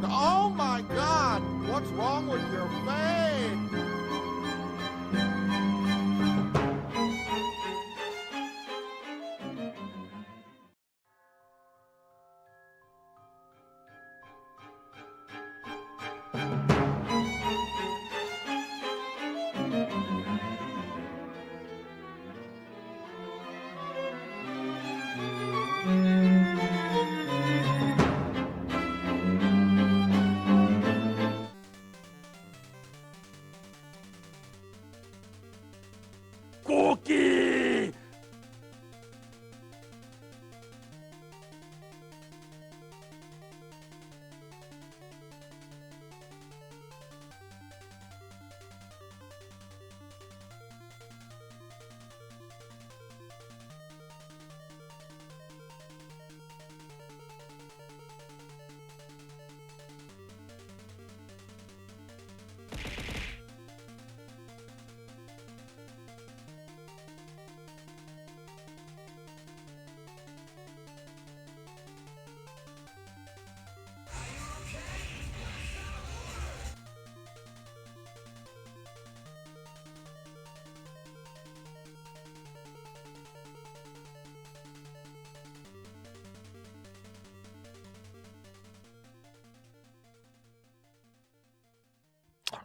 Oh my God! What's wrong with your face?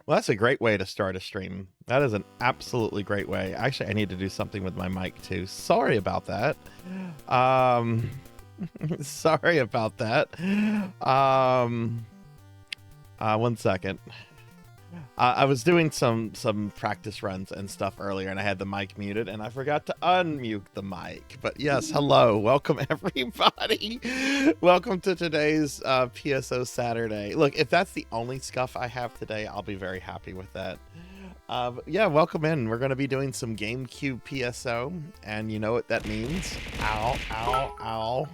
Well, that's a great way to start a stream. That is an absolutely great way. Actually, I need to do something with my mic too. Sorry about that. Um, sorry about that. 1 second. I was doing some practice runs and stuff earlier, and I had the mic muted, and I forgot to unmute the mic. But yes, hello, welcome everybody. Welcome to today's PSO Saturday. Look, if that's the only scuff I have today, I'll be very happy with that. But yeah, welcome in. We're going to be doing some GameCube PSO, and you know what that means. Ow, ow, ow.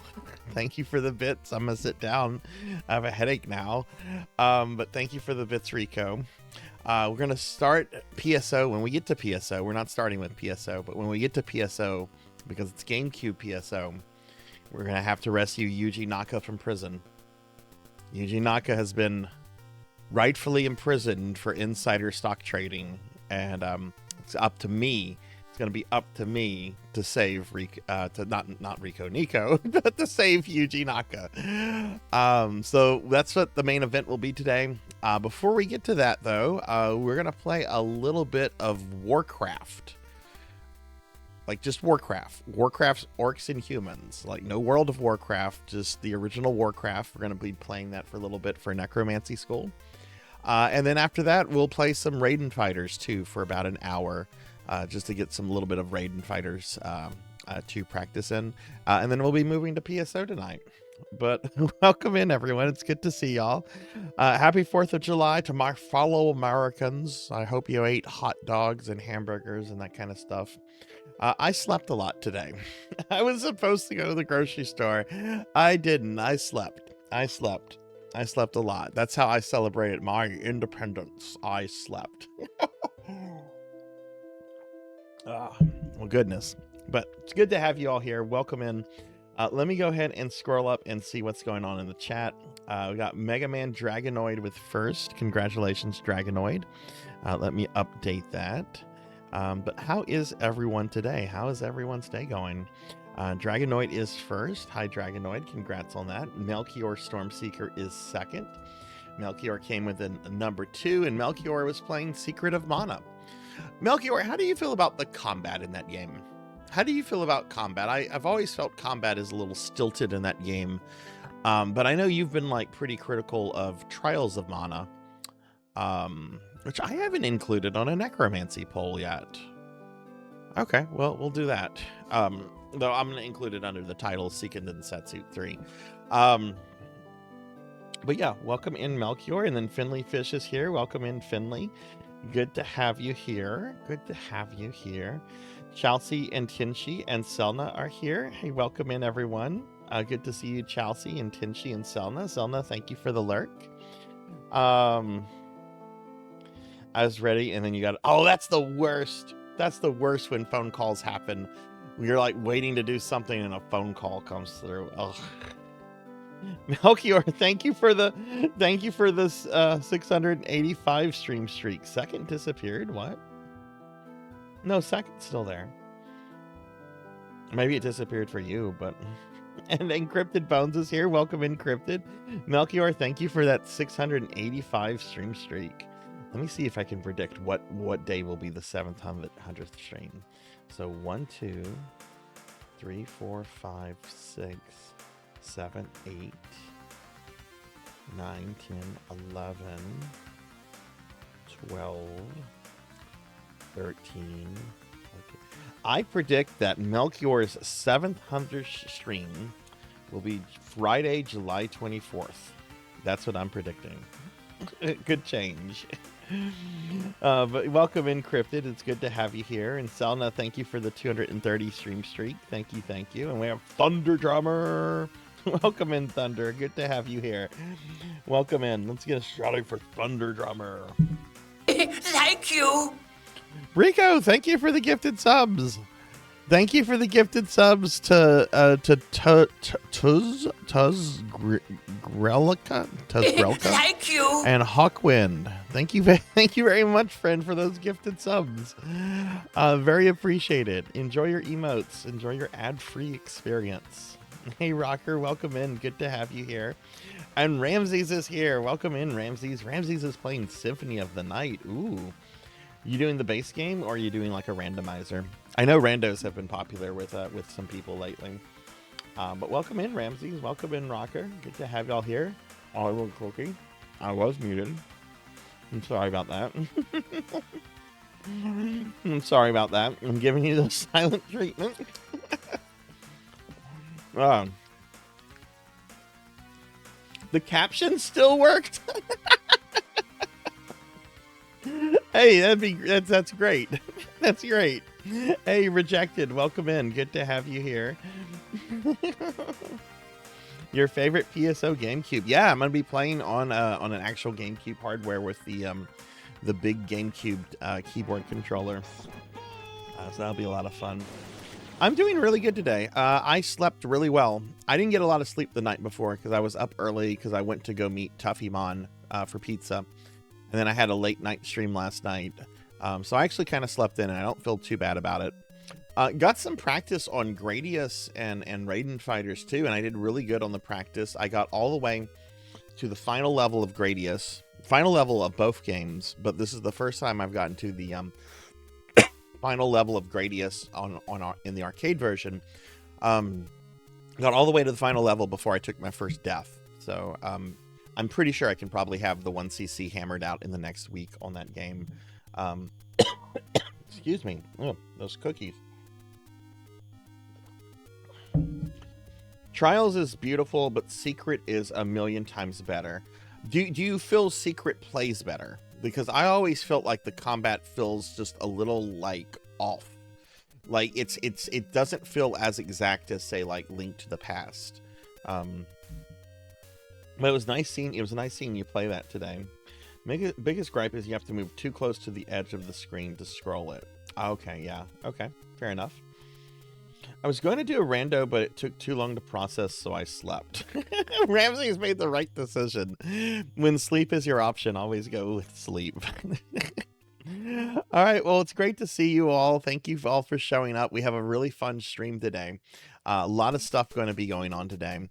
Thank you for the bits. I'm going to sit down. I have a headache now. But thank you for the bits, Rico. We're going to start PSO. When we get to PSO, we're not starting with PSO, but when we get to PSO, because it's GameCube PSO, we're going to have to rescue Yuji Naka from prison. Yuji Naka has been rightfully imprisoned for insider stock trading, and it's up to me. It's going to be up to me to save Rico, not Rico Nico, but to save Yuji Naka. So that's what the main event will be today. Before we get to that, though, we're going to play a little bit of Warcraft. Like just Warcraft. Warcraft's Orcs and Humans. Like no World of Warcraft, just the original Warcraft. We're going to be playing that for a little bit for Necromancy School. And then after that, we'll play some Raiden Fighters, too, for about an hour. Just to get some little bit of Raiden Fighters to practice in. And then we'll be moving to PSO tonight. But welcome in, everyone. It's good to see y'all. Happy 4th of July to my fellow Americans. I hope you ate hot dogs and hamburgers and that kind of stuff. I slept a lot today. I was supposed to go to the grocery store. I didn't. I slept a lot. That's how I celebrated my independence. I slept. Well, goodness. But it's good to have you all here. Welcome in. Let me go ahead and scroll up and see what's going on in the chat. We got Mega Man Dragonoid with first. Congratulations, Dragonoid. Let me update that. But how is everyone today? How is everyone's day going? Dragonoid is first. Hi, Dragonoid. Congrats on that. Melchior Stormseeker is second. Melchior came with a number 2, and Melchior was playing Secret of Mana. Melchior, how do you feel about the combat in that game? How do you feel about combat? I've always felt combat is a little stilted in that game. But I know you've been like pretty critical of Trials of Mana, which I haven't included on a Necromancy poll yet. Okay, well, we'll do that. Though I'm going to include it under the title Seiken Densetsu 3. But yeah, welcome in, Melchior. And then Finley Fish is here. Welcome in, Finley. Good to have you here. Good to have you here. Chelsea and Tinshi and Selna are here. Hey, welcome in, everyone. Good to see you, Chelsea and Tinshi and Selna. Selna, thank you for the lurk. I was ready, and then you got... Oh, that's the worst. That's the worst when phone calls happen. You're like waiting to do something, and a phone call comes through. Ugh. Melchior, thank you for this 685 stream streak. Second disappeared. What? No, second's still there. Maybe it disappeared for you, but and Encrypted Bones is here. Welcome, Encrypted. Melchior, thank you for that 685 stream streak. Let me see if I can predict what day will be the 700th stream. So 1, 2, 3, 4, 5, 6, 7, 8, 9, 10, 11, 12, 13. Okay. I predict that Melchior's 700th stream will be Friday, July 24th. That's what I'm predicting. Good change. But welcome, Encrypted. It's good to have you here. And Selna, thank you for the 230 stream streak. Thank you. And we have Thunder Drummer. Welcome in, Thunder. Good to have you here. Welcome in. Let's get a shouting for Thunder Drummer. Thank you. Rico, thank you for the gifted subs. Thank you for the gifted subs to Tuzgrelka. Thank you. And Hawkwind. Thank you very much, friend, for those gifted subs. Very appreciated. Enjoy your emotes. Enjoy your ad-free experience. Hey, Rocker, welcome in. Good to have you here. And Ramses is here. Welcome in, Ramses. Ramses is playing Symphony of the Night. Ooh. You doing the base game, or are you doing like a randomizer? I know randos have been popular with some people lately. But welcome in, Ramses. Welcome in, Rocker. Good to have y'all here. Oliver Cookie. I was muted. I'm sorry about that. I'm sorry about that. I'm giving you the silent treatment. The caption still worked. Hey, that's great. That's great. Hey, Rejected, welcome in. Good to have you here. Your favorite PSO GameCube? Yeah, I'm gonna be playing on an actual GameCube hardware with the big GameCube keyboard controller. So that'll be a lot of fun. I'm doing really good today. I slept really well. I didn't get a lot of sleep the night before because I was up early because I went to go meet Tuffy Mon for pizza. And then I had a late night stream last night. So I actually kind of slept in and I don't feel too bad about it. Got some practice on Gradius and Raiden fighters too. And I did really good on the practice. I got all the way to the final level of Gradius. Final level of both games. But this is the first time I've gotten to the final level of Gradius in the arcade version. Got all the way to the final level before I took my first death. So I'm pretty sure I can probably have the 1cc hammered out in the next week on that game. Excuse me. Oh, those cookies. Trials is beautiful, but Secret is a million times better. Do you feel Secret plays better? Because I always felt like the combat feels just a little like off. Like it doesn't feel as exact as say like Link to the Past. But it was nice seeing you play that today. Biggest gripe is you have to move too close to the edge of the screen to scroll it. Okay, yeah. Okay, fair enough. I was going to do a rando, but it took too long to process, so I slept. Ramsey's made the right decision. When sleep is your option, always go with sleep. All right, well, it's great to see you all. Thank you all for showing up. We have a really fun stream today. A lot of stuff going to be going on today.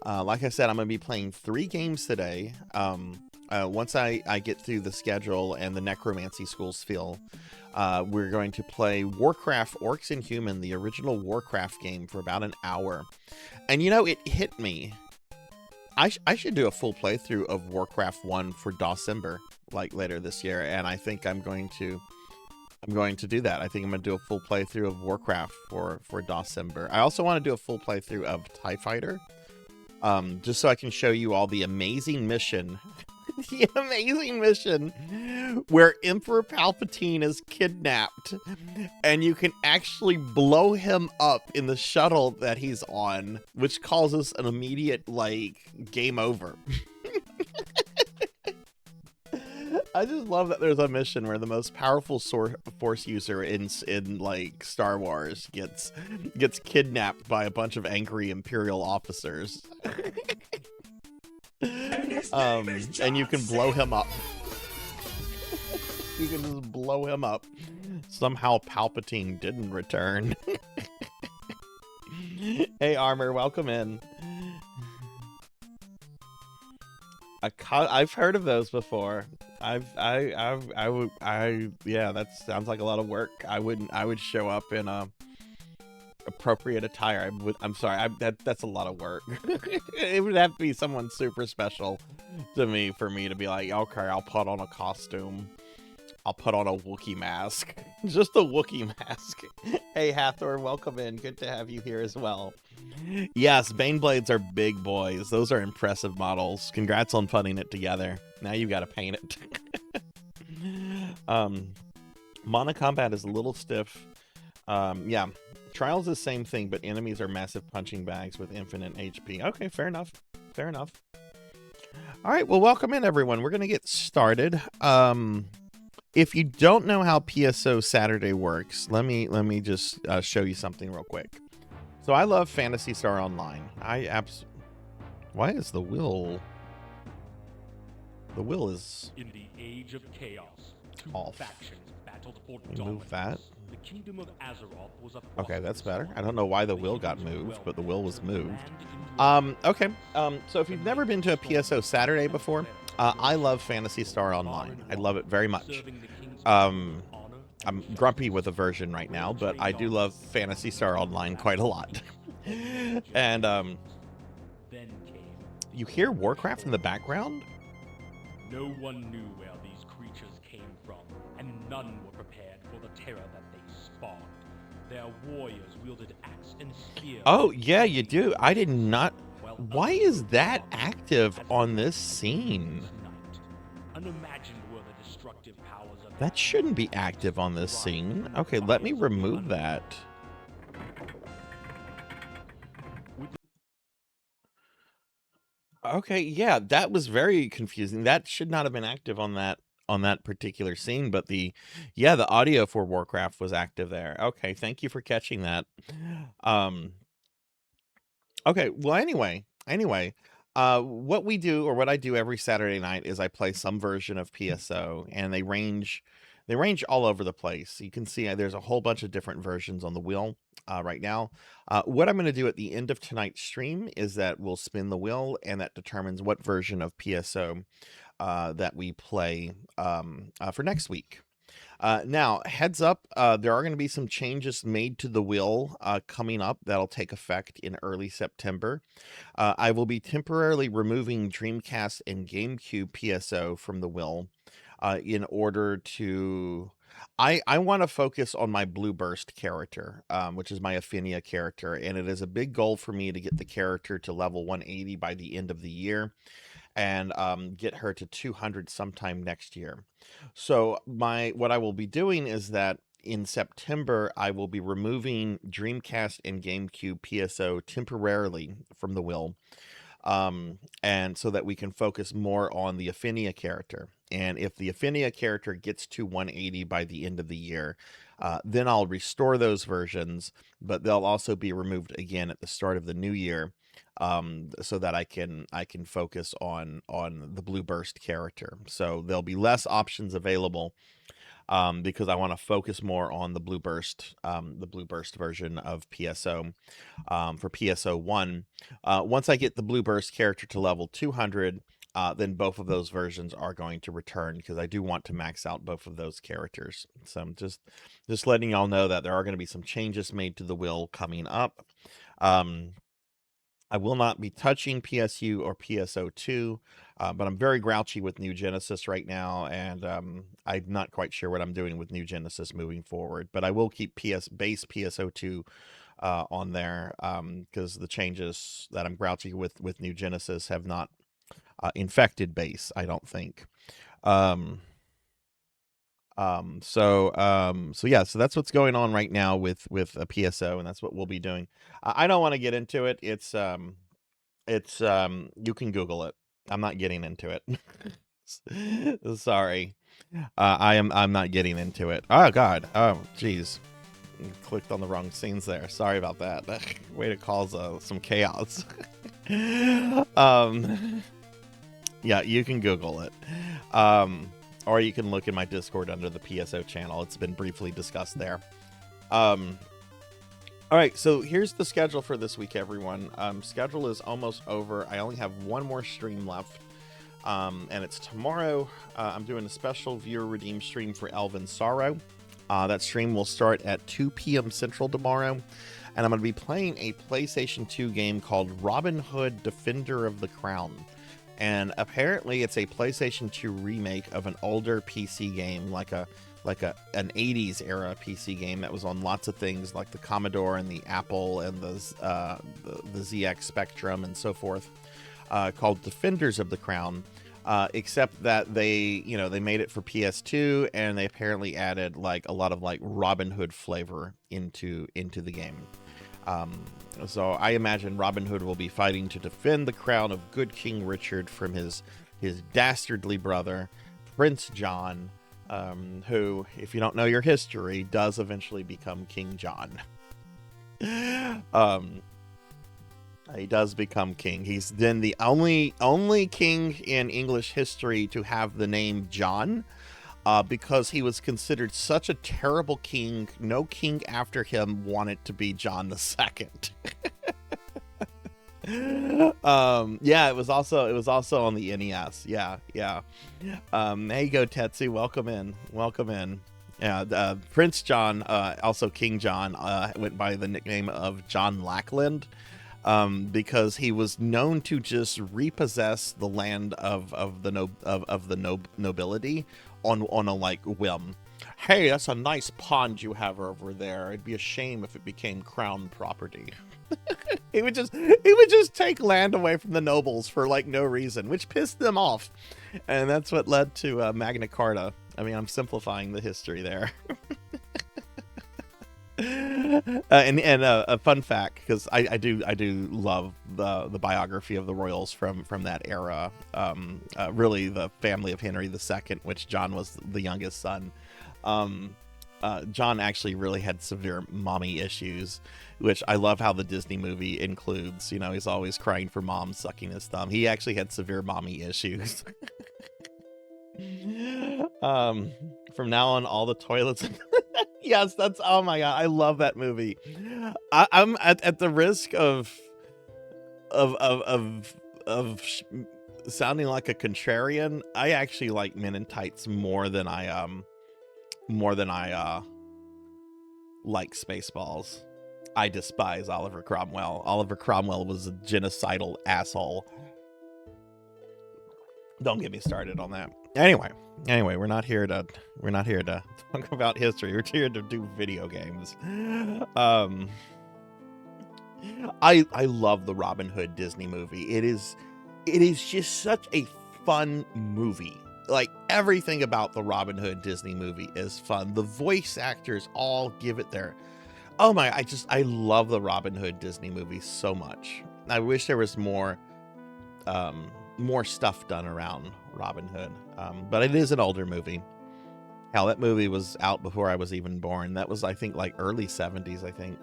Like I said, I'm going to be playing 3 games today. Once I get through the schedule and the necromancy schools feel, we're going to play Warcraft Orcs and Human, the original Warcraft game, for about an hour. And you know, it hit me. I should do a full playthrough of Warcraft 1 for December, like later this year, and I think I'm going to do that. I think I'm going to do a full playthrough of Warcraft for December. I also want to do a full playthrough of TIE Fighter, just so I can show you all the amazing mission. The amazing mission where Emperor Palpatine is kidnapped and you can actually blow him up in the shuttle that he's on, which causes an immediate, like, game over. I just love that there's a mission where the most powerful force user in like Star Wars gets kidnapped by a bunch of angry Imperial officers. And you can blow him up. You can just blow him up. Somehow Palpatine didn't return. Hey Armor, welcome in. I've heard of those before. Yeah, that sounds like a lot of work. I would show up in appropriate attire. I'm sorry, that's a lot of work. It would have to be someone super special to me for me to be like, okay, I'll put on a costume. I'll put on a Wookiee mask. Just a Wookiee mask. Hey Hathor, welcome in. Good to have you here as well. Yes, Baneblades are big boys. Those are impressive models. Congrats on putting it together. Now you gotta paint it. Mono combat is a little stiff. Yeah. Trials is the same thing, but enemies are massive punching bags with infinite HP. Okay, fair enough. Fair enough. All right, well, welcome in, everyone. We're going to get started. If you don't know how PSO Saturday works, let me just show you something real quick. So I love Phantasy Star Online. Why is the wheel... The wheel is... In the age of chaos, two off. factions battled for Move that. The kingdom of Azeroth was a Okay, that's prosperous better. one. I don't know why the The will got humans were moved, but the will was well-mannered, moved. and into Okay. So if you've never been to a PSO Saturday before, I love Phantasy Star Online. I love it very much. serving the king's Um, honor and I'm justice. grumpy with the version right now, but I do love Phantasy Star Online quite a lot. And Then came you hear Warcraft in the background? No one knew where these creatures came from, and none were prepared for the terror that they spawned. Their warriors wielded axe and spear. Oh, yeah, you do. I did not. while Why others is that fought active as on the this scene? night. Unimagined were the destructive powers of That shouldn't be active on this scene. Okay, let me remove that. Okay, yeah, that was very confusing. That should not have been active on that particular scene, but the audio for Warcraft was active there. Okay, thank you for catching that. Um Okay, well, anyway, what we do or what I do every Saturday night is I play some version of PSO, and they range all over the place. You can see there's a whole bunch of different versions on the wheel right now. What I'm going to do at the end of tonight's stream is that we'll spin the wheel, and that determines what version of PSO that we play for next week. Now, heads up, there are going to be some changes made to the will coming up that'll take effect in early September. I will be temporarily removing Dreamcast and GameCube PSO from the will in order to. I want to focus on my Blue Burst character, which is my Affinia character, and it is a big goal for me to get the character to level 180 by the end of the year and get her to 200 sometime next year. So what I will be doing is that in September I will be removing Dreamcast and GameCube PSO temporarily from the will, and so that we can focus more on the Affinia character. And if the Affinia character gets to 180 by the end of the year, then I'll restore those versions, but they'll also be removed again at the start of the new year, so that I can focus on the Blue Burst character. So there'll be less options available, because I want to focus more on the Blue Burst version of PSO, for PSO 1. Once I get the Blue Burst character to level 200, then both of those versions are going to return, because I do want to max out both of those characters. So I'm just letting y'all know that there are going to be some changes made to the will coming up. I will not be touching PSU or PSO2, but I'm very grouchy with New Genesis right now, and I'm not quite sure what I'm doing with New Genesis moving forward. But I will keep base PSO2 on there, because the changes that I'm grouchy with New Genesis have not infected base, I don't think. So yeah, so that's what's going on right now with a PSO, and that's what we'll be doing. I don't want to get into it. It's you can Google it. I'm not getting into it. Sorry. I'm not getting into it. Oh God. Oh geez. Clicked on the wrong scenes there. Sorry about that. Way to cause some chaos. Yeah, you can Google it. Or you can look in my Discord under the PSO channel. It's been briefly discussed there. All right, so here's the schedule for this week, everyone. Schedule is almost over. I only have one more stream left, and it's tomorrow. I'm doing a special viewer redeem stream for Elven Sorrow. That stream will start at 2 p.m. Central tomorrow, and I'm going to be playing a PlayStation 2 game called Robin Hood Defender of the Crown. And apparently it's a PlayStation 2 remake of an older PC game, like an 80s era PC game that was on lots of things like the Commodore and the Apple and the ZX Spectrum and so forth, called Defenders of the Crown, except that they made it for PS2, and they apparently added like a lot of like Robin Hood flavor into the game. So I imagine Robin Hood will be fighting to defend the crown of good King Richard from his dastardly brother, Prince John, who, if you don't know your history, does eventually become King John. He does become king. He's then the only king in English history to have the name John. because he was considered such a terrible king. No king after him wanted to be John II. Yeah, it was also on the NES. Yeah. There you go, Tetsu. Welcome in. Yeah, Prince John, also King John, went by the nickname of John Lackland, because he was known to just repossess the land of the nobility on a like whim. Hey, that's a nice pond you have over there. It'd be a shame if it became crown property. He would just take land away from the nobles for like no reason, which pissed them off, and that's what led to Magna Carta. I mean, I'm simplifying the history there. And a fun fact, because I do love the biography of the royals from that era. Really, the family of Henry II, which John was the youngest son. John actually really had severe mommy issues, which I love how the Disney movie includes. You know, he's always crying for mom sucking his thumb. He actually had severe mommy issues. From now on, all the toilets. Yes, that's, oh my god, I love that movie. I'm at the risk of sounding like a contrarian. I actually like Men in Tights more than I like Spaceballs. I despise Oliver Cromwell. Oliver Cromwell was a genocidal asshole. Don't get me started on that. Anyway, we're not here to talk about history. We're here to do video games. I love the Robin Hood Disney movie. It is just such a fun movie. Like, everything about the Robin Hood Disney movie is fun. The voice actors all give it their, oh my, I love the Robin Hood Disney movie so much. I wish there was more stuff done around Robin Hood. But it is an older movie. Hell, that movie was out before I was even born. That was, I think, like early 70s, I think.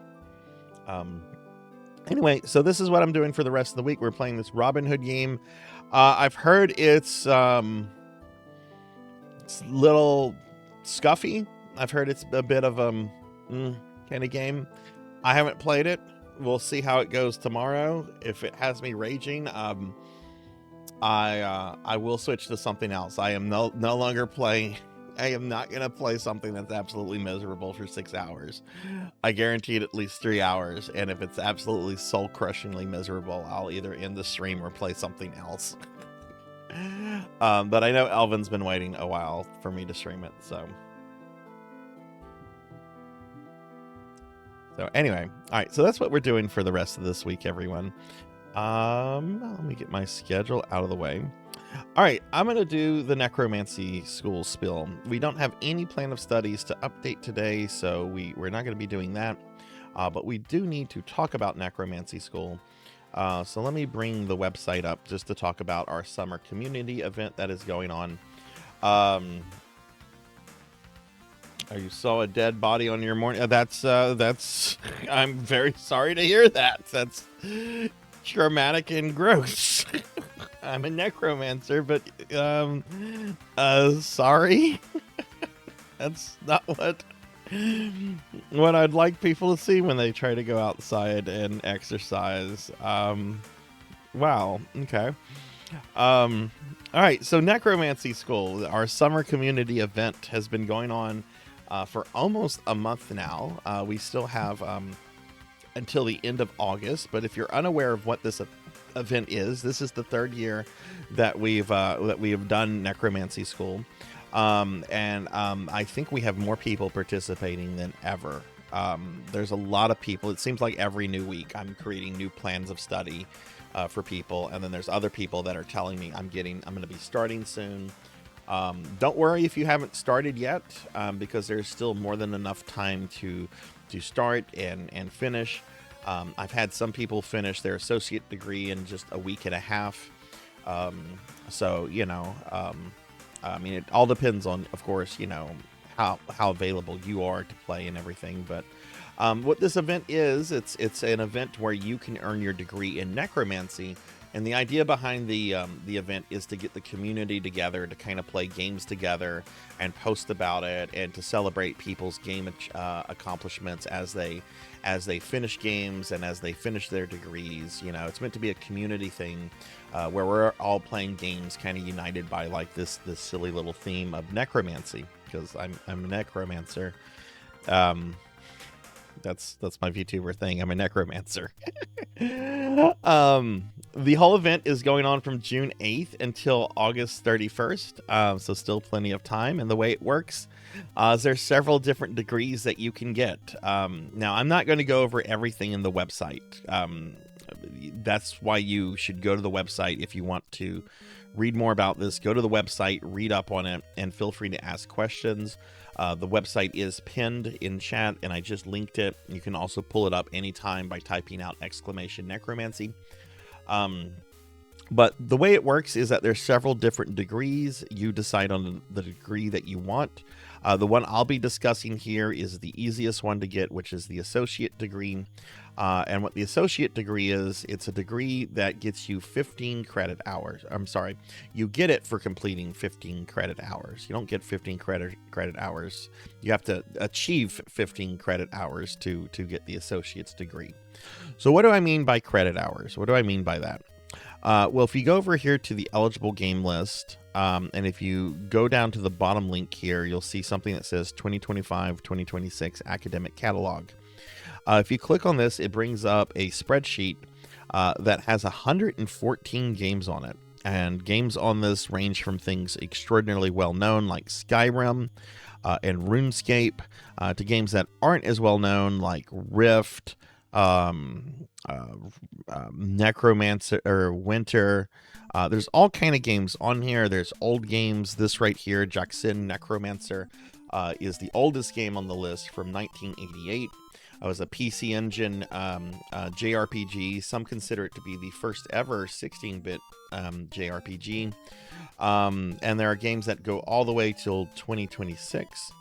Anyway, so this is what I'm doing for the rest of the week. We're playing this Robin Hood game. I've heard it's little scuffy. I've heard it's a bit of kind of game. I haven't played it. We'll see how it goes tomorrow. If it has me raging, I will switch to something else. I am no longer playing. I am not going to play something that's absolutely miserable for 6 hours. I guaranteed at least 3 hours. And if it's absolutely soul crushingly miserable, I'll either end the stream or play something else. But I know Elvin's been waiting a while for me to stream it. So anyway, all right. So that's what we're doing for the rest of this week, everyone. Let me get my schedule out of the way. All right, I'm going to do the Necromancy School spill. We don't have any plan of studies to update today, so we're not going to be doing that. But we do need to talk about Necromancy School. So let me bring the website up just to talk about our summer community event that is going on. You saw a dead body on your morning. That's I'm very sorry to hear that. That's traumatic and gross. I'm a necromancer, but sorry. That's not what I'd like people to see when they try to go outside and exercise. Wow. Okay. All right. So Necromancy School, our summer community event, has been going on for almost a month now. We still have until the end of August, but if you're unaware of what this event is, this is the third year that we have done Necromancy School, and I think we have more people participating than ever. There's a lot of people. It seems like every new week I'm creating new plans of study for people, and then there's other people that are telling me I'm going to be starting soon. Don't worry if you haven't started yet, because there's still more than enough time to start and finish. I've had some people finish their associate degree in just a week and a half. So, I mean, it all depends on, of course, how available you are to play and everything. But what this event is, it's an event where you can earn your degree in necromancy And the idea behind the event is to get the community together to kind of play games together and post about it, and to celebrate people's game accomplishments as they finish games and as they finish their degrees. You know, it's meant to be a community thing where we're all playing games, kind of united by like this silly little theme of necromancy, because I'm a necromancer. That's my VTuber thing. I'm a necromancer. The whole event is going on from June 8th until August 31st. So still plenty of time. And the way it works is there's several different degrees that you can get. Now, I'm not going to go over everything in the website. That's why you should go to the website if you want to read more about this. Go to the website, read up on it, and feel free to ask questions. The website is pinned in chat, and I just linked it. You can also pull it up anytime by typing out !necromancy. But the way it works is that there's several different degrees. You decide on the degree that you want. The one I'll be discussing here is the easiest one to get, which is the associate degree. And what the associate degree is, it's a degree that gets you 15 credit hours. I'm sorry, you get it for completing 15 credit hours. You don't get 15 credit hours. You have to achieve 15 credit hours to get the associate's degree. So what do I mean by credit hours? What do I mean by that? Well, if you go over here to the eligible game list, and if you go down to the bottom link here, you'll see something that says 2025-2026 academic catalog. If you click on this, it brings up a spreadsheet that has 114 games on it. And games on this range from things extraordinarily well known like Skyrim and RuneScape to games that aren't as well known like Rift, Necromancer or Winter. There's all kind of games on here. There's old games. This right here, Jackson Necromancer, is the oldest game on the list from 1988. It was a PC Engine JRPG. Some consider it to be the first ever 16-bit JRPG. And there are games that go all the way till 2026.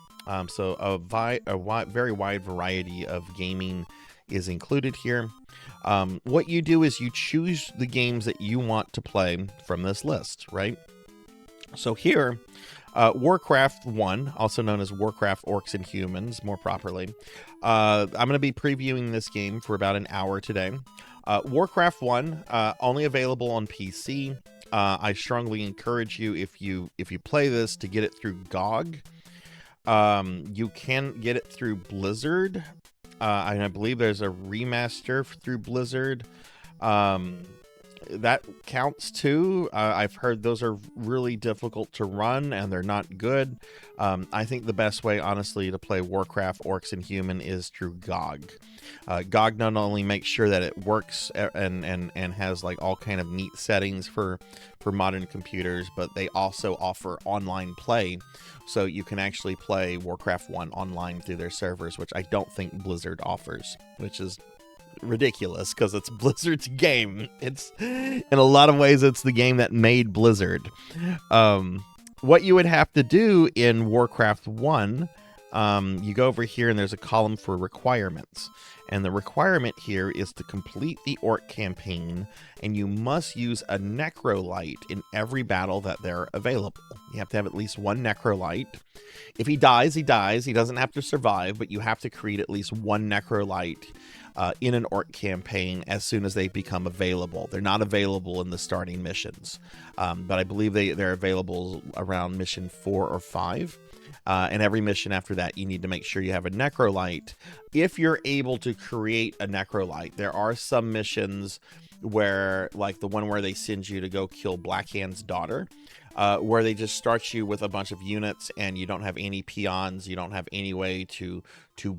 So a very wide variety of gaming is included here. What you do is you choose the games that you want to play from this list, right? So here, Warcraft 1, also known as Warcraft Orcs and Humans, more properly. I'm going to be previewing this game for about an hour today. Warcraft 1, only available on PC. I strongly encourage you, if you play this, to get it through GOG. You can get it through Blizzard. And I believe there's a remaster through Blizzard. That counts too. I've heard those are really difficult to run and they're not good. I think the best way, honestly, to play Warcraft Orcs and Human is through GOG. GOG not only makes sure that it works and has like all kind of neat settings for modern computers, but they also offer online play, so you can actually play Warcraft 1 online through their servers, which I don't think Blizzard offers, which is ridiculous because it's Blizzard's game. It's, in a lot of ways, it's the game that made Blizzard. What you would have to do in Warcraft 1, you go over here and there's a column for requirements. And the requirement here is to complete the Orc campaign, and you must use a Necrolite in every battle that they're available. You have to have at least one Necrolite. If he dies, he dies. He doesn't have to survive, but you have to create at least one Necrolite in an Orc campaign as soon as they become available. They're not available in the starting missions, but I believe they're available around mission 4 or 5. And every mission after that, you need to make sure you have a Necrolite. If you're able to create a Necrolite, there are some missions where, like the one where they send you to go kill Blackhand's daughter, where they just start you with a bunch of units and you don't have any peons, you don't have any way to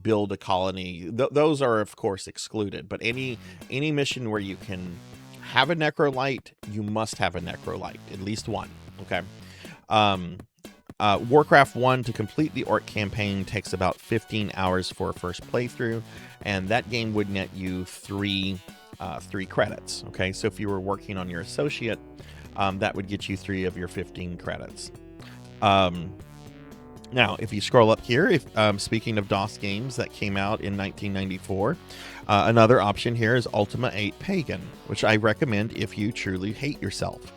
build a colony. Those are, of course, excluded. But any mission where you can have a Necrolite, you must have a Necrolite, at least one. Okay. Warcraft 1, to complete the Orc campaign, takes about 15 hours for a first playthrough, and that game would net you three credits. Okay, so if you were working on your associate, that would get you 3 of your 15 credits. Now, if you scroll up here, speaking of DOS games that came out in 1994, another option here is Ultima 8 Pagan, which I recommend if you truly hate yourself.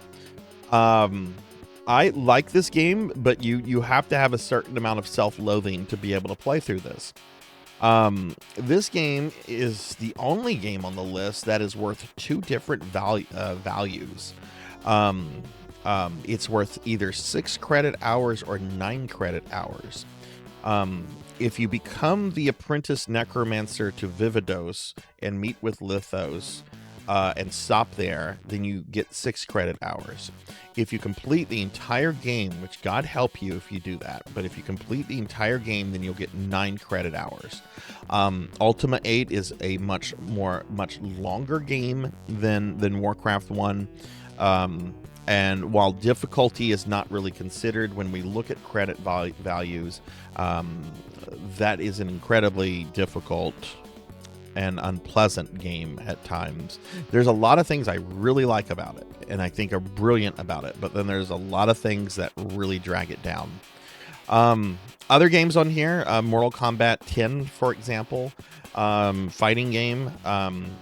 I like this game, but you have to have a certain amount of self-loathing to be able to play through this. This game is the only game on the list that is worth 2 different values. It's worth either 6 credit hours or 9 credit hours. If you become the apprentice necromancer to Vividos and meet with Lithos and stop there, then you get 6 credit hours. If you complete the entire game, which God help you if you do that, but if you complete the entire game, then you'll get 9 credit hours. Ultima 8 is a much longer game than Warcraft 1. And while difficulty is not really considered when we look at credit values, that is an incredibly difficult and unpleasant game at times. There's a lot of things I really like about it, and I think are brilliant about it, but then there's a lot of things that really drag it down. Other games on here, Mortal Kombat 10, for example, fighting game.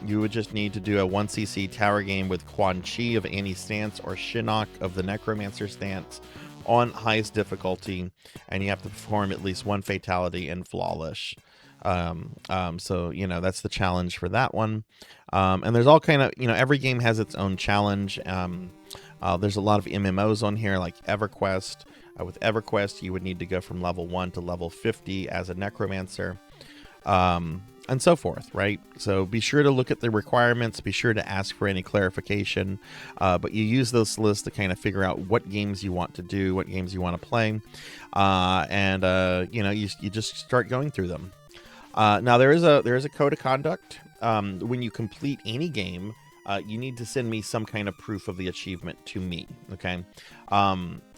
You would just need to do a 1cc tower game with Quan Chi of any stance or Shinnok of the Necromancer stance on highest difficulty, and you have to perform at least 1 fatality in flawless. So, you know, that's the challenge for that one. And there's all kind of, you know, every game has its own challenge. There's a lot of MMOs on here, like EverQuest. With EverQuest, you would need to go from level 1 to level 50 as a necromancer, and so forth, right? So be sure to look at the requirements, be sure to ask for any clarification, but you use this list to kind of figure out what games you want to do, what games you want to play, and you know, you just start going through them. Now there is a code of conduct. When you complete any game, you need to send me some kind of proof of the achievement to me, okay?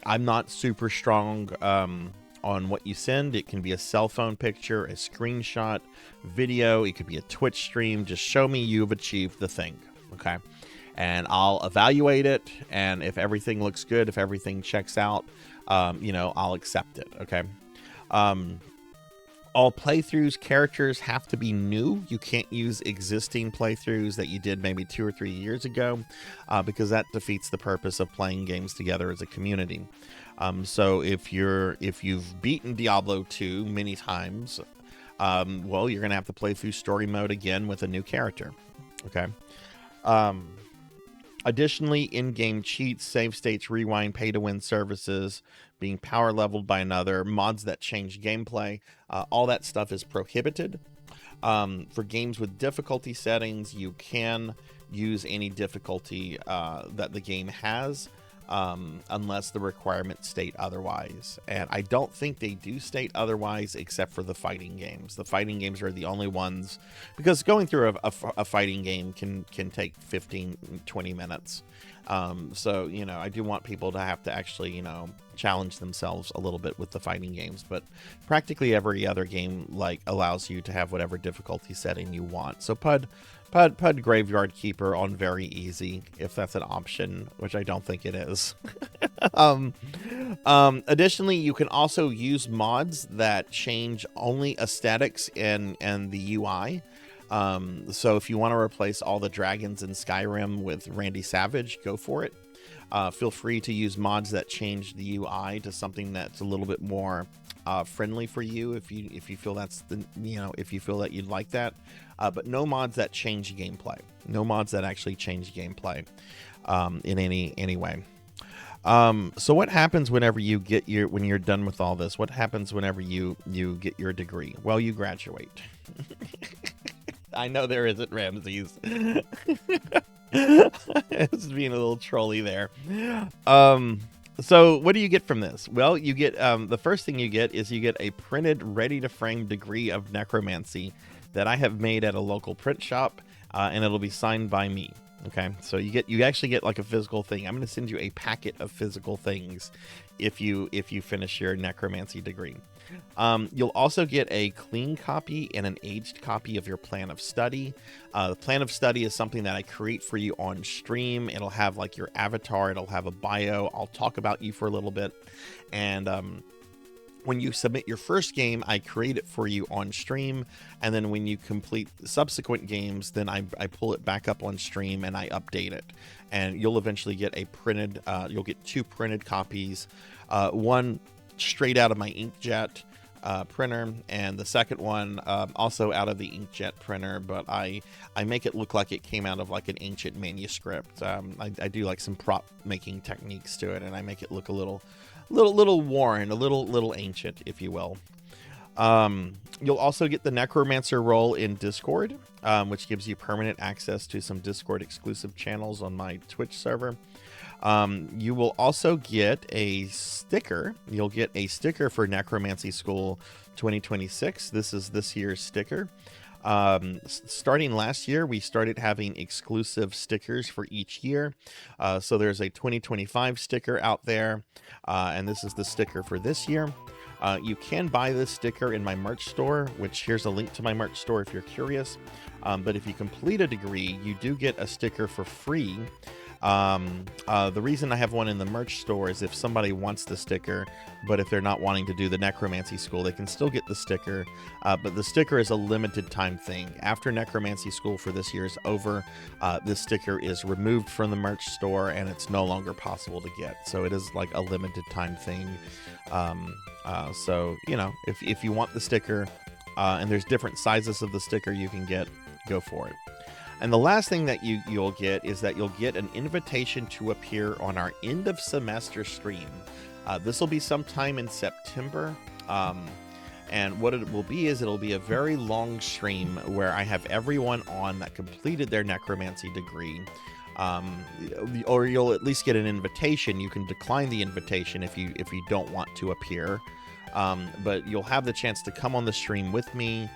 I'm not super strong on what you send. It can be a cell phone picture, a screenshot, video. It could be a Twitch stream. Just show me you've achieved the thing, okay? And I'll evaluate it, and if everything looks good, if everything checks out, you know, I'll accept it, okay? All playthroughs, characters have to be new. You can't use existing playthroughs that you did maybe 2 or 3 years ago, because that defeats the purpose of playing games together as a community. So if you've beaten Diablo 2 many times, well, you're gonna have to play through story mode again with a new character. Okay. Additionally, in-game cheats, save states, rewind, pay-to-win services, being power leveled by another, mods that change gameplay, all that stuff is prohibited. For games with difficulty settings, you can use any difficulty that the game has, unless the requirements state otherwise. And I don't think they do state otherwise, except for the fighting games. The fighting games are the only ones, because going through a fighting game can take 15-20 minutes. So, you know, I do want people to have to actually, you know, challenge themselves a little bit with the fighting games, but practically every other game like allows you to have whatever difficulty setting you want. So PUD Graveyard Keeper on very easy, if that's an option, which I don't think it is. Additionally, you can also use mods that change only aesthetics and the UI. So if you want to replace all the dragons in Skyrim with Randy Savage, go for it. Feel free to use mods that change the UI to something that's a little bit more friendly for you, if you feel that's the, you know, if you feel that you'd like that. But no mods that change gameplay. No mods that actually change gameplay in any way. So what happens whenever you get when you're done with all this? What happens whenever you get your degree? Well, you graduate. I know there isn't Ramses. It's being a little trolly there. So what do you get from this? Well, you get the first thing you get is you get a printed, ready-to-frame degree of necromancy that I have made at a local print shop, and it'll be signed by me. Okay, so you actually get like a physical thing. I'm going to send you a packet of physical things if you finish your necromancy degree. You'll also get a clean copy and an aged copy of your plan of study. The plan of study is something that I create for you on stream. It'll have like your avatar. It'll have a bio. I'll talk about you for a little bit. And when you submit your first game, I create it for you on stream, and then when you complete subsequent games, then I pull it back up on stream and I update it, and you'll eventually get a printed. You'll get 2 printed copies, one straight out of my inkjet printer, and the second one also out of the inkjet printer, but I make it look like it came out of like an ancient manuscript. I do like some prop making techniques to it, and I make it look a little worn, a little ancient, if you will. You'll also get the Necromancer role in Discord, which gives you permanent access to some Discord exclusive channels on my Twitch server. You will also get a sticker. You'll get a sticker for Necromancy School 2026. This is this year's sticker. Starting last year, we started having exclusive stickers for each year. So there's a 2025 sticker out there, and this is the sticker for this year. You can buy this sticker in my merch store, which here's a link to my merch store if you're curious. But if you complete a degree, you do get a sticker for free. The reason I have one in the merch store is if somebody wants the sticker, but if they're not wanting to do the Necromancy School, they can still get the sticker. But the sticker is a limited time thing. After Necromancy School for this year is over, this sticker is removed from the merch store and it's no longer possible to get. So it is like a limited time thing. So, you know, if you want the sticker, and there's different sizes of the sticker you can get, go for it. And the last thing that you'll get is that you'll get an invitation to appear on our end of semester stream. This will be sometime in September. And what it will be is it'll be a very long stream where I have everyone on that completed their necromancy degree. Or you'll at least get an invitation. You can decline the invitation if you don't want to appear. But you'll have the chance to come on the stream with me.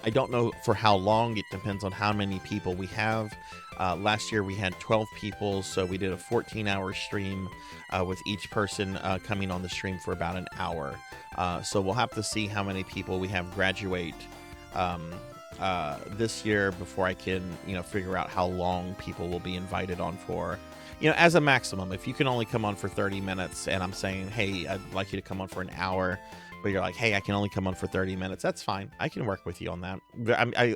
I don't know for how long. It depends on how many people we have. Last year we had 12 people, so we did a 14-hour stream with each person coming on the stream for about an hour. So we'll have to see how many people we have graduate this year before I can, figure out how long people will be invited on for. As a maximum, if you can only come on for 30 minutes and I'm saying, hey, I'd like you to come on for an hour, but you're like, hey, I can only come on for 30 minutes. That's fine. I can work with you on that.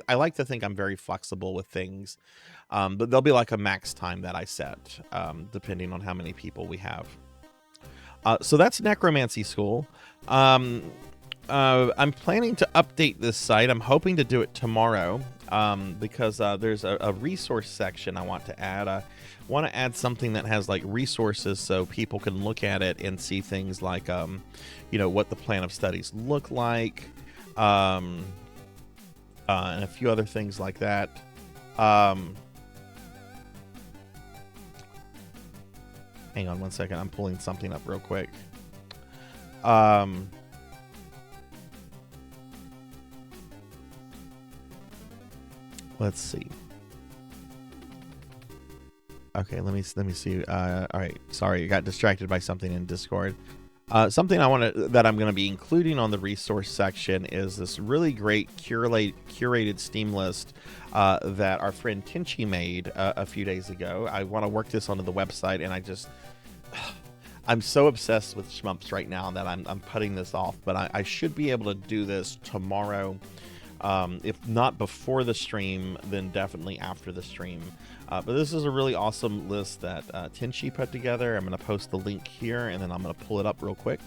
I like to think I'm very flexible with things, but there'll be like a max time that I set, depending on how many people we have. So that's Necromancy School. I'm planning to update this site. I'm hoping to do it tomorrow, because there's a resource section I want to add. I want to add something that has like resources so people can look at it and see things like, what the plan of studies look like, and a few other things like that. Hang on one second. I'm pulling something up real quick. Let's see. Okay, let me see. All right, sorry, I got distracted by something in Discord. Something that I'm going to be including on the resource section is this really great curated Steam list that our friend Tenchi made a few days ago. I want to work this onto the website, and I'm so obsessed with shmumps right now that I'm putting this off. But I should be able to do this tomorrow. If not before the stream, then definitely after the stream. But this is a really awesome list that Tenchi put together. I'm going to post the link here, and then I'm going to pull it up real quick.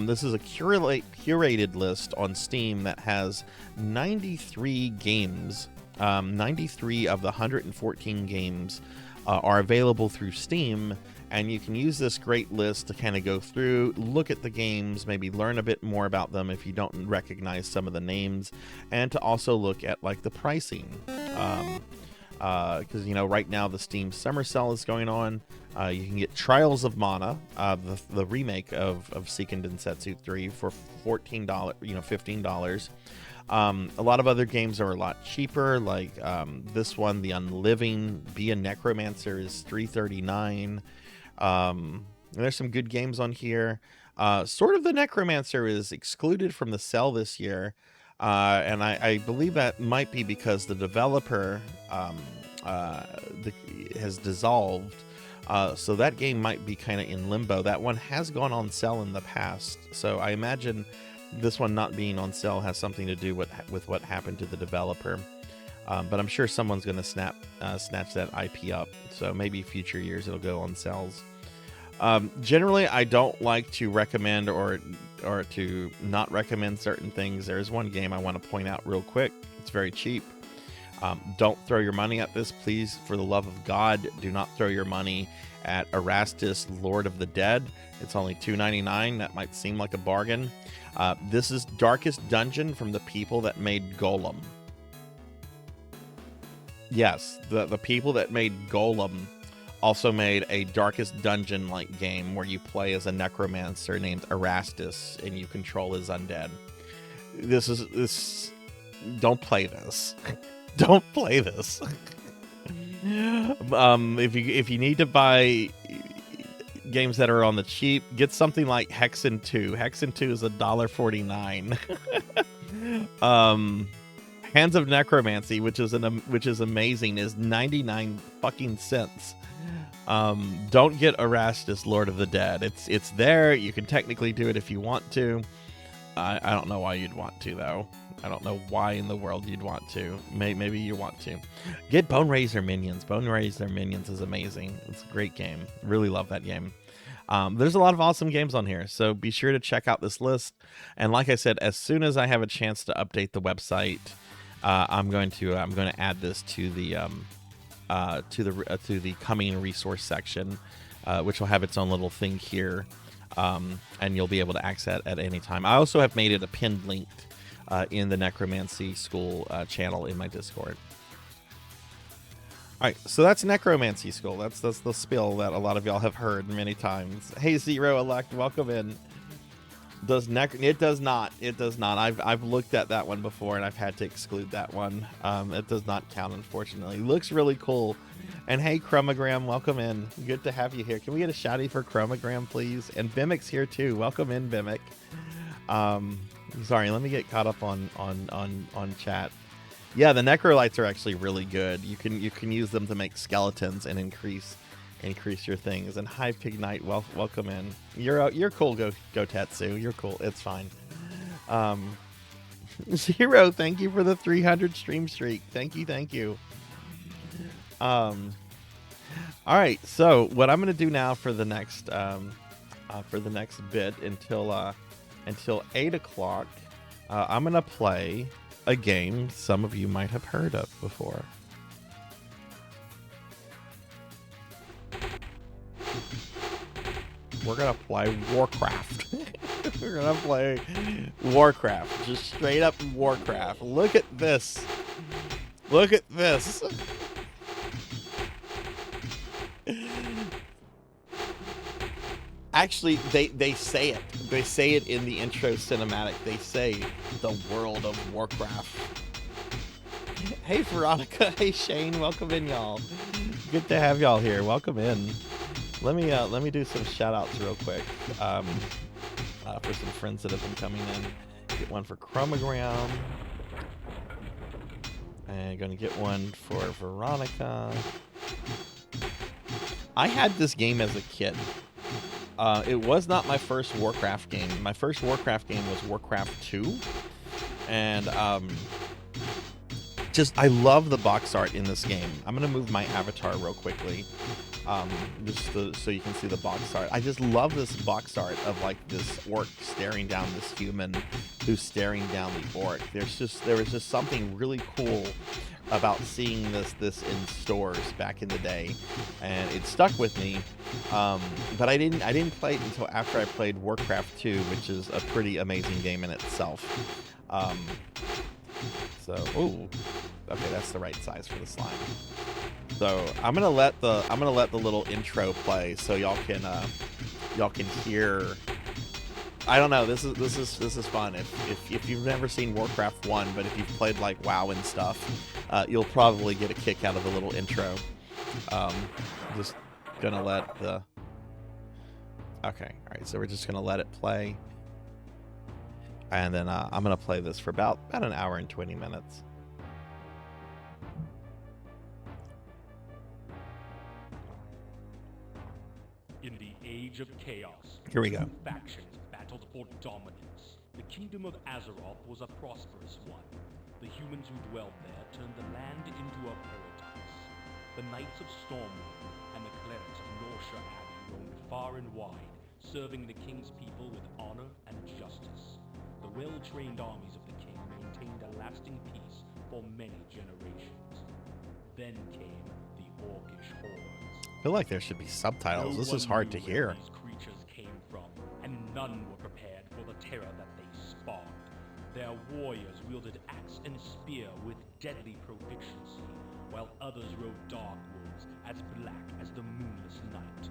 This is a curated list on Steam that has 93 games. 93 of the 114 games are available through Steam. And you can use this great list to kind of go through, look at the games, maybe learn a bit more about them if you don't recognize some of the names, and to also look at like the pricing. Because right now the Steam Summer Sale is going on. You can get Trials of Mana, the remake of Seiken Densetsu 3 for $14, $15. A lot of other games are a lot cheaper, like this one, The Unliving, Be a Necromancer, is $3.39. There's some good games on here. Sword of the Necromancer is excluded from the sale this year, and I believe that might be because the developer has dissolved. So that game might be kind of in limbo. That one has gone on sale in the past, so I imagine this one not being on sale has something to do with what happened to the developer. But I'm sure someone's going to snatch that IP up, so maybe future years it'll go on sales. Generally, I don't like to recommend or to not recommend certain things. There's one game I want to point out real quick. It's very cheap. Don't throw your money at this, please. For the love of God, do not throw your money at Erastus, Lord of the Dead. It's only $2.99. That might seem like a bargain. This is Darkest Dungeon from the people that made Golem. Yes, the people that made Golem also made a Darkest Dungeon-like game where you play as a necromancer named Erastus and you control his undead. This don't play this. Don't play this. If you need to buy games that are on the cheap, get something like Hexen 2. Hexen 2 is $1.49. Hands of Necromancy, which is amazing, is 99 fucking cents. Don't get Erastus, Lord of the Dead. It's there. You can technically do it if you want to. I don't know why you'd want to, though. I don't know why in the world you'd want to. Maybe you want to. Get Bone Razor Minions. Bone Razor Minions is amazing. It's a great game. Really love that game. There's a lot of awesome games on here, so be sure to check out this list. And like I said, as soon as I have a chance to update the website, I'm going to add this to the coming resource section, which will have its own little thing here, and you'll be able to access it at any time. I also have made it a pinned link in the Necromancy School channel in my Discord. All right, so that's Necromancy School. That's the spiel that a lot of y'all have heard many times. Hey, Zero Elect, welcome in. It does not. I've looked at that one before and I've had to exclude that one. It does not count, unfortunately. It looks really cool. And hey, Chromogram, welcome in. Good to have you here. Can we get a shouty for Chromogram, please? And Bimic's here too. Welcome in, Bimic. Sorry, let me get caught up on chat. Yeah, the Necrolites are actually really good. You can use them to make skeletons and increase your things. And hi, Pig Knight, welcome in. You're cool, Go Tetsu. You're cool. It's fine. Zero, thank you for the 300 stream streak. Thank you. All right, so what I'm gonna do now for the next bit until 8 o'clock, I'm gonna play a game some of you might have heard of before. We're gonna play Warcraft. We're gonna play Warcraft. Just straight up Warcraft. Look at this. Look at this. Actually, they say it. They say it in the intro cinematic. They say the world of Warcraft. Hey, Veronica. Hey, Shane. Welcome in, y'all. Good to have y'all here. Welcome in. Let me do some shout outs real quick for some friends that have been coming in. Get one for Chromogram. And gonna get one for Veronica. I had this game as a kid. It was not my first Warcraft game. My first Warcraft game was Warcraft 2. And I love the box art in this game. I'm going to move my avatar real quickly. So you can see the box art. I just love this box art of like this orc staring down this human who's staring down the orc. There was just something really cool about seeing this in stores back in the day, and it stuck with me. But I didn't play it until after I played Warcraft 2, which is a pretty amazing game in itself. Okay, that's the right size for the slime. So I'm gonna let the little intro play so y'all can hear. I don't know. This is fun. If you've never seen Warcraft 1, but if you've played like WoW and stuff, you'll probably get a kick out of the little intro. Just gonna let the. Okay, all right. So we're just gonna let it play, and then I'm gonna play this for about an hour and 20 minutes. In the Age of Chaos, Here we go. two factions battled for dominance. The kingdom of Azeroth was a prosperous one. The humans who dwelled there turned the land into a paradise. The Knights of Stormwind and the clerics of Norsha Abbey roamed far and wide, serving the king's people with honor and justice. The well-trained armies of the king maintained a lasting peace for many generations. Then came the Orcish hordes. I feel like there should be subtitles. This is hard to hear. These creatures came from, and none were prepared for the terror that they spawned. Their warriors wielded axe and spear with deadly proficiency, while others rode dark wolves as black as the moonless night.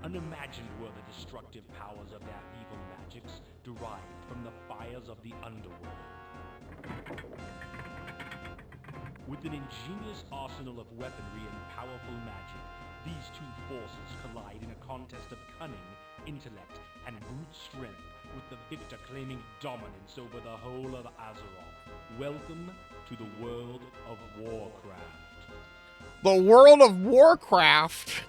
Unimagined were the destructive powers of their evil magics derived from the fires of the underworld. With an ingenious arsenal of weaponry and powerful magic, these two forces collide in a contest of cunning, intellect, and brute strength, with the victor claiming dominance over the whole of Azeroth. Welcome to the world of Warcraft. The world of Warcraft!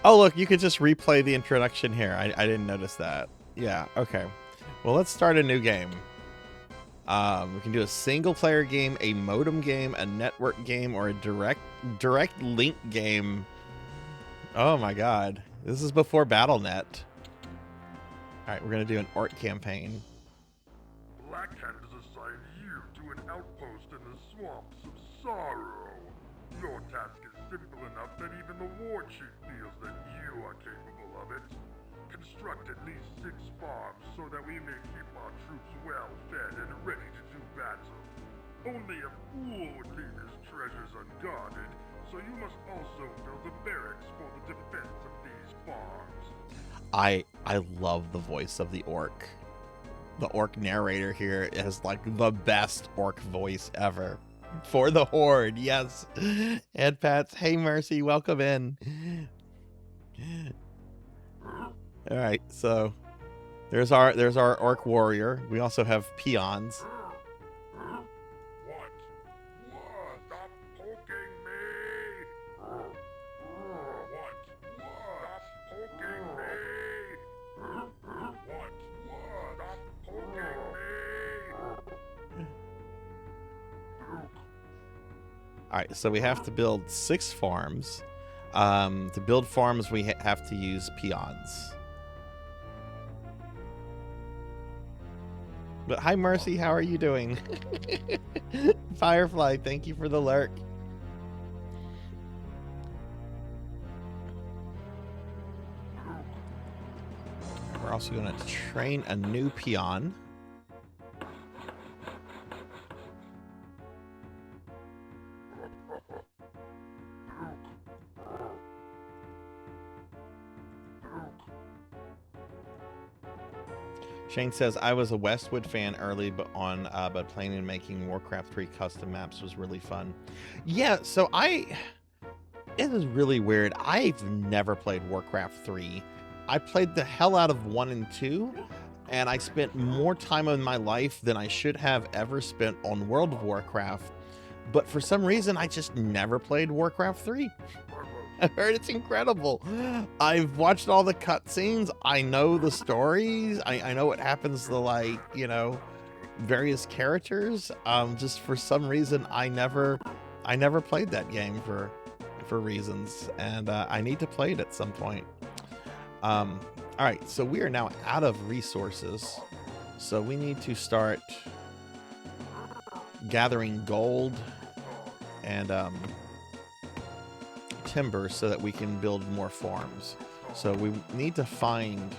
Oh, look, you could just replay the introduction here. I didn't notice that. Yeah, okay. Well, let's start a new game. We can do a single-player game, a modem game, a network game, or a direct link game. Oh my god. This is before Battle.net. Alright, we're going to do an Orc campaign. Black Cat has assigned you to an outpost in the swamps of sorrow. Your task is simple enough that even the war chief feels that you are capable of it. Construct at least 6 farms so that we may keep our troops well fed and ready to do battle. Only a fool would leave his treasures unguarded, so you must also build the barracks for the defense of these farms. I love the voice of the Orc. The Orc narrator here is like the best Orc voice ever. For the Horde, yes. Ed Pats, hey Mercy, welcome in. All right, so there's our Orc warrior. We also have peons. What? Stop poking me! What? Stop poking me! What? Stop poking me! All right, so we have to build 6 farms. To build farms, we have to use peons. But hi, Mercy. How are you doing? Firefly, thank you for the lurk. We're also going to train a new peon. Shane says, I was a Westwood fan early, but playing and making Warcraft 3 custom maps was really fun. Yeah, so it is really weird. I've never played Warcraft 3. I played the hell out of 1 and 2, and I spent more time in my life than I should have ever spent on World of Warcraft. But for some reason, I just never played Warcraft 3. I heard it's incredible. I've watched all the cutscenes. I know the stories. I know what happens to, like, you know, various characters. Just for some reason, I never played that game for reasons, and I need to play it at some point. All right, so we are now out of resources, so we need to start gathering gold and timber so that we can build more farms. So we need to find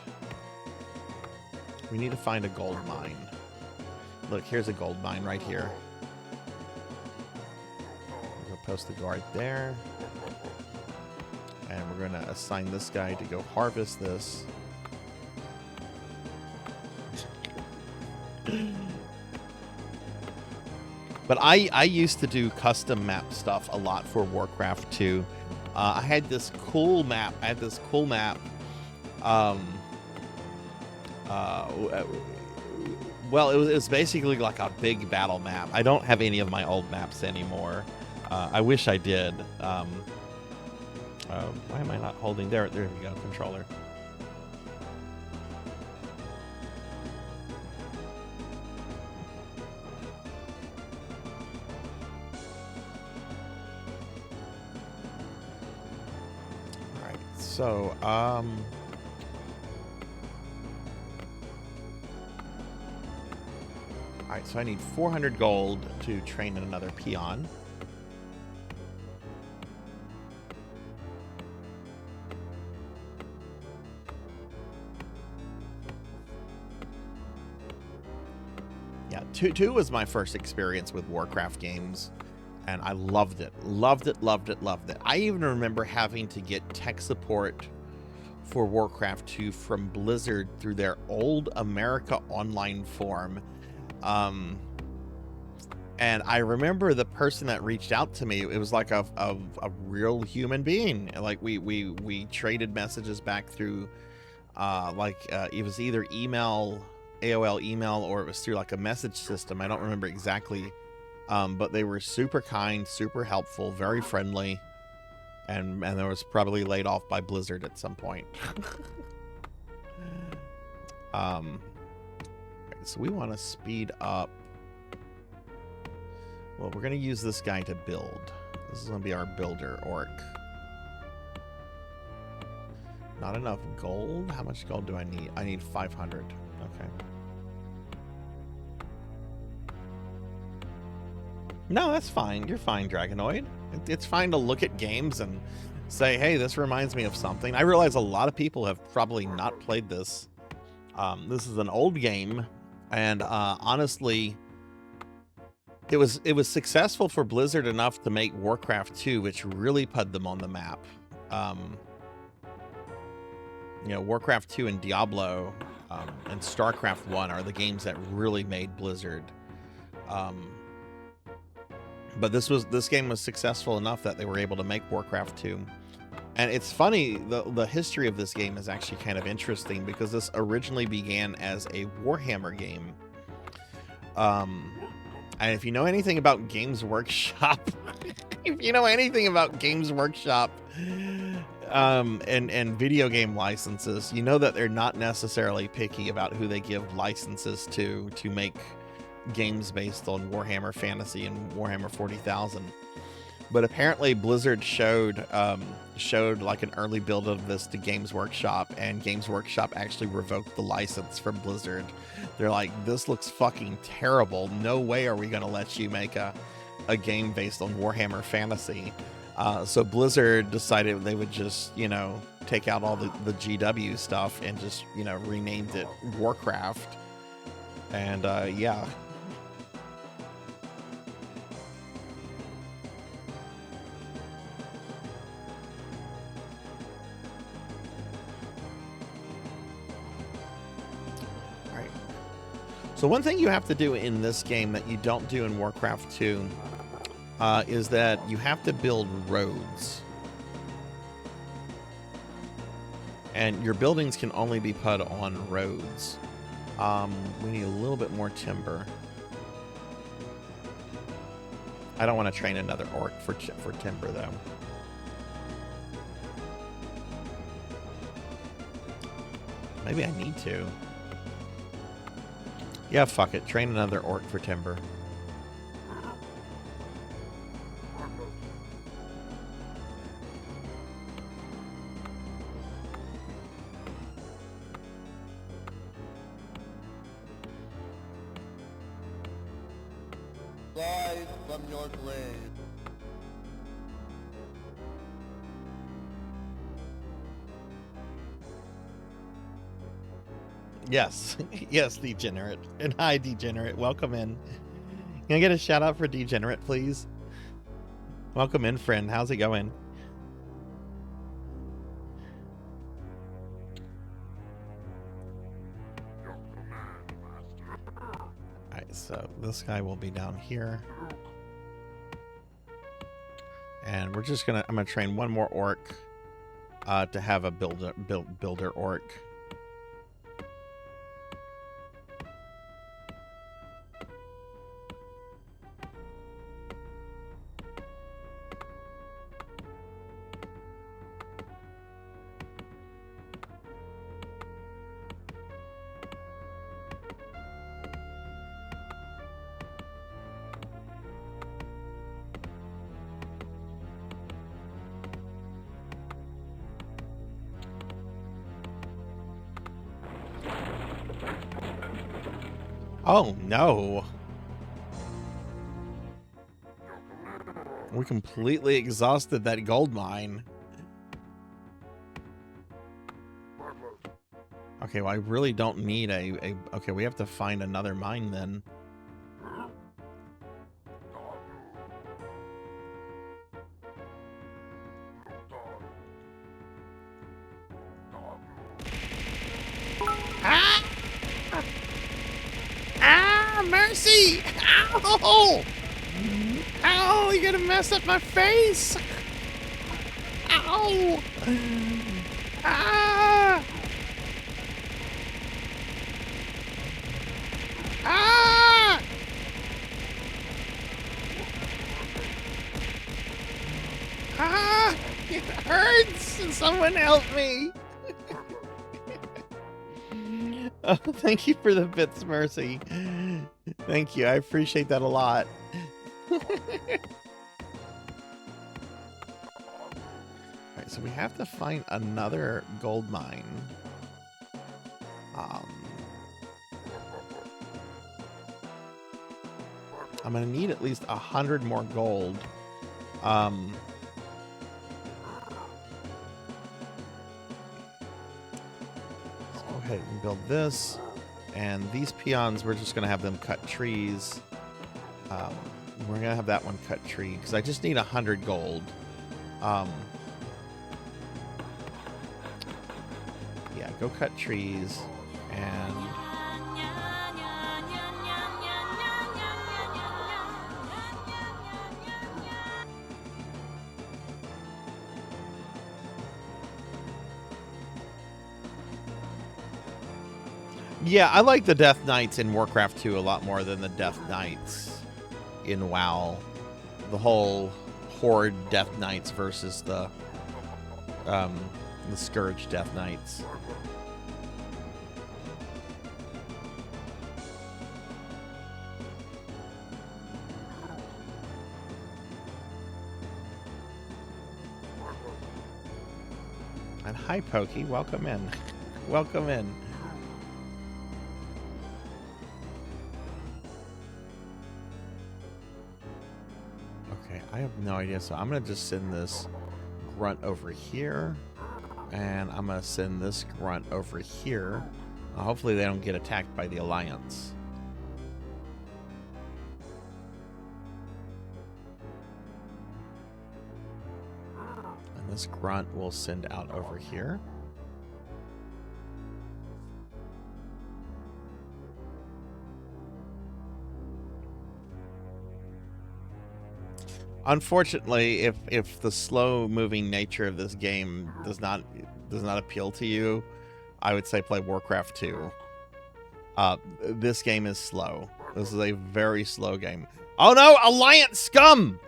a gold mine. Look, here's a gold mine right here. We'll post the guard there, and we're gonna assign this guy to go harvest this. But I used to do custom map stuff a lot for Warcraft 2. I had this cool map. Well, it was basically like a big battle map. I don't have any of my old maps anymore. I wish I did. Why am I not holding? There we go, controller. Alright, so, alright, so I need 400 gold to train another peon. Yeah, 2 was my first experience with Warcraft games, and I loved it. Loved it, loved it, loved it. I even remember having to get tech support for Warcraft 2 from Blizzard through their old America Online forum. And I remember the person that reached out to me, it was like a real human being. Like we traded messages back through it was either email, AOL email, or it was through like a message system. I don't remember exactly. But they were super kind, super helpful, very friendly. And there was probably laid off by Blizzard at some point. So we want to speed up. Well, we're going to use this guy to build. This is going to be our builder orc. Not enough gold? How much gold do I need? I need 500. Okay. No, that's fine. You're fine, Dragonoid. It's fine to look at games and say, hey, this reminds me of something. I realize a lot of people have probably not played this. This is an old game, and honestly, it was successful for Blizzard enough to make Warcraft 2, which really put them on the map. You know, Warcraft 2 and Diablo and StarCraft 1 are the games that really made Blizzard. But this game was successful enough that they were able to make Warcraft 2. And it's funny, the history of this game is actually kind of interesting because this originally began as a Warhammer game. And if you know anything about Games Workshop, if you know anything about Games Workshop and video game licenses, you know that they're not necessarily picky about who they give licenses to make games based on Warhammer Fantasy and Warhammer 40,000. But apparently Blizzard showed like an early build of this to Games Workshop, and Games Workshop actually revoked the license from Blizzard. They're like, this looks fucking terrible. No way are we going to let you make a game based on Warhammer Fantasy. So Blizzard decided they would just, you know, take out all the GW stuff and just, you know, renamed it Warcraft. And yeah. So one thing you have to do in this game that you don't do in Warcraft 2 is that you have to build roads. And your buildings can only be put on roads. We need a little bit more timber. I don't want to train another orc for timber, though. Maybe I need to. Yeah, fuck it. Train another orc for timber. Rise from your grave. Yes. Yes, Degenerate. And hi, Degenerate. Welcome in. Can I get a shout out for Degenerate, please? Welcome in, friend. How's it going? Alright, so this guy will be down here. And we're just I'm gonna train one more orc to have a builder orc. Oh, no. We completely exhausted that gold mine. Okay, well, I really don't need a... Okay, we have to find another mine then. Ah! Ah, mercy! Ow! Ow, you're gonna mess up my face! Ow! Ah! Ah! Ah! It hurts! Someone help me! Oh, thank you for the bits, Mercy. Thank you. I appreciate that a lot. Alright, so we have to find another gold mine. I'm gonna need at least 100 more gold. Let's go ahead and build this. And these peons, we're just gonna have them cut trees. We're gonna have that one cut tree because I just need 100 gold. Yeah, go cut trees and. Yeah, I like the Death Knights in Warcraft 2 a lot more than the Death Knights in WoW. The whole Horde Death Knights versus the Scourge Death Knights. And hi, Pokey. Welcome in. Welcome in. Okay, I have no idea. So I'm going to just send this grunt over here. And I'm going to send this grunt over here. Hopefully they don't get attacked by the Alliance. And this grunt will send out over here. Unfortunately, if the slow-moving nature of this game does not appeal to you, I would say play Warcraft 2. This game is slow. This is a very slow game. Oh no, Alliance scum!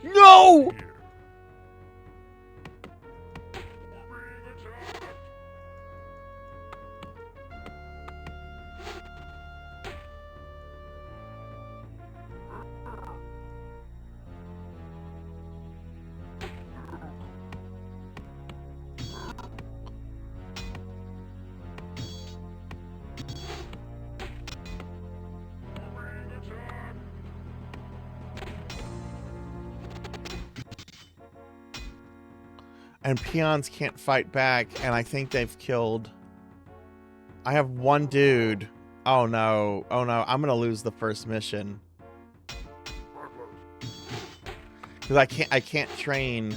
No! And peons can't fight back, and I think they've killed... I have one dude. Oh no. Oh no. I'm gonna lose the first mission. Because I can't train.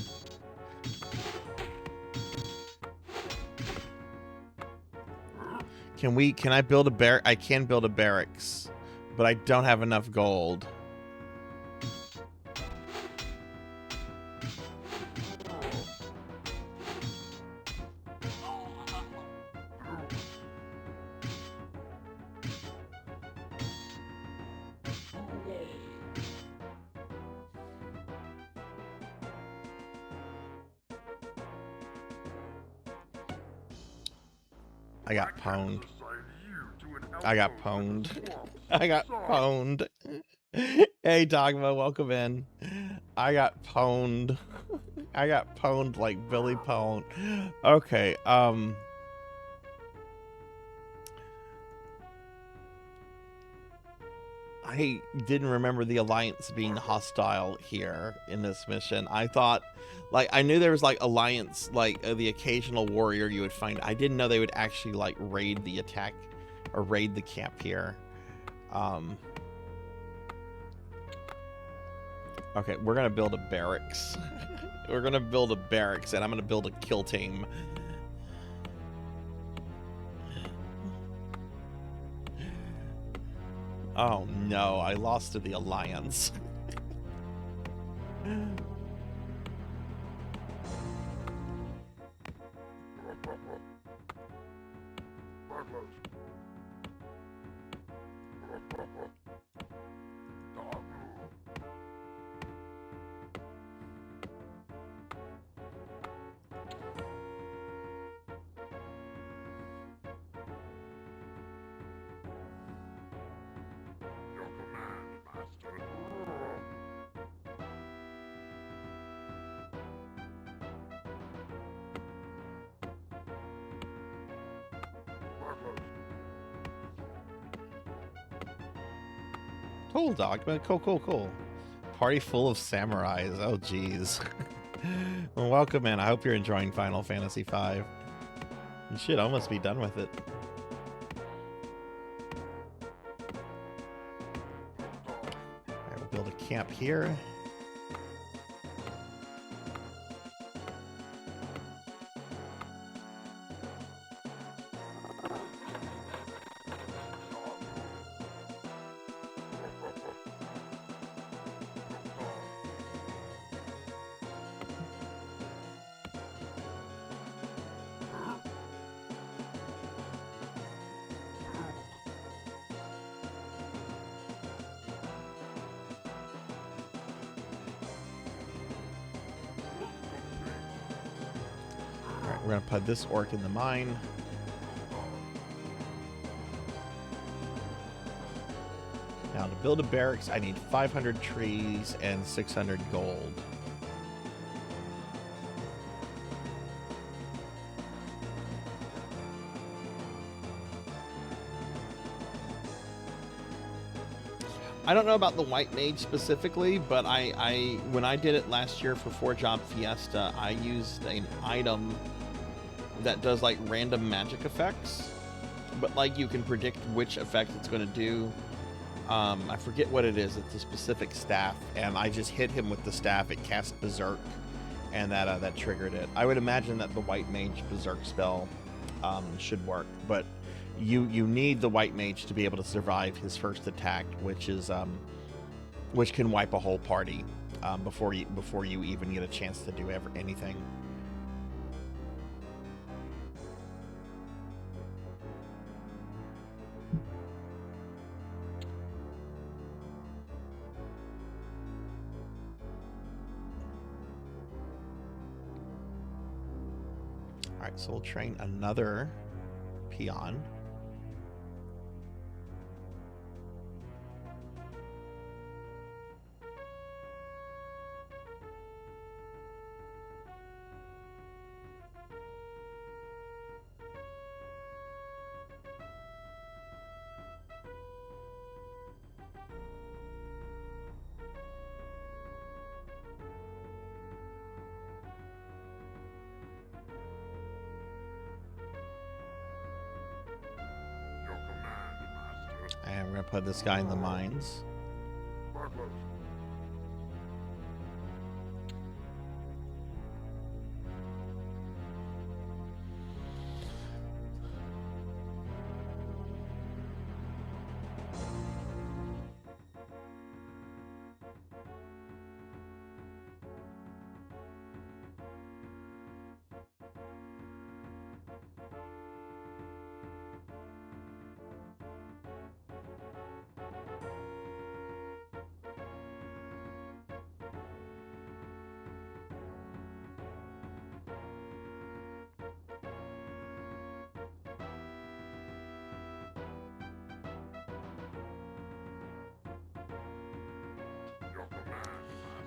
Can I build a barrack? I can build a barracks, but I don't have enough gold. I got pwned. I got pwned. I got pwned. Hey, Dogma, welcome in. I got pwned. I got pwned like Billy Pwned. Okay, I didn't remember the Alliance being hostile here in this mission. I thought, like, I knew there was, like, Alliance, like, the occasional warrior you would find. I didn't know they would actually, like, raid the attack or raid the camp here. Okay, we're gonna build a barracks. We're gonna build a barracks, and I'm gonna build a kill team. Oh no, I lost to the Alliance. Cool, Dogma. Cool. Party full of samurais. Oh, jeez. Well, welcome in. I hope you're enjoying Final Fantasy V. You should almost be done with it. Alright, we'll build a camp here. We're gonna put this orc in the mine. Now to build a barracks, I need 500 trees and 600 gold. I don't know about the white mage specifically, but when I did it last year for 4-Job Fiesta, I used an item that does like random magic effects, but like you can predict which effect it's going to do. I forget what it is. It's a specific staff, and I just hit him with the staff. It cast Berserk, and that triggered it. I would imagine that the white mage Berserk spell should work, but you need the white mage to be able to survive his first attack, which can wipe a whole party before you even get a chance to do anything. Alright, so we'll train another peon. And we're going to put this guy in the mines.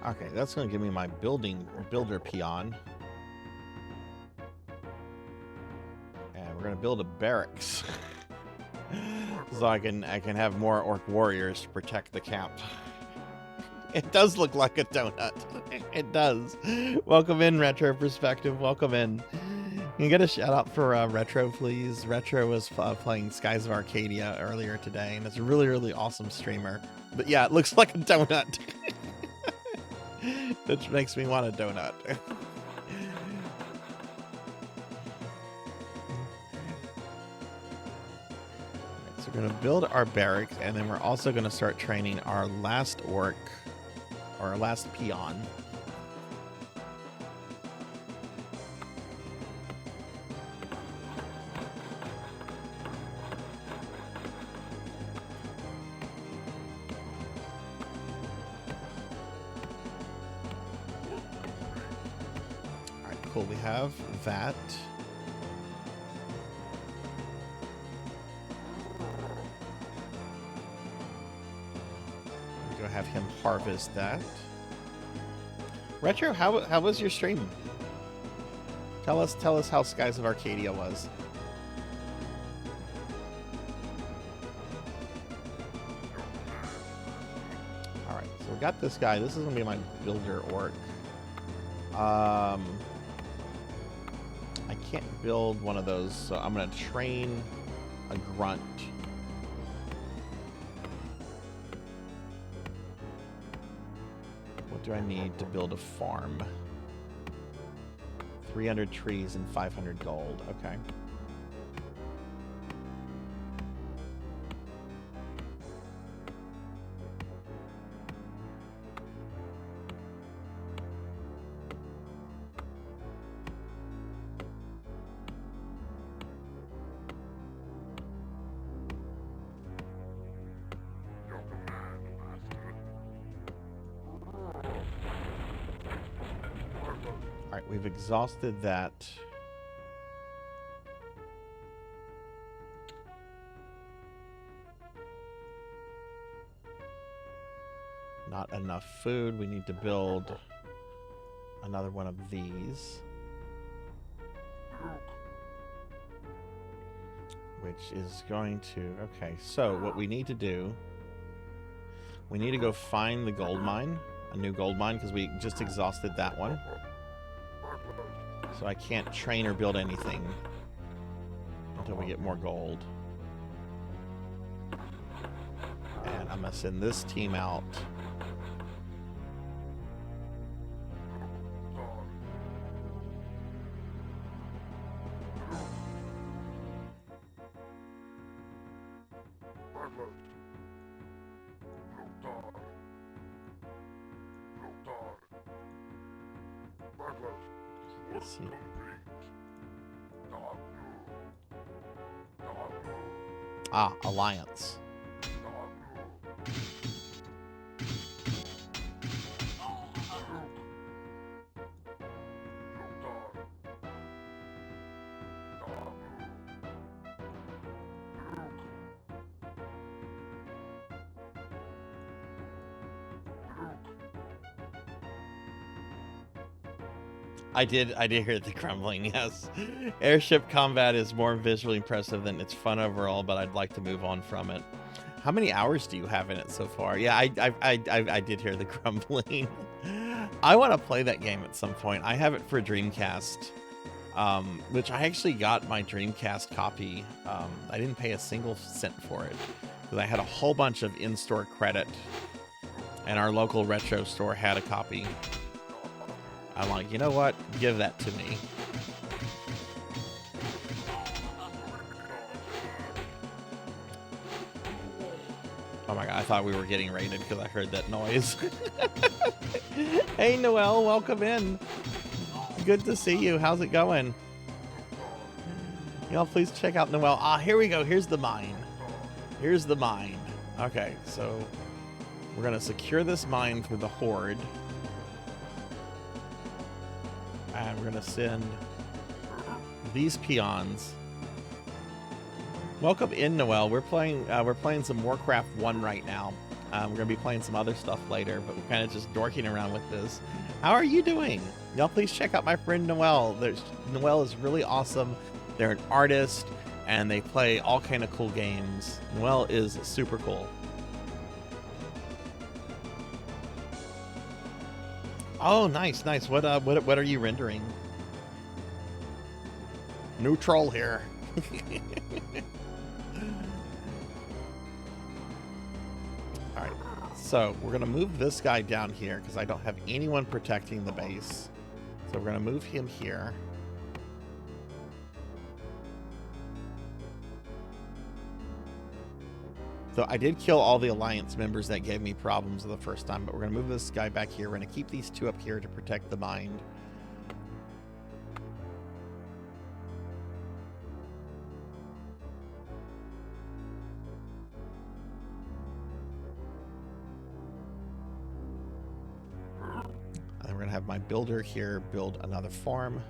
Okay, that's gonna give me my builder peon. And we're gonna build a barracks. So I can have more orc warriors to protect the camp. It does look like a donut. It does. Welcome in, Retro Perspective. Welcome in. Can you get a shout out for Retro, please? Retro was playing Skies of Arcadia earlier today, and it's a really, really awesome streamer. But yeah, it looks like a donut. Which makes me want a donut. So we're going to build our barracks, and then we're also going to start training our last orc, or our last peon. All right, cool. We have that. Go have him harvest that. Retro, how was your stream? Tell us how Skies of Arcadia was. All right, so we got this guy. This is gonna be my builder orc. I can't build one of those, so I'm gonna train a grunt. What do I need to build a farm? 300 trees and 500 gold. Okay. We've exhausted that. Not enough food. We need to build another one of these. Which is going to... Okay, so what we need to do... We need to go find the gold mine. A new gold mine, because we just exhausted that one. So I can't train or build anything until we get more gold. And I'm going to send this team out. Let's see. Ah, Alliance. I did hear the crumbling, yes. Airship combat is more visually impressive than it's fun overall, but I'd like to move on from it. How many hours do you have in it so far? Yeah, I did hear the crumbling. I want to play that game at some point. I have it for Dreamcast, which I actually got my Dreamcast copy. I didn't pay a single cent for it because I had a whole bunch of in-store credit, and our local retro store had a copy. I'm like, you know what? Give that to me. Oh my god, I thought we were getting raided because I heard that noise. Hey Noel, welcome in. Good to see you. How's it going? Y'all please check out Noel. Ah, here we go. Here's the mine. Here's the mine. Okay, so we're going to secure this mine for the Horde. And we're going to send these peons. Welcome in, Noel. We're playing some Warcraft 1 right now. We're going to be playing some other stuff later, but we're kind of just dorking around with this. How are you doing? Y'all please check out my friend Noelle. Noelle is really awesome. They're an artist, and they play all kind of cool games. Noelle is super cool. Oh, nice, nice. What are you rendering? Neutral here. All right, so we're gonna move this guy down here because I don't have anyone protecting the base. So we're gonna move him here. So I did kill all the Alliance members that gave me problems the first time, but we're gonna move this guy back here. We're gonna keep these two up here to protect the mind. And we're gonna have my builder here build another farm.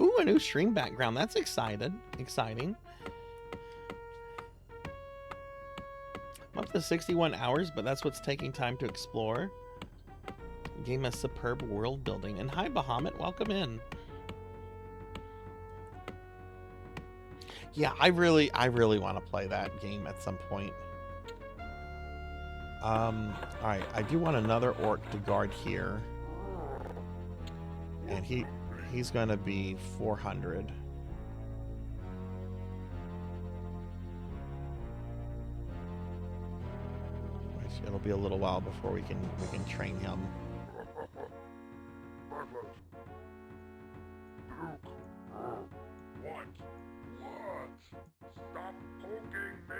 Ooh, a new stream background. That's exciting. I'm up to 61 hours, but that's what's taking time to explore. Game has superb world building. And hi, Bahamut. Welcome in. Yeah, I really want to play that game at some point. All right, I do want another orc to guard here. And he's going to be 400. It'll be a little while before we can train him. What? Stop poking me!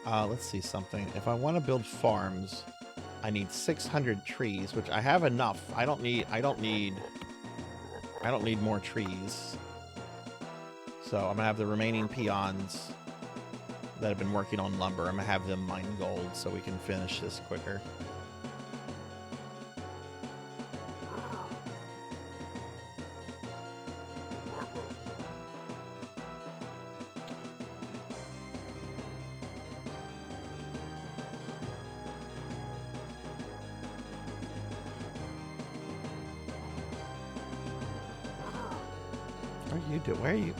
Let's see something. If I want to build farms, I need 600 trees, which I have enough. I don't need more trees. So I'm gonna have the remaining peons that have been working on lumber. I'm gonna have them mine gold so we can finish this quicker.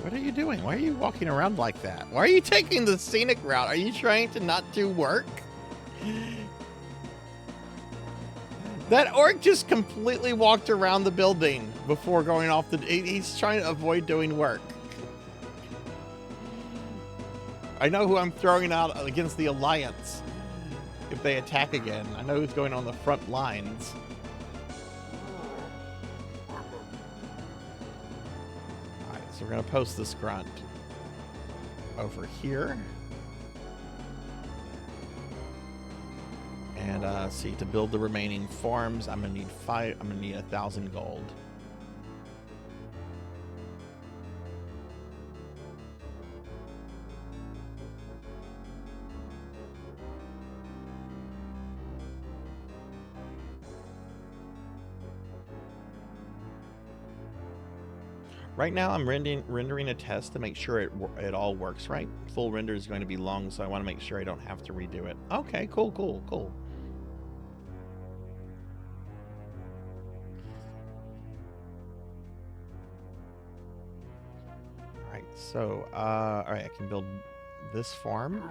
What are you doing? Why are you walking around like that? Why are you taking the scenic route? Are you trying to not do work? That orc just completely walked around the building before going off the... He's trying to avoid doing work. I know who I'm throwing out against the Alliance if they attack again. I know who's going on the front lines. So we're going to post this grunt over here. And see, to build the remaining farms, I'm going to need 1,000 gold. Right now, I'm rendering a test to make sure it all works right. Full render is going to be long, so I want to make sure I don't have to redo it. Okay, cool. All right, so, all right, I can build this farm.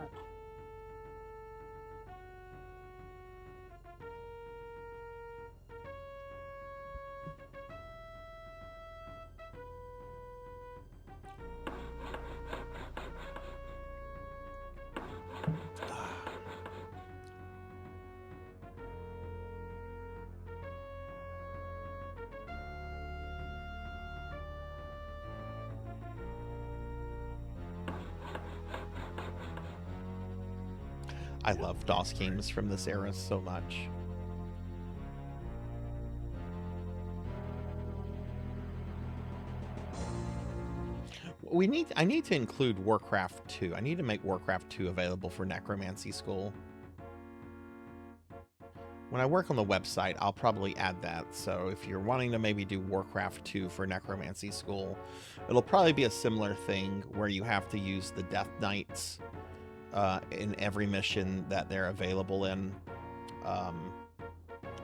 I love DOS games from this era so much. I need to include Warcraft 2. I need to make Warcraft 2 available for Necromancy School. When I work on the website, I'll probably add that. So if you're wanting to maybe do Warcraft 2 for Necromancy School, it'll probably be a similar thing where you have to use the Death Knights in every mission that they're available in,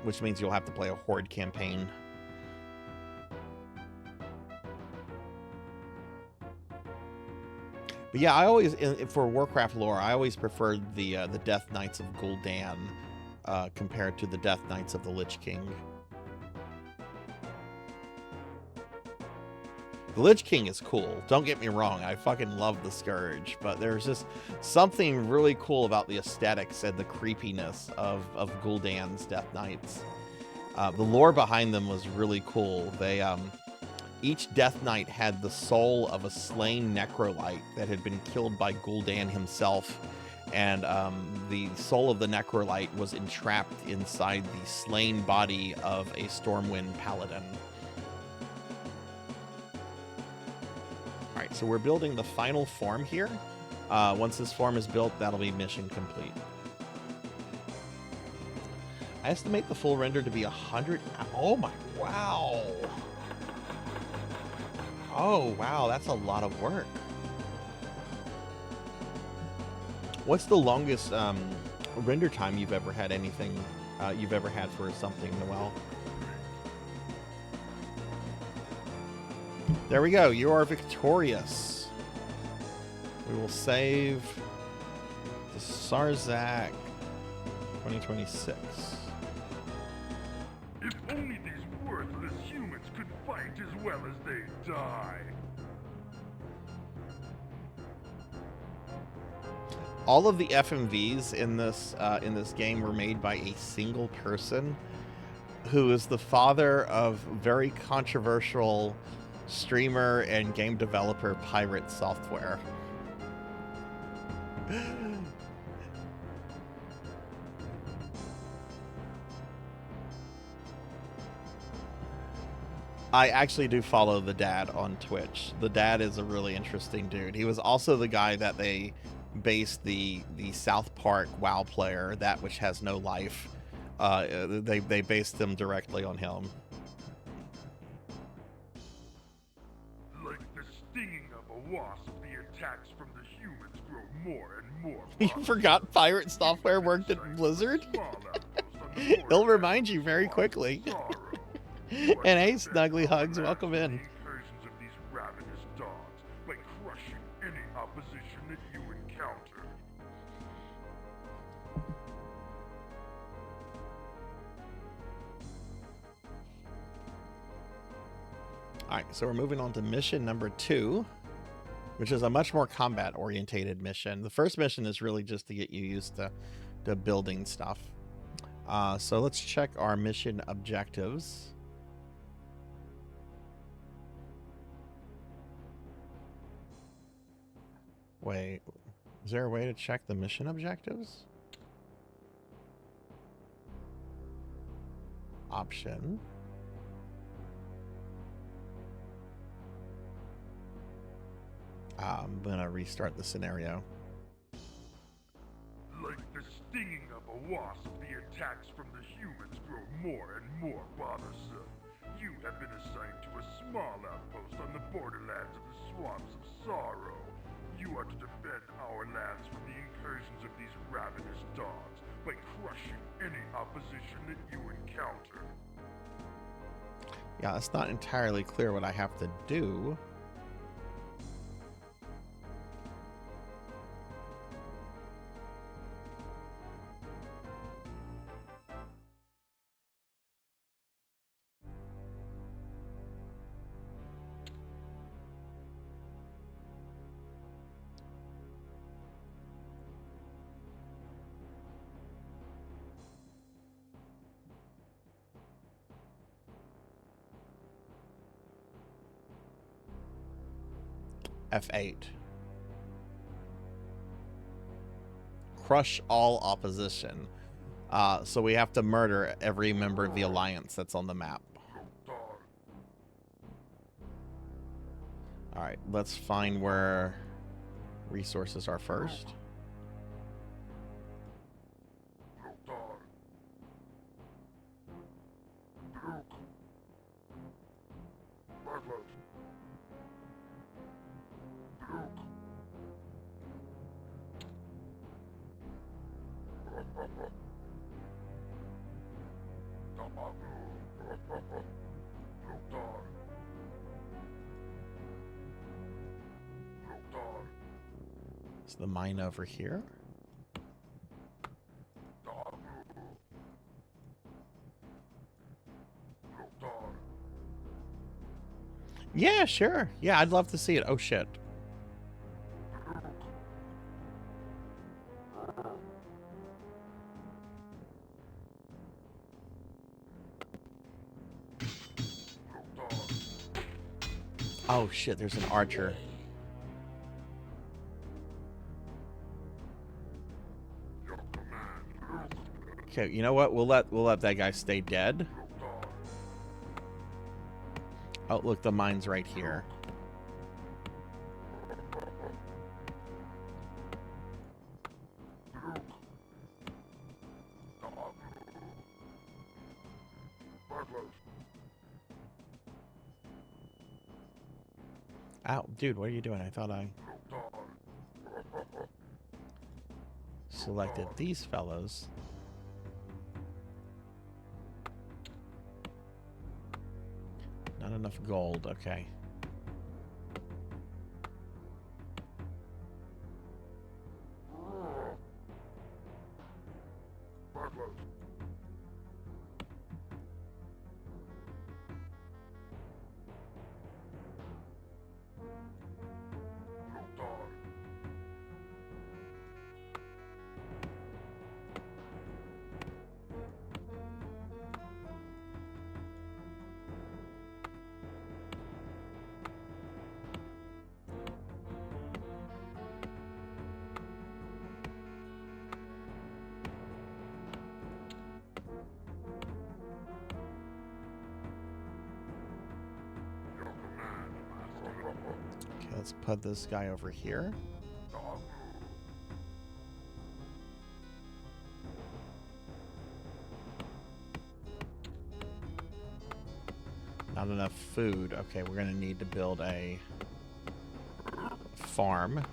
which means you'll have to play a Horde campaign. But yeah, I always, for Warcraft lore, I always preferred the Death Knights of Gul'dan compared to the Death Knights of the Lich King. The Lich King is cool, don't get me wrong, I fucking love the Scourge, but there's just something really cool about the aesthetics and the creepiness of Gul'dan's Death Knights. The lore behind them was really cool. They, each Death Knight had the soul of a slain Necrolite that had been killed by Gul'dan himself, and the soul of the Necrolite was entrapped inside the slain body of a Stormwind Paladin. Alright, so we're building the final form here. Once this form is built, that'll be mission complete. I estimate the full render to be 100... Oh my... Wow! Oh, wow, that's a lot of work. What's the longest render time you've ever had anything, you've ever had for something, Noel? There we go, you are victorious. We will save the Sarzac 2026. If only these worthless humans could fight as well as they die. All of the FMVs in this game were made by a single person who is the father of very controversial streamer and game developer Pirate Software. I actually do follow the dad on Twitch. The dad is a really interesting dude. He was also the guy that they based the South Park WoW player, that which has no life. They based them directly on him. Like the stinging of a wasp, the attacks from the humans grow more and more. You forgot Pirate Software worked at Blizzard? He'll remind you very quickly. And hey, Snuggly Hugs, welcome in. Incursions of these ravenous dogs by crushing any opposition that you encounter. Alright, so we're moving on to mission number 2, which is a much more combat-orientated mission. The first mission is really just to get you used to building stuff. So let's check our mission objectives. Wait, is there a way to check the mission objectives? Option. I'm gonna restart the scenario. Like the stinging of a wasp, the attacks from the humans grow more and more bothersome. You have been assigned to a small outpost on the borderlands of the Swamps of Sorrow. You are to defend our lands from the incursions of these ravenous dogs by crushing any opposition that you encounter. Yeah, it's not entirely clear what I have to do. F8. crush all opposition. So we have to murder every member of the Alliance that's on the map. Alright, let's find where resources are first. Is the mine over here? Yeah, sure. Yeah, I'd love to see it. Oh, shit. Oh, shit, there's an archer. Okay, you know what? We'll let that guy stay dead. Oh, look, the mine's right here. Ow, dude, what are you doing? I thought I selected these fellows. Not enough gold, okay. Okay, let's put this guy over here. Not enough food. Okay, we're gonna need to build a farm.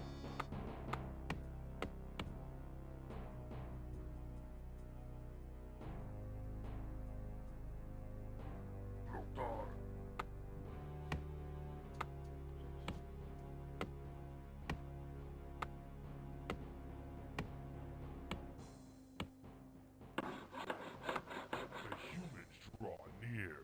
The humans draw near.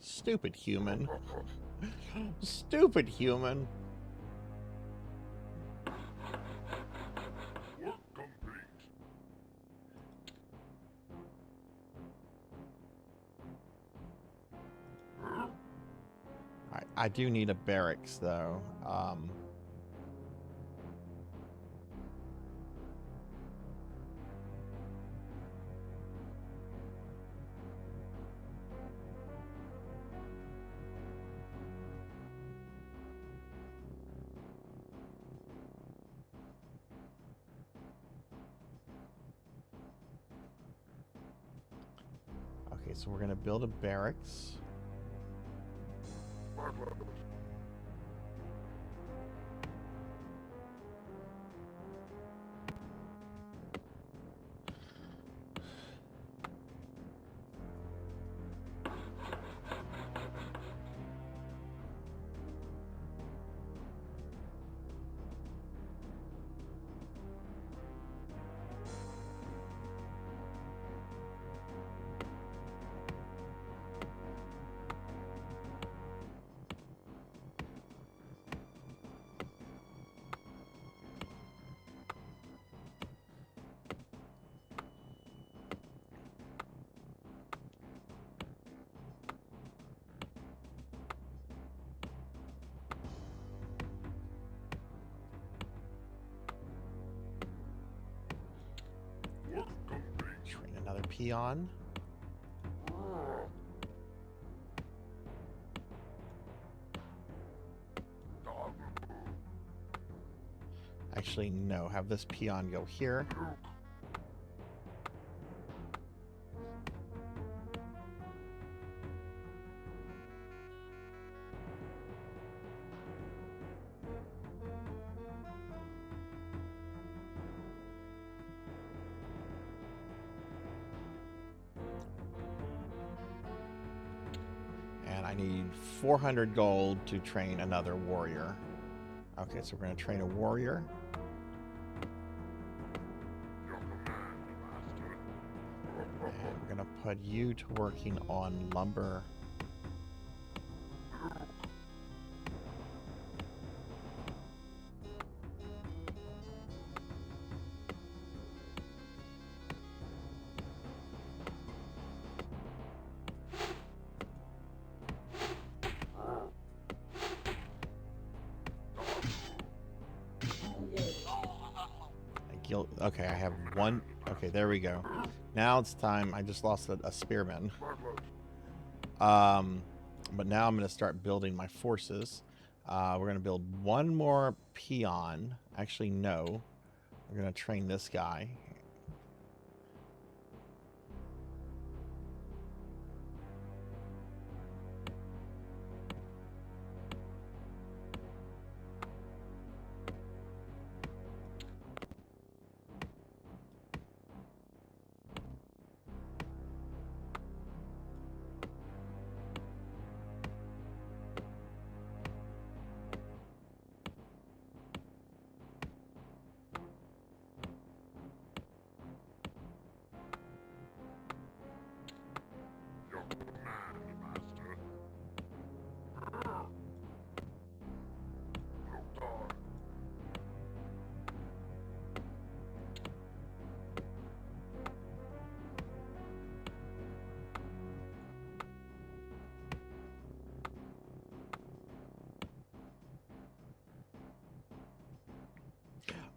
Stupid human. Stupid human. Work complete. I do need a barracks though. Okay, so we're gonna build a barracks. peon. Actually, no. Have this peon go here. And I need 400 gold to train another warrior. Okay, so we're going to train a warrior. And we're going to put you to working on lumber. Okay, I have one. Okay, there we go. Now it's time. I just lost a spearman. But now I'm going to start building my forces. We're going to build one more peon. Actually, no. We're going to train this guy.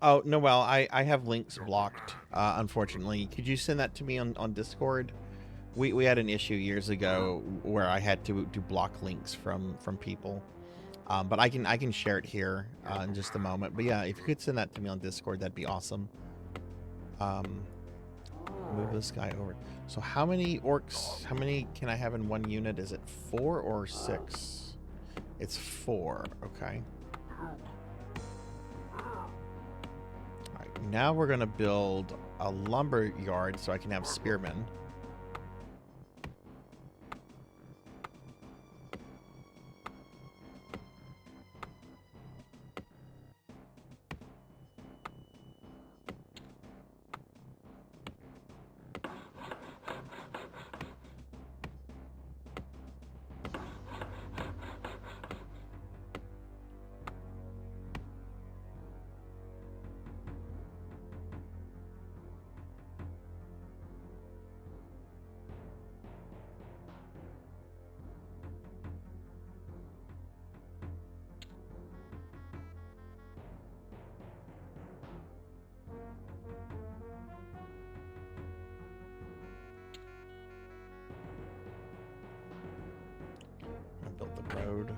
Oh, no, well, I have links blocked, unfortunately. Could you send that to me on Discord? We had an issue years ago where I had to block links from people. But I can share it here in just a moment. But yeah, if you could send that to me on Discord, that'd be awesome. Move this guy over. So how many orcs, how many can I have in one unit? Is it 4 or 6? It's 4, okay. Now we're going to build a lumber yard so I can have spearmen. Build the road.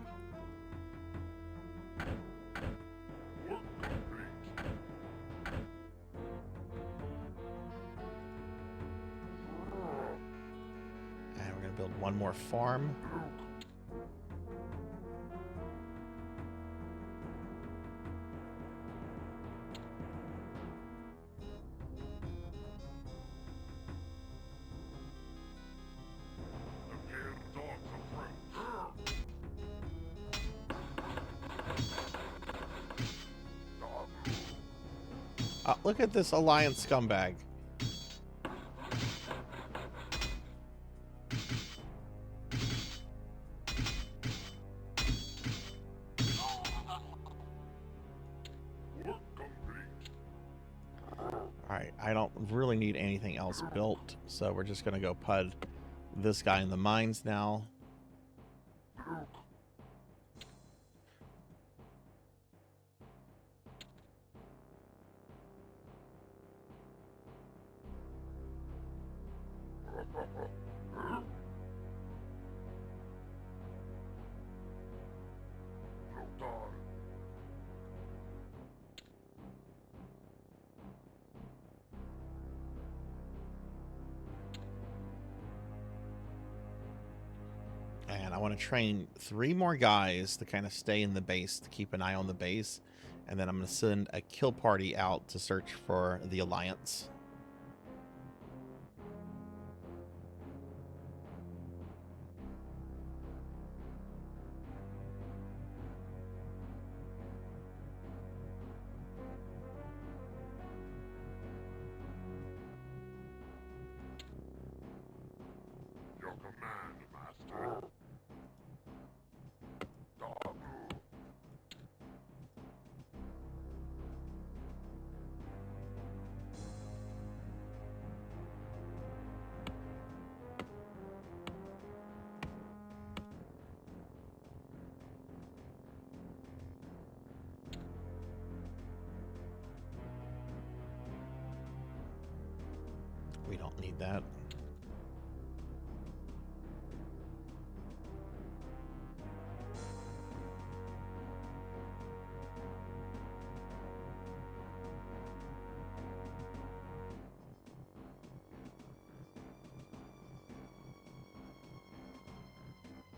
And we're going to build one more farm. Look at this Alliance scumbag. Alright, I don't really need anything else built, so we're just going to go pud this guy in the mines now. I want to train 3 more guys to kind of stay in the base, to keep an eye on the base. And then I'm going to send a kill party out to search for the Alliance. Your command, Master. Dabu. We don't need that.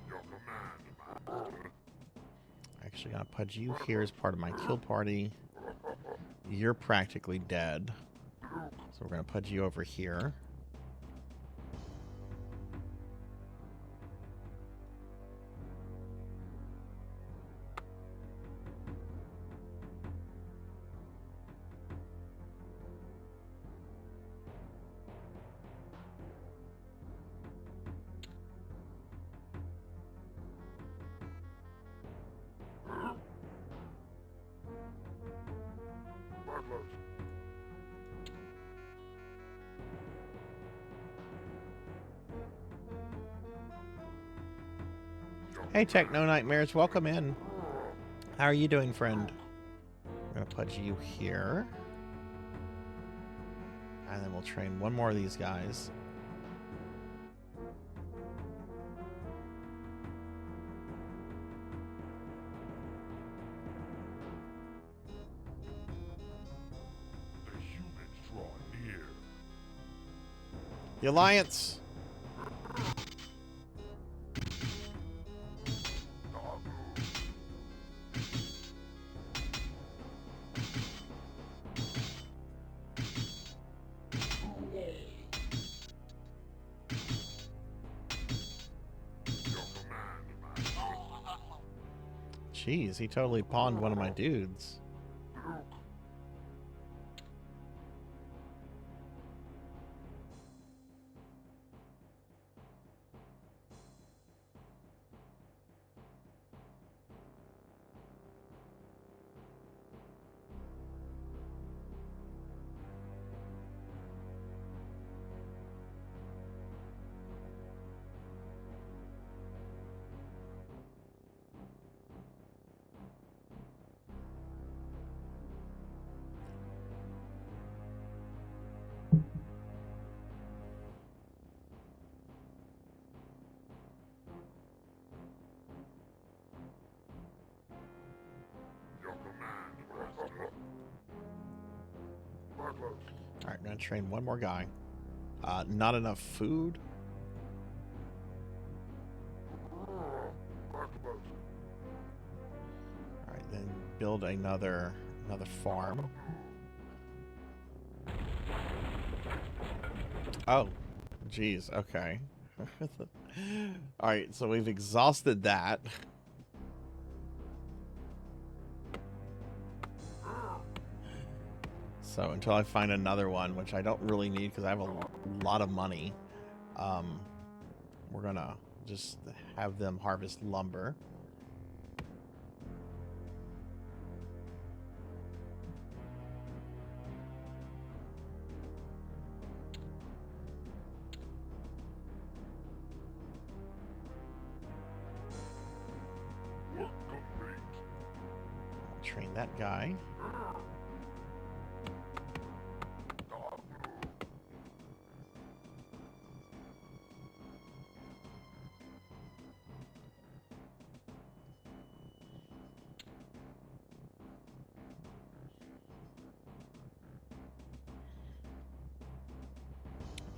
Your command, Master. Actually, gonna put you here as part of my kill party. You're practically dead. So we're gonna put you over here. Warcraft. Hey, Techno Nightmares, welcome in. How are you doing, friend? I'm gonna put you here. And then we'll train 1 more of these guys. The humans draw near. The Alliance! Dabu. Your command, Master. Jeez, he totally pawned one of my dudes. Your command, Master. Warcraft. Alright, I'm gonna train 1 more guy. Not enough food. Warcraft. Alright, then build another farm. Oh, geez, okay. Alright, so we've exhausted that. So until I find another one, which I don't really need because I have a lot of money, we're gonna just have them harvest lumber. Work complete. Train that guy. Dabu.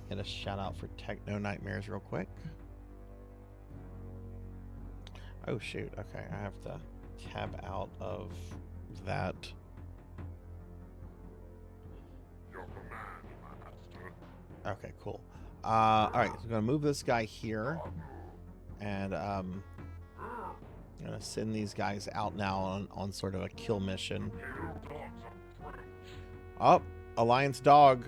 Get a shout out for Techno Nightmares real quick. Oh shoot, okay, I have to tab out of that. Your command, Master. Okay, cool. Alright, so I'm gonna move this guy here. And I'm gonna send these guys out now on sort of a kill mission. Oh, Alliance dog.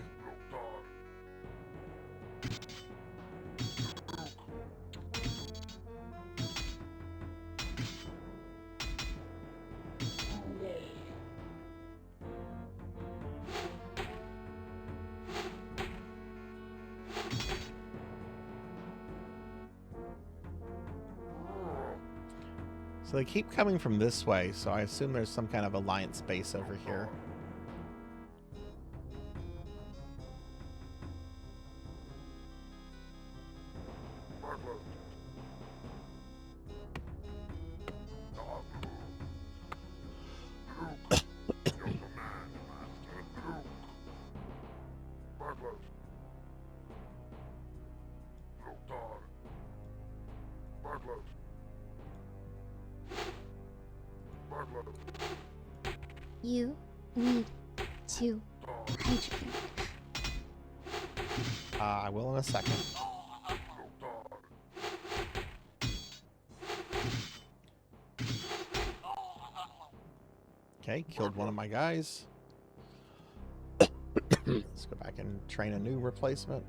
So they keep coming from this way, so I assume there's some kind of Alliance base over here. You need to hydrate. I will in a second. Okay, killed one of my guys. Let's go back and train a new replacement.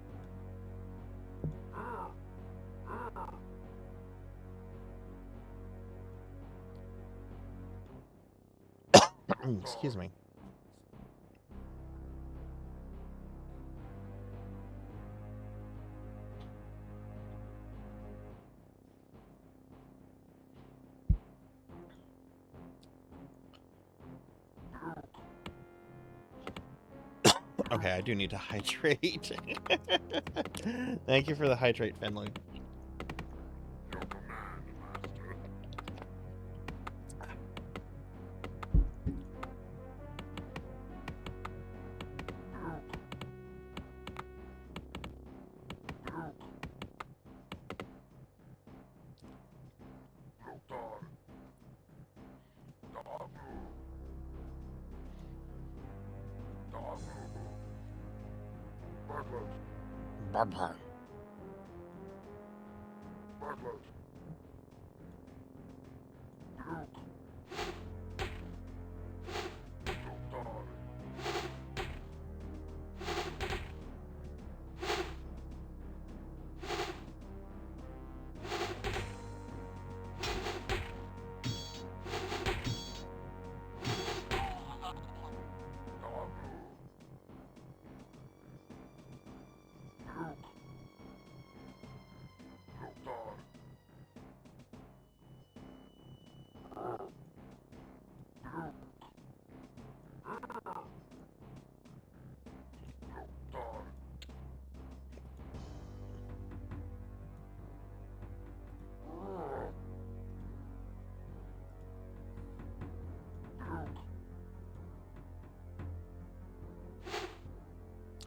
Excuse me. Okay, I do need to hydrate. Thank you for the hydrate, Finley. Your command, Master. Barbar.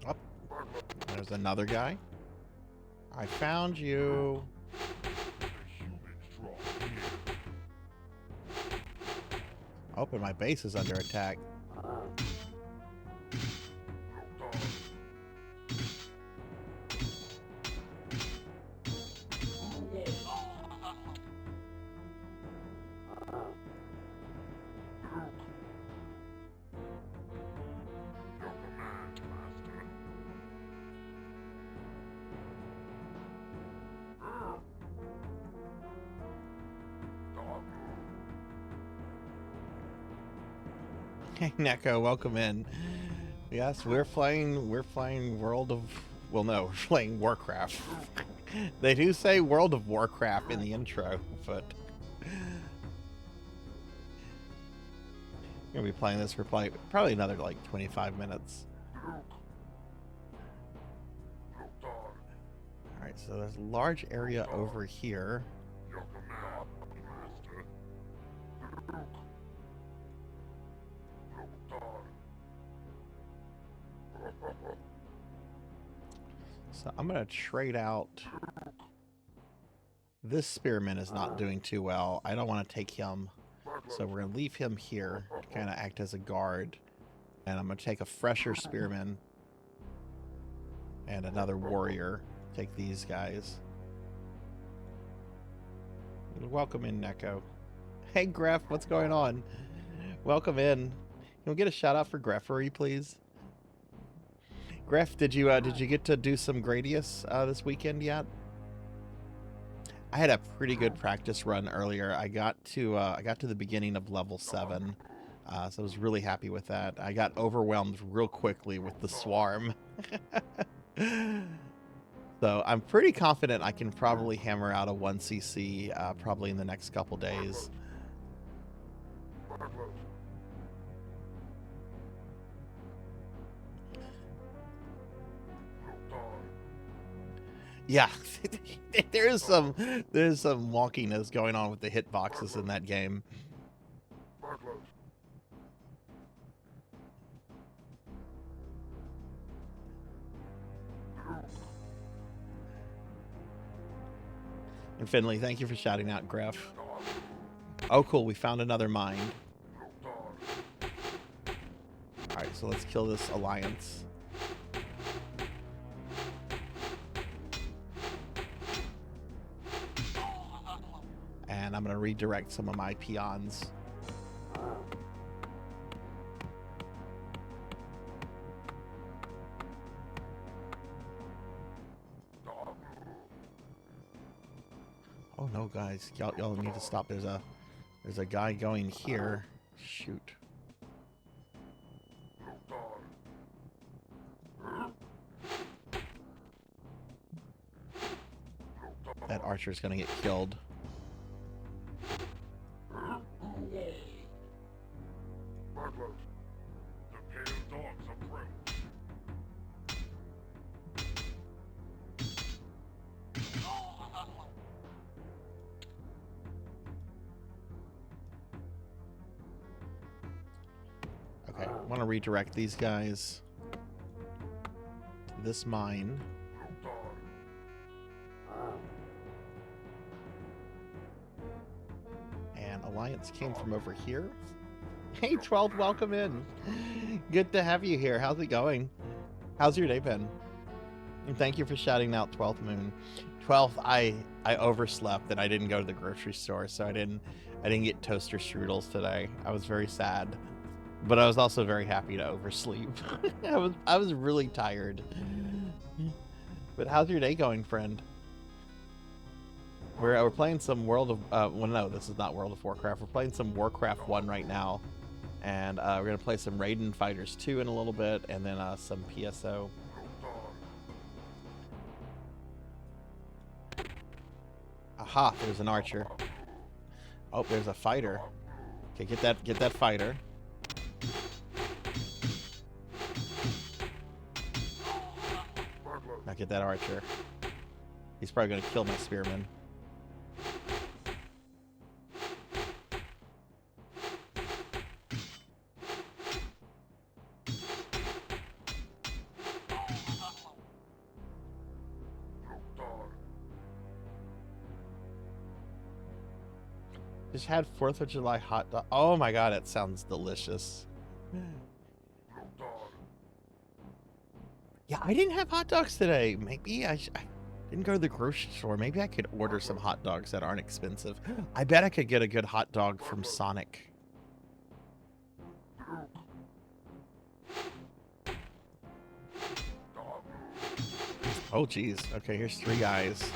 Oh, there's another guy. I found you. Oh, and my base is under attack. Hey Neko, welcome in. Yes, we're playing World of, well no, we're playing Warcraft. They do say World of Warcraft in the intro, but we're gonna be playing this for probably another like 25 minutes. Alright, so there's a large area over here. So I'm gonna trade out This spearman is not doing too well. I don't want to take him, so we're going to leave him here to kind of act as a guard. And I'm going to take a fresher spearman and another warrior. Take these guys. Welcome in, Neko. Hey, Gref, what's going on? Welcome in. Can we get a shout out for Greffery, please? Gref, did you get to do some Gradius this weekend yet? I had a pretty good practice run earlier. I got to the beginning of level 7, so I was really happy with that. I got overwhelmed real quickly with the swarm. So I'm pretty confident I can probably hammer out a 1cc probably in the next couple days. Yeah, there's some wonkiness going on with the hitboxes in that game. And Finley, thank you for shouting out, Gref. Oh, cool, we found another mine. Alright, so let's kill this alliance. And I'm going to redirect some of my peons. Oh no, guys, y'all need to stop. There's a guy going here. Shoot. That archer's gonna get killed. Okay, I want to redirect these guys to this mine. And Alliance came from over here. Hey, 12th, welcome in. Good to have you here. How's it going? How's your day been? And thank you for shouting out 12th Moon. 12th, I overslept and I didn't go to the grocery store, so I didn't get toaster strudels today. I was very sad. But I was also very happy to oversleep. I was really tired. But how's your day going, friend? We're playing some World of well, no, this is not World of Warcraft. We're playing some Warcraft 1 right now, and we're gonna play some Raiden Fighters 2 in a little bit, and then some PSO. Aha! There's an archer. Oh, there's a fighter. Okay, get that fighter. Now get that archer. He's probably gonna kill my spearman. Just had 4th of July hot dog. Oh my god, it sounds delicious. Yeah, I didn't have hot dogs today. Maybe I didn't go to the grocery store. Maybe I could order some hot dogs that aren't expensive. I bet I could get a good hot dog from Sonic. Oh, geez. Okay, here's 3 guys.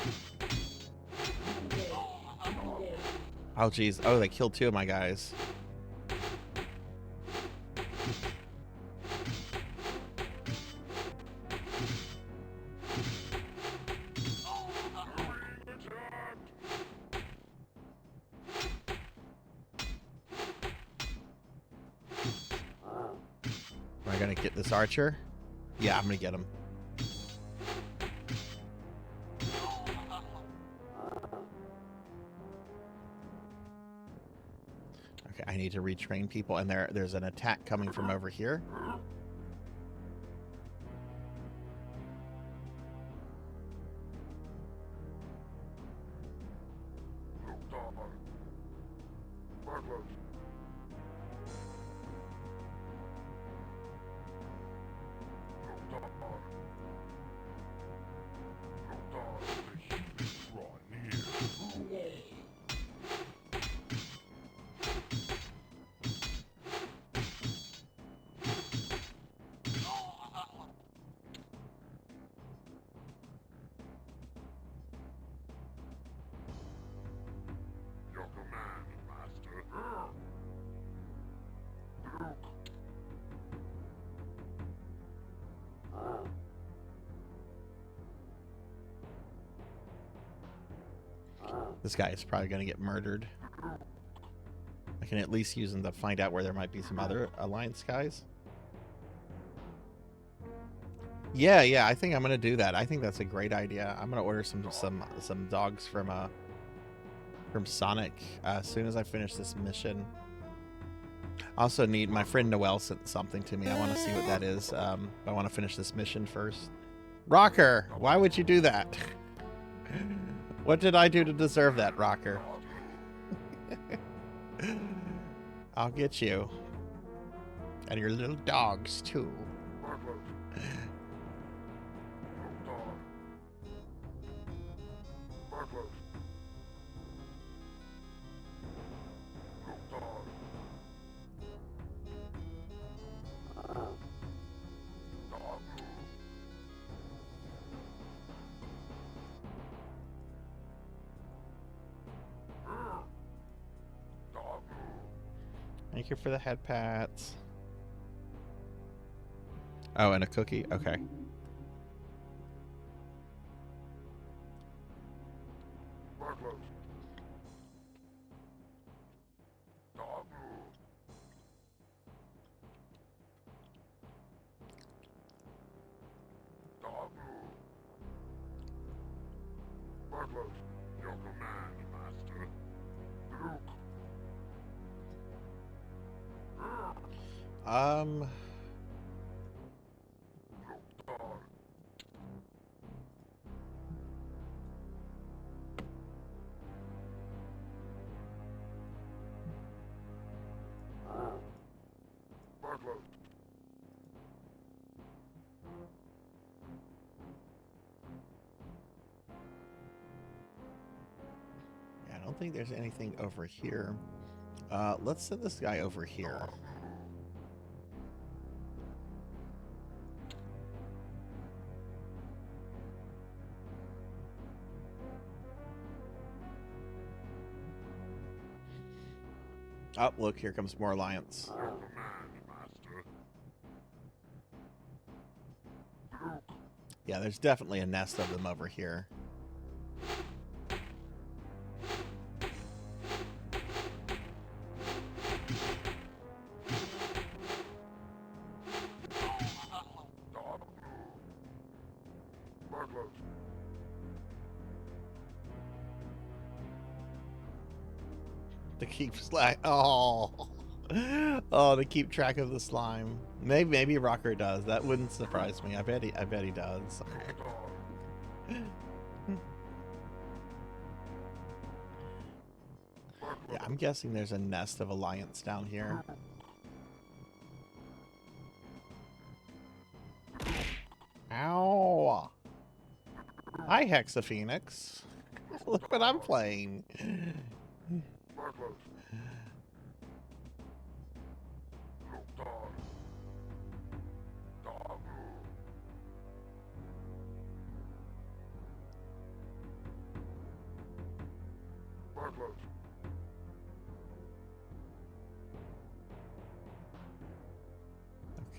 Oh, geez. Oh, they killed 2 of my guys. Am I gonna get this archer? Yeah, I'm gonna get him. Okay, I need to retrain people, and there's an attack coming from over here. Your command, Master. This guy is probably going to get murdered. I can at least use him to find out where there might be some other Alliance guys. Yeah, I think I'm going to do that. I think that's a great idea. I'm going to order some dogs from Sonic as soon as I finish this mission. I also need, my friend Noel sent something to me. I want to see what that is. I want to finish this mission first. Rocker, why would you do that? What did I do to deserve that, Rocker? I'll get you. And your little dogs, too. Thank you for the head pats. Oh, and a cookie? Okay. Your command, Master. Yeah, I don't think there's anything over here. Let's send this guy over here. Oh, look, here comes more Alliance. Your command, Master. Yeah, there's definitely a nest of them over here. To keep to keep track of the slime. Maybe Rocker does. That wouldn't surprise me. I bet he does. Yeah, I'm guessing there's a nest of Alliance down here. Ow! Hi, Hexaphoenix. Look what I'm playing.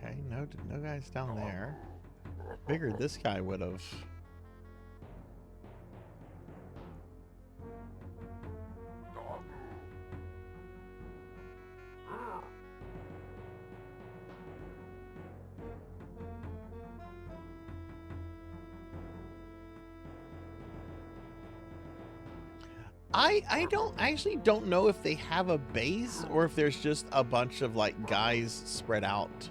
Okay, no guys down there. Figured this guy would have. I actually don't know if they have a base or if there's just a bunch of like guys spread out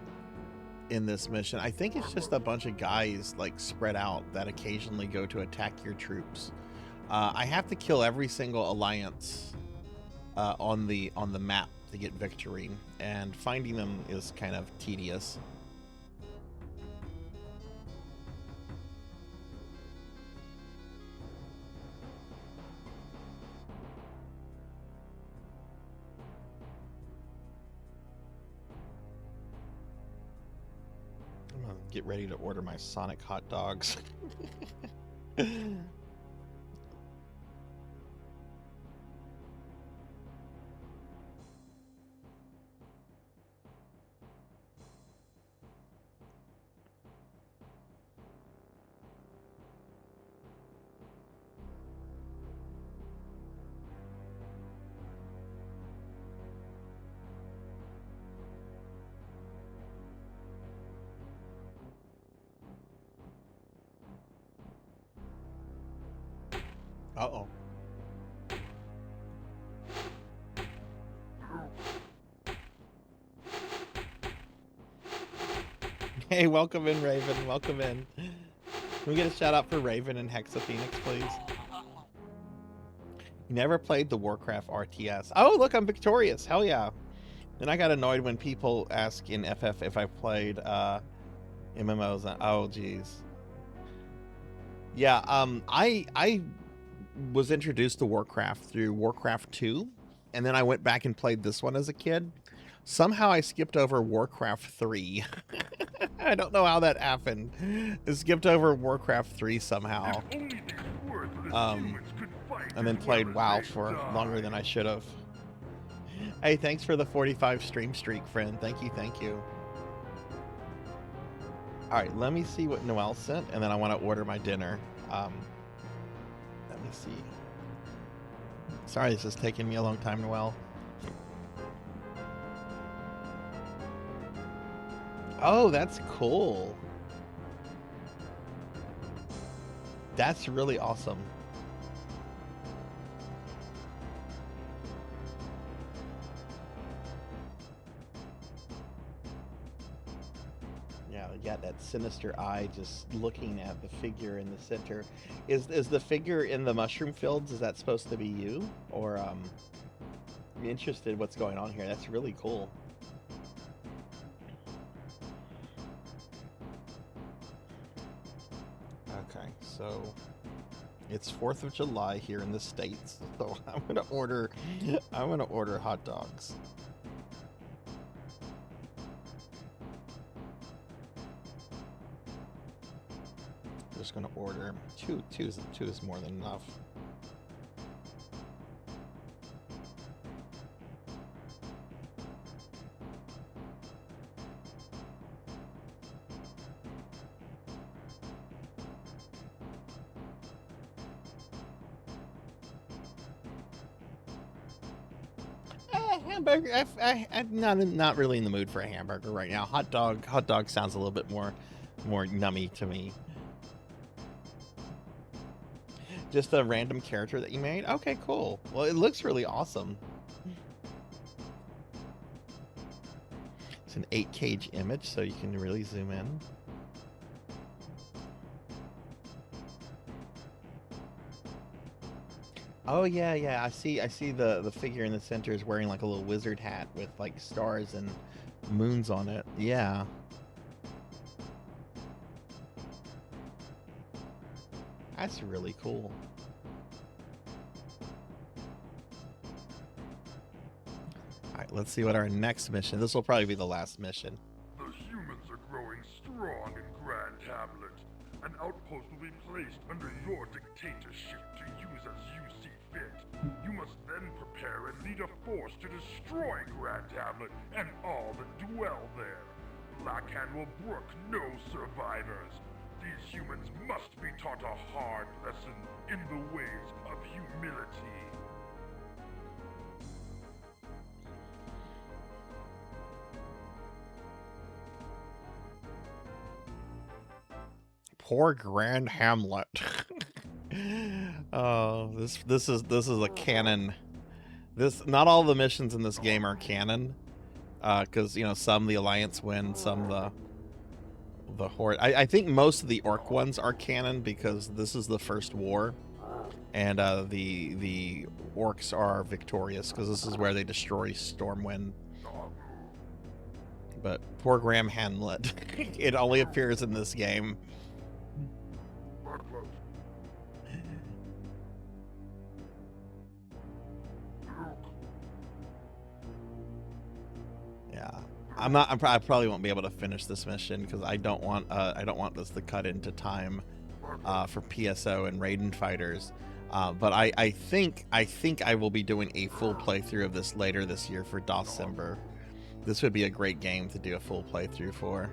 in this mission. I think it's just a bunch of guys like spread out that occasionally go to attack your troops. I have to kill every single Alliance on the map to get victory, and finding them is kind of tedious. I'm gonna get ready to order my Sonic hot dogs. Uh-oh. Hey, welcome in, Raven. Welcome in. Can we get a shout out for Raven and Hexa Phoenix, please? You never played the Warcraft RTS. Oh, look, I'm victorious. Hell yeah. And I got annoyed when people ask in FF if I've played MMOs. Oh, geez. Yeah, I was introduced to Warcraft through Warcraft 2, and then I went back and played this one as a kid. Somehow I skipped over Warcraft 3. I don't know how that happened. I skipped over Warcraft 3 somehow. And then played WoW for longer than I should have. Hey, thanks for the 45 stream streak, friend. Thank you, thank you. Alright, let me see what Noelle sent, and then I want to order my dinner. Let me see. Sorry, this is taking me a long time, Noelle. Oh, that's cool. That's really awesome. Yeah, you got that sinister eye just looking at the figure in the center. Is the figure in the mushroom fields, is that supposed to be you? Or I'm interested what's going on here. That's really cool. Okay, so it's 4th of July here in the States, so I'm gonna order hot dogs. Just gonna order two is more than enough. Hamburger. I'm not really in the mood for a hamburger right now. Hot dog sounds a little bit more nummy to me. Just a random character that you made? Okay, cool. Well, it looks really awesome. It's an 8K image, so you can really zoom in. Oh yeah, I see the figure in the center is wearing like a little wizard hat with like stars and moons on it. Yeah. That's really cool. Alright, let's see what our next mission. This will probably be the last mission. The humans are growing strong in Grand Hamlet. An outpost will be placed under your dictatorship to use as you see fit. You must then prepare and lead a force to destroy Grand Hamlet and all that dwell there. Blackhand will brook no survivors. These humans must be taught a hard lesson in the ways of humility. Poor Grand Hamlet. Oh, this is a canon. Not all the missions in this game are canon, because you know some the Alliance win, some the Horde. I think most of the Orc ones are canon because this is the first war, and the orcs are victorious because this is where they destroy Stormwind. But poor Graham Hamlet, it only appears in this game. Yeah, I probably won't be able to finish this mission because I don't want this to cut into time for PSO and Raiden fighters. But I think I will be doing a full playthrough of this later this year for December. This would be a great game to do a full playthrough for.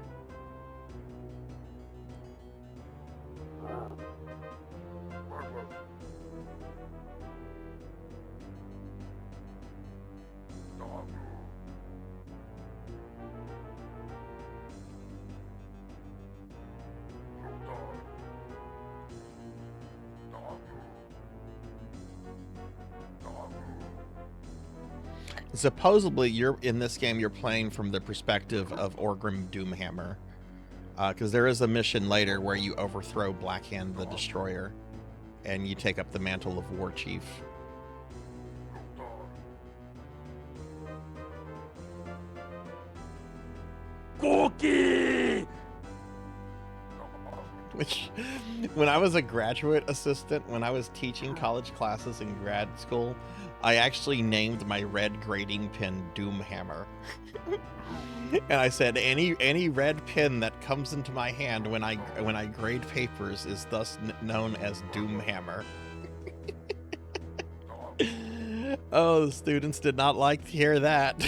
Supposedly, you're in this game. You're playing from the perspective of Orgrim Doomhammer, because there is a mission later where you overthrow Blackhand the Destroyer, and you take up the mantle of War Chief. Cookie! Which, when I was a graduate assistant, when I was teaching college classes in grad school, I actually named my red grading pen Doomhammer. And I said, any red pen that comes into my hand when I grade papers is thus known as Doomhammer. Oh, the students did not like to hear that.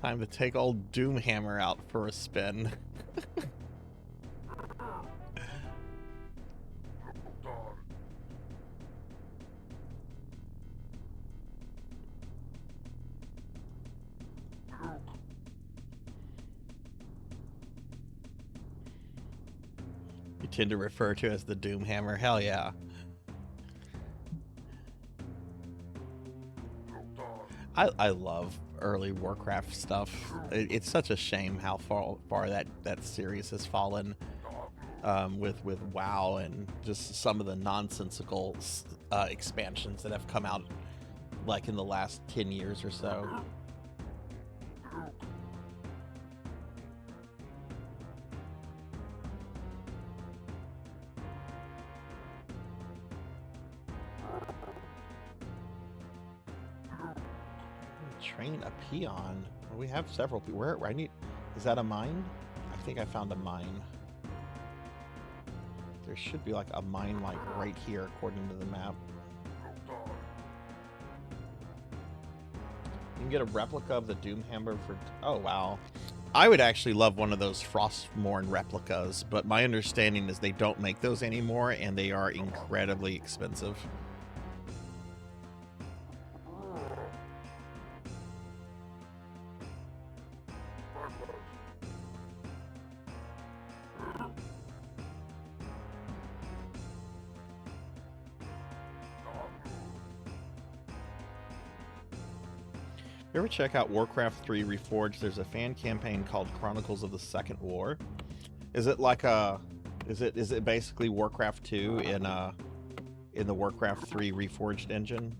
Time to take old Doomhammer out for a spin. You tend to refer to as the Doomhammer. Hell yeah. I love early Warcraft stuff. It's such a shame how far that series has fallen with WoW and just some of the nonsensical expansions that have come out like in the last 10 years or so. Train a peon. Well, we have several. Where I need? Is that a mine? I think I found a mine. There should be like a mine like right here according to the map. You can get a replica of the Doomhammer for... Oh, wow. I would actually love one of those Frostmourne replicas, but my understanding is they don't make those anymore, and they are incredibly expensive. You ever check out Warcraft 3 Reforged? There's a fan campaign called Chronicles of the Second War. Is it like a... Is it basically Warcraft 2 in the Warcraft 3 Reforged engine?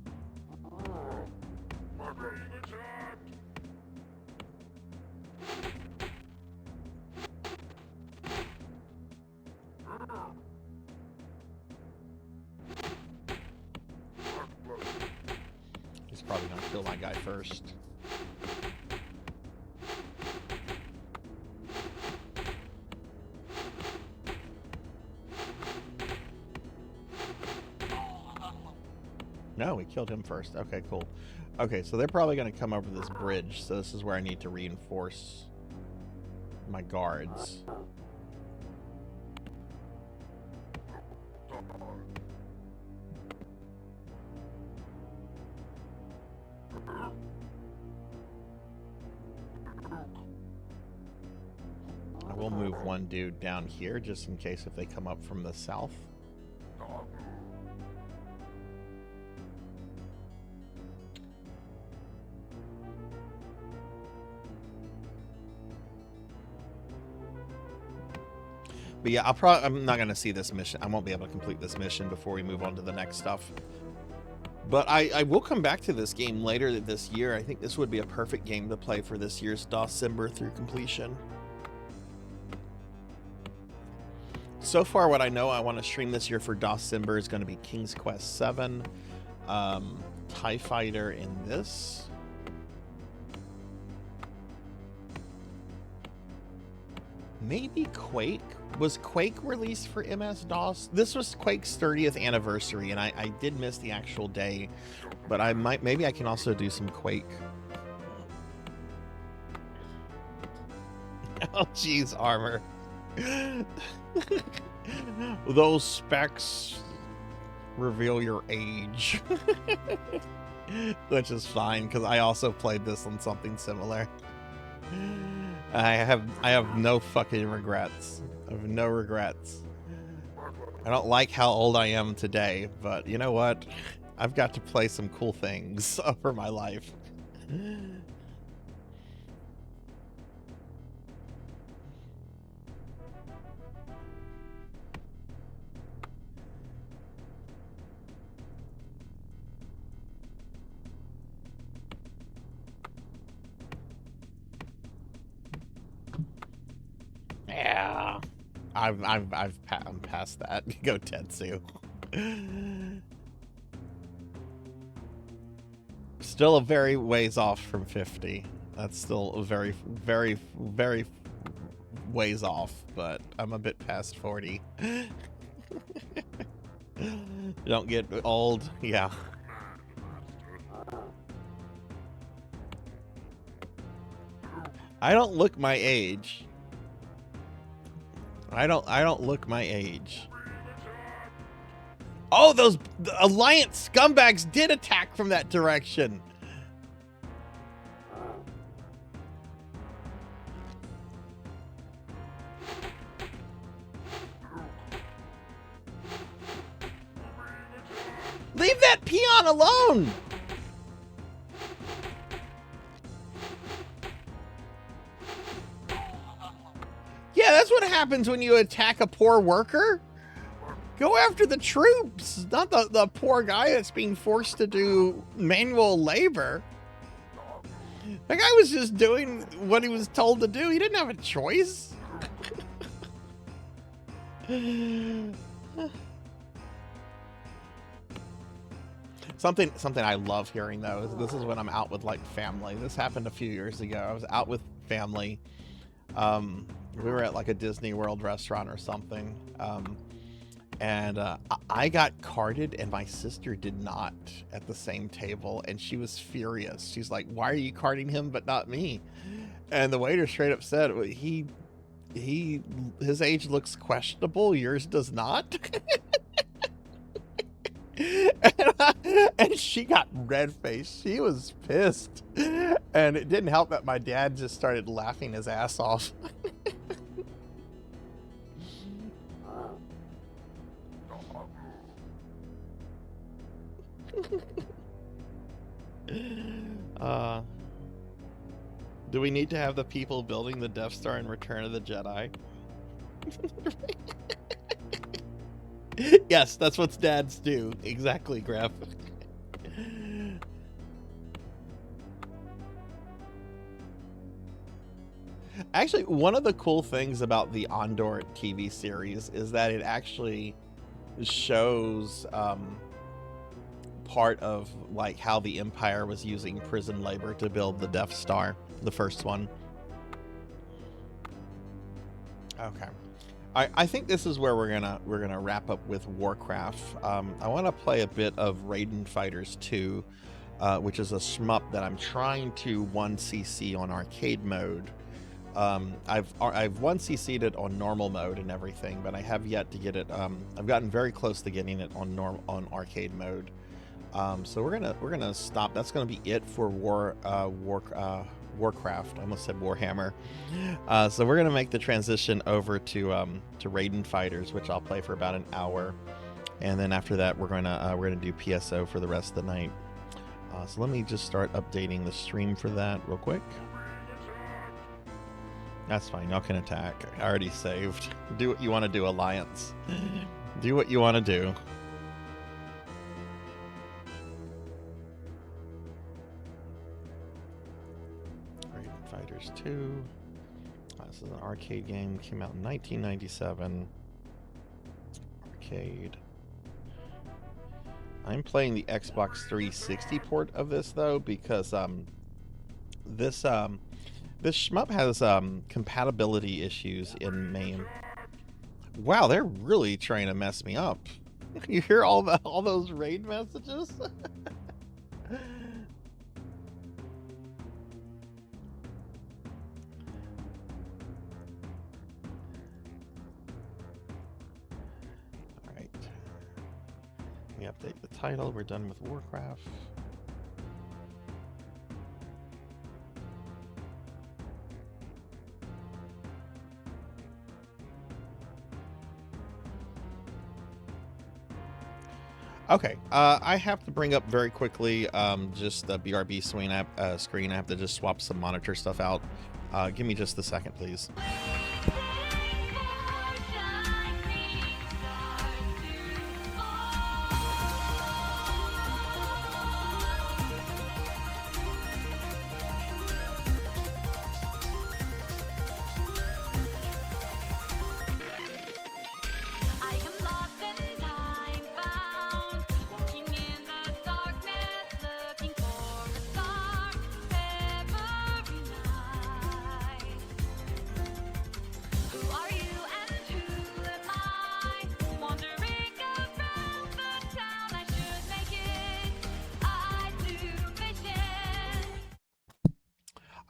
He's probably gonna kill my guy first. No, we killed him first. Okay, cool. Okay, so they're probably going to come over this bridge, so this is where I need to reinforce my guards. I will move one dude down here just in case if they come up from the south. But yeah, I'm not gonna see this mission. I won't be able to complete this mission before we move on to the next stuff. But I will come back to this game later this year. I think this would be a perfect game to play for this year's Dawsimber through completion. So far, what I know I want to stream this year for Dawsimber is going to be King's Quest VII, TIE Fighter in this. Maybe Quake. Was Quake released for MS-DOS? This was Quake's 30th anniversary, and I did miss the actual day, but maybe I can also do some Quake. Oh, jeez, Armor. Those specs reveal your age. Which is fine, because I also played this on something similar. I have no fucking regrets. I have no regrets. I don't like how old I am today, but you know what? I've got to play some cool things over my life. Yeah, I'm past that. Go Tetsu. Still a very ways off from 50. That's still a very, very, very ways off, but I'm a bit past 40. Don't get old. Yeah. I don't look my age. I don't look my age. Oh, those Alliance scumbags did attack from that direction. Leave that peon alone. Yeah, that's what happens when you attack a poor worker. Go after the troops, not the poor guy that's being forced to do manual labor. That guy was just doing what he was told to do. He didn't have a choice. Something I love hearing though is this is when I'm out with like family. This happened a few years ago. I was out with family. We were at like a Disney World restaurant or something. And I got carded and my sister did not at the same table, and she was furious. She's like, "Why are you carding him but not me?" And the waiter straight up said, his age looks questionable, yours does not. And she got red-faced. She was pissed. And it didn't help that my dad just started laughing his ass off. Do we need to have the people building the Death Star in Return of the Jedi? Yes, that's what dads do. Exactly, Graf. Actually, one of the cool things about the Andor TV series is that it actually shows part of like how the Empire was using prison labor to build the Death Star, the first one. Okay. I think this is where we're gonna wrap up with Warcraft. I want to play a bit of Raiden Fighters 2, which is a shmup that I'm trying to 1cc on arcade mode. I've 1cc'd it on normal mode and everything, but I have yet to get it. I've gotten very close to getting it on arcade mode. So we're gonna stop. That's gonna be it for Warcraft. I almost said Warhammer. So we're gonna make the transition over to Raiden Fighters, which I'll play for about an hour, and then after that we're gonna do PSO for the rest of the night. So let me just start updating the stream for that real quick. That's fine. Y'all can attack. I already saved. Do what you want to do, Alliance. Do what you want to do. Raiden Fighters 2. This is an arcade game. Came out in 1997. Arcade. I'm playing the Xbox 360 port of this though because this shmup has compatibility issues in MAME. Wow, they're really trying to mess me up. You hear all those raid messages? Alright. We update the title. We're done with Warcraft. Okay, I have to bring up very quickly just the BRB screen. I have to just swap some monitor stuff out. Give me just a second, please.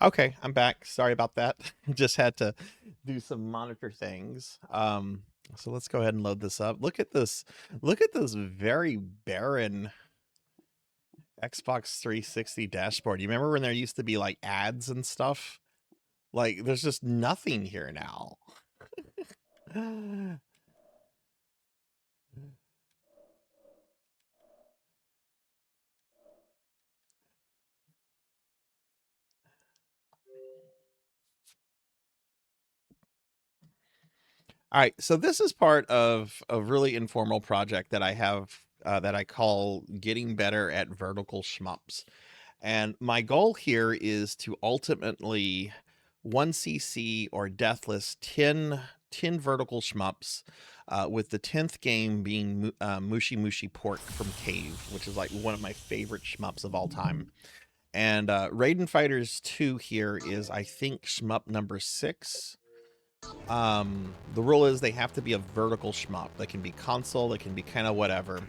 Okay, I'm back. Sorry about that. Just had to do some monitor things. So let's go ahead and load this up. Look at this. Look at this very barren Xbox 360 dashboard. You remember when there used to be like ads and stuff? Like there's just nothing here now. All right, so this is part of a really informal project that I have that I call Getting Better at Vertical Shmups. And my goal here is to ultimately 1cc or deathless 10 vertical shmups, with the 10th game being Mushi Mushi Pork from Cave, which is like one of my favorite shmups of all time. And Raiden Fighters 2 here is, I think, shmup number 6. The rule is they have to be a vertical shmup. They can be console, they can be kind of whatever.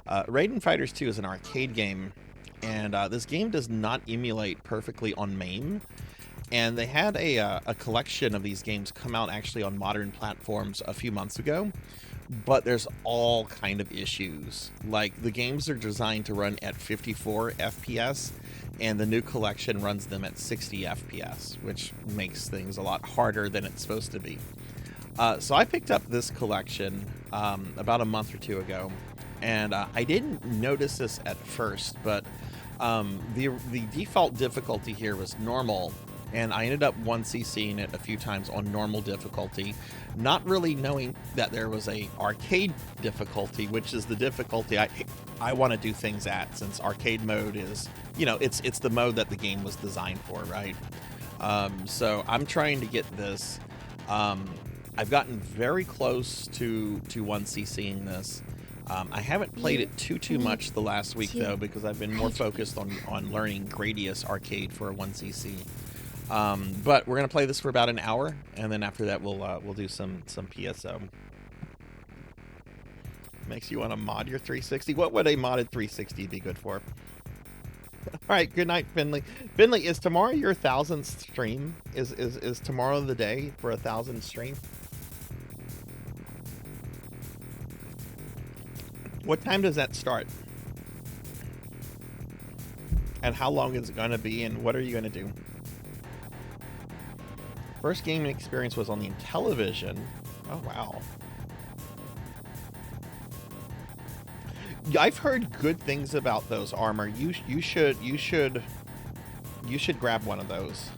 Raiden Fighters 2 is an arcade game, and this game does not emulate perfectly on MAME. And they had a collection of these games come out actually on modern platforms a few months ago, but there's all kind of issues. Like the games are designed to run at 54 FPS, and the new collection runs them at 60 FPS, which makes things a lot harder than it's supposed to be. So I picked up this collection about a month or two ago, and I didn't notice this at first, but the default difficulty here was normal, and I ended up 1cc'ing it a few times on normal difficulty, not really knowing that there was a arcade difficulty, which is the difficulty I want to do things at, since arcade mode is, you know, it's the mode that the game was designed for, right? So I'm trying to get this. I've gotten very close to 1cc'ing this. I haven't played it too much the last week though, because I've been more focused on learning Gradius Arcade for a 1cc. But we're gonna play this for about an hour, and then after that we'll do some PSO. Makes you want to mod your 360. What would a modded 360 be good for? All right, good night, Finley. Finley, is tomorrow your 1000th stream? Is tomorrow the day for 1000 stream? What time does that start? And how long is it going to be, and what are you going to do? First gaming experience was on the Intellivision. Oh, wow. I've heard good things about those, Armor. You should grab one of those.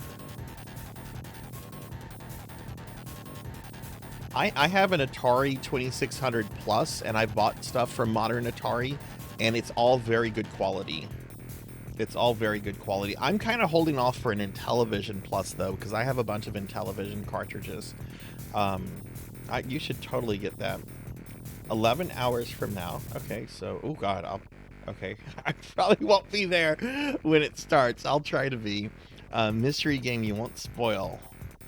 I have an Atari 2600 Plus, and I bought stuff from Modern Atari, and it's all very good quality. It's all very good quality. I'm kind of holding off for an Intellivision Plus, though, because I have a bunch of Intellivision cartridges. You should totally get that. 11 hours from now. Okay, so... Oh, God. Okay. I probably won't be there when it starts. I'll try to be. Mystery game you won't spoil,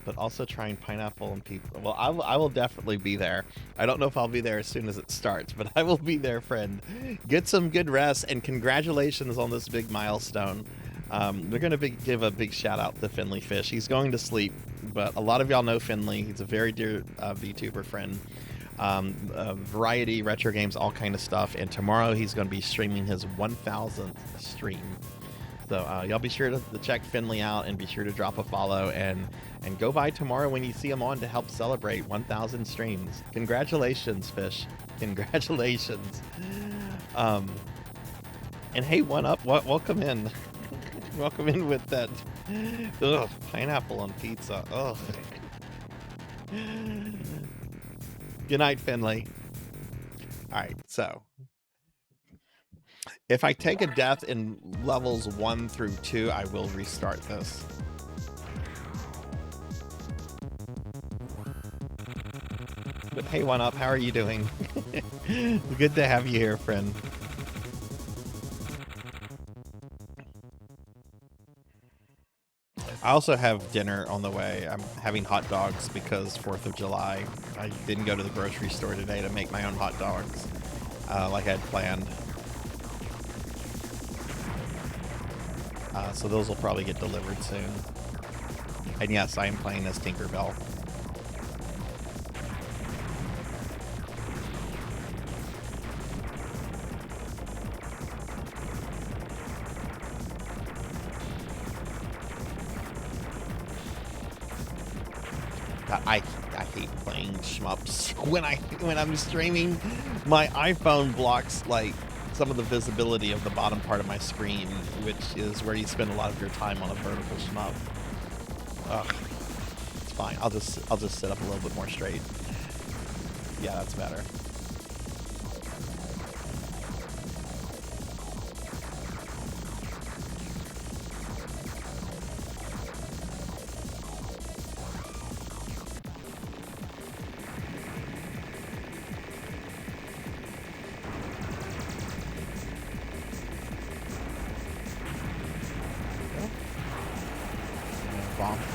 but also trying pineapple and people. Well, I will definitely be there. I don't know if I'll be there as soon as it starts, but I will be there, friend. Get some good rest, and congratulations on this big milestone. We're going to give a big shout out to Finley Fish. He's going to sleep, but a lot of y'all know Finley. He's a very dear VTuber friend. Variety, retro games, all kind of stuff. And tomorrow he's going to be streaming his 1000th stream. So y'all be sure to check Finley out, and be sure to drop a follow, and go by tomorrow when you see him on to help celebrate 1000 streams. Congratulations, Fish. Congratulations. And hey, one up. Welcome in. Welcome in with that pineapple on pizza. Ugh. Good night, Finley. All right, so if I take a death in levels 1 through 2, I will restart this. But hey, one up, how are you doing? Good to have you here, friend. I also have dinner on the way. I'm having hot dogs because 4th of July. I didn't go to the grocery store today to make my own hot dogs like I had planned. So those will probably get delivered soon. And yes, I am playing as Tinkerbell. I hate playing shmups. When I'm streaming, my iPhone blocks like some of the visibility of the bottom part of my screen, which is where you spend a lot of your time on a vertical shmup. Ugh, it's fine. I'll just sit up a little bit more straight. Yeah, that's better.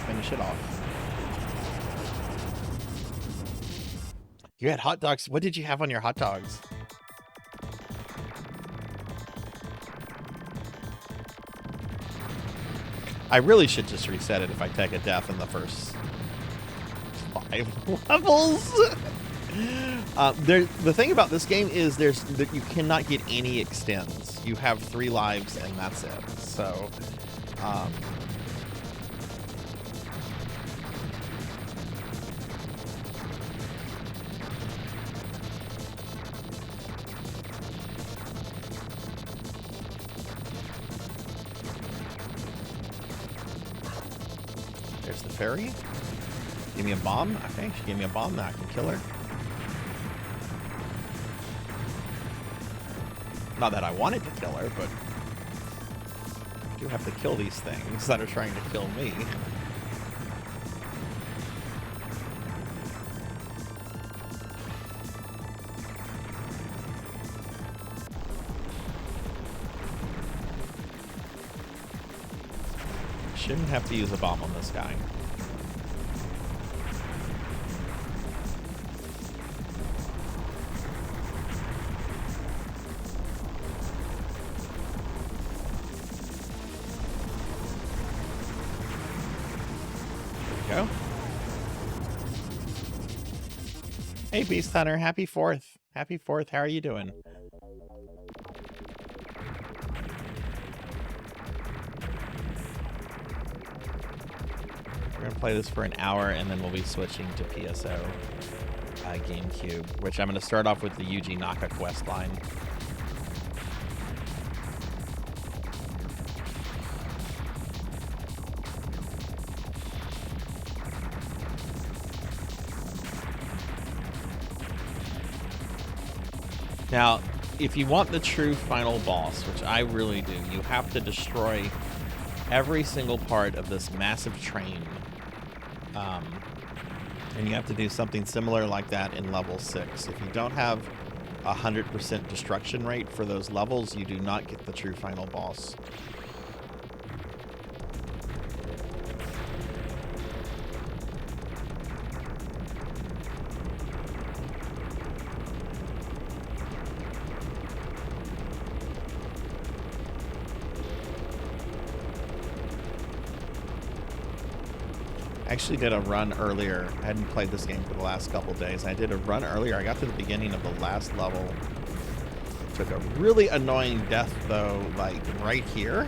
Finish it off. You had hot dogs. What did you have on your hot dogs? I really should just reset it if I take a death in the first 5 levels. The thing about this game is that you cannot get any extends. You have 3 lives and that's it. So there's the fairy. Give me a bomb. Okay, she gave me a bomb. Now I can kill her. Not that I wanted to kill her, but I do have to kill these things that are trying to kill me. Shouldn't have to use a bomb on this guy. Go. Hey, Beast Hunter, happy 4th. Happy 4th. How are you doing? We're gonna play this for an hour, and then we'll be switching to PSO GameCube, which I'm gonna start off with the Yuji Naka quest line. Now, if you want the true final boss, which I really do, you have to destroy every single part of this massive train. And you have to do something similar like that in level 6. If you don't have 100% destruction rate for those levels, you do not get the true final boss. I actually did a run earlier. I hadn't played this game for the last couple days. I did a run earlier. I got to the beginning of the last level. Took a really annoying death, though, like right here.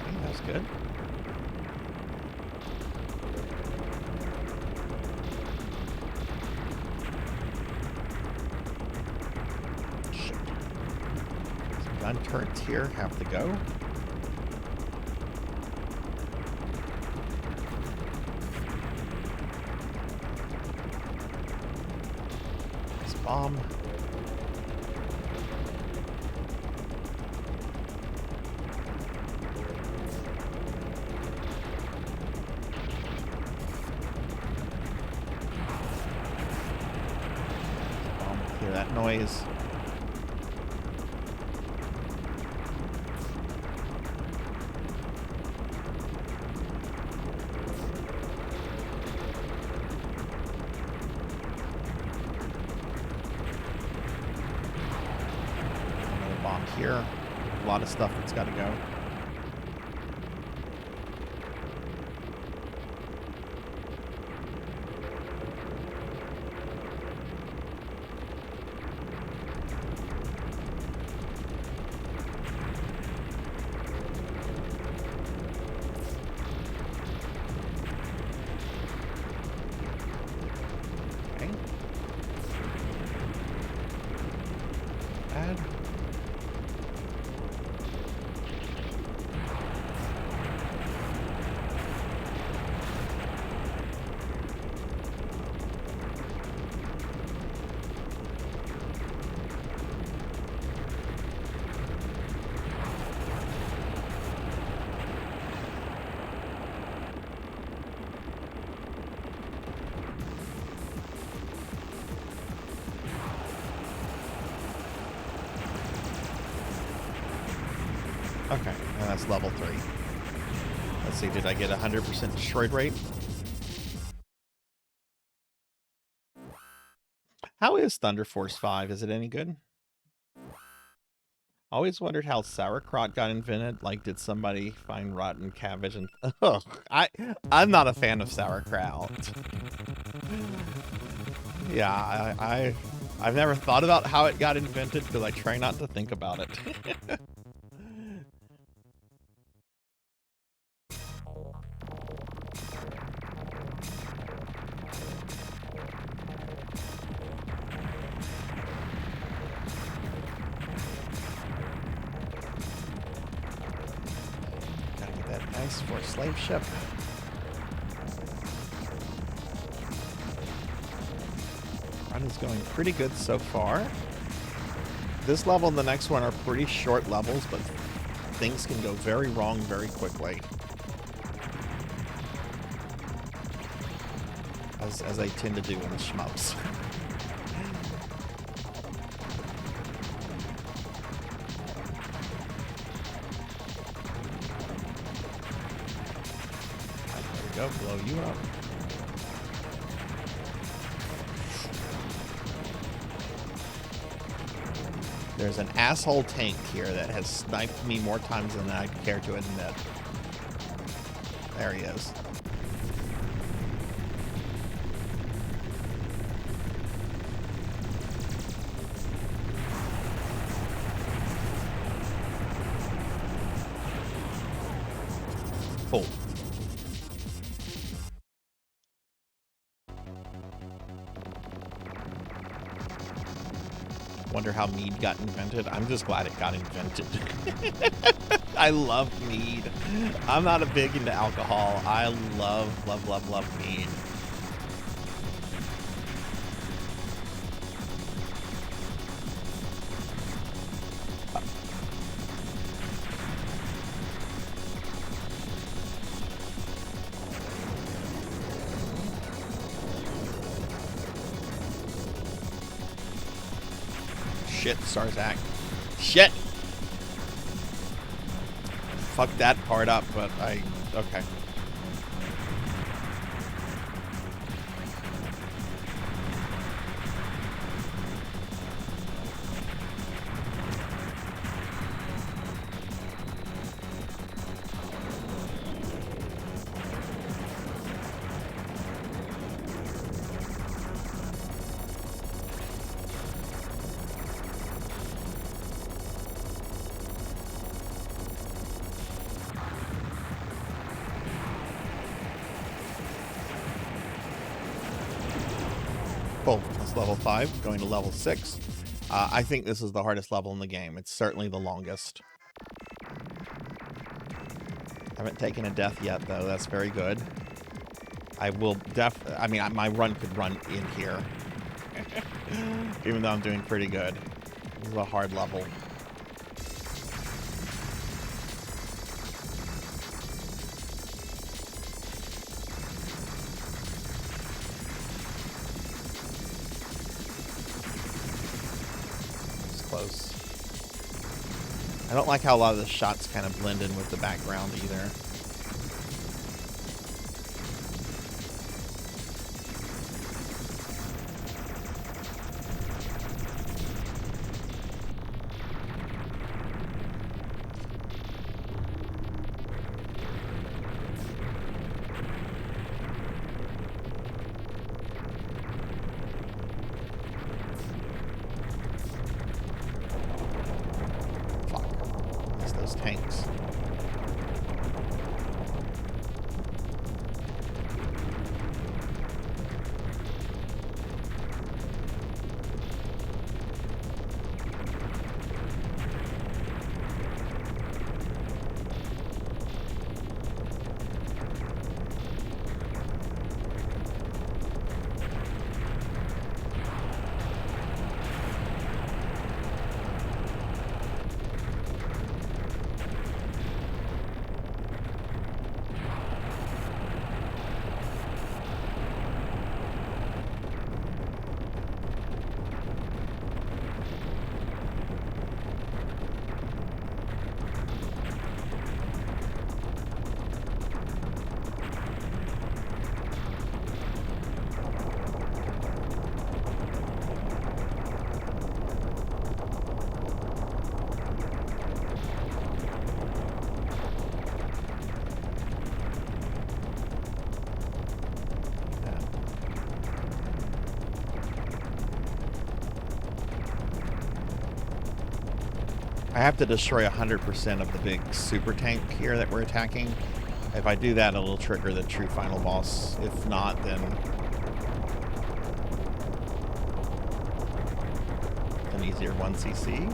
Okay, that's good. Gun turrets here have to go. This bomb. Bomb, hear that noise. Here, a lot of stuff that's got to go. Okay. Add. Okay, and that's level 3. Let's see, did I get 100% destroyed rate? How is Thunder Force 5? Is it any good? Always wondered how sauerkraut got invented. Like, did somebody find rotten cabbage and... Ugh, I'm not a fan of sauerkraut. Yeah, I've never thought about how it got invented because I try not to think about it. Nice for a slave ship. Run is going pretty good so far. This level and the next one are pretty short levels, but things can go very wrong very quickly. As they tend to do in the shmups. Go blow you up. There's an asshole tank here that has sniped me more times than I care to admit. There he is. Cool. Wonder how mead got invented. I'm just glad it got invented. I love mead. I'm not a big into alcohol. I love mead. Shit, Sarzac. Shit! Fucked that part up, but okay. Cool. That's level 5. Going to level 6. I think this is the hardest level in the game. It's certainly the longest. Haven't taken a death yet, though. That's very good. I will I mean, my run could run in here. Even though I'm doing pretty good. This is a hard level. Close. I don't like how a lot of the shots kind of blend in with the background either. Tanks. I have to destroy 100% of the big super tank here that we're attacking. If I do that, it'll trigger the true final boss. If not, then an easier 1cc.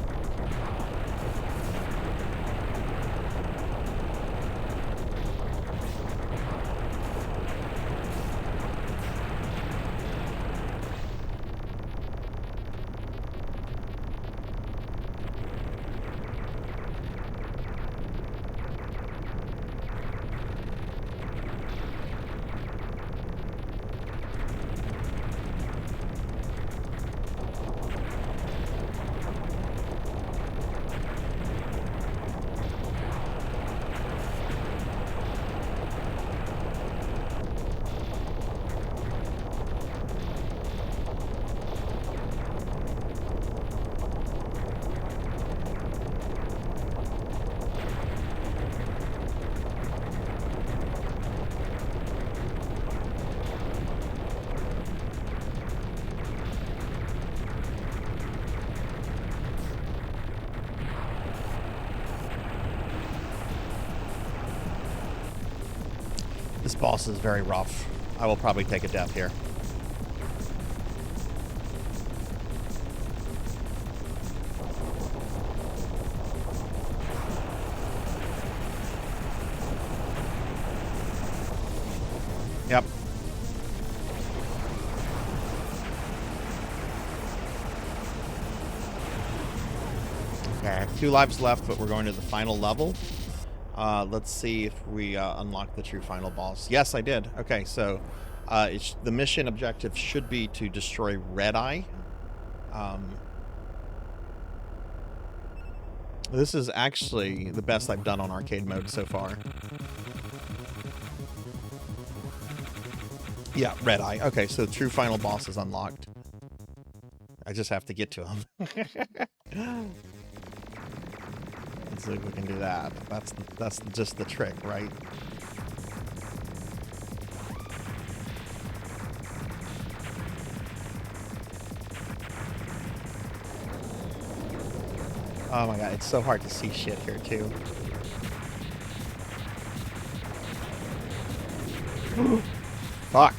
This boss is very rough. I will probably take a death here. Okay, 2 lives left, but we're going to the final level. Let's see if we unlock the true final boss. Yes, I did. Okay, so the mission objective should be to destroy Red Eye. This is actually the best I've done on arcade mode so far. Yeah, Red Eye. Okay, so true final boss is unlocked. I just have to get to him. Let's see if we can do that. That's just the trick, right? Oh my god, it's so hard to see shit here too. Fuck.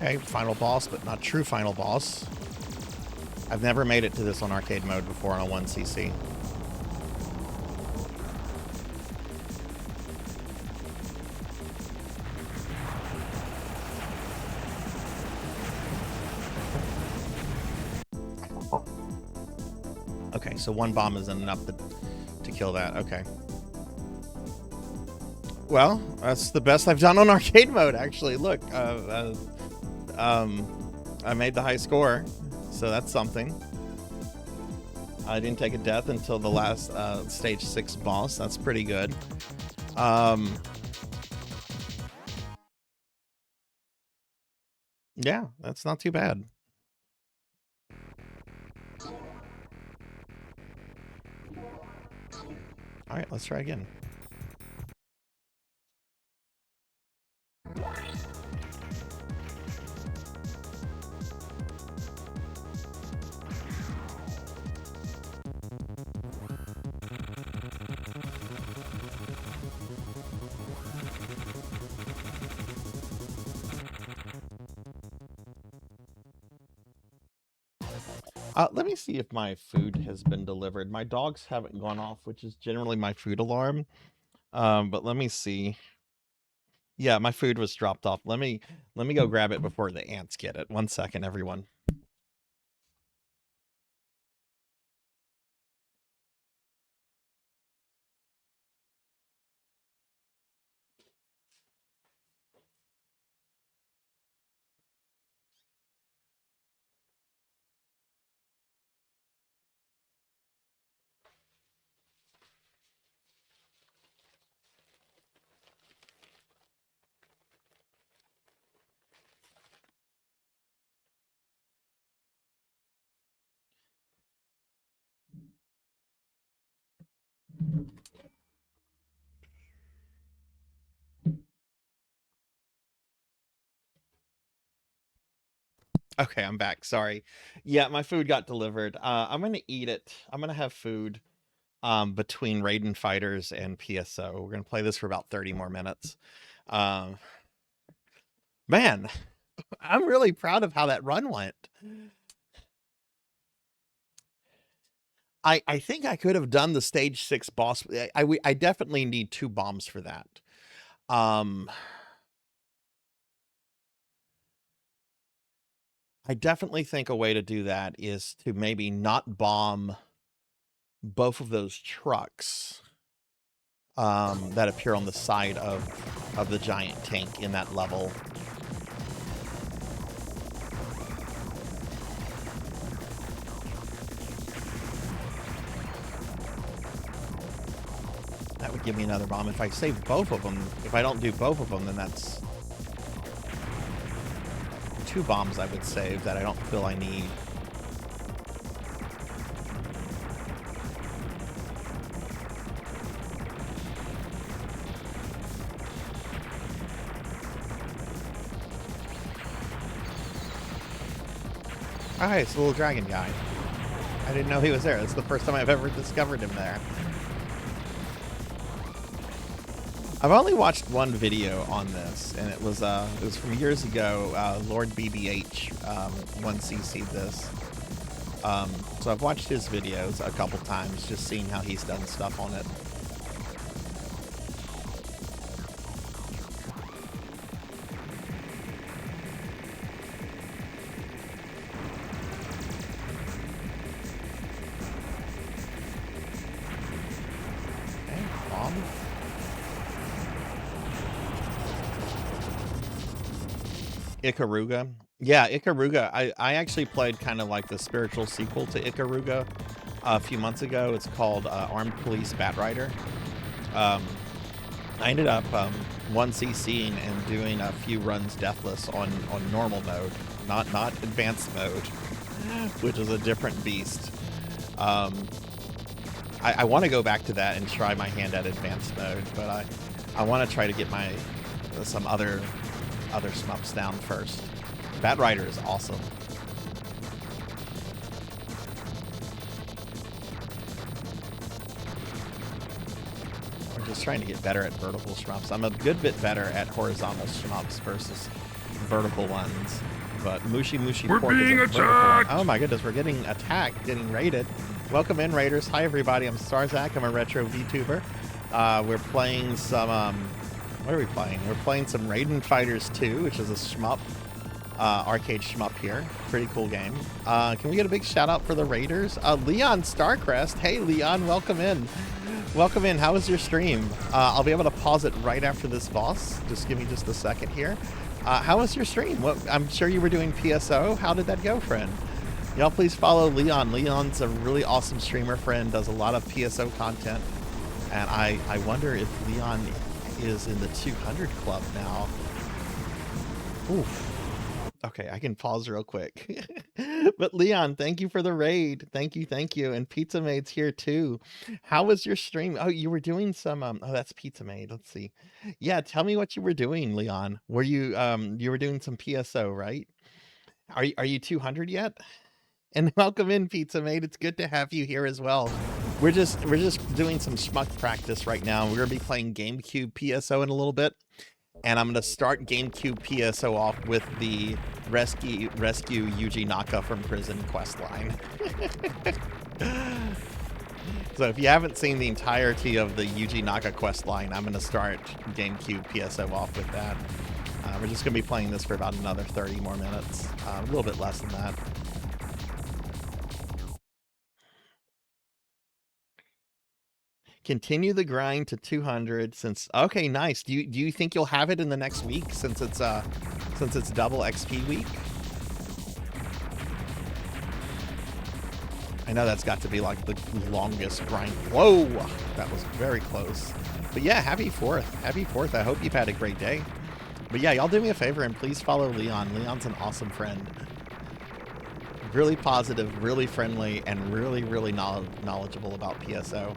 Okay, final boss, but not true final boss. I've never made it to this on arcade mode before on a 1cc. Okay, so 1 bomb isn't enough to kill that. Okay. Well, that's the best I've done on arcade mode, actually. Look, I made the high score, so that's something. I didn't take a death until the last stage 6 boss. That's pretty good. Yeah, that's not too bad. All right, let's try again. Let me see if my food has been delivered. My dogs haven't gone off, which is generally my food alarm. But let me see. Yeah, my food was dropped off. Let me go grab it before the ants get it. 1 second, everyone. Okay, I'm back. Sorry. Yeah, my food got delivered. I'm gonna eat it. I'm gonna have food between Raiden Fighters and PSO. We're gonna play this for about 30 more minutes. Man, I'm really proud of how that run went. I think I could have done the stage 6 boss. I definitely need 2 bombs for that. I definitely think a way to do that is to maybe not bomb both of those trucks that appear on the side of the giant tank in that level. That would give me another bomb. If I save both of them, if I don't do both of them, then that's 2 bombs I would save that I don't feel I need. Oh, hey, it's the little dragon guy. I didn't know he was there. It's the first time I've ever discovered him there. I've only watched one video on this, and it was from years ago. Lord BBH 1cc'd this. So I've watched his videos a couple times, just seeing how he's done stuff on it. Ikaruga. Yeah, Ikaruga. I actually played kind of like the spiritual sequel to Ikaruga a few months ago. It's called Armed Police Batrider. I ended up 1cc'ing and doing a few runs deathless on normal mode, not advanced mode, which is a different beast. I want to go back to that and try my hand at advanced mode, but I want to try to get my some other shmups down first. Batrider is awesome. We're just trying to get better at vertical shmups. I'm a good bit better at horizontal shmups versus vertical ones. But Mushi We're Pork being is a attacked! Oh my goodness, we're getting attacked, getting raided. Welcome in, Raiders. Hi everybody, I'm Sarzac. I'm a retro VTuber. We're playing some what are we playing? We're playing some Raiden Fighters 2, which is a shmup, arcade shmup here. Pretty cool game. Can we get a big shout out for the Raiders? Leon Starcrest. Hey Leon, welcome in. Welcome in. How was your stream? I'll be able to pause it right after this boss. Just give me just a second here. How was your stream? I'm sure you were doing PSO. How did that go, friend? Y'all please follow Leon. Leon's a really awesome streamer friend, does a lot of PSO content. And I wonder if Leon is in the 200 club now. Oof. Okay, I can pause real quick. But Leon, thank you for the raid. Thank you. And Pizza Maid's here too. How was your stream? Oh, you were doing some oh, that's Pizza Maid. Let's see. Yeah, tell me what you were doing, Leon. Were you you were doing some PSO, right? Are you 200 yet? And welcome in, Pizza Maid. It's good to have you here as well. We're just doing some schmuck practice right now. We're gonna be playing GameCube PSO in a little bit, and I'm gonna start GameCube PSO off with the rescue Yuji Naka from prison quest line. So if you haven't seen the entirety of the Yuji Naka quest line, I'm gonna start GameCube PSO off with that. We're just gonna be playing this for about another 30 more minutes, a little bit less than that. Continue the grind to 200 since okay, nice. Do you think you'll have it in the next week since it's double XP week? I know that's got to be like the longest grind. Whoa, that was very close. But yeah, happy 4th. Happy 4th. I hope you've had a great day. But yeah, y'all do me a favor and please follow Leon. Leon's an awesome friend. Really positive, really friendly, and really knowledgeable about PSO.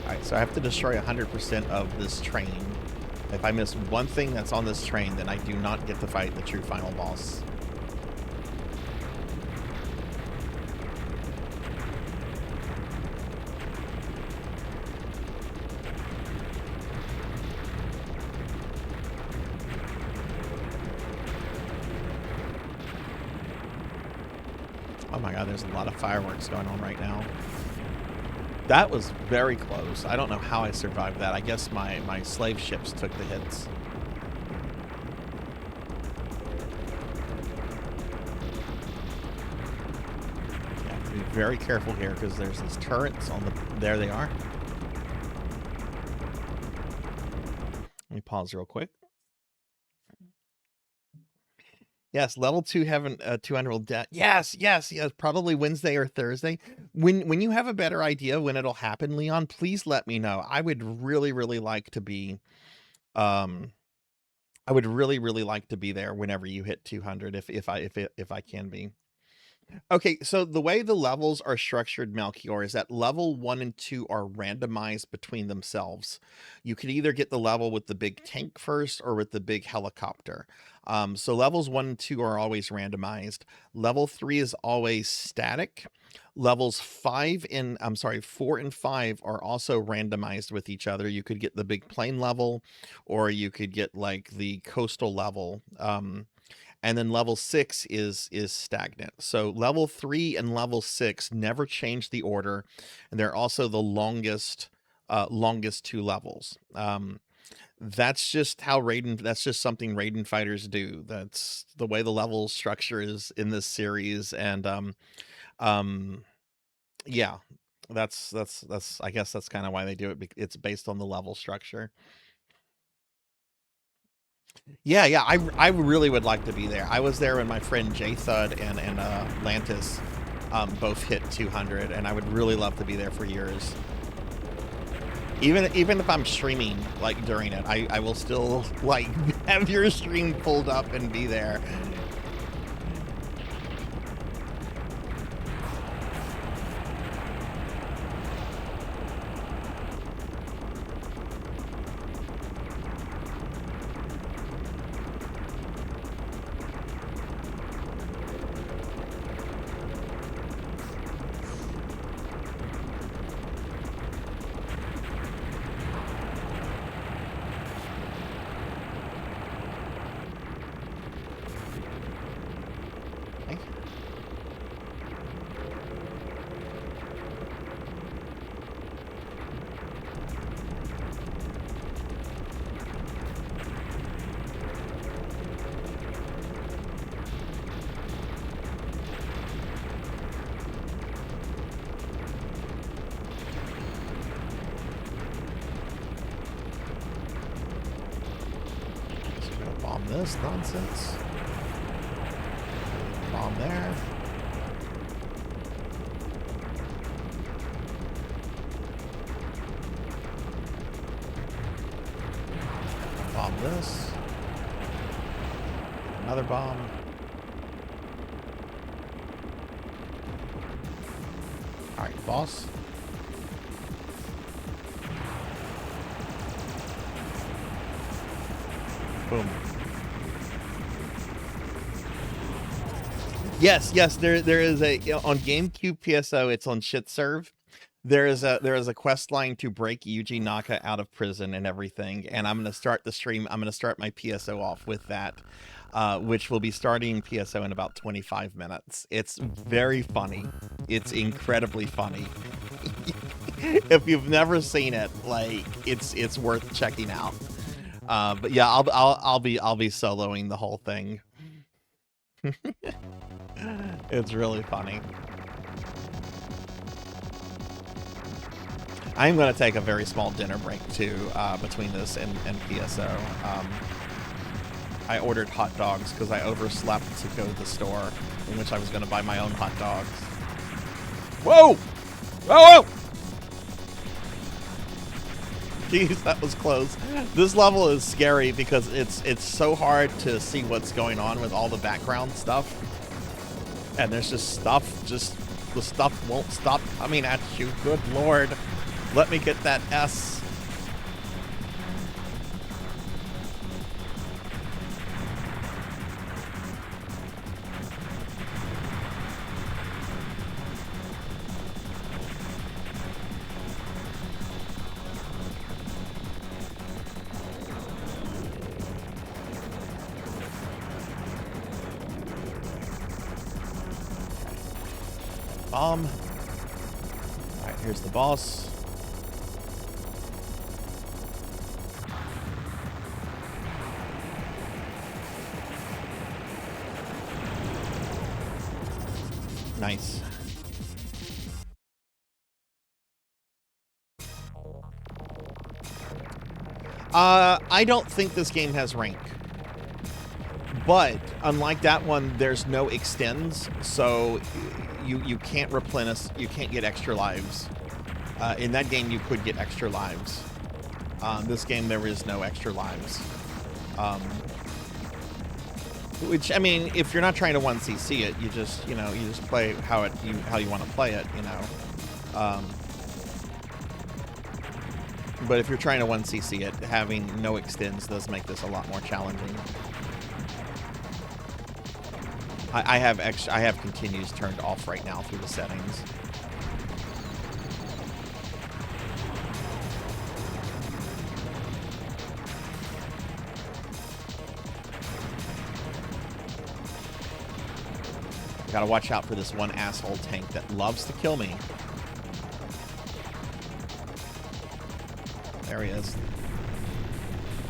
Alright, so I have to destroy 100% of this train. If I miss one thing that's on this train, then I do not get to fight the true final boss. Oh my god, there's a lot of fireworks going on right now. That was very close. I don't know how I survived that. I guess my slave ships took the hits. Yeah, have to be very careful here because there's these turrets on the... There they are. Let me pause real quick. Yes, level 2 haven't 200 will yes, probably Wednesday or Thursday. When you have a better idea when it'll happen, Leon, please let me know. I would really like to be I would really like to be there whenever you hit 200 if I can be. Okay, so the way the levels are structured, Melchior, is that level 1 and 2 are randomized between themselves. You could either get the level with the big tank first or with the big helicopter. So levels 1 and 2 are always randomized. Level 3 is always static. Levels 4 and 5 are also randomized with each other. You could get the big plane level, or you could get like the coastal level. And then level 6 is stagnant. So level 3 and level 6 never change the order, and they're also the longest 2 levels. That's just how Raiden. That's just something Raiden fighters do. That's the way the level structure is in this series, and yeah, that's I guess that's kind of why they do it. It's based on the level structure. Yeah, I really would like to be there. I was there when my friend J Thud and Lantis both hit 200, and I would really love to be there for yours. Even if I'm streaming like during it, I will still like have your stream pulled up and be there. This nonsense. Bomb there. Bomb this. Another bomb. Alright, boss. Boom. Yes, there is a on GameCube PSO. It's on Shitserve. There is a quest line to break Yuji Naka out of prison and everything. And I'm gonna start the stream. I'm gonna start my PSO off with that, which will be starting PSO in about 25 minutes. It's very funny. It's incredibly funny. If you've never seen it, like it's worth checking out. But yeah, I'll be soloing the whole thing. It's really funny. I'm going to take a very small dinner break too between this and PSO. I ordered hot dogs because I overslept to go to the store, in which I was going to buy my own hot dogs. Whoa! Whoa! Jeez, that was close. This level is scary because it's so hard to see what's going on with all the background stuff. And there's just stuff, the stuff won't stop coming at you. Good Lord. Let me get that S. bomb. Alright, here's the boss. Nice. I don't think this game has rank. But unlike that one, there's no extends, so you can't replenish, you can't get extra lives. In that game, you could get extra lives. This game, there is no extra lives. Which, I mean, if you're not trying to 1cc it, you just play how you want to play it, you know. But if you're trying to 1cc it, having no extends does make this a lot more challenging. I have continues turned off right now through the settings. Gotta watch out for this one asshole tank that loves to kill me. There he is.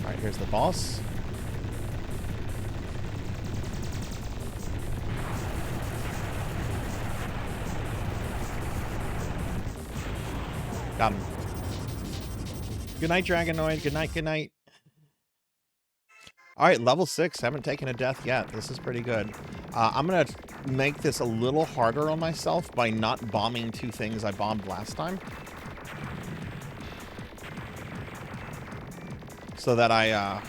Alright, here's the boss. Got him. Good night, Dragonoid. Good night, good night. Alright, level 6. Haven't taken a death yet. This is pretty good. I'm going to make this a little harder on myself by not bombing 2 things I bombed last time. So that I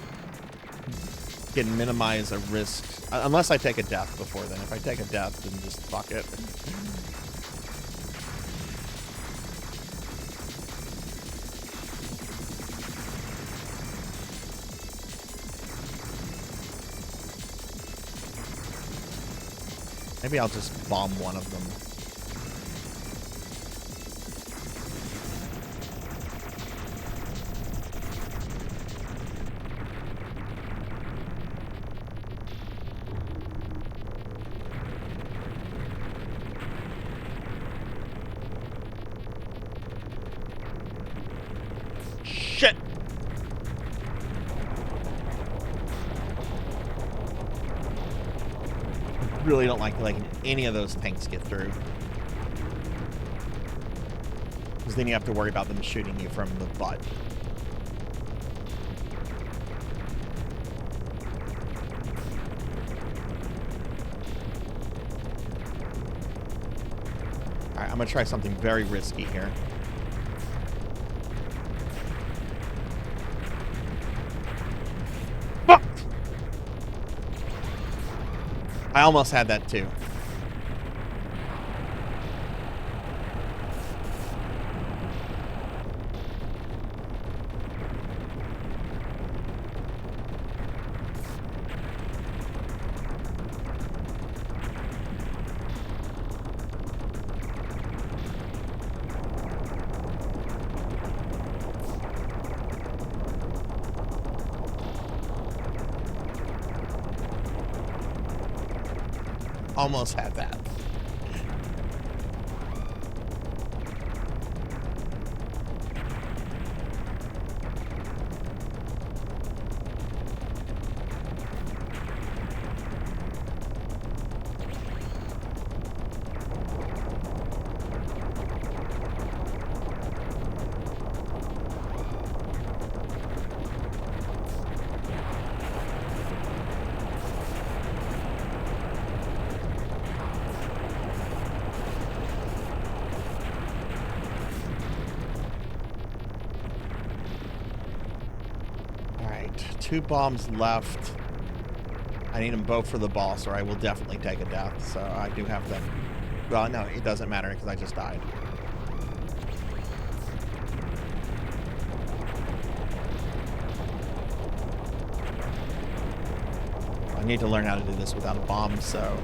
can minimize a risk. Unless I take a death before then. If I take a death, then just fuck it. Maybe I'll just bomb one of them. Shit! Really don't like letting any of those tanks get through. Because then you have to worry about them shooting you from the butt. Alright, I'm gonna try something very risky here. Fuck! I almost had that too. Almost had that. Two bombs left. I need them both for the boss, or I will definitely take a death. So I do have to. Well, no, it doesn't matter because I just died. I need to learn how to do this without a bomb, so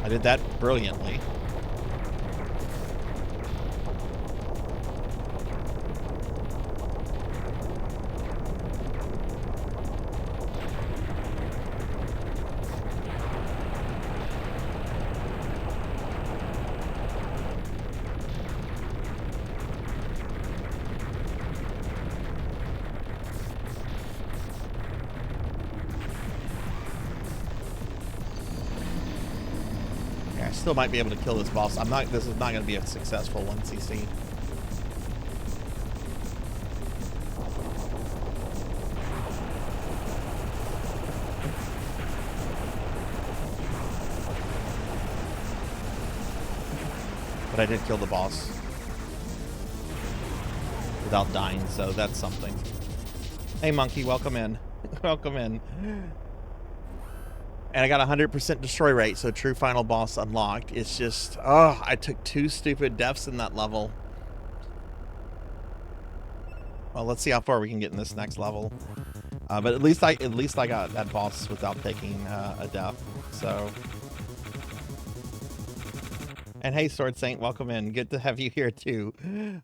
I did that brilliantly. Still might be able to kill this boss. This is not going to be a successful 1cc. But I did kill the boss without dying, so that's something. Hey, Monkey, welcome in. Welcome in. And I got 100% destroy rate, so true final boss unlocked. It's just, oh, I took 2 stupid deaths in that level. Well, let's see how far we can get in this next level. But at least I got that boss without taking a death. So. And hey, Sword Saint, welcome in. Good to have you here too.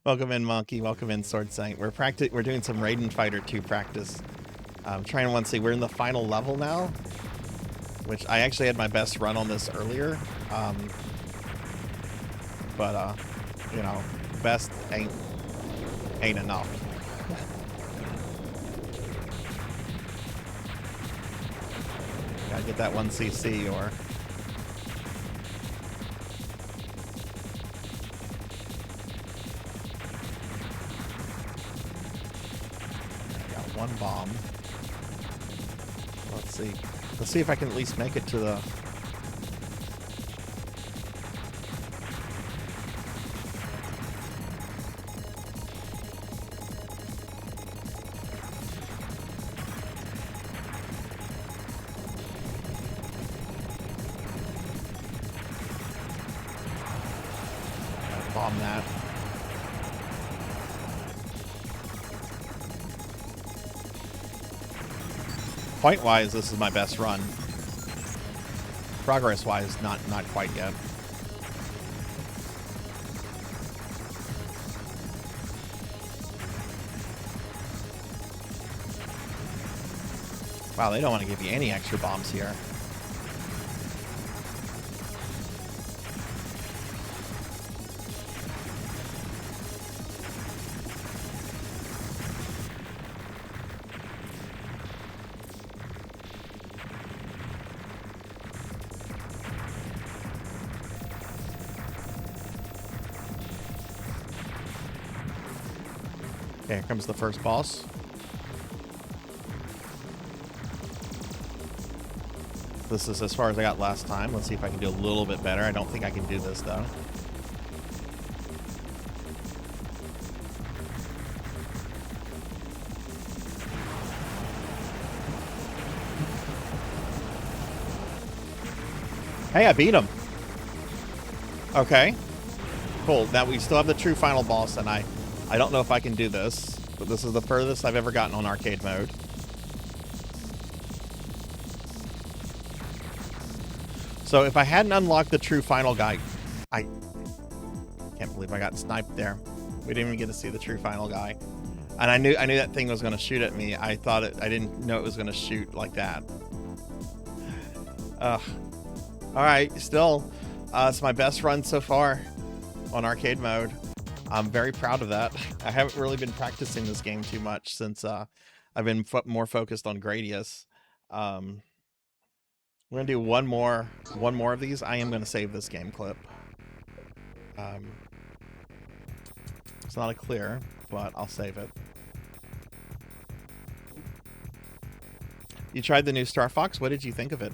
Welcome in, Monkey. Welcome in, Sword Saint. We're doing some Raiden Fighter 2 practice. Trying to see. We're in the final level now, which I actually had my best run on this earlier. But you know, best ain't enough. Gotta get that 1cc or. One bomb. Let's see. Let's see if I can at least make it to the... Bomb that. Point-wise, this is my best run. Progress-wise, not quite yet. Wow, they don't want to give you any extra bombs here. Okay, here comes the first boss. This is as far as I got last time. Let's see if I can do a little bit better. I don't think I can do this, though. Hey, I beat him. Okay. Cool. Now we still have the true final boss, and I don't know if I can do this, but this is the furthest I've ever gotten on arcade mode. So if I hadn't unlocked the true final guy, I can't believe I got sniped there. We didn't even get to see the true final guy. And I knew that thing was going to shoot at me. I didn't know it was going to shoot like that. All right, still, it's my best run so far on arcade mode. I'm very proud of that. I haven't really been practicing this game too much since I've been more focused on Gradius. We're gonna do one more of these. I am gonna save this game clip. It's not a clear, but I'll save it. You tried the new Star Fox. What did you think of it?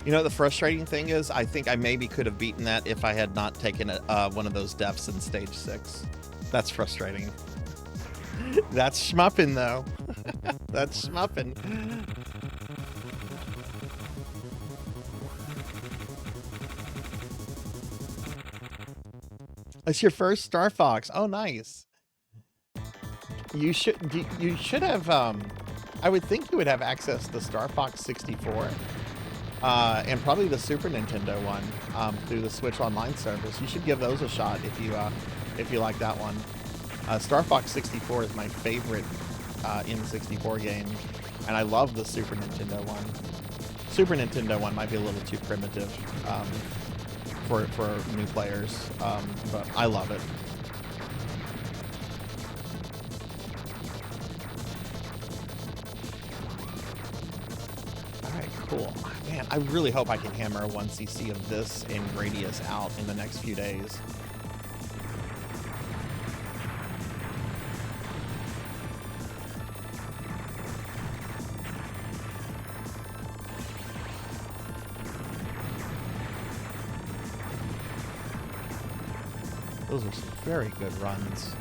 You know, the frustrating thing is, I think I maybe could have beaten that if I had not taken one of those deaths in stage 6. That's frustrating. That's schmuppin', though. That's schmuppin'. It's your first Star Fox. Oh, nice. You should have, I would think you would have access to Star Fox 64. And probably the Super Nintendo one through the Switch Online service. You should give those a shot if you like that one. Star Fox 64 is my favorite N64 game, and I love the Super Nintendo one. Super Nintendo one might be a little too primitive for new players, but I love it. cool. Man, I really hope I can hammer a 1cc of this in Gradius out in the next few days. Those are some very good runs.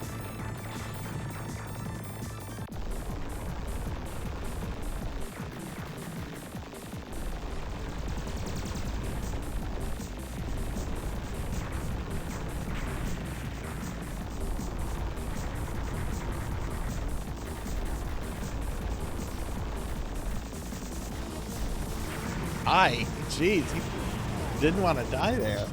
Jeez, he didn't want to die there.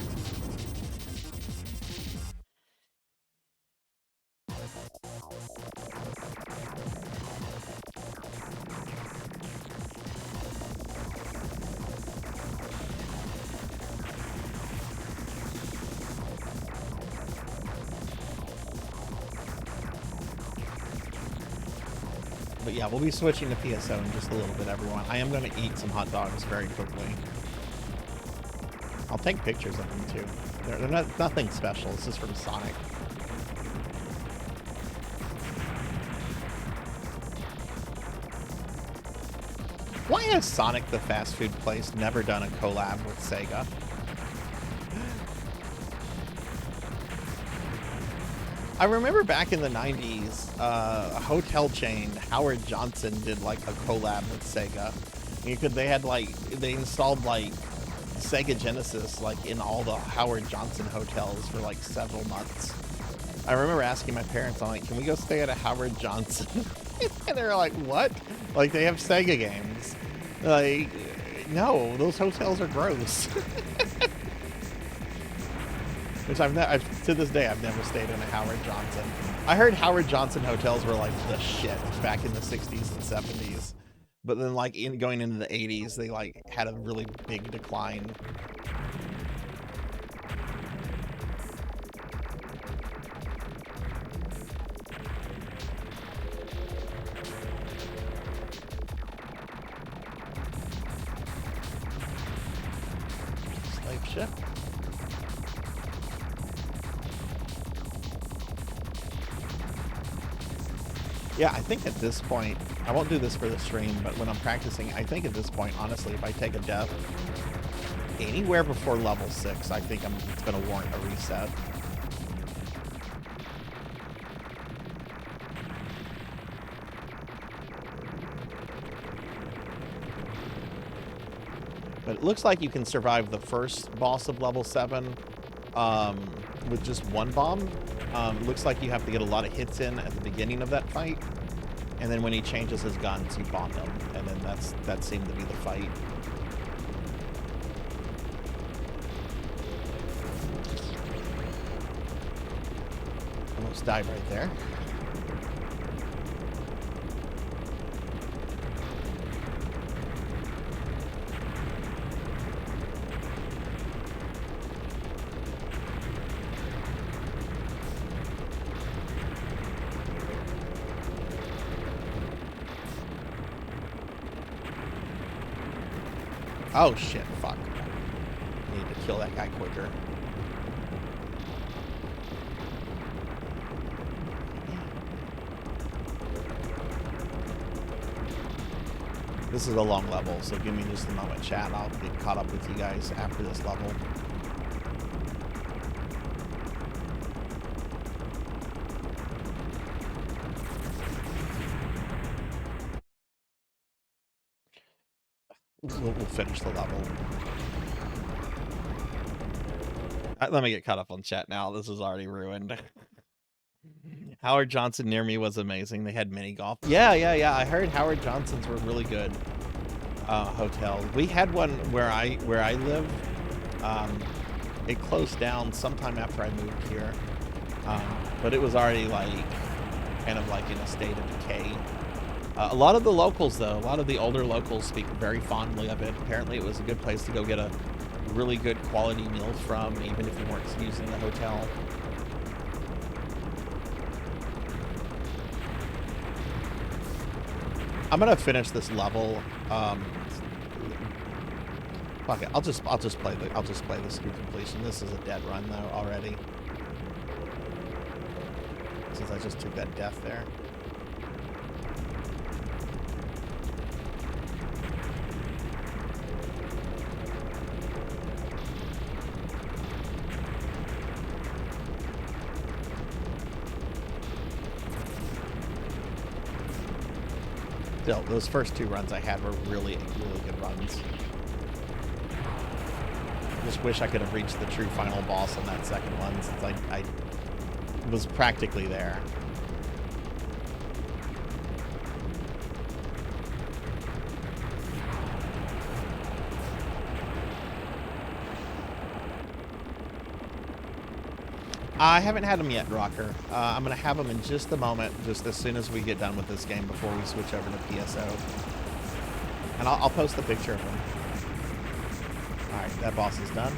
But yeah, we'll be switching to PSO in just a little bit, everyone. I am going to eat some hot dogs very quickly. I'll take pictures of them, too. They're nothing special. This is from Sonic. Why has Sonic the fast food place never done a collab with Sega? I remember back in the 90s, a hotel chain, Howard Johnson, did like a collab with Sega. They installed like Sega Genesis like in all the Howard Johnson hotels for like several months. I remember asking my parents, I'm like, can we go stay at a Howard Johnson? And they were like, what? Like, they have Sega games. Like, no, those hotels are gross. Which to this day, I've never stayed in a Howard Johnson. I heard Howard Johnson hotels were like the shit back in the 60s and 70s. But then like going into the 80s, they like had a really big decline. Slave ship. Yeah, I think at this point, I won't do this for the stream, but when I'm practicing, I think at this point, honestly, if I take a death anywhere before level 6, I think it's going to warrant a reset. But it looks like you can survive the first boss of level 7 with just one bomb. Looks like you have to get a lot of hits in at the beginning of that fight. And then when he changes his guns, you bomb him. And then that seemed to be the fight. Almost died right there. Oh shit, fuck. I need to kill that guy quicker. This is a long level, so give me just a moment, chat. I'll get caught up with you guys after this level. We'll finish the level. Let me get caught up on chat now. This is already ruined. Howard Johnson near me was amazing. They had mini golf. Yeah. I heard Howard Johnson's were really good hotels. We had one where I live. It closed down sometime after I moved here, but it was already like kind of like in a state of decay. A lot of the locals, though, a lot of the older locals speak very fondly of it. Apparently, it was a good place to go get a really good quality meal from, even if you weren't using the hotel. I'm gonna finish this level Fuck it. I'll just play this through completion. This is a dead run though already. Since I just took that death there. Still, those first 2 runs I had were really, really good runs. Just wish I could have reached the true final boss on that second one, since I was practically there. I haven't had him yet, Rocker. I'm going to have him in just a moment, just as soon as we get done with this game before we switch over to PSO. And I'll post a picture of him. Alright, that boss is done.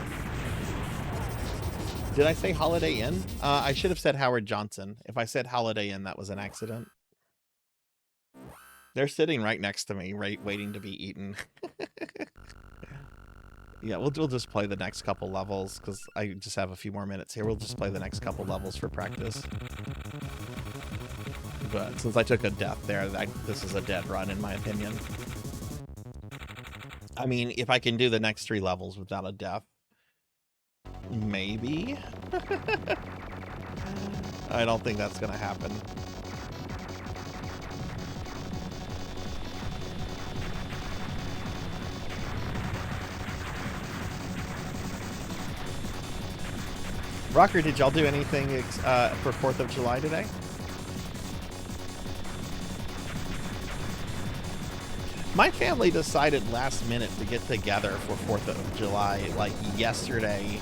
Did I say Holiday Inn? I should have said Howard Johnson. If I said Holiday Inn, that was an accident. They're sitting right next to me, right, waiting to be eaten. Yeah, we'll just play the next couple levels, because I just have a few more minutes here. We'll just play the next couple levels for practice. But since I took a death there, this is a dead run, in my opinion. I mean, if I can do the next 3 levels without a death, maybe? I don't think that's going to happen. Rocker, did y'all do anything for 4th of July today? My family decided last minute to get together for 4th of July, like, yesterday.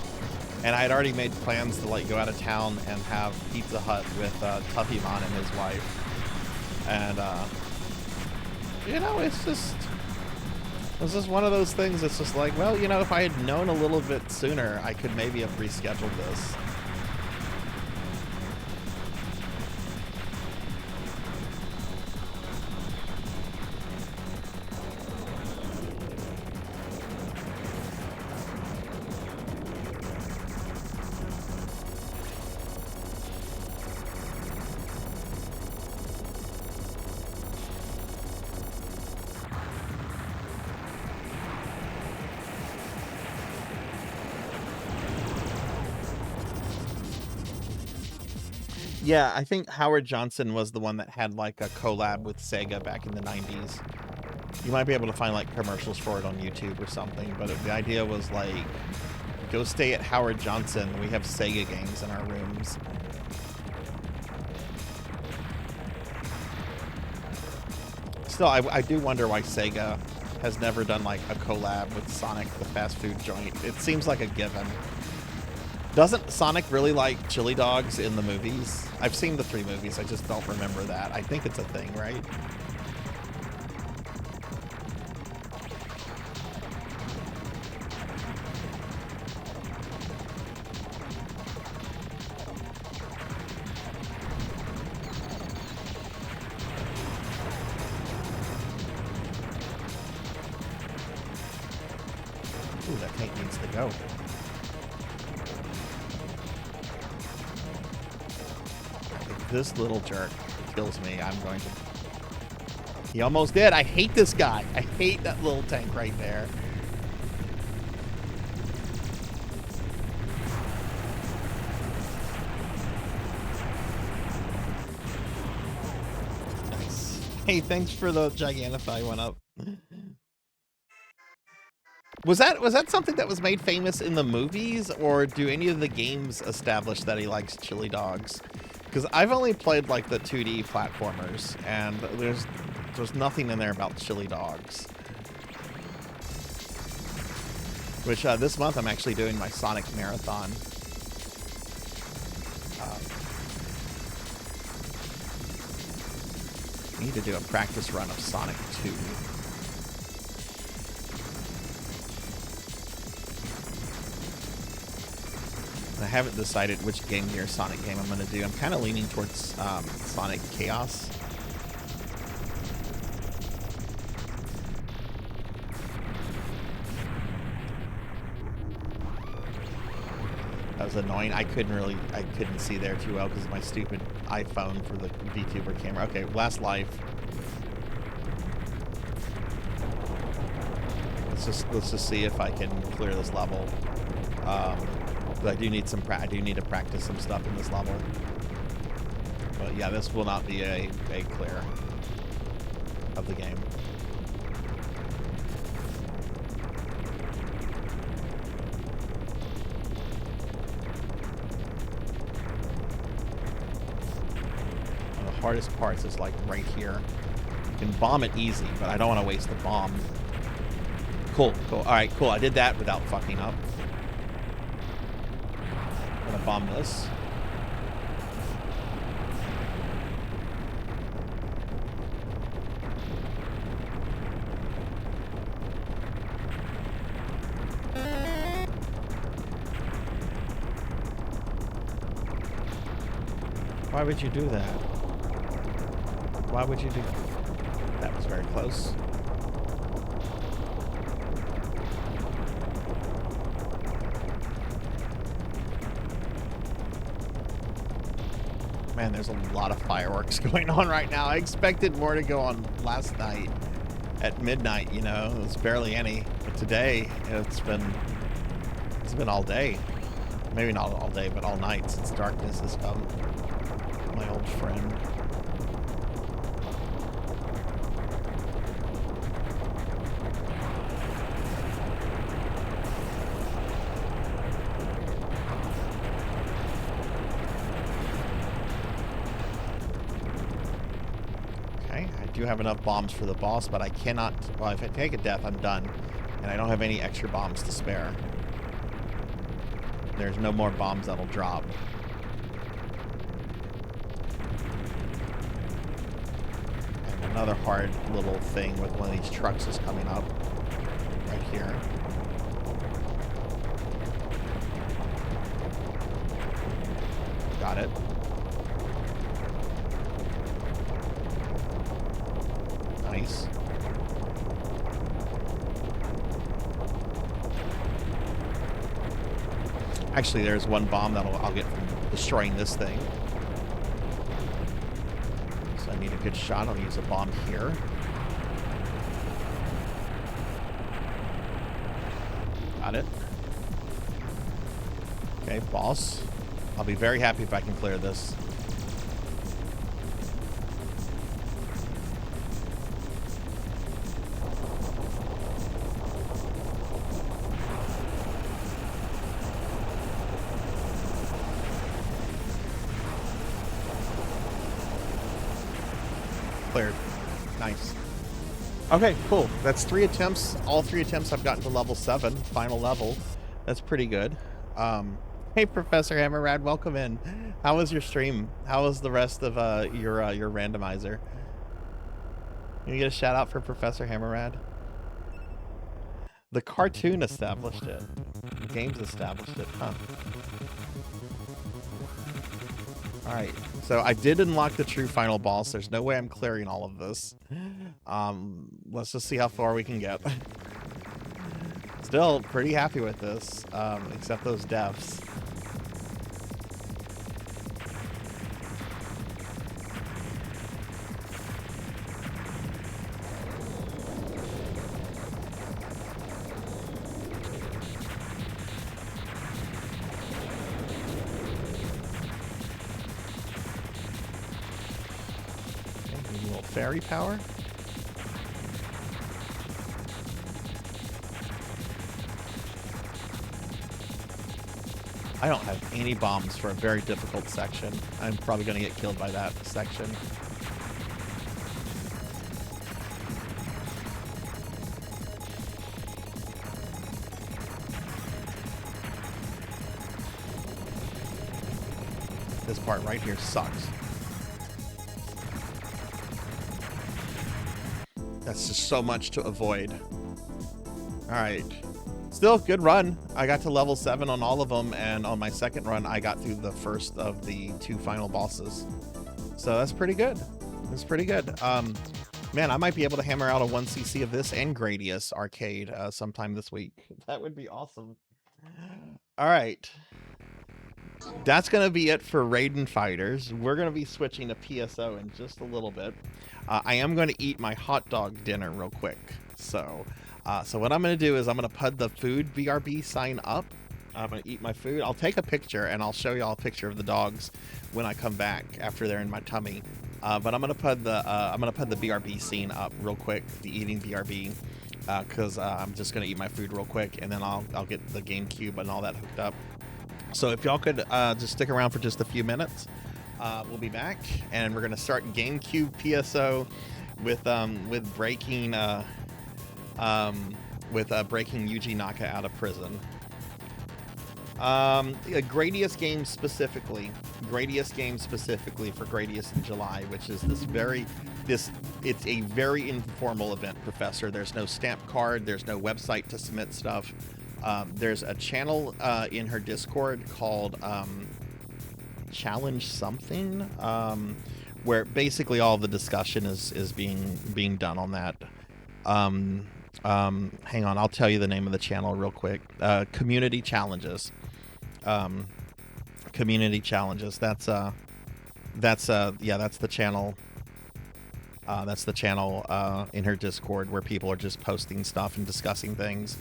And I had already made plans to, like, go out of town and have Pizza Hut with Tuffy-Mon and his wife. And, you know, it's just one of those things that's just like, well, you know, if I had known a little bit sooner, I could maybe have rescheduled this. Yeah, I think Howard Johnson was the one that had like a collab with Sega back in the 90s. You might be able to find like commercials for it on YouTube or something, but the idea was like, go stay at Howard Johnson. We have Sega games in our rooms. Still, I do wonder why Sega has never done like a collab with Sonic the fast food joint. It seems like a given. Doesn't Sonic really like chili dogs in the movies? I've seen the 3 movies, I just don't remember that. I think it's a thing, right? Ooh, that tank needs to go. This little jerk kills me, I'm going to... He almost did. I hate this guy. I hate that little tank right there. Nice. Hey, thanks for the Gigantify one up. Was that something that was made famous in the movies, or do any of the games establish that he likes chili dogs? Because I've only played like the 2D platformers, and there's nothing in there about chili dogs. Which this month I'm actually doing my Sonic Marathon. I need to do a practice run of Sonic 2. I haven't decided which Game Gear Sonic game I'm going to do. I'm kind of leaning towards Sonic Chaos. That was annoying. I couldn't see there too well because of my stupid iPhone for the VTuber camera. Okay, last life. Let's just see if I can clear this level. But I do need to practice some stuff in this level. But yeah, this will not be a clear of the game. One of the hardest parts is like right here. You can bomb it easy, but I don't want to waste the bomb. Cool. Alright, cool. I did that without fucking up. I'm gonna bomb this. Why would you do that? Why would you do that? That was very close. Man, there's a lot of fireworks going on right now. I expected more to go on last night at midnight, you know. It was barely any. But today, it's been all day. Maybe not all day, but all night since darkness has come. My old friend. I do have enough bombs for the boss, but I cannot... Well, if I take a death, I'm done. And I don't have any extra bombs to spare. There's no more bombs that'll drop. And another hard little thing with one of these trucks is coming up. Right here. Got it. Nice. Actually, there's one bomb I'll get from destroying this thing. So I need a good shot. I'll use a bomb here. Got it. Okay, boss. I'll be very happy if I can clear this. Cleared. Nice. Okay, cool. That's 3 attempts. All 3 attempts I've gotten to level 7, final level. That's pretty good. Hey, Professor Hammerrad, welcome in. How was your stream? How was the rest of your randomizer? Can you get a shout out for Professor Hammerrad? The cartoon established it. The games established it, huh? Alright, so I did unlock the true final boss. There's no way I'm clearing all of this. Let's just see how far we can get. Still pretty happy with this, except those deaths. Fairy power? I don't have any bombs for a very difficult section. I'm probably going to get killed by that section. This part right here sucks. That's just so much to avoid. Alright. Still, good run. I got to level 7 on all of them, and on my second run, I got through the first of the 2 final bosses. So that's pretty good. That's pretty good. Man, I might be able to hammer out a 1cc of this and Gradius Arcade. Arcade sometime this week. That would be awesome. All right. that's going to be it for Raiden Fighters. We're going to be switching to PSO in just a little bit. I am going to eat my hot dog dinner real quick. So what I'm going to do is I'm going to put the food BRB sign up. I'm going to eat my food. I'll take a picture and I'll show you all a picture of the dogs when I come back after they're in my tummy. But I'm going to put the BRB scene up real quick, the eating BRB, because I'm just going to eat my food real quick, and then I'll get the GameCube and all that hooked up. So if y'all could just stick around for just a few minutes, we'll be back, and we're going to start GameCube PSO with breaking Yuji Naka out of prison. Gradius game specifically for Gradius in July, which is it's a very informal event, Professor. There's no stamp card, there's no website to submit stuff. There's a channel in her Discord called Challenge Something, where basically all the discussion is being done on that. Hang on, I'll tell you the name of the channel real quick. Community Challenges. Community Challenges. That's the channel. That's the channel in her Discord where people are just posting stuff and discussing things.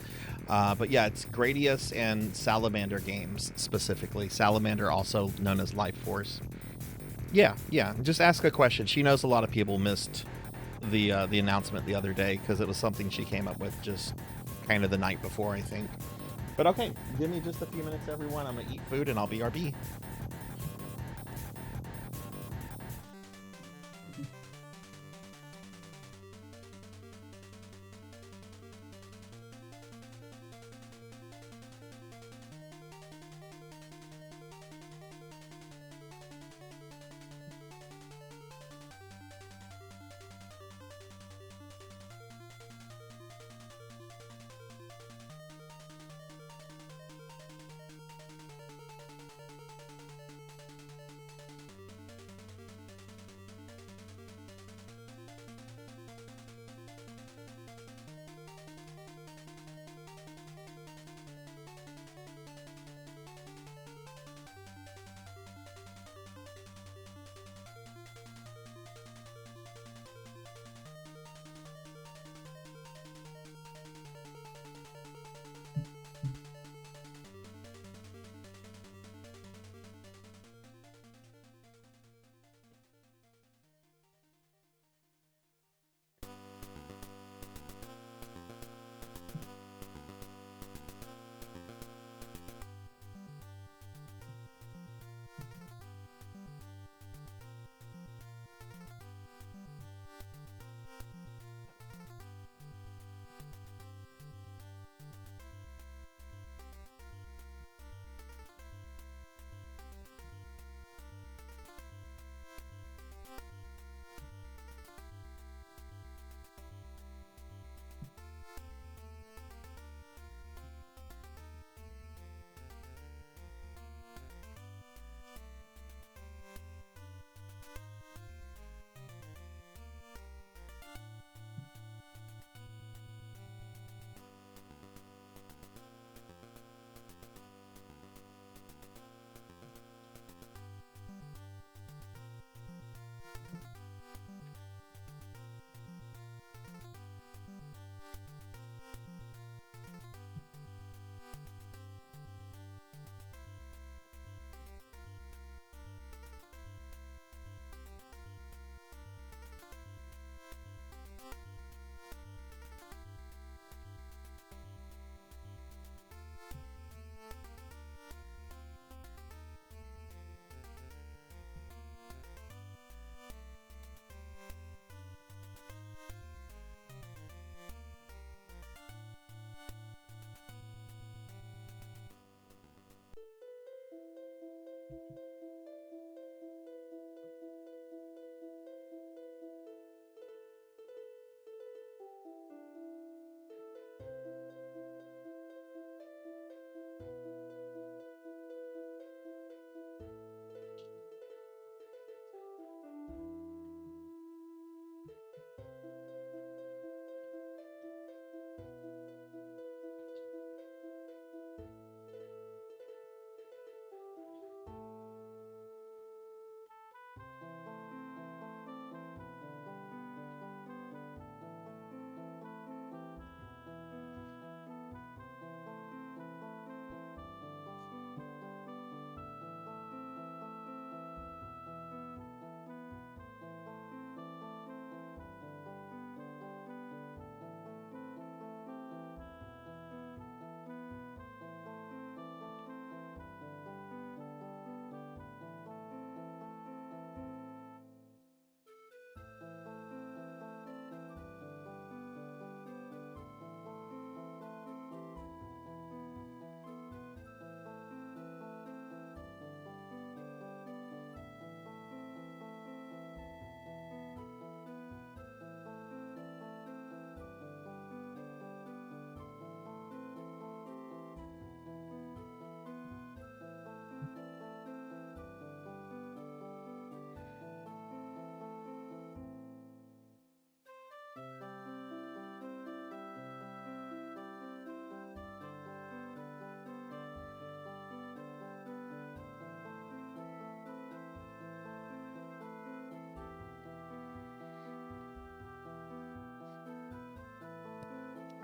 But yeah, it's Gradius and Salamander games specifically. Salamander, also known as Life Force. Yeah. Just ask a question. She knows a lot of people missed the announcement the other day because it was something she came up with just kind of the night before, I think. But okay, give me just a few minutes, everyone. I'm gonna eat food and I'll BRB.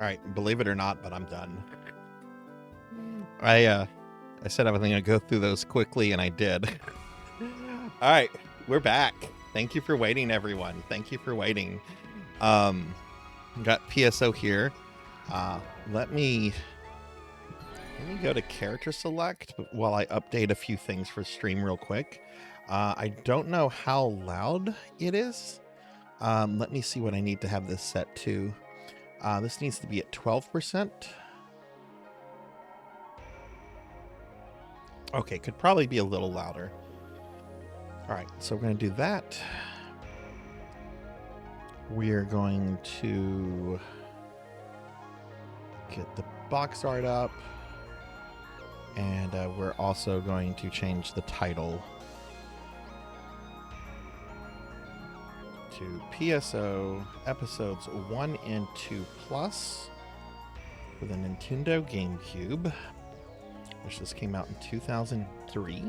All right, believe it or not, but I'm done. I said I was going to go through those quickly, and I did. All right, we're back. Thank you for waiting, everyone. Thank you for waiting. Got PSO here. Let me go to character select while I update a few things for stream real quick. I don't know how loud it is. Let me see what I need to have this set to. This needs to be at 12%. Okay, could probably be a little louder. All right, so we're going to do that. We're going to get the box art up. And we're also going to change the title to PSO Episodes 1 and 2 Plus for the Nintendo GameCube, which just came out in 2003.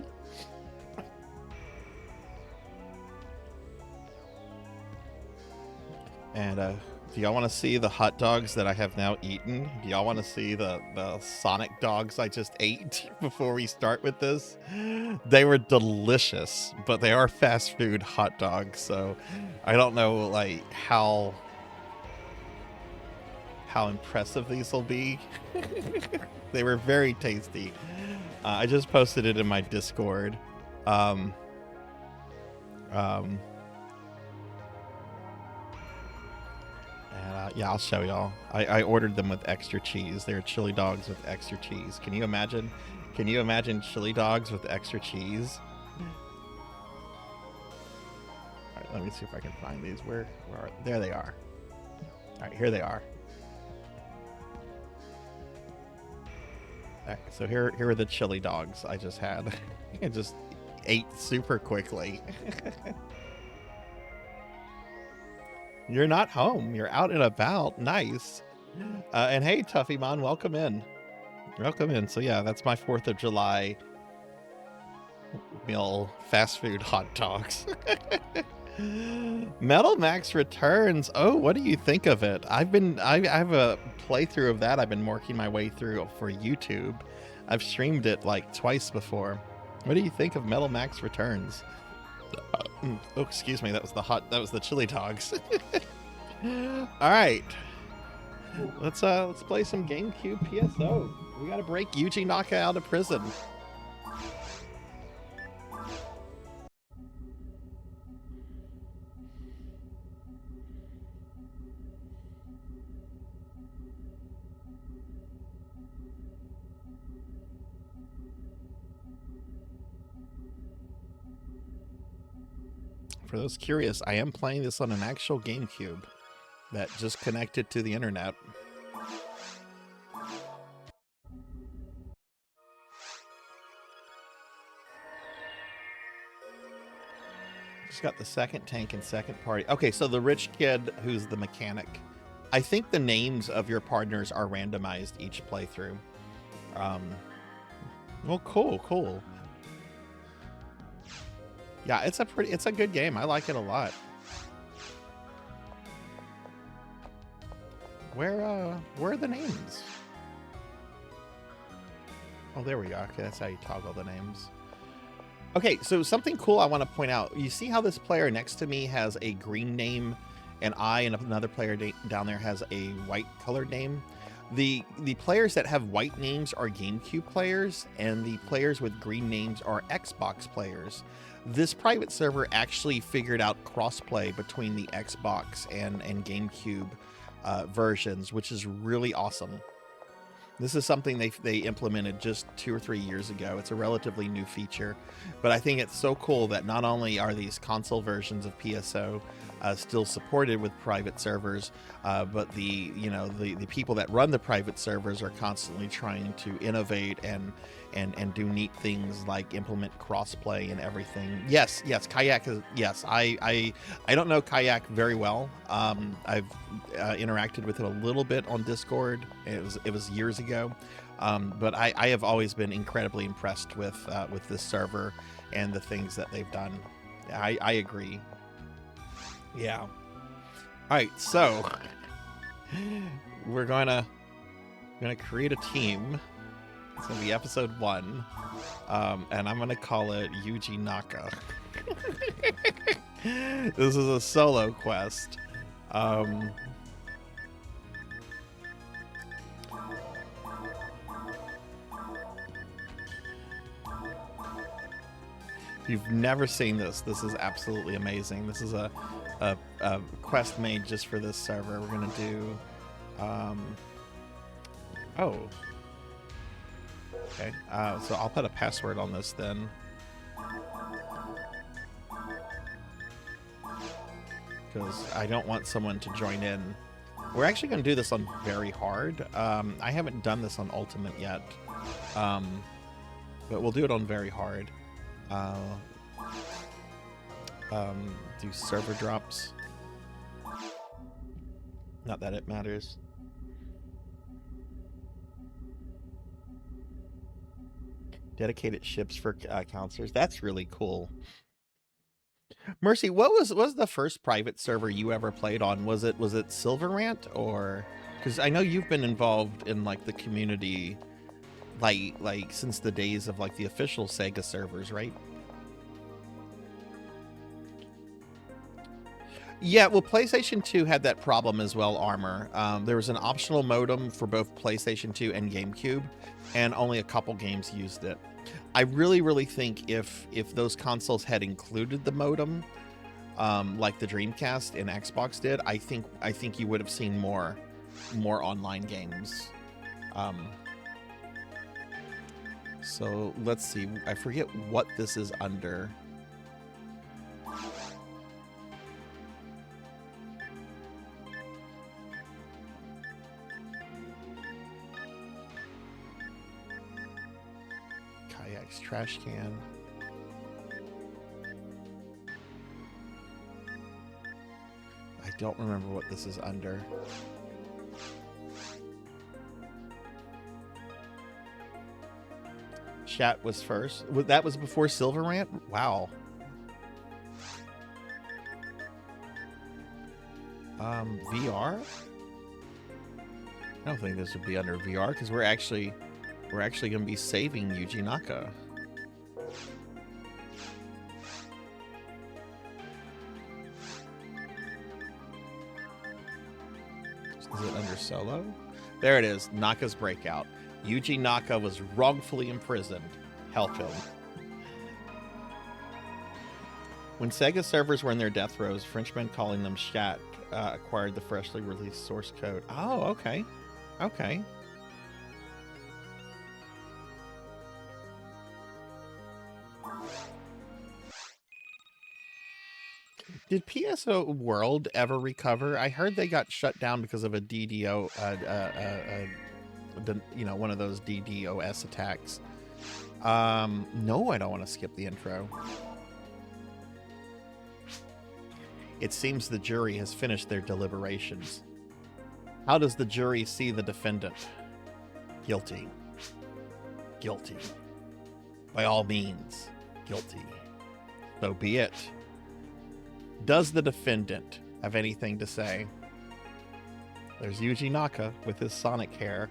And do y'all want to see the hot dogs that I have now eaten? Do y'all want to see the Sonic dogs I just ate before we start with this? They were delicious, but they are fast food hot dogs, so I don't know like how impressive these will be. They were very tasty. I just posted it in my Discord. Yeah, I'll show y'all. I ordered them with extra cheese. They're chili dogs with extra cheese. Can you imagine? Can you imagine chili dogs with extra cheese? All right, let me see if I can find these. Where are there they are. All right, here they are. All right, so here are the chili dogs I just had. I just ate super quickly. You're not home. You're out and about. Nice. And hey, Tuffymon, welcome in. Welcome in. So yeah, that's my 4th of July meal, fast food hot dogs. Metal Max returns. Oh, what do you think of it? I have a playthrough of that. I've been working my way through for YouTube. I've streamed it like twice before. What do you think of Metal Max returns? Oh, excuse me. That was the chili dogs. All right. Let's play some GameCube PSO. We got to break Yuji Naka out of prison. For those curious, I am playing this on an actual GameCube that just connected to the internet. Just got the second tank and second party. Okay, so the rich kid who's the mechanic. I think the names of your partners are randomized each playthrough. Well, cool. Yeah, it's a good game. I like it a lot. Where are the names? Oh, there we go. Okay, that's how you toggle the names. Okay, so something cool I want to point out. You see how this player next to me has a green name, and another player down there has a white colored name? The players that have white names are GameCube players, and the players with green names are Xbox players. This private server actually figured out crossplay between the Xbox and GameCube versions, which is really awesome. This is something they implemented just 2 or 3 years ago. It's a relatively new feature, but I think it's so cool that not only are these console versions of PSO still supported with private servers, but the people that run the private servers are constantly trying to innovate and do neat things like implement crossplay and everything. Yes, Kayak is, yes. I don't know Kayak very well. I've interacted with it a little bit on Discord. It was years ago, but I have always been incredibly impressed with this server and the things that they've done. I agree. Yeah. All right, so we're gonna create a team. It's gonna be episode 1, and I'm gonna call it Yuji Naka. This is a solo quest. If you've never seen this, this is absolutely amazing. This is a quest made just for this server. We're gonna do oh, okay, so I'll put a password on this then. Because I don't want someone to join in. We're actually going to do this on very hard. I haven't done this on ultimate yet, but we'll do it on very hard. Do server drops. Not that it matters. Dedicated ships for counselors. That's really cool. Mercy, what was the first private server you ever played on? Was it Silverant, or because I know you've been involved in like the community like since the days of like the official Sega servers, right? Yeah, well, PlayStation 2 had that problem as well, Armor. There was an optional modem for both PlayStation 2 and GameCube, and only a couple games used it. I really think if those consoles had included the modem, like the Dreamcast and Xbox did, I think you would have seen more online games. So let's see. I forget what this is under. Kayak's trash can. I don't remember what this is under. Chat was first. That was before Silverant? Wow. VR? I don't think this would be under VR because we're actually going to be saving Yuji Naka. Is it under solo? There it is. Naka's breakout. Yuji Naka was wrongfully imprisoned. Help him. When Sega servers were in their death rows, Frenchmen calling them Shat acquired the freshly released source code. Oh, okay. Okay. Did PSO World ever recover? I heard they got shut down because of a DDO, one of those DDoS attacks. No, I don't want to skip the intro. It seems the jury has finished their deliberations. How does the jury see the defendant? Guilty. Guilty. By all means, guilty. So be it. Does the defendant have anything to say? There's Yuji Naka with his Sonic hair.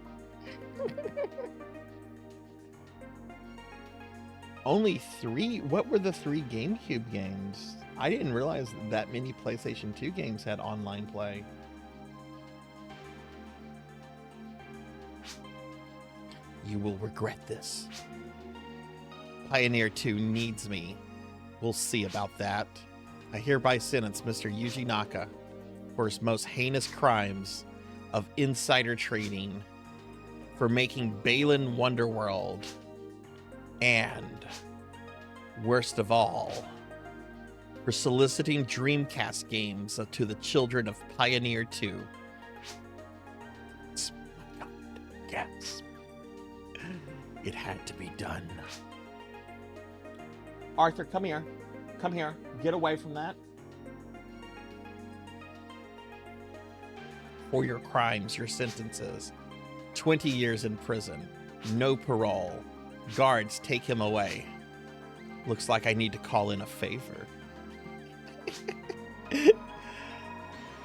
Only 3? What were the 3 GameCube games? I didn't realize that many PlayStation 2 games had online play. You will regret this. Pioneer 2 needs me. We'll see about that. I hereby sentence Mr. Yuji Naka for his most heinous crimes of insider trading, for making Balin Wonderworld, and, worst of all, for soliciting Dreamcast games to the children of Pioneer 2. Gasp. It had to be done. Arthur, come here. Come here. Get away from that. For your crimes, your sentences. 20 years in prison. No parole. Guards, take him away. Looks like I need to call in a favor.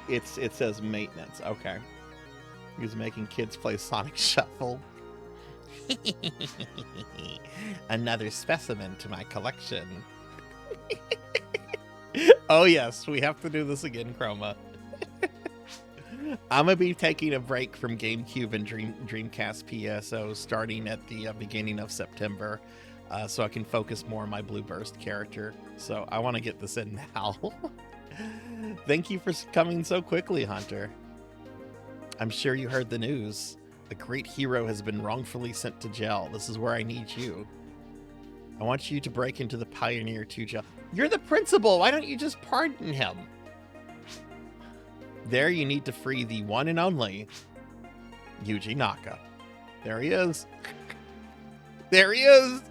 It says maintenance. Okay. He's making kids play Sonic Shuffle. Another specimen to my collection. Oh yes, we have to do this again, Chroma. I'm gonna be taking a break from GameCube and Dreamcast PSO starting at the beginning of September, so I can focus more on my Blue Burst character. So I want to get this in now. Thank you for coming so quickly, Hunter. I'm sure you heard the news. A great hero has been wrongfully sent to jail. This is where I need you. I want you to break into the Pioneer 2 jail. You're the principal. Why don't you just pardon him? There you need to free the one and only Yuji Naka. There he is. There he is.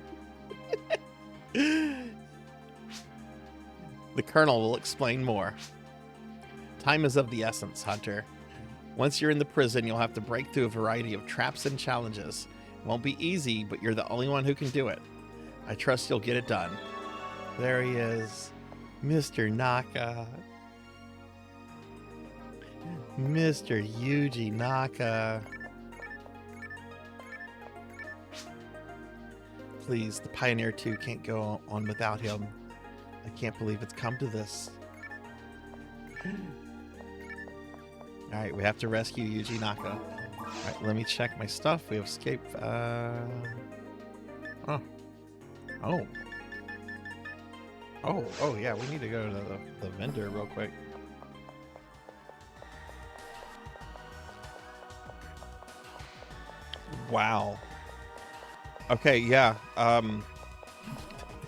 The Colonel will explain more. Time is of the essence, Hunter. Once you're in the prison, you'll have to break through a variety of traps and challenges. It won't be easy, but you're the only one who can do it. I trust you'll get it done. There he is. Mr. Naka. Mr. Yuji Naka. Please, the Pioneer 2 can't go on without him. I can't believe it's come to this. Alright, we have to rescue Yuji Naka. Alright, let me check my stuff. We have escaped. Oh, yeah, we need to go to the vendor real quick. Wow. Okay, yeah.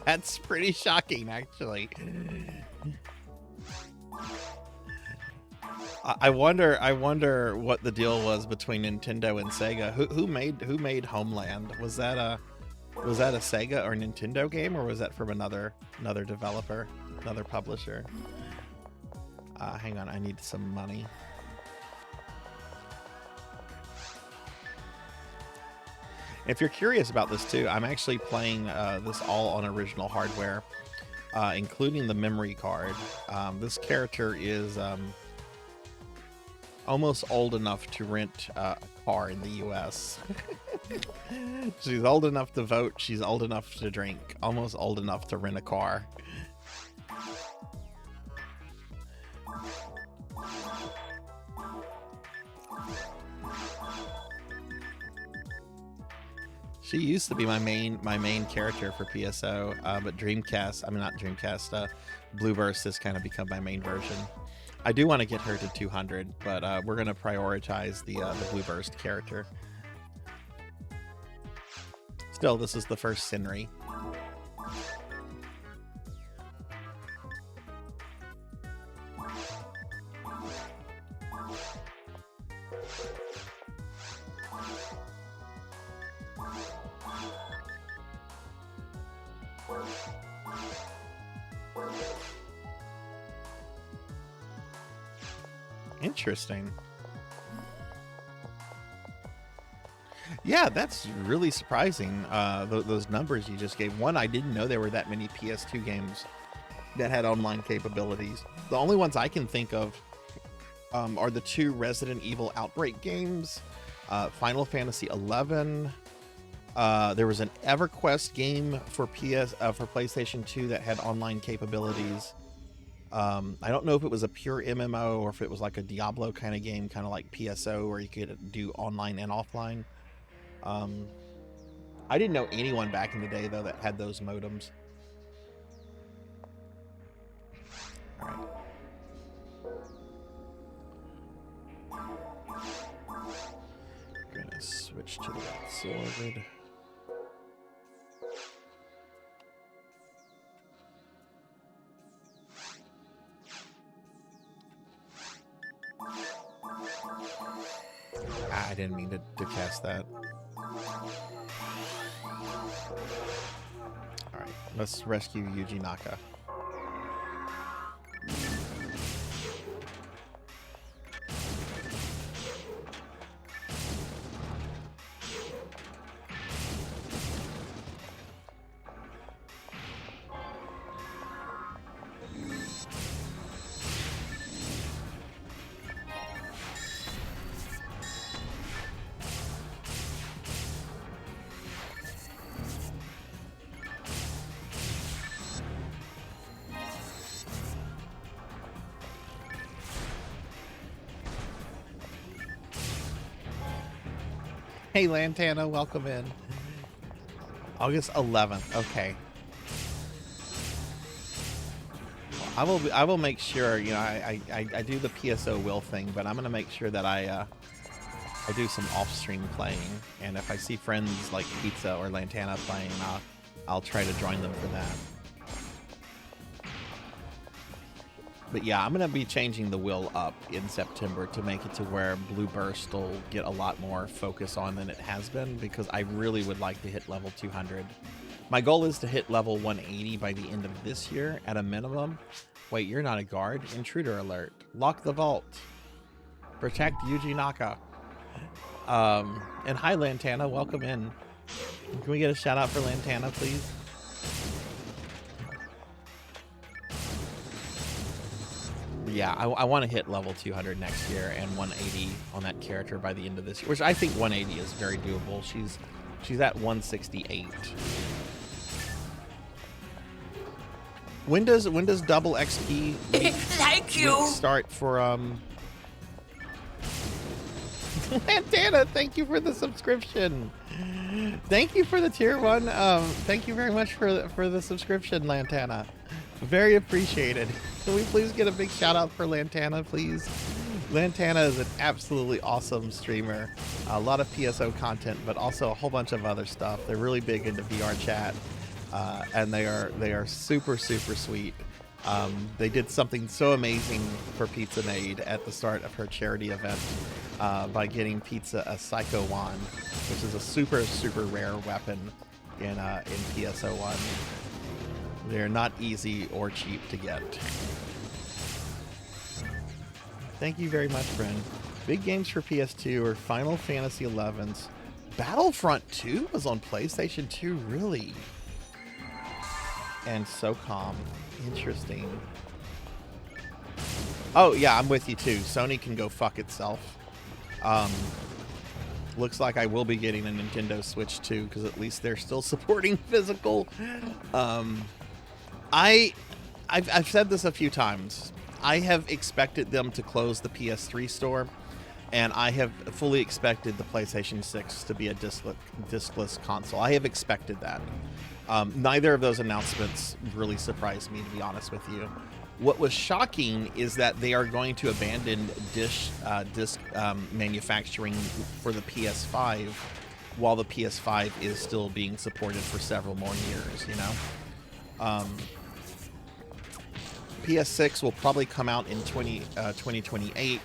That's pretty shocking, actually. I wonder what the deal was between Nintendo and Sega. Who made Homeland? Was that a Sega or Nintendo game, or was that from another developer, another publisher? Hang on, I need some money. If you're curious about this too, I'm actually playing this all on original hardware, including the memory card. This character is almost old enough to rent a car in the US. She's old enough to vote. She's old enough to drink. Almost old enough to rent a car. She used to be my main character for PSO, but Blue Burst has kind of become my main version. I do want to get her to 200, but we're going to prioritize the Blue Burst character. Still, this is the first Senri. Interesting. Yeah, that's really surprising. Those numbers you just gave. One, I didn't know there were that many PS2 games that had online capabilities. The only ones I can think of are the 2 Resident Evil Outbreak games, Final Fantasy 11. There was an EverQuest game for PlayStation 2 that had online capabilities. I don't know if it was a pure MMO or if it was like a Diablo kind of game, kind of like PSO, where you could do online and offline. I didn't know anyone back in the day, though, that had those modems. All right. Gonna switch to the sword. I didn't mean to cast that. Alright, let's rescue Yuji Naka. Hey, Lantana, welcome in. August 11th. Okay. I will make sure, you know, I do the PSO will thing, but I'm gonna make sure that I do some off-stream playing, and if I see friends like Pizza or Lantana playing, I'll try to join them for that. But yeah, I'm gonna be changing the will up in September to make it to where Blue Burst will get a lot more focus on than it has been, because I really would like to hit level 200. My goal is to hit level 180 by the end of this year at a minimum. Wait, you're not a guard? Intruder alert. Lock the vault. Protect Yuji Naka. And hi, Lantana, welcome in. Can we get a shout out for Lantana, please? Yeah, I want to hit level 200 next year and 180 on that character by the end of this year, which I think 180 is very doable. She's at 168. When does double XP week start for Lantana? Thank you for the subscription. Thank you for the tier 1. Thank you very much for the subscription, Lantana. Very appreciated. Can we please get a big shout out for Lantana, please? Lantana is an absolutely awesome streamer. A lot of PSO content, but also a whole bunch of other stuff. They're really big into VR chat, and they are super sweet. They did something so amazing for Pizza Maid at the start of her charity event by getting Pizza a Psycho Wand, which is a super rare weapon in PSO1. They're not easy or cheap to get. Thank you very much, friend. Big games for PS2 are Final Fantasy XI's. Battlefront 2 was on PlayStation 2, really? And SOCOM. Interesting. Oh, yeah, I'm with you too. Sony can go fuck itself. Looks like I will be getting a Nintendo Switch 2, because at least they're still supporting physical. I've said this a few times. I have expected them to close the PS3 store, and I have fully expected the PlayStation 6 to be a discless console. I have expected that. Neither of those announcements really surprised me, to be honest with you. What was shocking is that they are going to abandon disc manufacturing for the PS5, while the PS5 is still being supported for several more years, you know? PS6 will probably come out in 2028,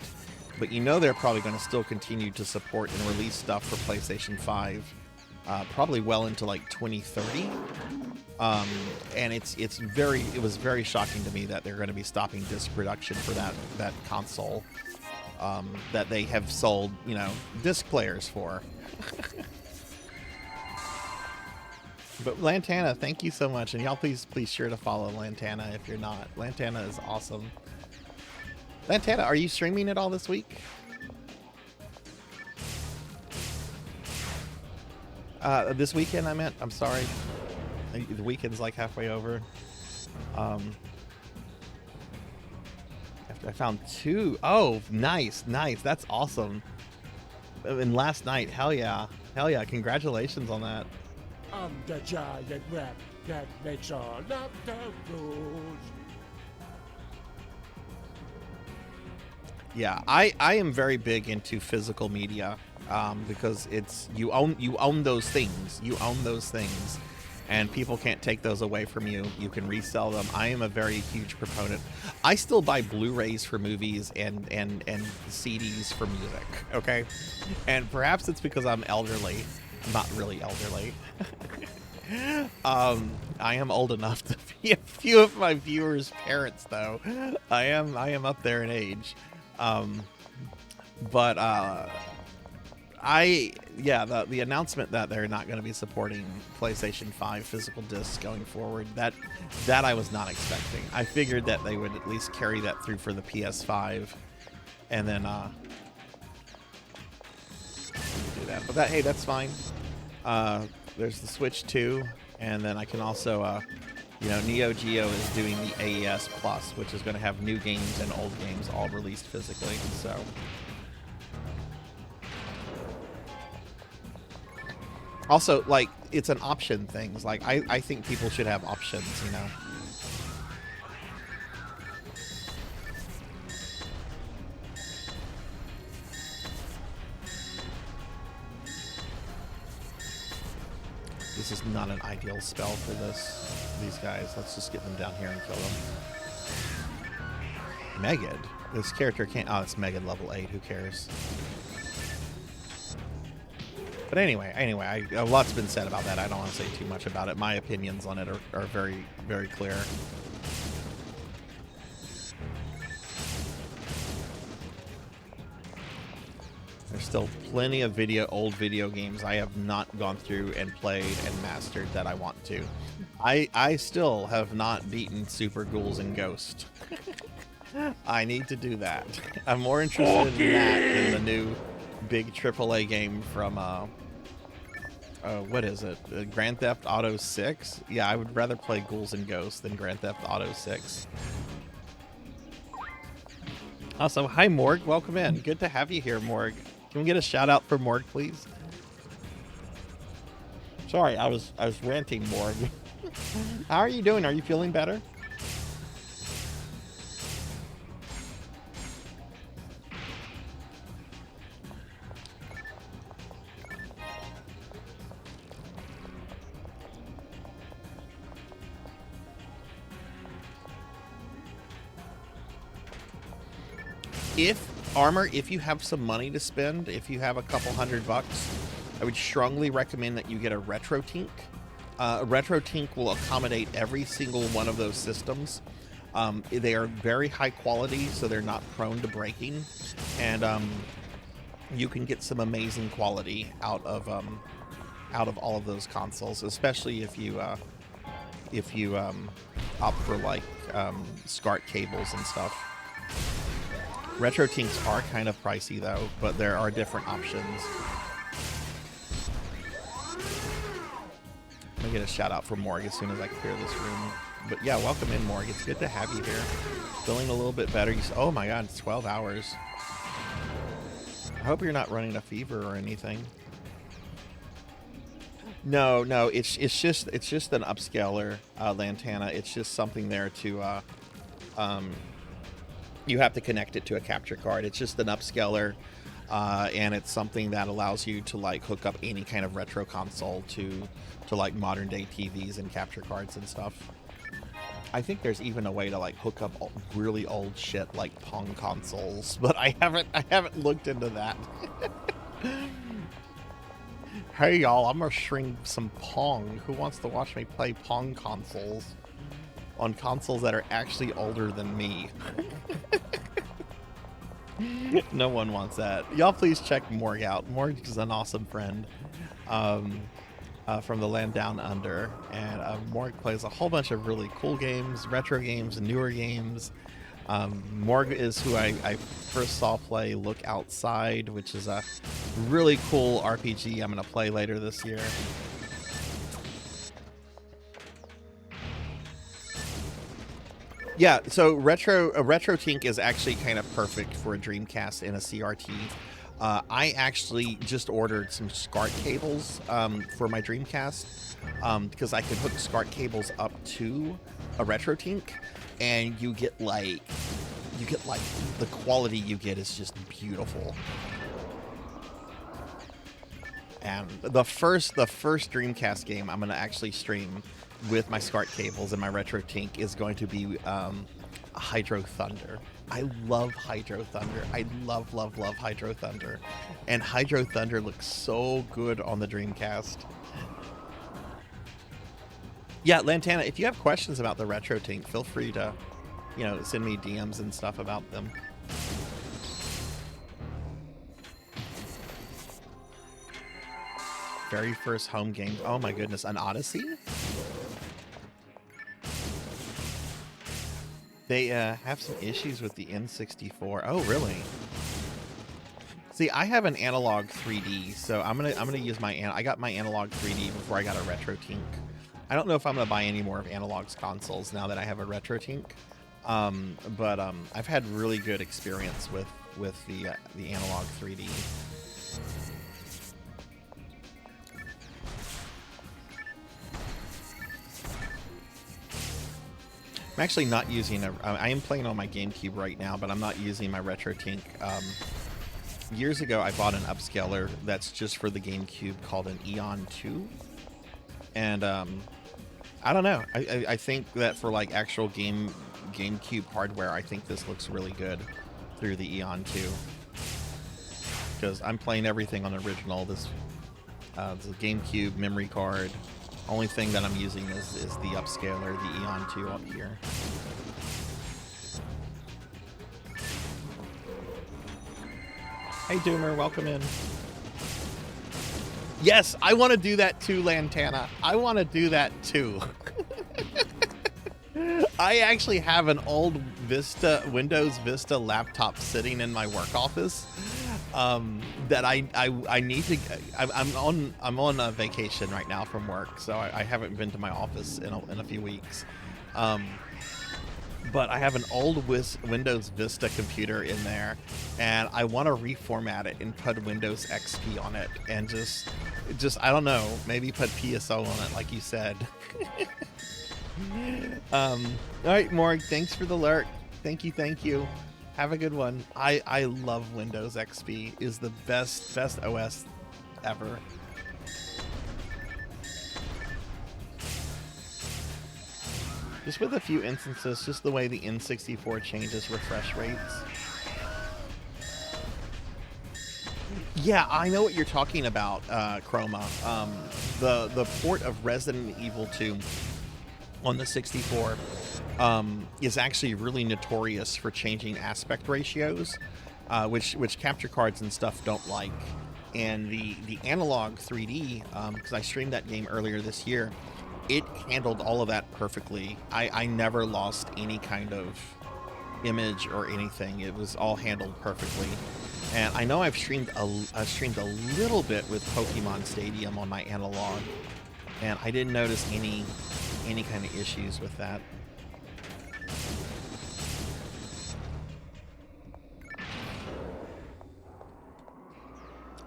but you know they're probably going to still continue to support and release stuff for PlayStation 5, probably well into like 2030. And it was very shocking to me that they're going to be stopping disc production for that console that they have sold, you know, disc players for. But Lantana, thank you so much, and y'all please sure to follow Lantana if you're not. Lantana is awesome. Lantana, are you streaming at all this week? This weekend, I meant. I'm sorry. The weekend's like halfway over. I found 2. Oh, nice. That's awesome. And last night, hell yeah. Congratulations on that. I'm the giant rat that makes all of the rules. Yeah, I am very big into physical media, because it's you own those things. You own those things, and people can't take those away from you. You can resell them. I am a very huge proponent. I still buy Blu-rays for movies and CDs for music. Okay, and perhaps it's because I'm elderly. Not really elderly. I am old enough to be a few of my viewers' parents, though. I am up there in age. But the announcement that they're not going to be supporting PlayStation 5 physical discs going forward, that I was not expecting. I figured that they would at least carry that through for the PS5, and then do that. But hey, that's fine. There's the Switch 2, and then I can also, Neo Geo is doing the AES Plus, which is going to have new games and old games all released physically. So Also, like, it's an option thing. Like, I think people should have options, you know? This is not an ideal spell for these guys. Let's just get them down here and kill them. Megid? This character can't... Oh, it's Megid level 8. Who cares? But anyway, a lot's been said about that. I don't want to say too much about it. My opinions on it are very, very clear. There's still plenty of old video games I have not gone through and played and mastered that I want to. I still have not beaten Super Ghouls and Ghost. I need to do that. I'm more interested in that than the new big AAA game from what is it? Grand Theft Auto 6? Yeah, I would rather play Ghouls and Ghosts than Grand Theft Auto 6. Also, hi Morg, welcome in. Good to have you here, Morg. Can we get a shout out for Morg, please? Sorry, I was ranting, Morg. How are you doing? Are you feeling better? If you have some money to spend, if you have a couple $100, I would strongly recommend that you get a Retro Tink. A Retro Tink will accommodate every single one of those systems. They are very high quality, so they're not prone to breaking, and you can get some amazing quality out of all of those consoles, especially if you opt for like SCART cables and stuff. Retro Tinks are kind of pricey though, but there are different options. I'm gonna get a shout out for Morg as soon as I clear this room. But yeah, welcome in, Morg. It's good to have you here. Feeling a little bit better. Oh my god, it's 12 hours. I hope you're not running a fever or anything. No, it's just an upscaler, Lantana. It's just something there to you have to connect it to a capture card. It's just an upscaler, and it's something that allows you to like hook up any kind of retro console to like modern day TVs and capture cards and stuff. I think there's even a way to like hook up really old shit like Pong consoles, but I haven't looked into that. Hey y'all, I'm gonna stream some Pong. Who wants to watch me play Pong consoles on consoles that are actually older than me? No one wants that. Y'all please check Morg out. Morg is an awesome friend from the land down under, and Morg plays a whole bunch of really cool games, retro games, newer games. Morg is who I first saw play Look Outside, which is a really cool RPG I'm going to play later this year. Yeah, so a Retro Tink is actually kind of perfect for a Dreamcast and a CRT. I actually just ordered some SCART cables for my Dreamcast because I could hook SCART cables up to a Retro Tink, and you get like the quality you get is just beautiful. And the first Dreamcast game I'm gonna actually stream with my SCART cables and my Retro Tink is going to be Hydro Thunder. I love Hydro Thunder. I love Hydro Thunder. And Hydro Thunder looks so good on the Dreamcast. Yeah, Lantana, if you have questions about the Retro Tink, feel free to, send me DMs and stuff about them. Very first home game. Oh my goodness, an Odyssey? They have some issues with the N64. Oh, really? See, I have an analog 3D, so I'm gonna use I got my analog 3D before I got a Retro Tink. I don't know if I'm gonna buy any more of Analog's consoles now that I have a Retro Tink. But I've had really good experience with the analog 3D. I'm actually not using I am playing on my GameCube right now, but I'm not using my RetroTink. Years ago, I bought an upscaler that's just for the GameCube called an EON2. And I don't know. I think that for like actual GameCube hardware, I think this looks really good through the EON2. Because I'm playing everything on original. This the GameCube memory card. Only thing that I'm using is the upscaler, the EON2 up here. Hey Doomer, welcome in. Yes, I want to do that too, Lantana. I want to do that too. I actually have an old Windows Vista laptop sitting in my work office that I need to. I'm on a vacation right now from work, so I haven't been to my office in a few weeks. But I have an old Windows Vista computer in there, and I want to reformat it and put Windows XP on it, and just I don't know, maybe put PSO on it, like you said. All right, Morg, thanks for the lurk. Thank you. Have a good one. I love Windows XP. Is the best OS ever. Just with a few instances, just the way the N64 changes refresh rates. Yeah, I know what you're talking about, Chroma. The port of Resident Evil 2 on the 64 is actually really notorious for changing aspect ratios, which capture cards and stuff don't like. And the analog 3D, because I streamed that game earlier this year, it handled all of that perfectly. I never lost any kind of image or anything. It was all handled perfectly. And I know I've streamed a little bit with Pokemon Stadium on my analog, and I didn't notice any kind of issues with that.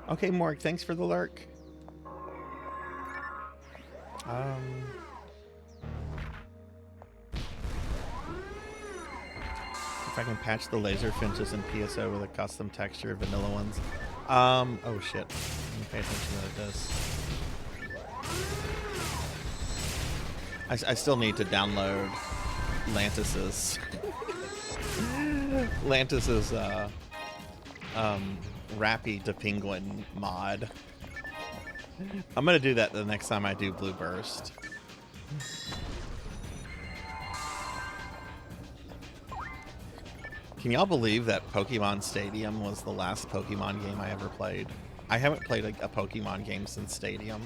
Okay, Morg, thanks for the lurk. If I can patch the laser finches in PSO with a custom texture, vanilla ones. Oh shit. Let me pay attention to this. I still need to download Lantis's Rappy to Penguin mod. I'm gonna do that the next time I do Blue Burst. Can y'all believe that Pokemon Stadium was the last Pokemon game I ever played? I haven't played a Pokemon game since Stadium.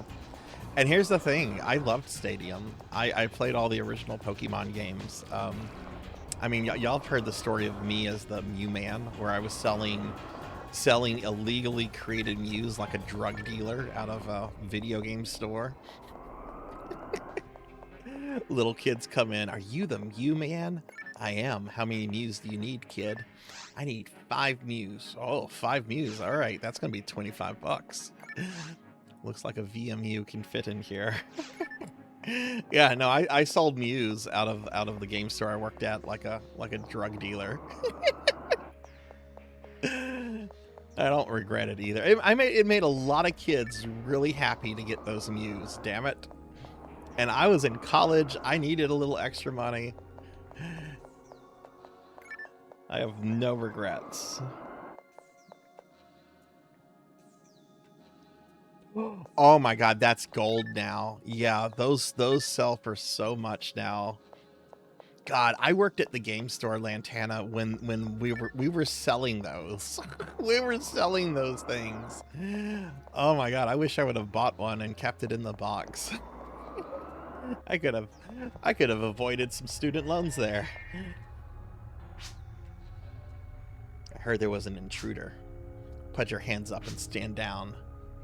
And here's the thing, I loved Stadium. I played all the original Pokemon games. I mean, y'all have heard the story of me as the Mew Man, where I was selling illegally created Mews like a drug dealer out of a video game store. Little kids come in, are you the Mew Man? I am. How many Mews do you need, kid? I need 5 Mews. Oh, 5 Mews. All right, that's gonna be $25. Looks like a VMU can fit in here. Yeah, no, I sold Mews out of the game store I worked at like a drug dealer. I don't regret it either. It made a lot of kids really happy to get those Mews, damn it. And I was in college, I needed a little extra money. I have no regrets. Oh my god, that's gold now. Yeah, those sell for so much now. God, I worked at the game store, Lantana, when we were selling those. We were selling those things. Oh my god, I wish I would have bought one and kept it in the box. I could have avoided some student loans there. I heard there was an intruder. Put your hands up and stand down.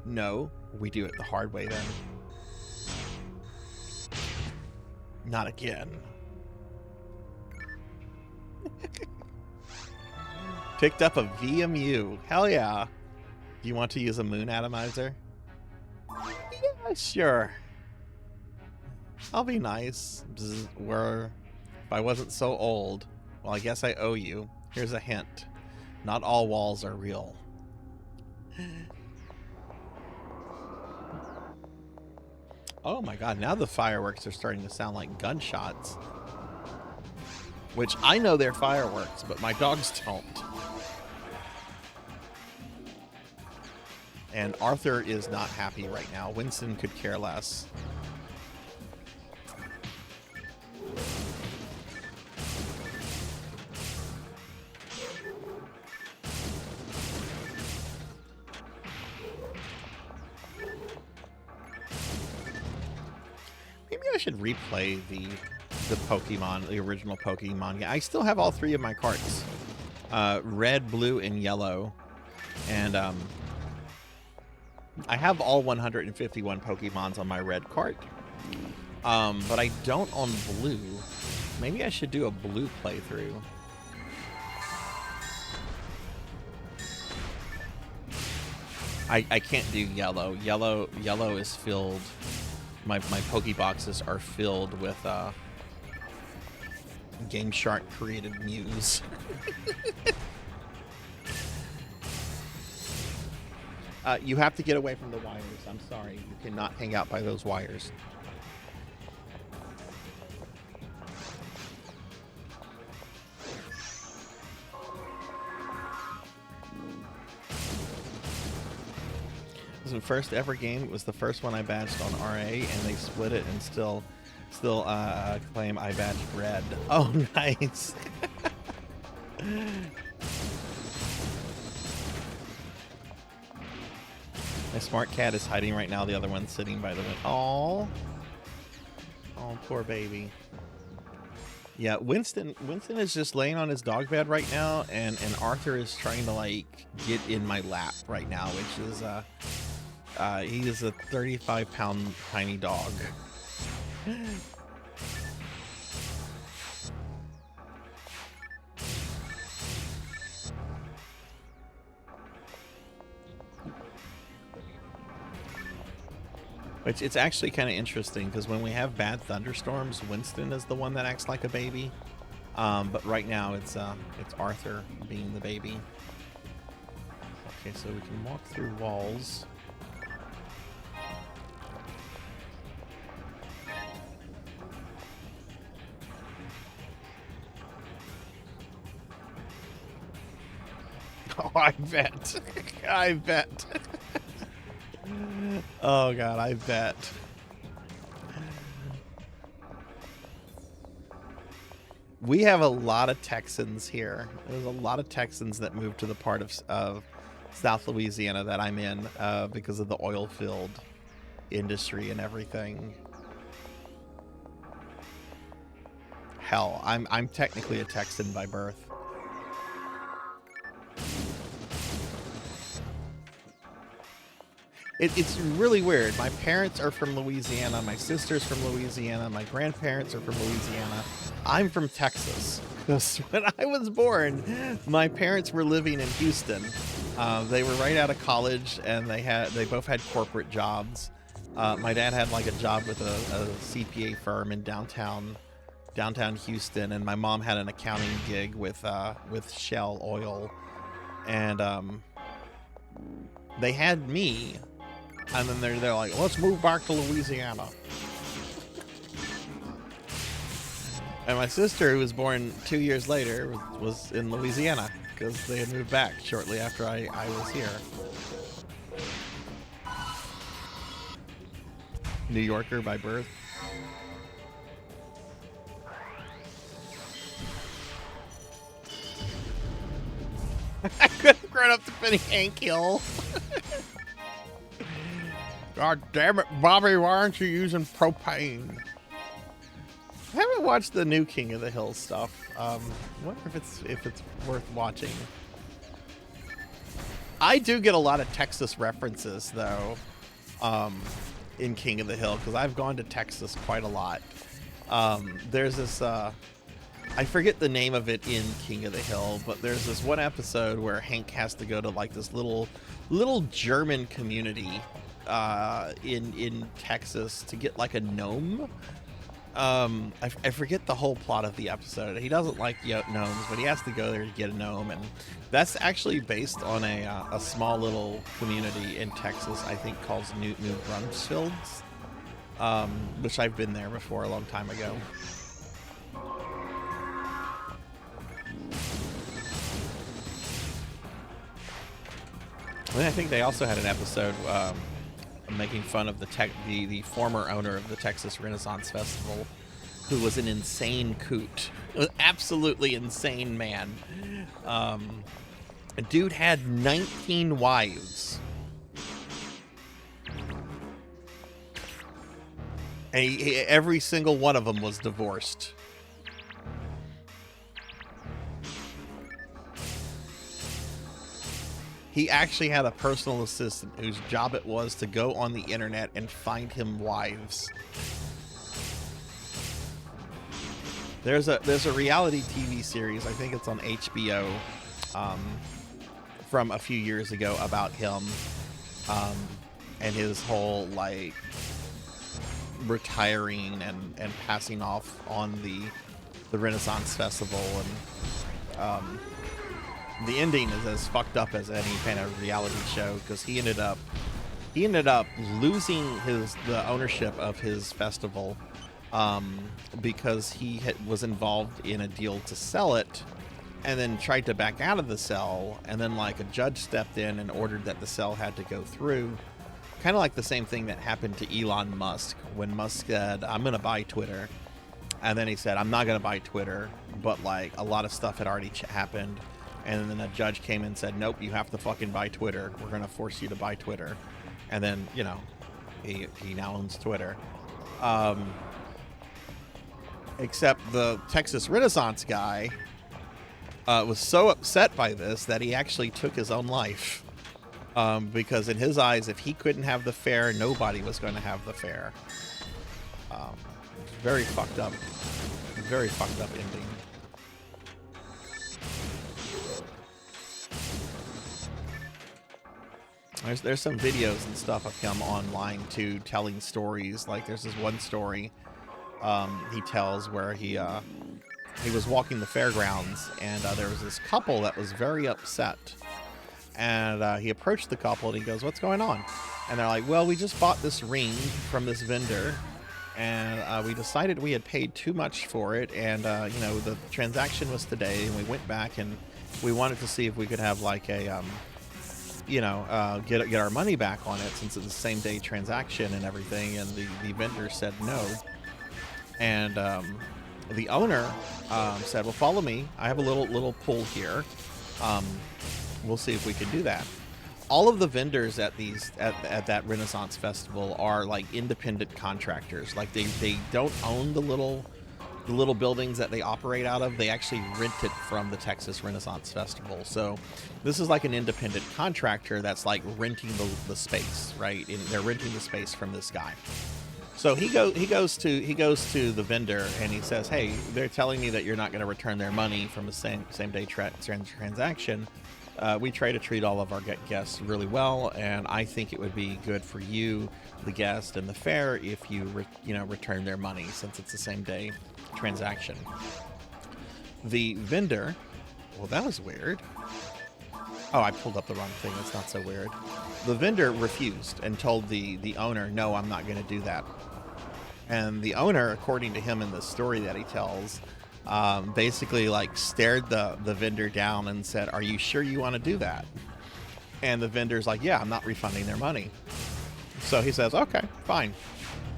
No, we do it the hard way then. Not again. Picked up a VMU. Hell yeah. Do you want to use a moon atomizer? Yeah, sure. I'll be nice. We're If I wasn't so old, well, I guess I owe you. Here's a hint. Not all walls are real. Oh my god, now the fireworks are starting to sound like gunshots. Which I know they're fireworks, but my dogs don't. And Arthur is not happy right now. Winston could care less. Maybe I should replay the Pokemon, the original Pokemon. Yeah, I still have all 3 of my carts. Red, blue, and yellow. And I have all 151 Pokemons on my red cart. But I don't on blue. Maybe I should do a blue playthrough. I can't do yellow. Yellow is filled. My Pokeboxes are filled with Game Shark created Mews. You have to get away from the wires. I'm sorry. You cannot hang out by those wires. This was the first ever game. It was the first one I badged on RA, and they split it and still claim I badged red. Oh, nice. My smart cat is hiding right now. The other one's sitting by the window. Oh, poor baby. Yeah, Winston is just laying on his dog bed right now, and Arthur is trying to like get in my lap right now, which is he is a 35-pound tiny dog. Which it's actually kind of interesting because when we have bad thunderstorms, Winston is the one that acts like a baby. But right now it's Arthur being the baby. Okay, so we can walk through walls. Oh, I bet. I bet. Oh god, I bet. We have a lot of Texans here. There's a lot of Texans that moved to the part of South Louisiana that I'm in because of the oil field industry and everything. Hell, I'm technically a Texan by birth. It's really weird. My parents are from Louisiana. My sister's from Louisiana. My grandparents are from Louisiana. I'm from Texas. Because when I was born, my parents were living in Houston. They were right out of college, and they both had corporate jobs. My dad had like a job with a CPA firm in downtown Houston, and my mom had an accounting gig with Shell Oil, and they had me. And then they're like, let's move back to Louisiana. And my sister, who was born 2 years later, was in Louisiana because they had moved back shortly after I was here. New Yorker by birth. I could have grown up to Penny Hank Hill. God damn it, Bobby, why aren't you using propane? I haven't watched the new King of the Hill stuff. I wonder if it's worth watching. I do get a lot of Texas references though, in King of the Hill, because I've gone to Texas quite a lot. There's this I forget the name of it in King of the Hill, but there's this one episode where Hank has to go to like this little German community in Texas to get like a gnome. I forget the whole plot of the episode. He doesn't like gnomes, but he has to go there to get a gnome, and that's actually based on a small little community in Texas, I think, called New Brunsfield, which I've been there before a long time ago. And I think they also had an episode making fun of the former owner of the Texas Renaissance Festival, who was an insane coot, an absolutely insane man. A dude had 19 wives, and every single one of them was divorced. He actually had a personal assistant whose job it was to go on the internet and find him wives. There's a reality TV series, I think it's on HBO, from a few years ago about him, and his whole like retiring and passing off on the Renaissance Festival, and the ending is as fucked up as any kind of reality show, because he ended up losing the ownership of his festival, because he was involved in a deal to sell it, and then tried to back out of the sell, and then like a judge stepped in and ordered that the sell had to go through. Kind of like the same thing that happened to Elon Musk when Musk said, "I'm gonna buy Twitter," and then he said, "I'm not gonna buy Twitter," but like a lot of stuff had already happened. And then a judge came and said, "Nope, you have to fucking buy Twitter. We're going to force you to buy Twitter." And then, you know, he now owns Twitter. Except the Texas Renaissance guy was so upset by this that he actually took his own life. Because in his eyes, if he couldn't have the fair, nobody was going to have the fair. Very fucked up. Very fucked up ending. There's some videos and stuff of him online too, telling stories. Like there's this one story he tells where he was walking the fairgrounds, and there was this couple that was very upset, and he approached the couple and he goes, "What's going on?" And they're like, "Well, we just bought this ring from this vendor, and we decided we had paid too much for it, and you know, the transaction was today, and we went back and we wanted to see if we could have like a you know, get our money back on it, since it's the same day transaction and everything." And the vendor said no. And the owner said, "Well, follow me. I have a little pool here. We'll see if we can do that." All of the vendors at that Renaissance Festival are like independent contractors. Like they don't own the little buildings that they operate out of. They actually rent it from the Texas Renaissance Festival. So this is like an independent contractor that's like renting the space, right? They're renting the space from this guy. So he goes to the vendor and he says, "Hey, they're telling me that you're not going to return their money from the same day transaction. We try to treat all of our guests really well, and I think it would be good for you, the guest, and the fair if you return their money, since it's the same day transaction." The vendor, well, that was weird. Oh, I pulled up the wrong thing. It's not so weird. The vendor refused and told the owner, "No, I'm not going to do that." And the owner, according to him in the story that he tells, basically like stared the vendor down and said, "Are you sure you want to do that?" And the vendor's like, "Yeah, I'm not refunding their money." So he says, "Okay, fine."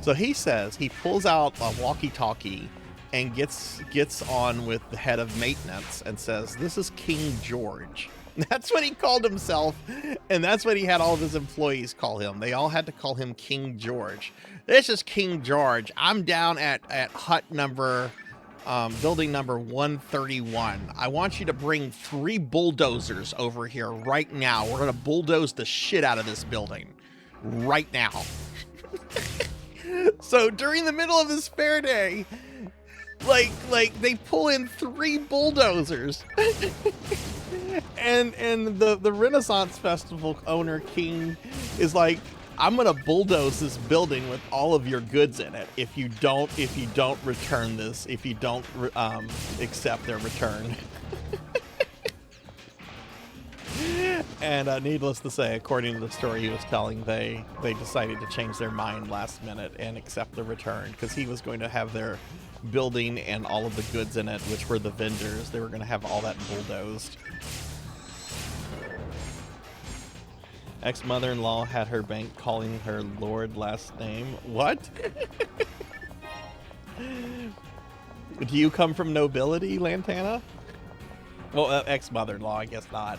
So he says he pulls out a walkie-talkie and gets on with the head of maintenance and says, "This is King George." That's what he called himself, and that's what he had all of his employees call him. They all had to call him King George. "This is King George. I'm down at hut number, building number 131. I want you to bring 3 bulldozers over here right now. We're gonna bulldoze the shit out of this building right now." So during the middle of this fair day, like they pull in 3 bulldozers. And the Renaissance Festival owner, King, is like, I'm gonna bulldoze this building with all of your goods in it if you don't return this, if you don't accept their return. And needless to say, according to the story he was telling, they decided to change their mind last minute and accept the return, because he was going to have their building and all of the goods in it, which were the vendors, they were going to have all that bulldozed. Ex-mother-in-law had her bank calling her Lord last name. What? Do you come from nobility, Lantana? Well, ex-mother-in-law, I guess not.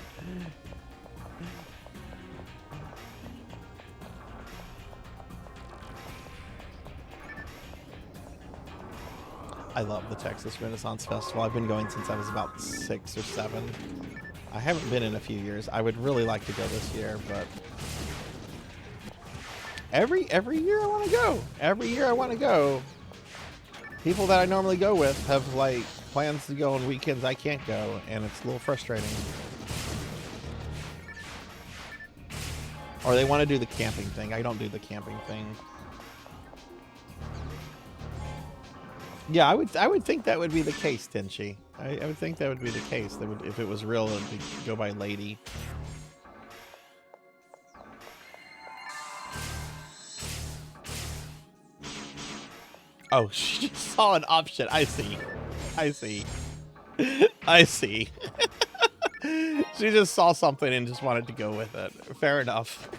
I love the Texas Renaissance Festival. I've been going since I was about 6 or 7. I haven't been in a few years. I would really like to go this year, but every year I want to go. Every year I want to go. People that I normally go with have like plans to go on weekends I can't go, and it's a little frustrating. Or they want to do the camping thing. I don't do the camping thing. Yeah, I would think that would be the case, Tenchi. I would think that would be the case. That would, if it was real, it would go by lady. Oh, she just saw an option. I see. I see. I see. She just saw something and just wanted to go with it. Fair enough.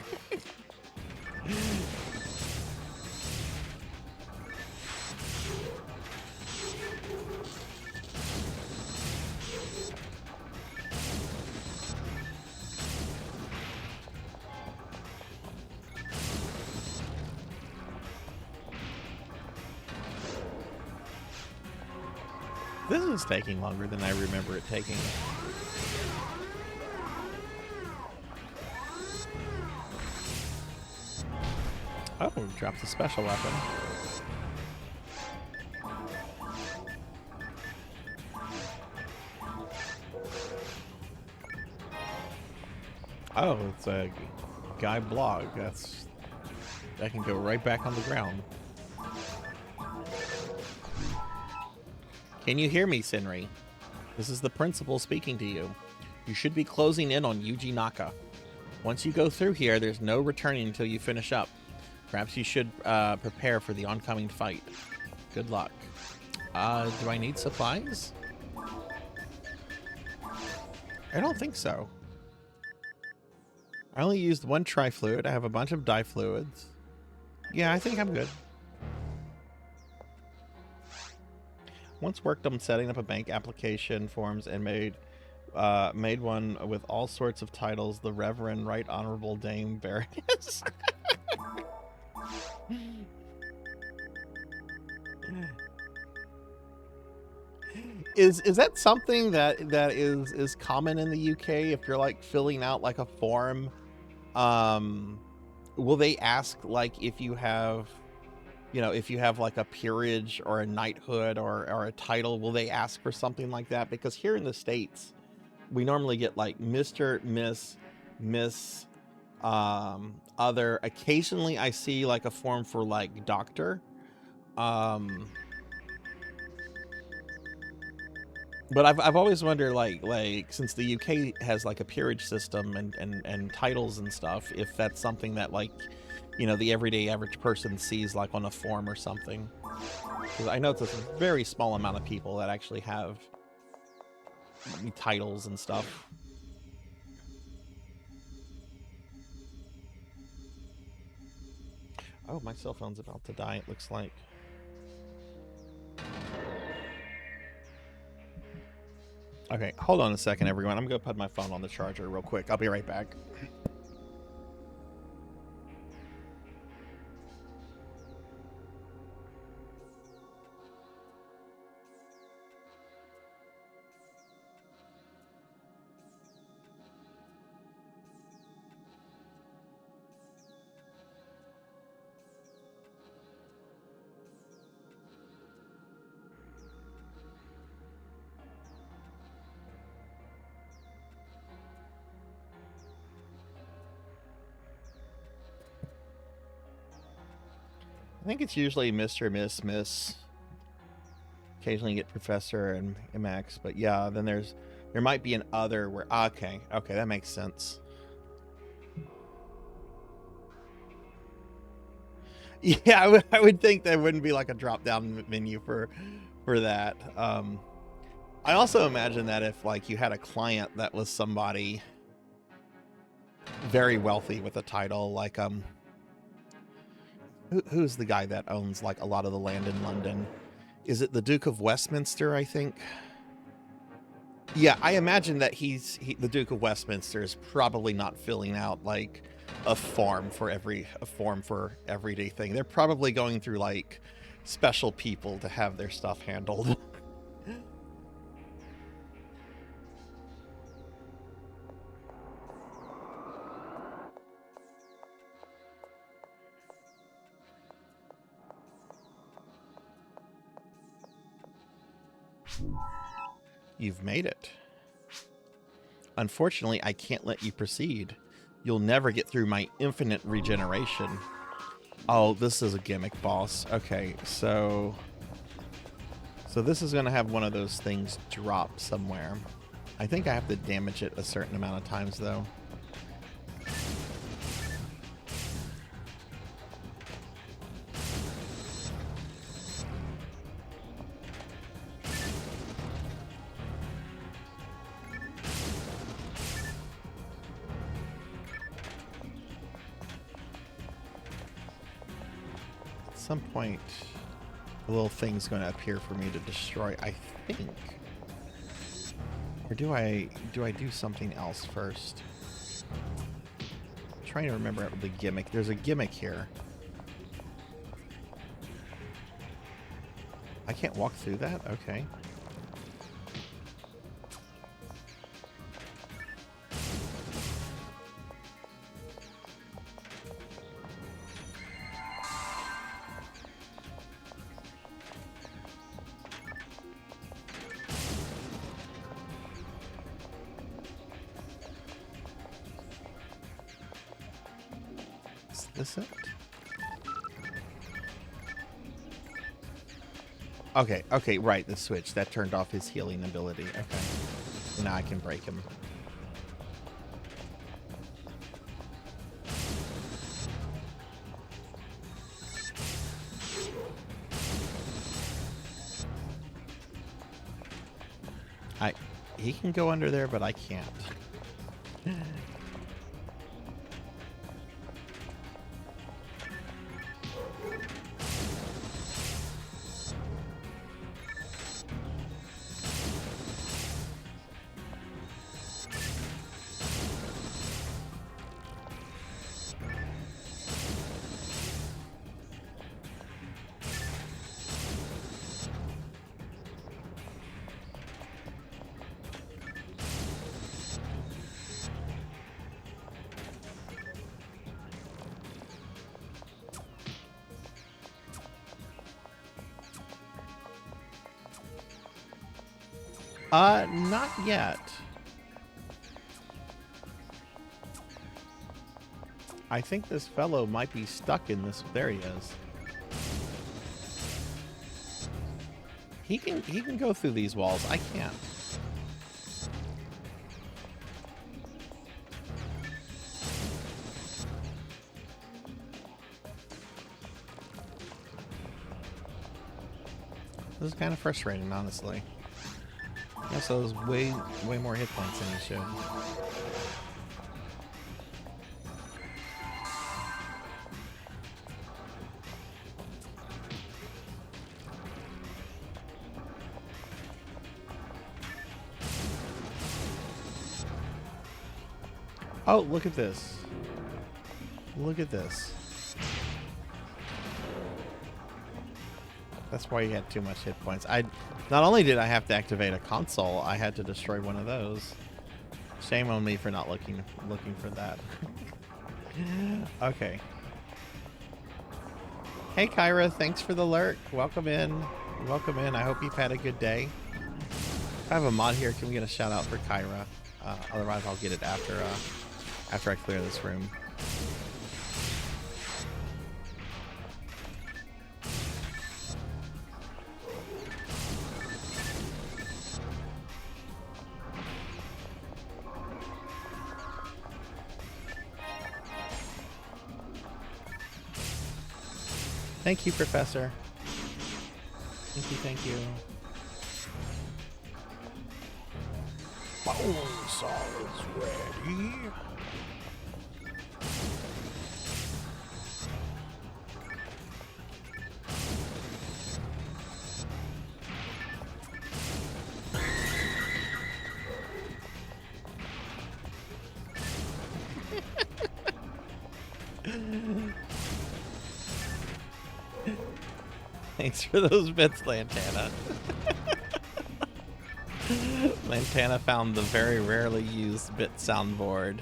This is taking longer than I remember it taking. Oh, dropped a special weapon. Oh, it's a guy blog. That can go right back on the ground. Can you hear me, Senri? This is the principal speaking to you. You should be closing in on Yuji Naka. Once you go through here, there's no returning until you finish up. Perhaps you should prepare for the oncoming fight. Good luck. Do I need supplies? I don't think so. I only used one tri-fluid. I have a bunch of difluids. Yeah, I think I'm good. Once worked on setting up a bank application forms and made one with all sorts of titles. The Reverend Right Honorable Dame Baroness. Is that something that is common in the UK? If you're like filling out like a form, will they ask like if you have, you know, if you have like a peerage or a knighthood or a title, will they ask for something like that? Because here in the States, we normally get like Mr., Miss, other. Occasionally I see like a form for like doctor. But I've always wondered, like since the UK has like a peerage system and titles and stuff, if that's something that like, you know, the average person sees like on a form or something. Because I know it's a very small amount of people that actually have titles and stuff. Oh, my cell phone's about to die, it looks like. Okay, hold on a second, everyone. I'm going to put my phone on the charger real quick. I'll be right back. I think it's usually Mr., Miss. Occasionally you get Professor and Max, but yeah, then there might be an other where okay, that makes sense. Yeah, I would think there wouldn't be like a drop down menu for that. I also imagine that if like you had a client that was somebody very wealthy with a title, like who's the guy that owns like a lot of the land in London? Is it the Duke of Westminster, I think? Yeah, I imagine that the Duke of Westminster is probably not filling out like a form for everyday thing. They're probably going through like special people to have their stuff handled. You've made it. Unfortunately, I can't let you proceed. You'll never get through my infinite regeneration. Oh, this is a gimmick boss. Okay, so this is going to have one of those things drop somewhere. I think I have to damage it a certain amount of times, though. At some point, a little thing's going to appear for me to destroy, I think. Or do I do something else first? I'm trying to remember the gimmick. There's a gimmick here. I can't walk through that? Okay. Is this it? Okay, right, the switch. That turned off his healing ability. Okay. So now I can break him. He can go under there, but I can't. Not yet. I think this fellow might be stuck in this. There he is. He can go through these walls. I can't. This is kind of frustrating, honestly. Also, there's way more hit points than he should. Oh, look at this. Look at this. That's why he had too much hit points. Not only did I have to activate a console, I had to destroy one of those. Shame on me for not looking for that. Okay. Hey Kyra, thanks for the lurk. Welcome in. Welcome in. I hope you've had a good day. If I have a mod here, can we get a shout out for Kyra? Otherwise I'll get it after I clear this room. Thank you, Professor. Thank you, thank you. Bonesaw is ready. Thanks for those bits, Lantana. Lantana found the very rarely used bit soundboard.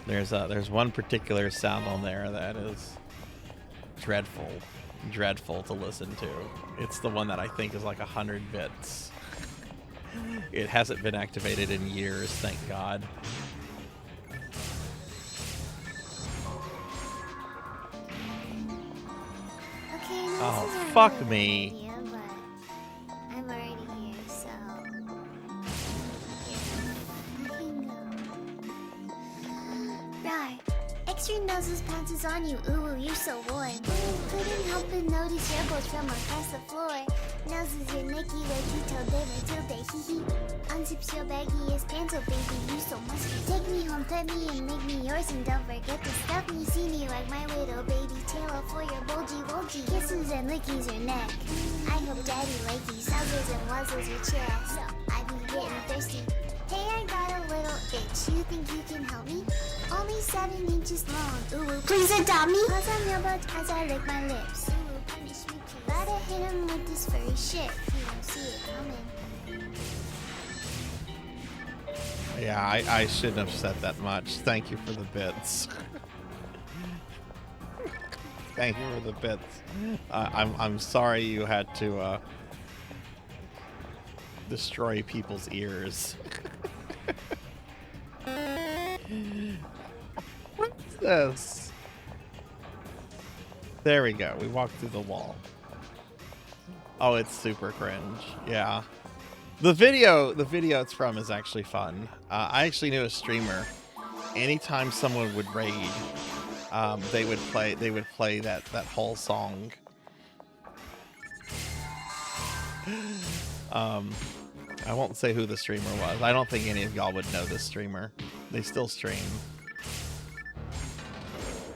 There's one particular sound on there that is dreadful to listen to. It's the one that I think is like 100 bits. It hasn't been activated in years, thank God. Okay, this Oh, isn't fuck really a me. good idea, but I'm already here, so here, I can go. Rar, extreme noses pounces on you. Ooh, you're so warm. Couldn't help but notice your bones from across the floor. Noses are nicky like you told them until they hee hee. Unzips your baggiest pants, oh baby, you so musky. Take me home, pet me, and make me yours, and don't forget to stuff me. See me like my little baby tail for your bulgy. Kisses and lickies your neck. I hope daddy likes suzzles and wuzzles your chest. I be getting thirsty. Hey, I got a little itch. You think you can help me? Only 7 inches long. Ooh, please adopt me. Cause I'm your butt as I lick my lips. Ooh, punish me, please. Gotta hit him with this furry shit. You don't see it coming. Yeah, I shouldn't have said that much. Thank you for the bits. Thank you for the bits. I'm sorry you had to destroy people's ears. What's this? There we go. We walked through the wall. Oh, it's super cringe. Yeah. The video it's from is actually fun. I actually knew a streamer. Anytime someone would raid, they would play that whole song. I won't say who the streamer was. I don't think any of y'all would know this streamer. They still stream.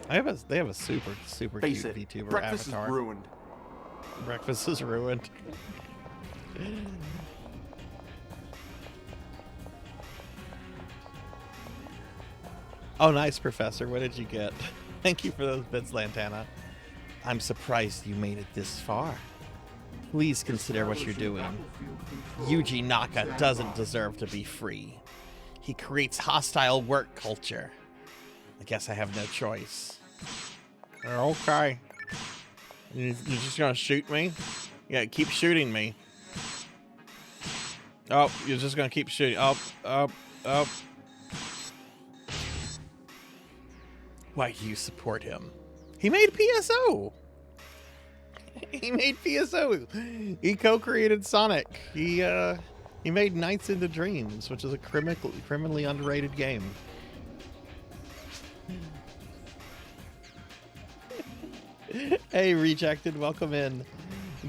They have a super cute VTuber breakfast avatar. is ruined. Breakfast is ruined. Oh, nice, Professor. What did you get? Thank you for those bits, Lantana. I'm surprised you made it this far. Please consider what you're doing. Yuji Naka doesn't deserve to be free. He creates hostile work culture. I guess I have no choice. Okay. You're just gonna shoot me? Yeah, keep shooting me. Oh, you're just gonna keep shooting. Up. Why do you support him? He made PSO. He made PSO. He co-created Sonic. He made Nights into Dreams, which is a criminally underrated game. Hey, Rejected, welcome in.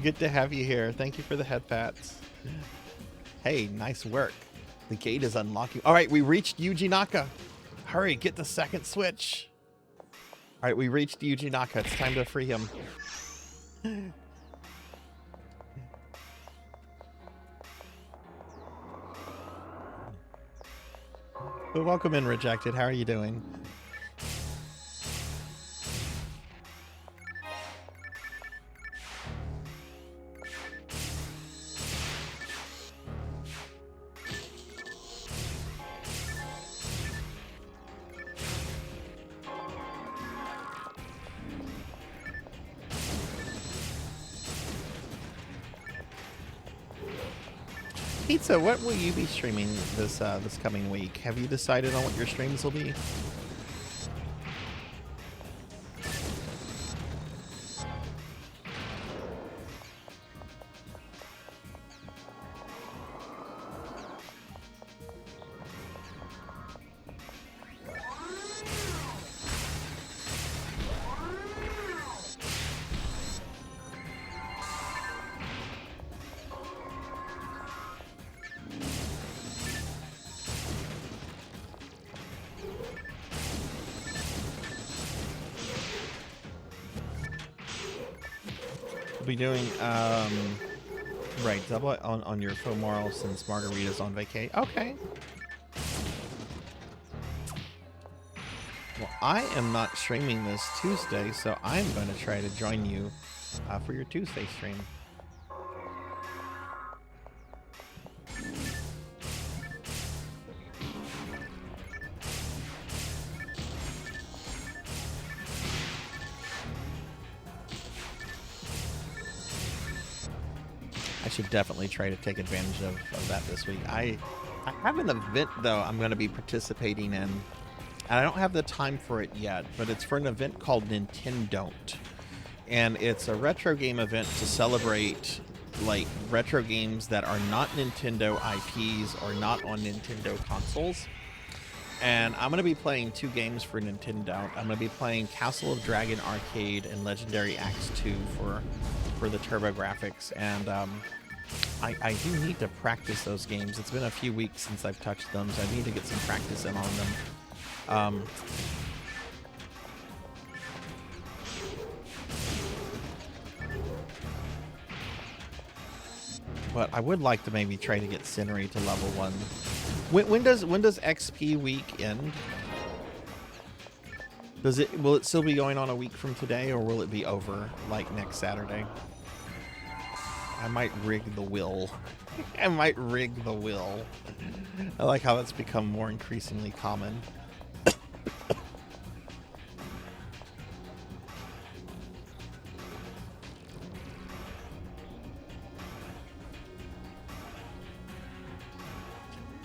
Good to have you here. Thank you for the head pats. Hey, nice work. The gate is unlocking. All right, we reached Yuji Naka. Hurry, get the second switch. All right, we reached Yuji Naka. It's time to free him. Well, welcome in, Rejected. How are you doing? Pizza, what will you be streaming this coming week? Have you decided on what your streams will be? We'll be doing, right, double it on your faux moral since Margarita's on vacay. Okay. Well, I am not streaming this Tuesday, so I'm going to try to join you for your Tuesday stream. I should definitely try to take advantage of that this week. I have an event, though, I'm going to be participating in. And I don't have the time for it yet, but it's for an event called Nintendon't. And it's a retro game event to celebrate, like, retro games that are not Nintendo IPs or not on Nintendo consoles. And I'm going to be playing 2 games for Nintendon't. I'm going to be playing Castle of Dragon Arcade and Legendary Axe 2 for the TurboGrafx. And I do need to practice those games. It's been a few weeks since I've touched them, so I need to get some practice in on them. But I would like to maybe try to get Scenery to level 1. When does XP week end? Will it still be going on a week from today, or will it be over like next Saturday? I might rig the will. I might rig the will. I like how that's become more increasingly common.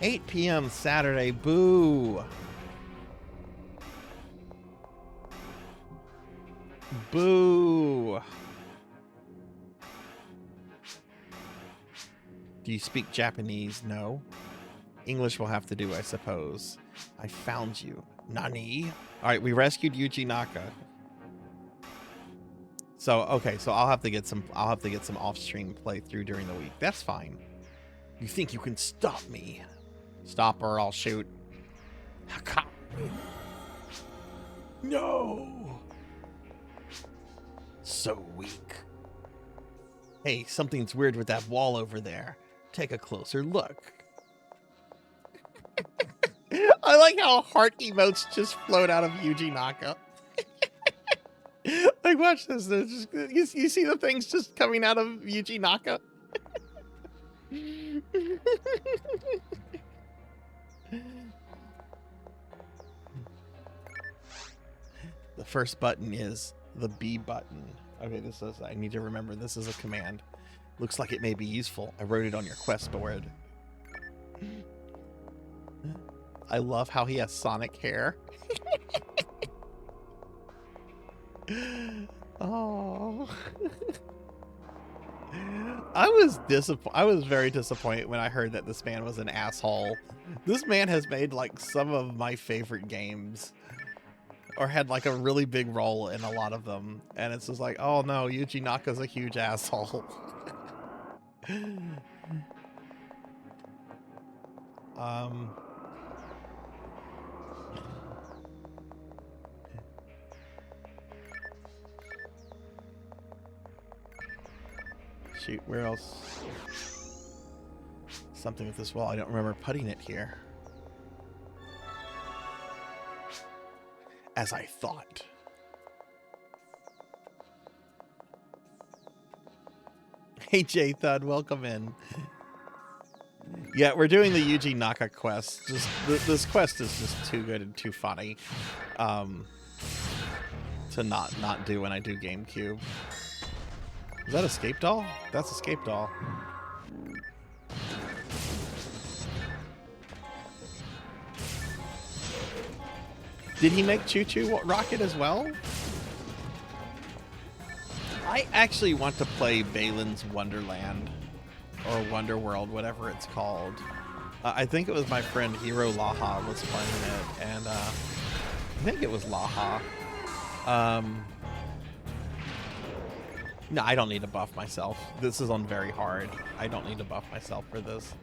8 p.m. Saturday. Boo. Boo. Do you speak Japanese? No. English will have to do, I suppose. I found you. Nani? All right, we rescued Yuji Naka. So, okay, so I'll have to get some off-stream playthrough during the week. That's fine. You think you can stop me? Stop or I'll shoot. No. So weak. Hey, something's weird with that wall over there. Take a closer look. I like how heart emotes just float out of Yuji Naka. Like, watch this. There's just, you see the things just coming out of Yuji Naka? The first button is the B button. Okay, this is, I need to remember this is a command. Looks like it may be useful. I wrote it on your quest board. I love how he has Sonic hair. Oh. I was very disappointed when I heard that this man was an asshole. This man has made like some of my favorite games, or had like a really big role in a lot of them, and it's just like, oh no, Yuji Naka's a huge asshole. Shoot, where else? Something with this wall. I don't remember putting it here. As I thought. Hey J Thud, welcome in. Yeah, we're doing the Yuji Naka quest. Just this quest is just too good and too funny to not do when I do GameCube. Is that Escape Doll? That's Escape Doll. Did he make Choo Choo Rocket as well? I actually want to play Balin's Wonderland, or Wonder World, whatever it's called. I think it was my friend Hiro Laha was playing it, and I think it was Laha. No, I don't need to buff myself. This is on very hard. I don't need to buff myself for this.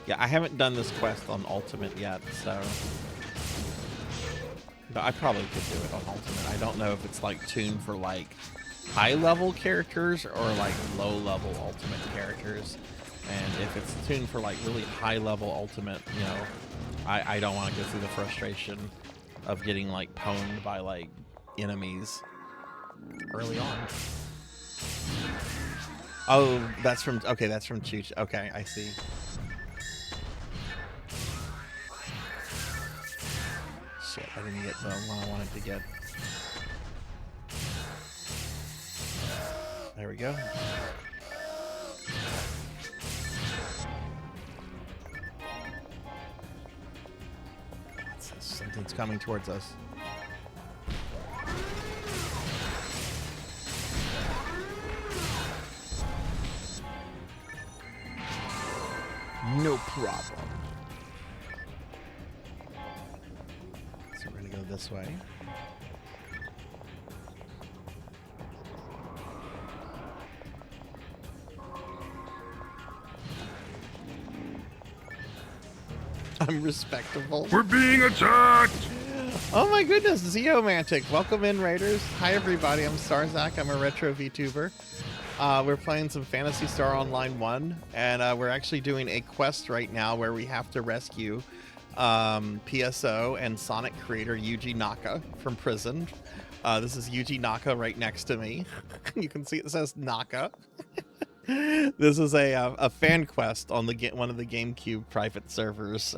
Yeah, I haven't done this quest on Ultimate yet, so... But I probably could do it on Ultimate. I don't know if it's like tuned for like high-level characters or like low-level Ultimate characters. And if it's tuned for like really high-level Ultimate, you know, I don't want to go through the frustration of getting like pwned by like enemies early on. Oh, that's from, okay, that's from Chooch. Okay, I see. Shit, I didn't get the one I wanted to get. There we go. Something's coming towards us. No problem. So we're gonna go this way. I'm respectable. We're being attacked! Oh my goodness, Zeomantic. Welcome in, Raiders. Hi everybody, I'm Sarzac. I'm a retro VTuber. We're playing some Phantasy Star Online 1, and we're actually doing a quest right now where we have to rescue PSO and Sonic creator Yuji Naka from prison. This is Yuji Naka right next to me. You can see it says Naka. This is a fan quest on the one of the GameCube private servers.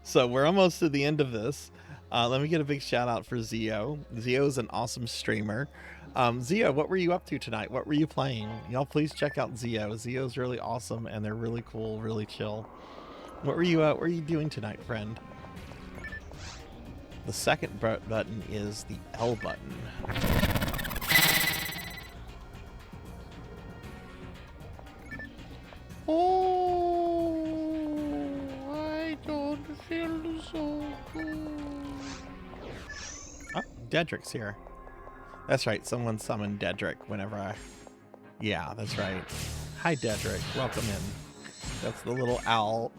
So we're almost to the end of this. Let me get a big shout out for Zeo. Zeo is an awesome streamer. Zeo, what were you up to tonight? What were you playing? Y'all please check out Zeo. Zeo's really awesome and they're really cool, really chill. What were you doing tonight, friend? The second button is the L button. Oh, I don't feel so good. Oh, Dedric's here. That's right, someone summoned Dedric whenever I... Yeah, that's right. Hi, Dedric. Welcome in. That's the little owl.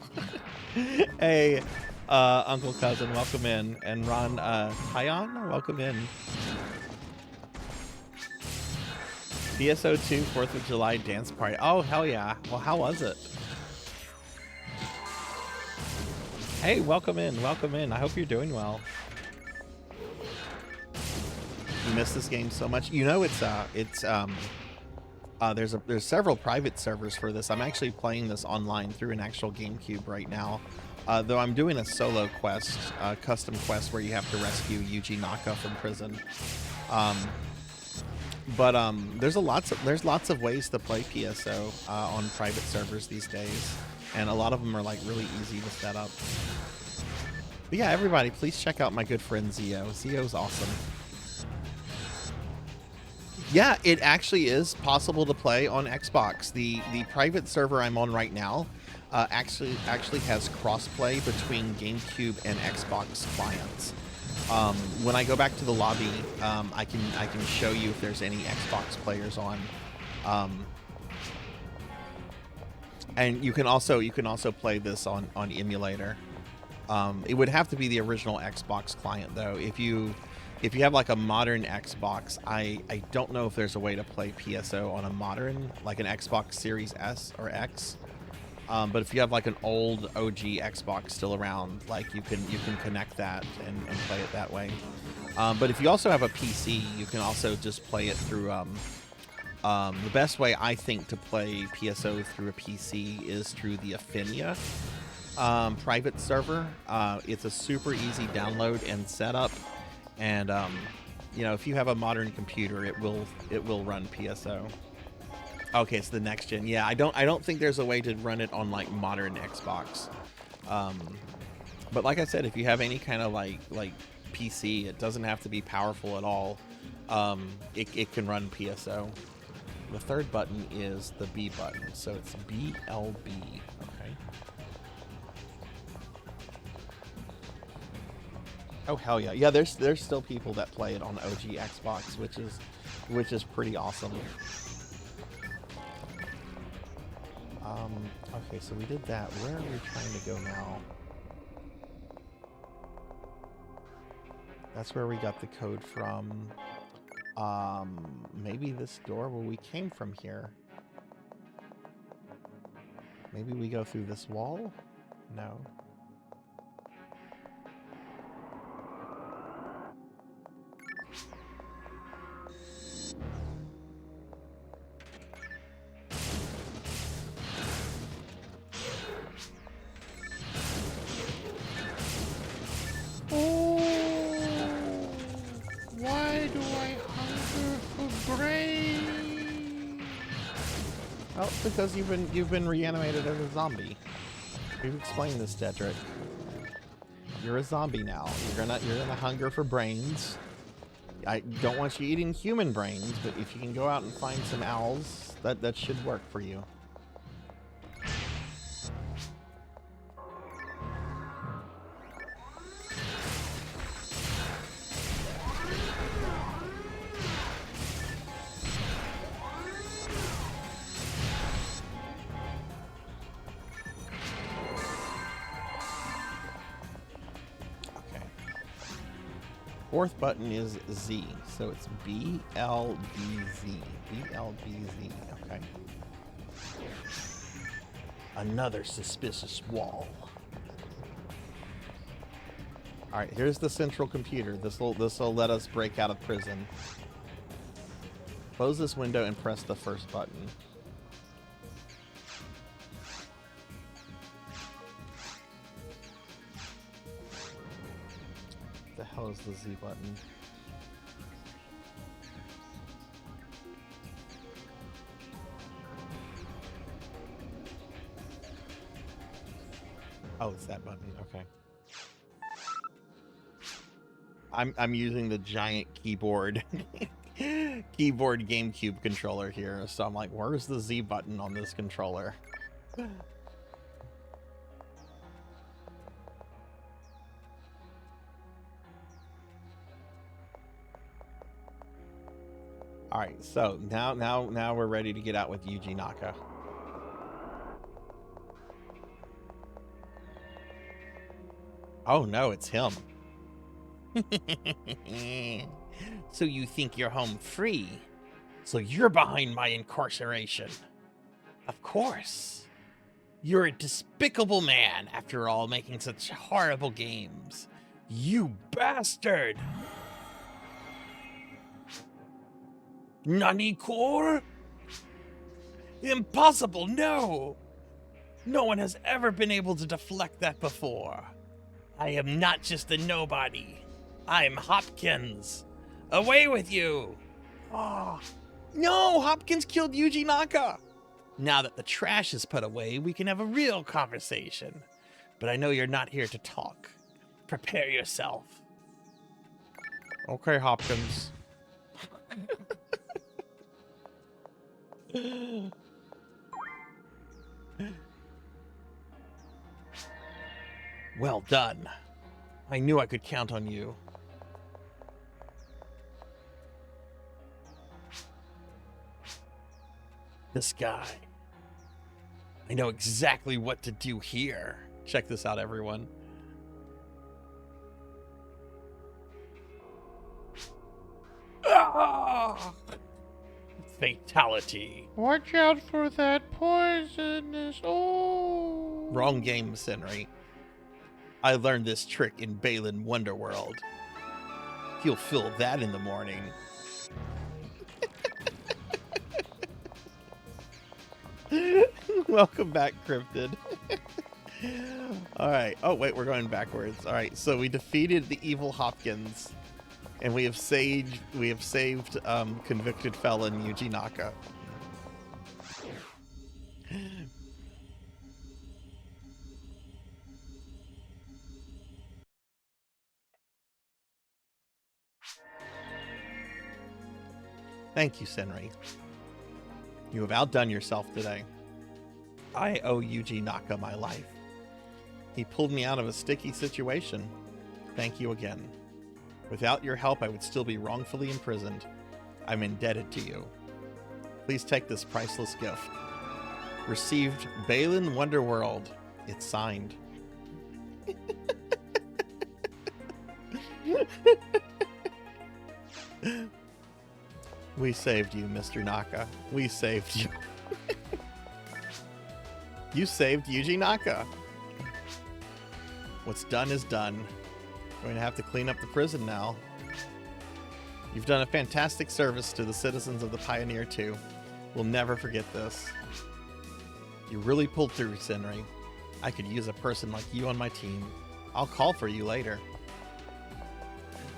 Hey, Uncle Cousin, welcome in. And Ron Hyon, welcome in. PSO2 4th of July dance party. Oh, hell yeah. Well, how was it? Hey, welcome in. Welcome in. I hope you're doing well. You miss this game so much. You know, there's several private servers for this. I'm actually playing this online through an actual GameCube right now. Though I'm doing a solo quest, custom quest where you have to rescue Yuji Naka from prison. But there's lots of ways to play PSO on private servers these days, and a lot of them are like really easy to set up. But yeah, everybody, please check out my good friend Zeo. Zeo's awesome. Yeah, it actually is possible to play on Xbox. The private server I'm on right now actually has crossplay between GameCube and Xbox clients. When I go back to the lobby, I can show you if there's any Xbox players on, and you can also play this on emulator. It would have to be the original Xbox client though. If you have like a modern Xbox, I don't know if there's a way to play PSO on a modern, like an Xbox Series S or X. But if you have like an old OG Xbox still around, like you can connect that and play it that way. But if you also have a PC, you can also just play it through. The best way I think to play PSO through a PC is through the Affinia private server. It's a super easy download and setup, and you know, if you have a modern computer, it will run PSO. Okay, it's the next gen. Yeah, I don't think there's a way to run it on like modern Xbox. But like I said, if you have any kind of like PC, it doesn't have to be powerful at all. It can run PSO. The third button is the B button, so it's BLB. Okay. Oh hell yeah, yeah. There's still people that play it on OG Xbox, which is pretty awesome. Okay, so we did that. Where are we trying to go now? That's where we got the code from. Maybe this door? Well, we came from here. Maybe we go through this wall? No. Why do I hunger for brains? Oh, because you've been reanimated as a zombie. We've explained this, Dedrick. You're a zombie now. You're gonna hunger for brains. I don't want you eating human brains, but if you can go out and find some owls, that should work for you. Fourth button is Z, so it's BLBZ. BLBZ, okay. Another suspicious wall. Alright, here's the central computer. This'll let us break out of prison. Close this window and press the first button. The hell is the Z button? Oh, it's that button. Okay. I'm using the giant keyboard GameCube controller here, so I'm like, where's the Z button on this controller? All right, so now we're ready to get out with Yuji Naka. Oh no, it's him. So you think you're home free? So you're behind my incarceration? Of course. You're a despicable man, after all, making such horrible games. You bastard! Nani core? Impossible, no! No one has ever been able to deflect that before. I am not just a nobody. I'm Hopkins. Away with you! Oh, no! Hopkins killed Yuji Naka! Now that the trash is put away, we can have a real conversation. But I know you're not here to talk. Prepare yourself. Okay, Hopkins. Well done. I knew I could count on you. This guy. I know exactly what to do here. Check this out, everyone. Ah! Fatality. Watch out for that poisonous. Oh. Wrong game, Senri. I learned this trick in Balin Wonderworld. You'll feel that in the morning. Welcome back, Cryptid. Alright. Oh, wait, we're going backwards. Alright, so we defeated the evil Hopkins. And we have saved convicted felon Yuji Naka. Thank you, Senri. You have outdone yourself today. I owe Yuji Naka my life. He pulled me out of a sticky situation. Thank you again. Without your help, I would still be wrongfully imprisoned. I'm indebted to you. Please take this priceless gift. Received Balin Wonderworld. It's signed. We saved you, Mr. Naka. We saved you. You saved Yuji Naka. What's done is done. We're going to have to clean up the prison now. You've done a fantastic service to the citizens of the Pioneer 2. We'll never forget this. You really pulled through, Senri. I could use a person like you on my team. I'll call for you later.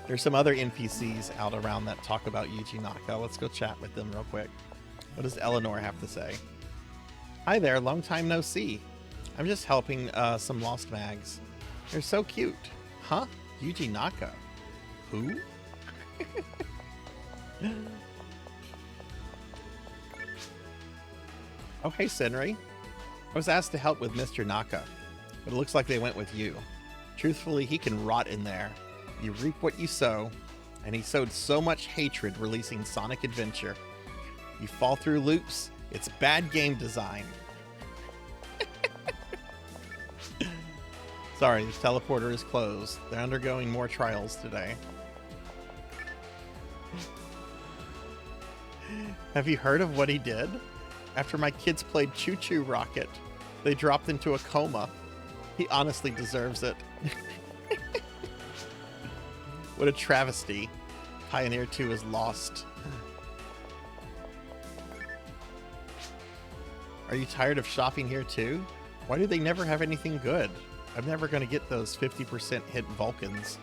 There's some other NPCs out around that talk about Yuji Naka. Let's go chat with them real quick. What does Eleanor have to say? Hi there, long time no see. I'm just helping some lost mags. They're so cute. Huh? Yuji Naka? Who? Oh, hey, Senri. I was asked to help with Mr. Naka, but it looks like they went with you. Truthfully, he can rot in there. You reap what you sow, and he sowed so much hatred releasing Sonic Adventure. You fall through loops, it's bad game design. Sorry, the teleporter is closed. They're undergoing more trials today. Have you heard of what he did? After my kids played Choo Choo Rocket, they dropped into a coma. He honestly deserves it. What a travesty. Pioneer 2 is lost. Are you tired of shopping here too? Why do they never have anything good? I'm never going to get those 50% hit Vulcans.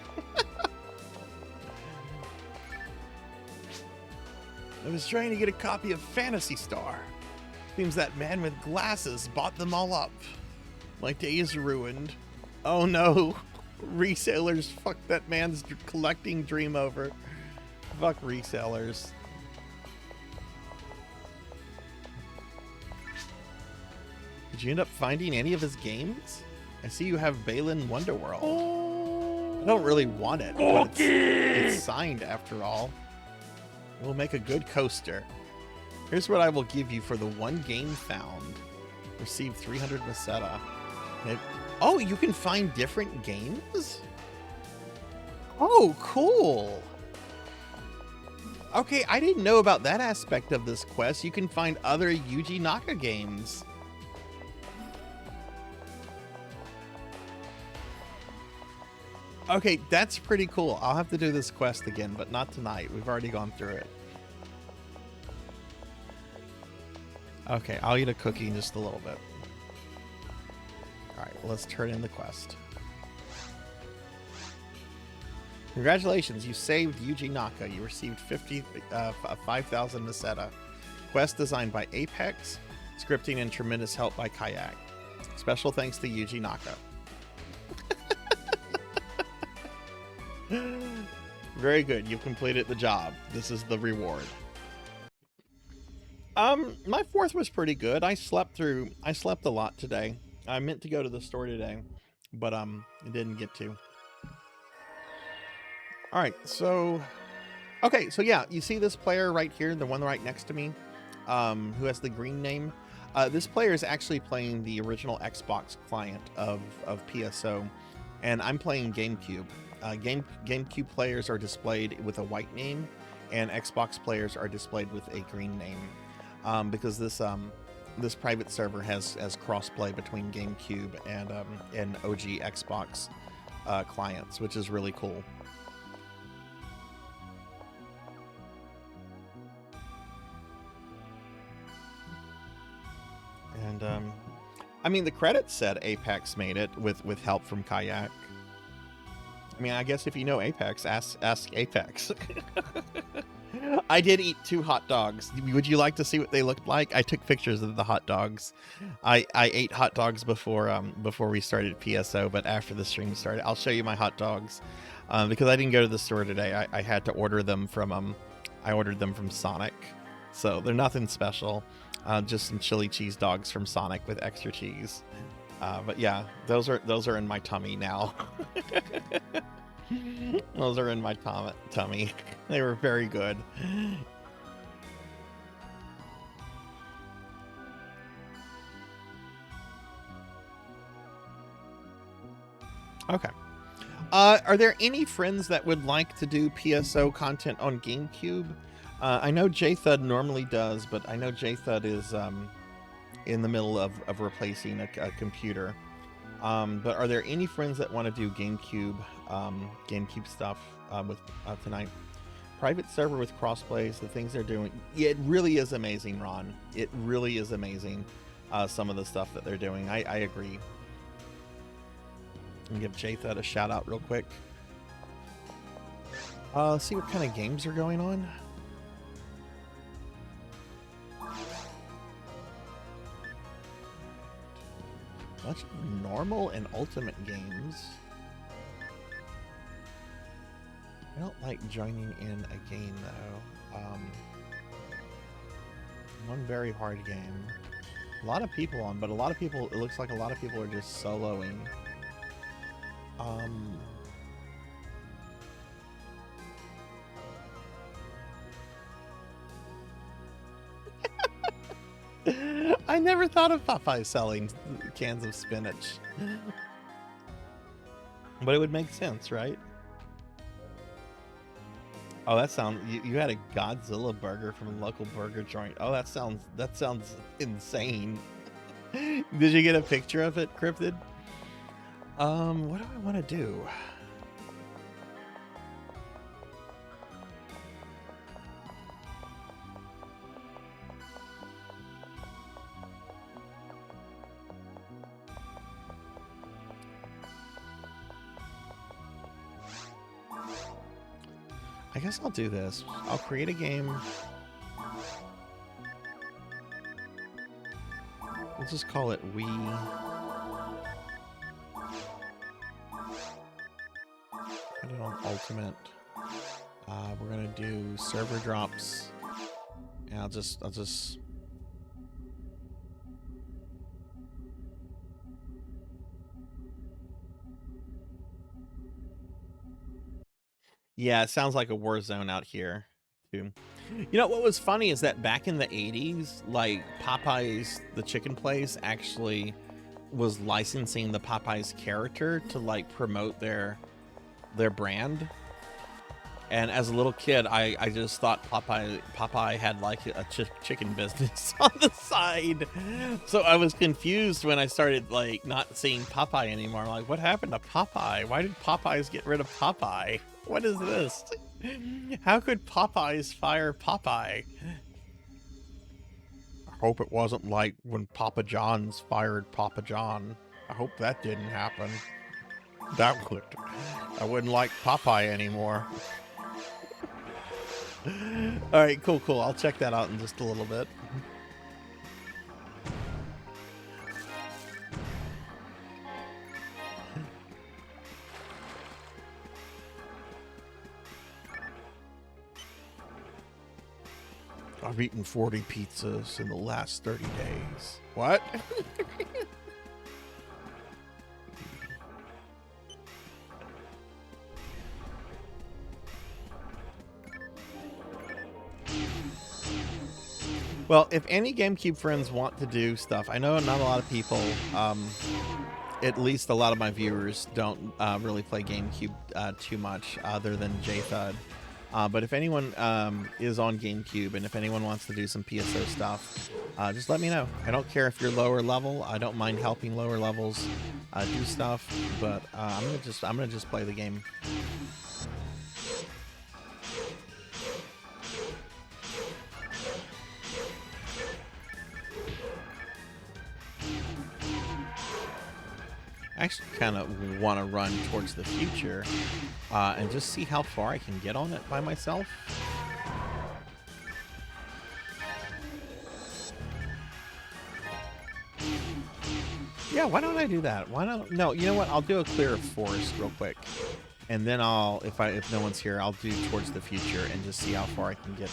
I was trying to get a copy of Phantasy Star. Seems that man with glasses bought them all up. My day is ruined. Oh no. Resellers fuck that man's collecting dream over. Fuck resellers. Did you end up finding any of his games? I see you have Balin Wonderworld. I don't really want it, but it's signed after all. We'll make a good coaster. Here's what I will give you for the one game found. Receive 300 Meseta. Oh, you can find different games? Oh, cool. Okay, I didn't know about that aspect of this quest. You can find other Yuji Naka games. Okay, that's pretty cool. I'll have to do this quest again, but not tonight. We've already gone through it. Okay, I'll eat a cookie in just a little bit. Alright, let's turn in the quest. Congratulations, you saved Yuji Naka. You received 5,000 Meseta. Quest designed by Apex, scripting and tremendous help by Kayak. Special thanks to Yuji Naka. Very good, you've completed the job. This is the reward. My fourth was pretty good. I slept a lot today. I meant to go to the store today, but I didn't get to. All right, so okay, so yeah, you see this player right here, the one right next to me, who has the green name. This player is actually playing the original Xbox client of PSO, and I'm playing GameCube. GameCube players are displayed with a white name, and Xbox players are displayed with a green name, because this private server has crossplay between GameCube and OG Xbox clients, which is really cool. And I mean, the credits said Apex made it with help from Kayak. I mean, I guess if you know Apex, ask Apex. I did eat 2 hot dogs. Would you like to see what they looked like? I took pictures of the hot dogs. I ate hot dogs before we started PSO, but after the stream started, I'll show you my hot dogs. Because I didn't go to the store today. I had to order them from I ordered them from Sonic. So they're nothing special. Just some chili cheese dogs from Sonic with extra cheese. But yeah, those are in my tummy now. Those are in my tummy. They were very good. Okay. Are there any friends that would like to do PSO content on GameCube? I know JThud normally does, but I know JThud is in the middle of replacing a computer. But are there any friends that want to do GameCube stuff with tonight? Private server with crossplays, the things they're doing. Yeah, it really is amazing, Ron. It really is amazing, some of the stuff that they're doing. I agree. And give JThud a shout out real quick. Let's see what kind of games are going on. Bunch of normal and ultimate games. I don't like joining in a game though. One very hard game. A lot of people on, but a lot of people, it looks like a lot of people are just soloing. I never thought of Popeye selling cans of spinach. But it would make sense, right? Oh, that sounds, you had a Godzilla burger from a local burger joint. Oh, that sounds insane. Did you get a picture of it, Cryptid? What do I want to do? I guess I'll do this. I'll create a game. We'll just call it We. Put it on Ultimate. We're gonna do server drops. And I'll just yeah, it sounds like a war zone out here, too. You know, what was funny is that back in the 80s, like, Popeye's, the chicken place, actually was licensing the Popeye's character to, like, promote their brand. And as a little kid, I just thought Popeye had, like, a chicken business on the side. So I was confused when I started, like, not seeing Popeye anymore. I'm like, what happened to Popeye? Why did Popeyes get rid of Popeye? What is this? How could Popeyes fire Popeye? I hope it wasn't like when Papa John's fired Papa John. I hope that didn't happen. I wouldn't like Popeye anymore. All right, cool. I'll check that out in just a little bit. I've eaten 40 pizzas in the last 30 days. What? Well, if any GameCube friends want to do stuff, I know not a lot of people, at least a lot of my viewers don't really play GameCube too much other than JThud. But if anyone is on GameCube and if anyone wants to do some PSO stuff, just let me know. I don't care if you're lower level. I don't mind helping lower levels do stuff, but I'm gonna just play the game. I actually kind of want to run towards the future and just see how far I can get on it by myself. Yeah, why don't I do that? Why not? No, you know what? I'll do a clear of forest real quick, and then if no one's here, I'll do towards the future and just see how far I can get.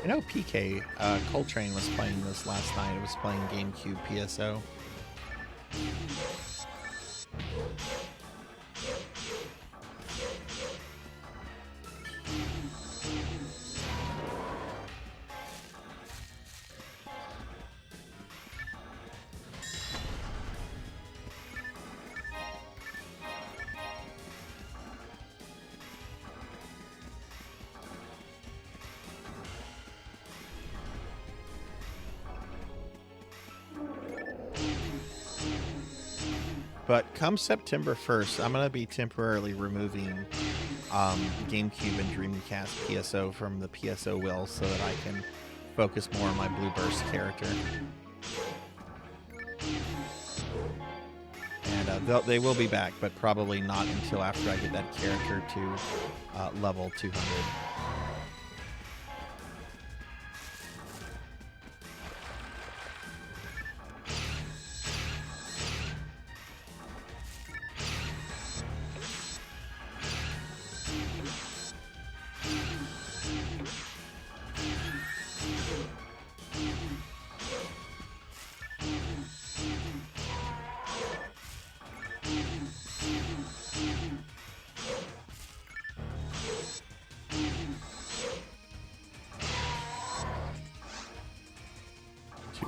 I know PK Coltrane was playing this last night. It was playing GameCube PSO. But come September 1st, I'm going to be temporarily removing GameCube and Dreamcast PSO from the PSO will so that I can focus more on my Blue Burst character. And they will be back, but probably not until after I get that character to level 200.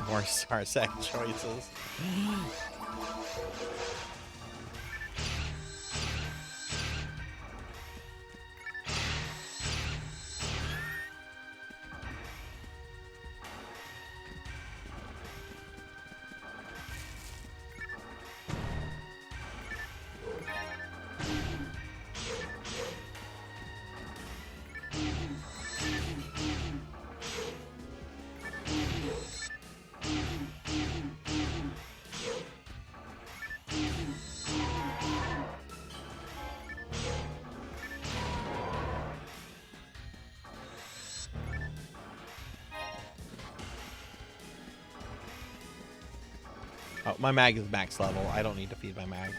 More Sarzac choices. Oh, my mag is max level. I don't need to feed my mag.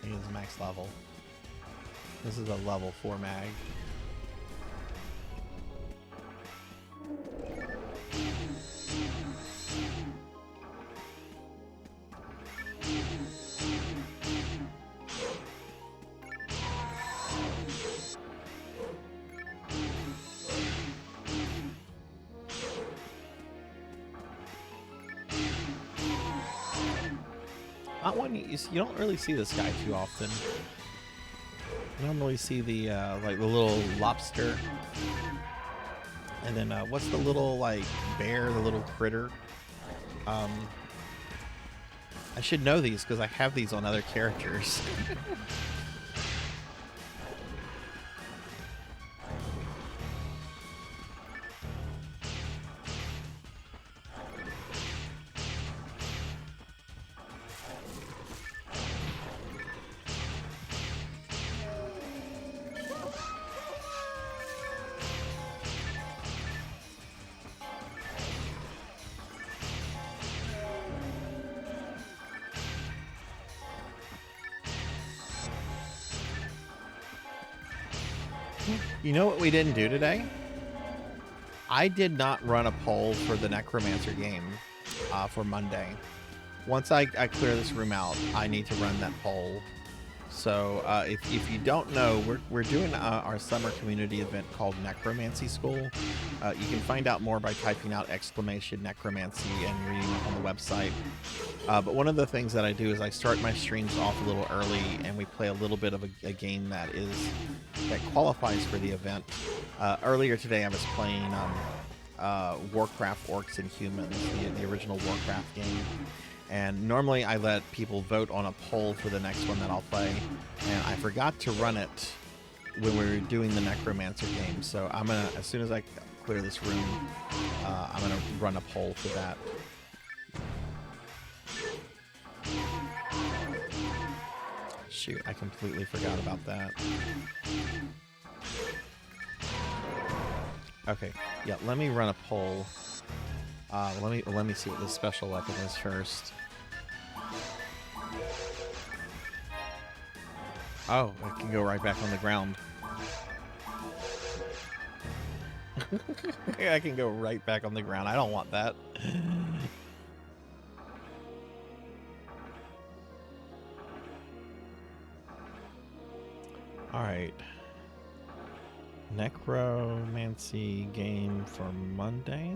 It is max level. This is a level 4 mag. Not one you don't really see this guy too often. You normally see the like the little lobster, and then what's the little like bear, the little critter? I should know these because I have these on other characters. You know what we didn't do today? I did not run a poll for the Necromancer game for Monday. Once I clear this room out, I need to run that poll. So if you don't know, we're doing our summer community event called Necromancy School. You can find out more by typing out ¡necromancy and reading it on the website. But one of the things that I do is I start my streams off a little early, and we play a little bit of a game that qualifies for the event. Earlier today, I was playing Warcraft Orcs and Humans, the original Warcraft game. And normally I let people vote on a poll for the next one that I'll play, and I forgot to run it when we were doing the Necromancer game. So I'm gonna, as soon as I clear this room, I'm gonna run a poll for that. Shoot, I completely forgot about that. Okay, yeah, let me run a poll. Let me see what this special weapon is first. Oh, it can go right back on the ground. I can go right back on the ground. I don't want that. All right. Necromancy game for Monday.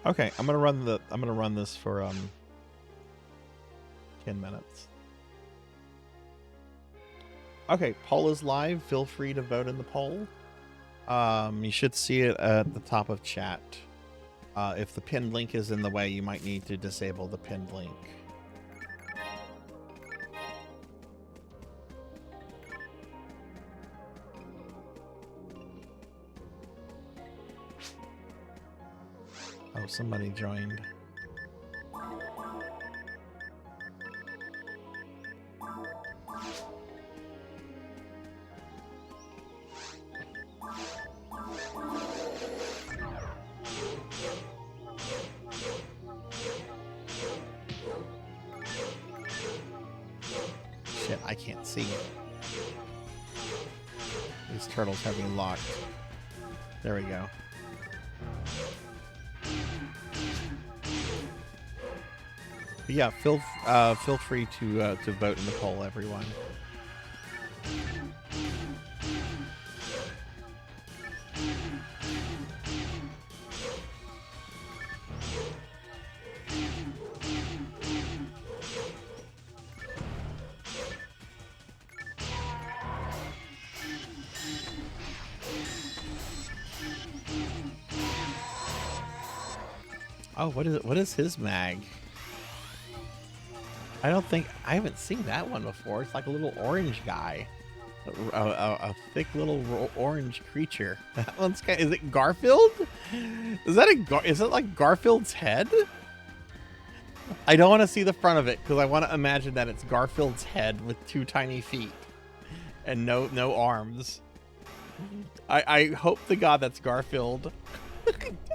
Okay, I'm gonna run this for 10 minutes. Okay, poll is live. Feel free to vote in the poll. You should see it at the top of chat. If the pinned link is in the way, you might need to disable the pinned link. Oh, somebody joined. Shit, I can't see. These turtles have me locked. There we go. But yeah, feel free to vote in the poll, everyone. Oh, what is his mag? I haven't seen that one before. It's like a little orange guy. A thick little orange creature. That one's kind of, is it Garfield? Is it like Garfield's head? I don't want to see the front of it because I want to imagine that it's Garfield's head with 2 tiny feet and no arms. I hope to God that's Garfield.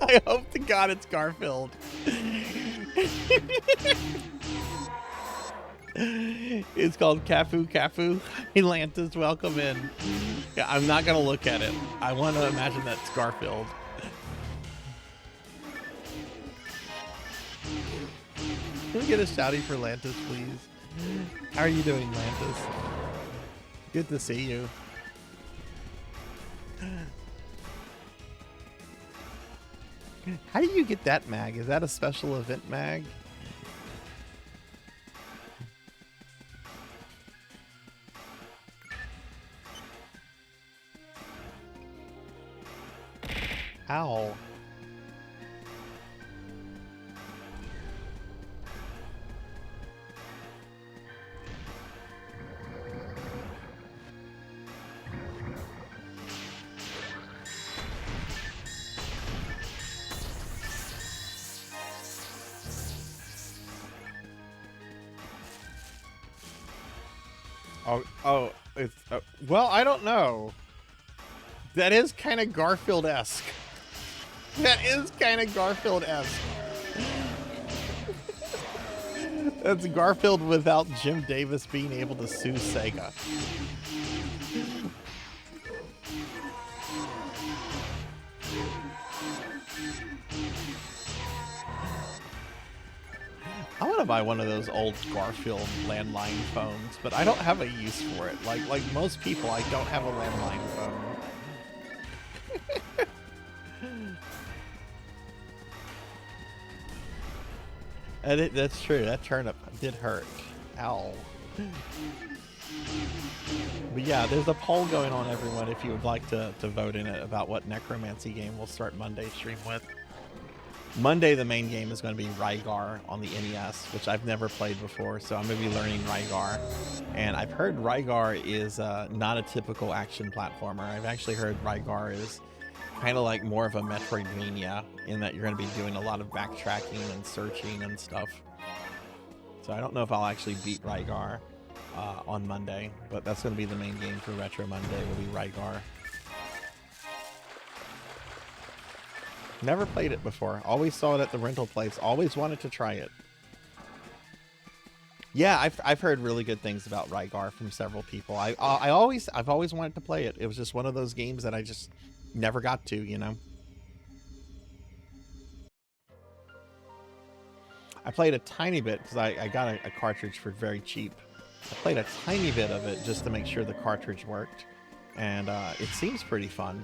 I hope to God it's Garfield. It's called Cafu Cafu. Hey, Lantis, welcome in. Yeah, I'm not gonna look at it. I want to imagine that's Garfield. Can we get a shouty for Lantis, please? How are you doing, Lantis? Good to see you. How do you get that mag? Is that a special event mag? How? Oh, it's well, I don't know. That is kind of Garfield-esque. That is kind of Garfield-esque. That's Garfield without Jim Davis being able to sue Sega. I want to buy one of those old Garfield landline phones, but I don't have a use for it. Like most people, I don't have a landline phone. That's true. That turnip did hurt. Ow. But yeah, there's a poll going on, everyone, if you would like to vote in it about what necromancy game we'll start Monday stream with. Monday, the main game is going to be Rygar on the NES, which I've never played before, so I'm going to be learning Rygar. And I've heard Rygar is not a typical action platformer. I've actually heard Rygar is kind of like more of a Metroidvania in that you're going to be doing a lot of backtracking and searching and stuff. So I don't know if I'll actually beat Rygar on Monday, but that's going to be the main game for Retro Monday, will be Rygar. Never played it before. Always saw it at the rental place. Always wanted to try it. Yeah, I've heard really good things about Rygar from several people. I've always wanted to play it. It was just one of those games that I just never got to, you know. I played a tiny bit because I got a cartridge for very cheap. I played a tiny bit of it just to make sure the cartridge worked, and it seems pretty fun.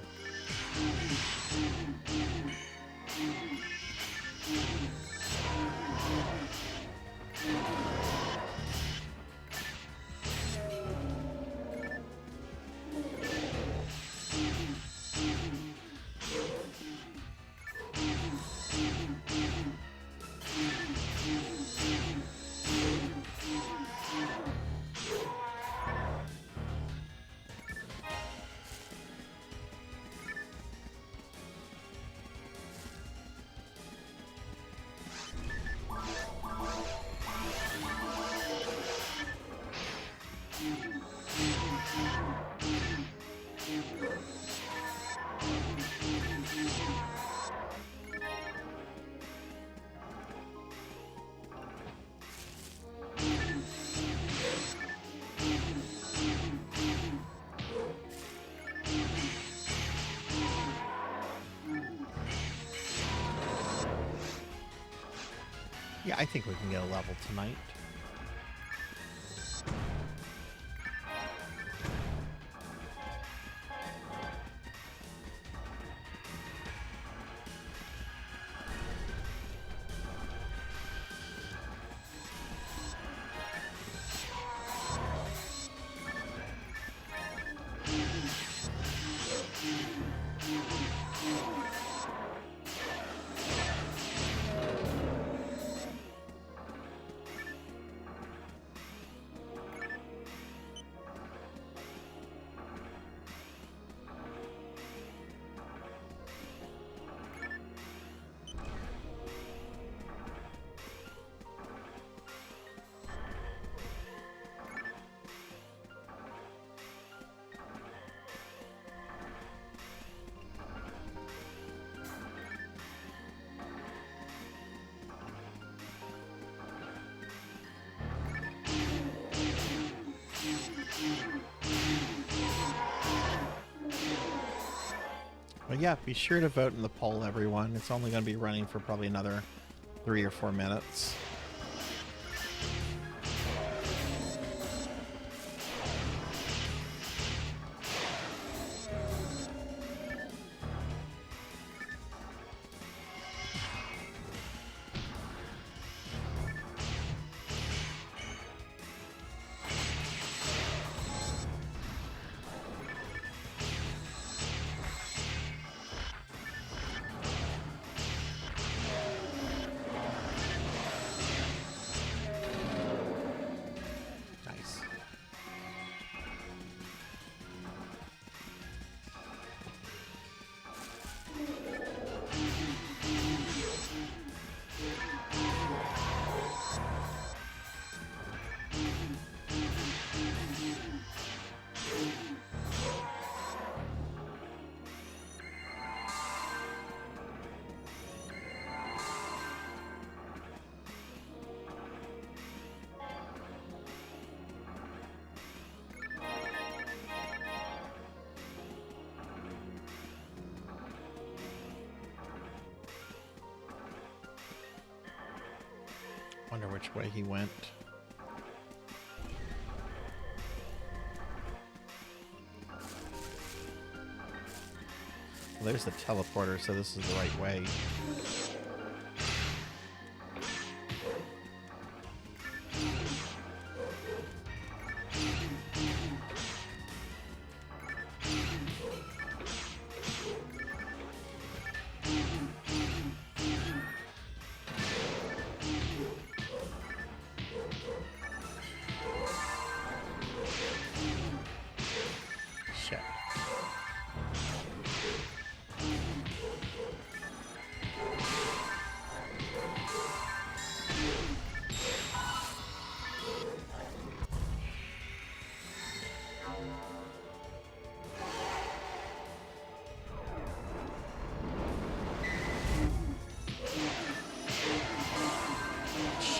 Yeah, I think we can get a level tonight. But yeah, be sure to vote in the poll, everyone. It's only going to be running for probably another 3 or 4 minutes. Wonder which way he went. Well, there's the teleporter, so this is the right way.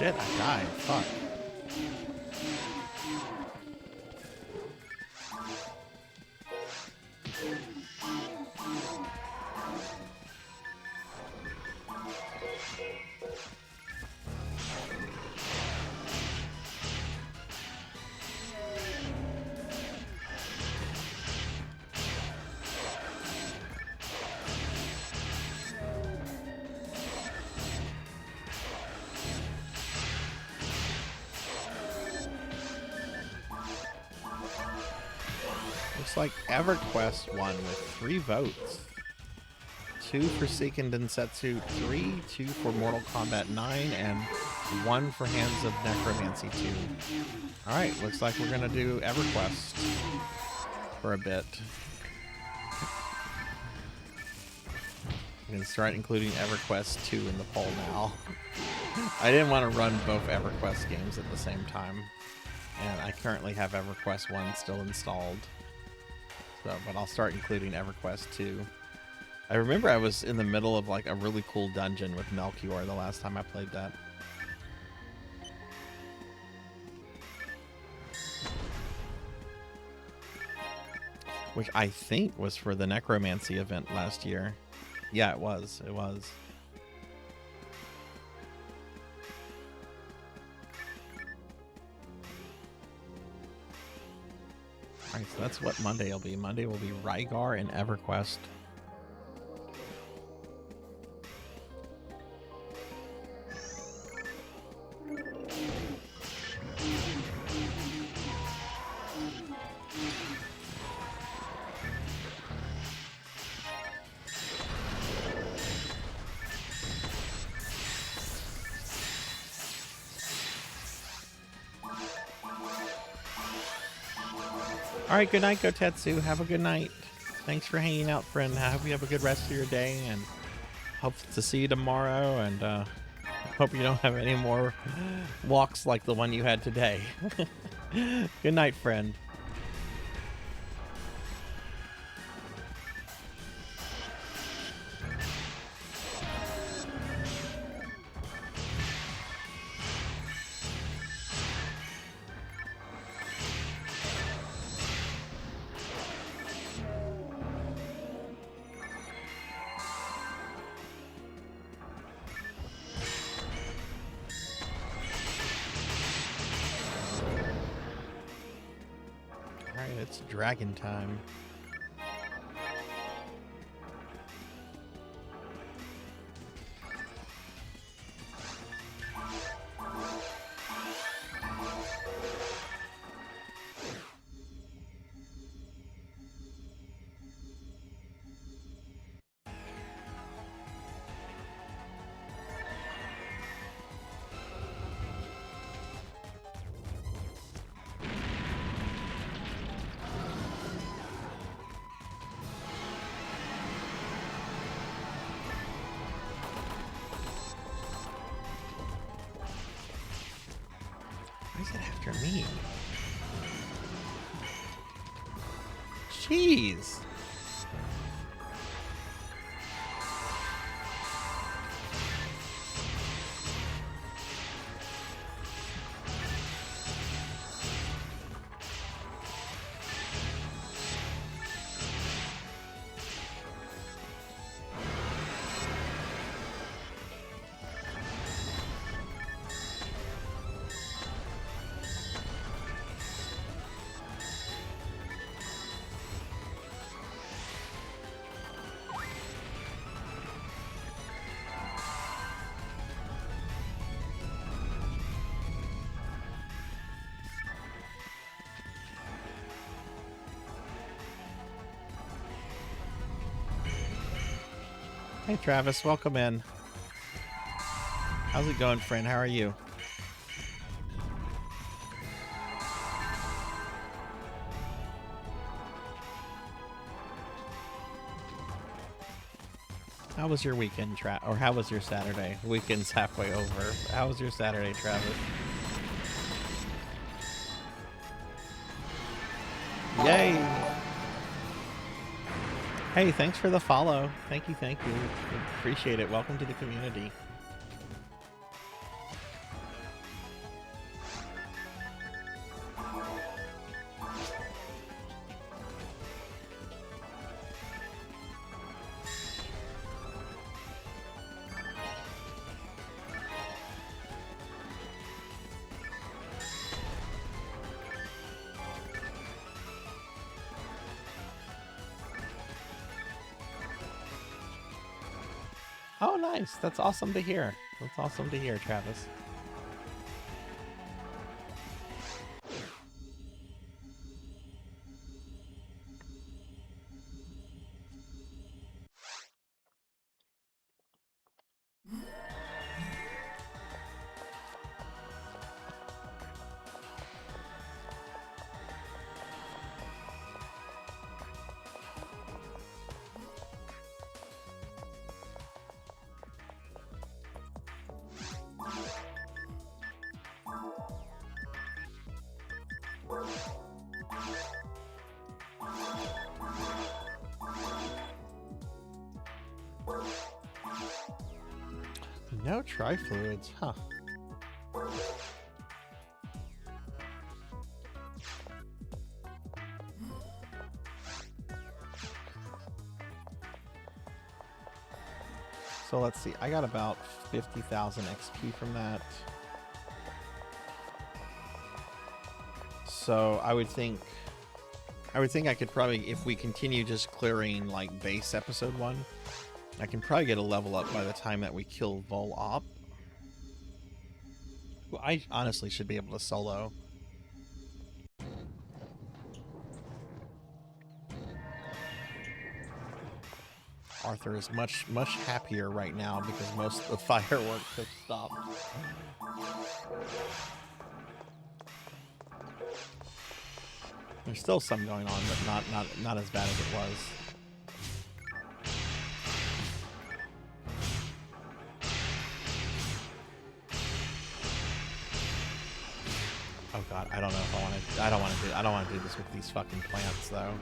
shit, I died. Fuck. Looks like EverQuest won with 3 votes. 2 for Seiken Densetsu 3, 2 for Mortal Kombat 9, and 1 for Hands of Necromancy 2. Alright, looks like we're gonna do EverQuest for a bit. I'm gonna start including EverQuest 2 in the poll now. I didn't want to run both EverQuest games at the same time. And I currently have EverQuest 1 still installed. So, but I'll start including EverQuest 2. I remember I was in the middle of like a really cool dungeon with Melchior the last time I played that. Which I think was for the Necromancy event last year. Yeah, it was. It was. Alright, so that's what Monday will be. Monday will be Rygar and EverQuest. Alright, good night, Gotetsu. Have a good night. Thanks for hanging out, friend. I hope you have a good rest of your day, and hope to see you tomorrow, and hope you don't have any more walks like the one you had today. Good night, friend. It's dragon time. Why is it after me? Jeez. Hey Travis, welcome in. How's it going, friend? How are you? How was your weekend, or how was your Saturday? Weekend's halfway over. How was your Saturday, Travis? Yay! Hey, thanks for the follow. Thank you, thank you. Appreciate it. Welcome to the community. Oh, nice. That's awesome to hear. That's awesome to hear, Travis. No trifluids, huh? So let's see, I got about 50,000 XP from that. So I would think I could probably, if we continue just clearing like base episode 1, I can probably get a level up by the time that we kill Vol Op. Well, I honestly should be able to solo. Arthur is much happier right now because most of the fireworks have stopped. There's still some going on, but not as bad as it was. Oh god, I don't know if I want to. I don't want to do this with these fucking plants though.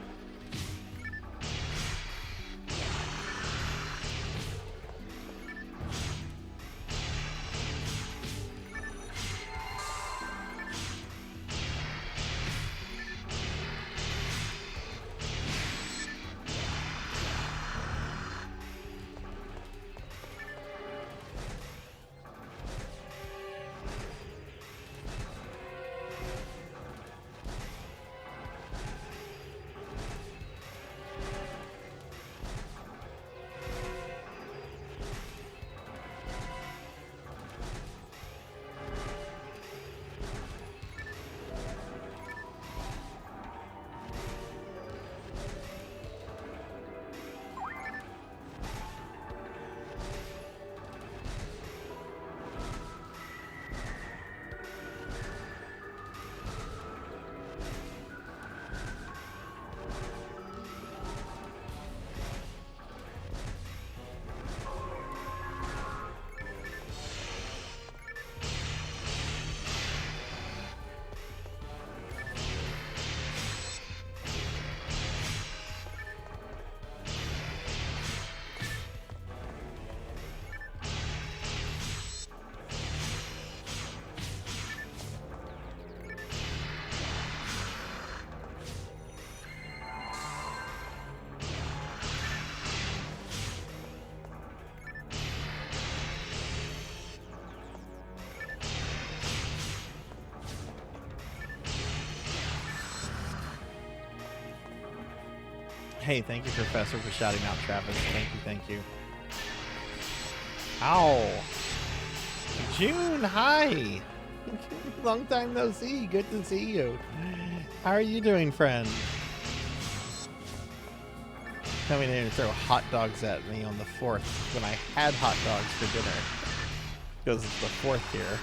Hey, thank you, Professor, for shouting out Travis. Thank you. Ow! June, hi! Long time no see. Good to see you. How are you doing, friend? Coming in and throw hot dogs at me on the 4th when I had hot dogs for dinner. Because it's the 4th here.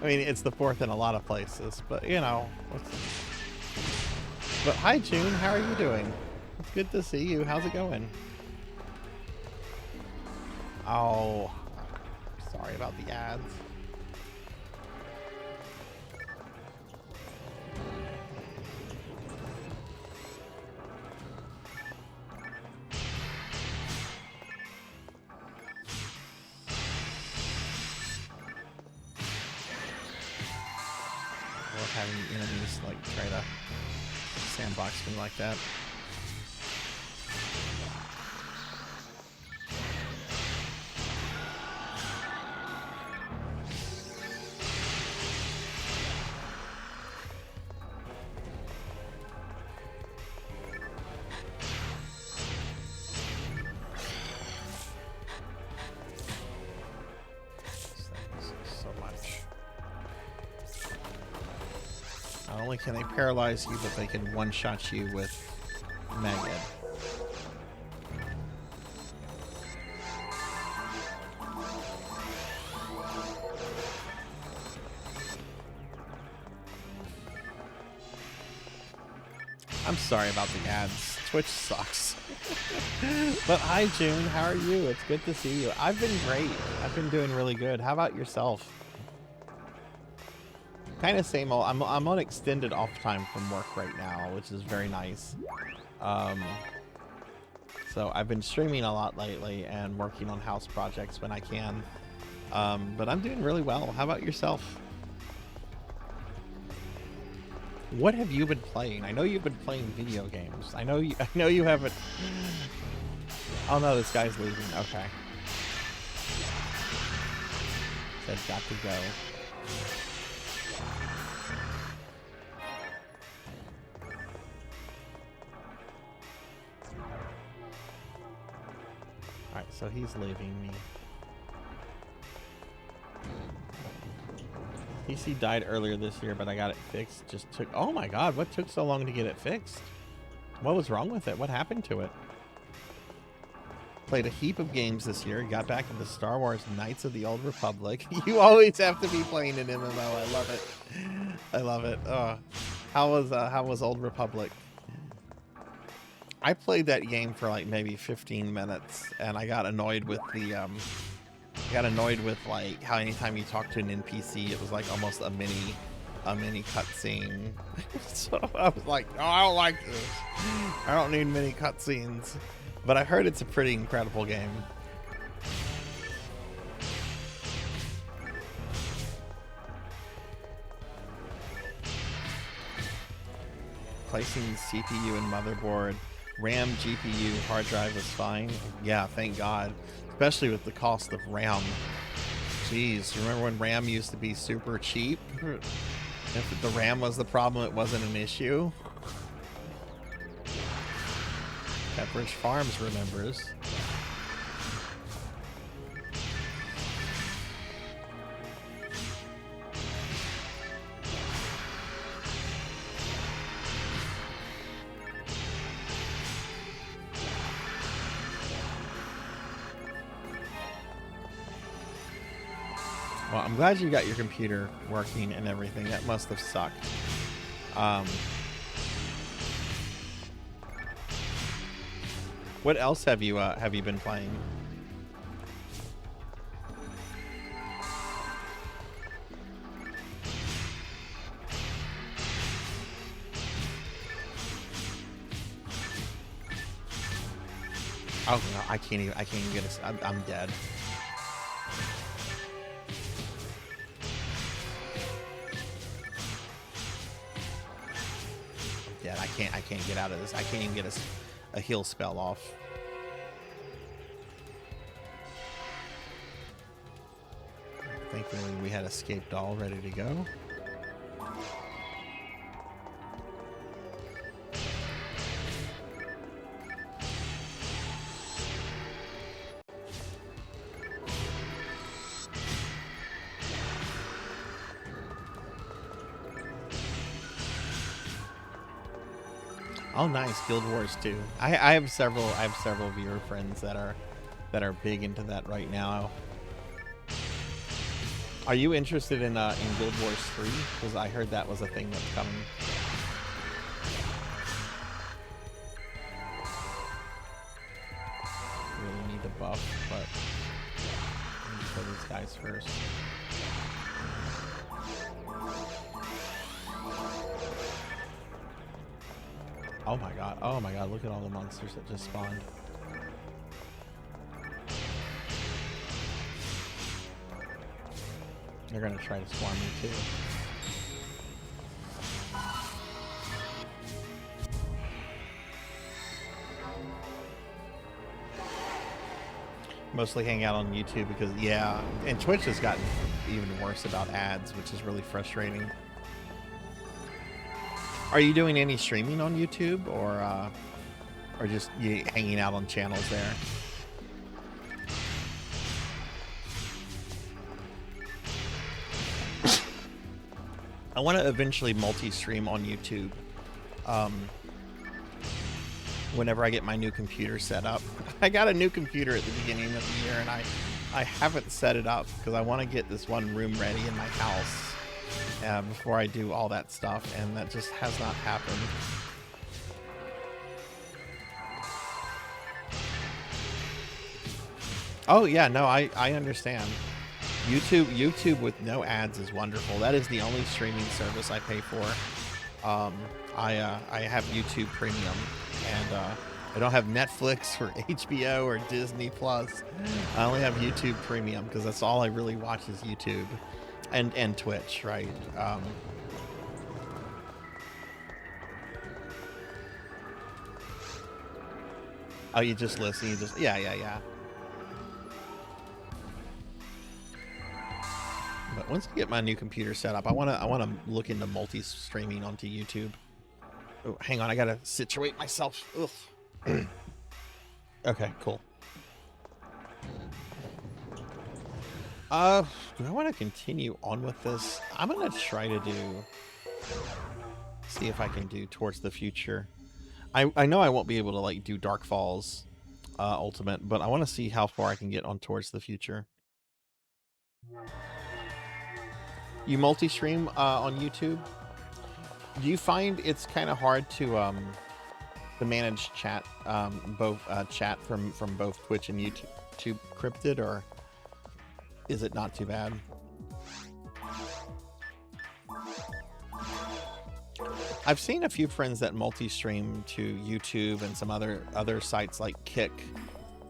I mean, it's the 4th in a lot of places, but you know. But hi, June. How are you doing? It's good to see you. How's it going? Oh, sorry about the ads. I love having enemies like try to sandbox me like that. Not only can they paralyze you, but they can one-shot you with Magnet. I'm sorry about the ads. Twitch sucks. But hi, June. How are you? It's good to see you. I've been great. I've been doing really good. How about yourself? Kind of same old. I'm on extended off time from work right now, which is very nice. So I've been streaming a lot lately and working on house projects when I can. But I'm doing really well. How about yourself? What have you been playing? I know you've been playing video games. I know you haven't. Oh no, this guy's leaving. Okay. Said got to go. Alright, so he's leaving me. PC died earlier this year, but I got it fixed. Just took... Oh my god, what took so long to get it fixed? What was wrong with it? What happened to it? Played a heap of games this year. Got back into Star Wars Knights of the Old Republic. You always have to be playing an MMO. I love it. I love it. Oh, how was Old Republic? I played that game for like maybe 15 minutes, and I got annoyed with the like how anytime you talk to an NPC, it was like almost a mini cutscene. So I was like, oh, I don't like this. I don't need mini cutscenes. But I heard it's a pretty incredible game. Placing CPU and motherboard, RAM, GPU, hard drive was fine. Yeah, thank God. Especially with the cost of RAM. Jeez, remember when RAM used to be super cheap? If the RAM was the problem, it wasn't an issue. Pepperidge Farms remembers. Well, I'm glad you got your computer working and everything. That must have sucked. What else have you been playing? Oh no, I can't even get a. I'm dead. Yeah, I can't get out of this. I can't even get a heal spell off. Thankfully, we had escape doll ready to go. Oh, nice, Guild Wars 2. I have several viewer friends that are big into that right now. Are you interested in Guild Wars 3? Because I heard that was a thing that's coming. Really need the buff, but I need to kill these guys first. Oh my god, look at all the monsters that just spawned. They're gonna try to swarm me too. Mostly hang out on YouTube because, yeah, and Twitch has gotten even worse about ads, which is really frustrating. Are you doing any streaming on YouTube, or just you hanging out on channels there? I want to eventually multi-stream on YouTube. Whenever I get my new computer set up. I got a new computer at the beginning of the year, and I haven't set it up because I want to get this one room ready in my house before I do all that stuff, and that just has not happened. Oh yeah, no, I understand. YouTube with no ads is wonderful. That is the only streaming service I pay for. I have YouTube Premium, and I don't have Netflix or HBO or Disney Plus. I only have YouTube Premium because that's all I really watch is YouTube, and Twitch, right? Oh, you just listen. You just yeah. But once I get my new computer set up, I wanna look into multi-streaming onto YouTube. Oh, hang on, I gotta situate myself. Ugh. Okay, cool. Do I want to continue on with this? I'm gonna try to see if I can do Towards the Future. I know I won't be able to like do Dark Falls Ultimate, but I want to see how far I can get on Towards the Future. You multi-stream on YouTube? Do you find it's kind of hard to manage chat, both chat from both Twitch and YouTube crypted, or is it not too bad? I've seen a few friends that multi-stream to YouTube and some other sites like Kick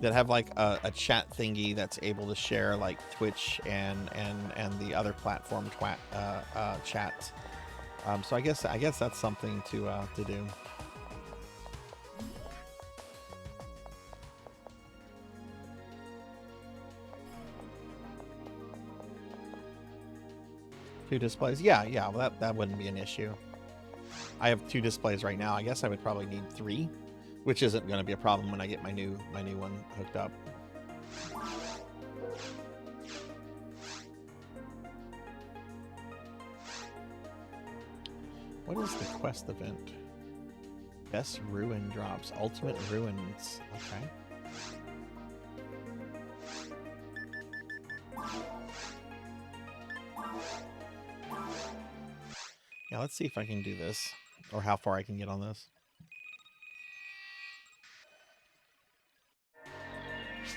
that have like a chat thingy that's able to share like Twitch and the other platform chats. So I guess that's something to do. Two displays, yeah. Well, that wouldn't be an issue. I have 2 displays right now. I guess I would probably need 3, which isn't going to be a problem when I get my new one hooked up. What is the quest event? Best ruin drops. Ultimate ruins. Okay. Yeah, let's see if I can do this, or how far I can get on this.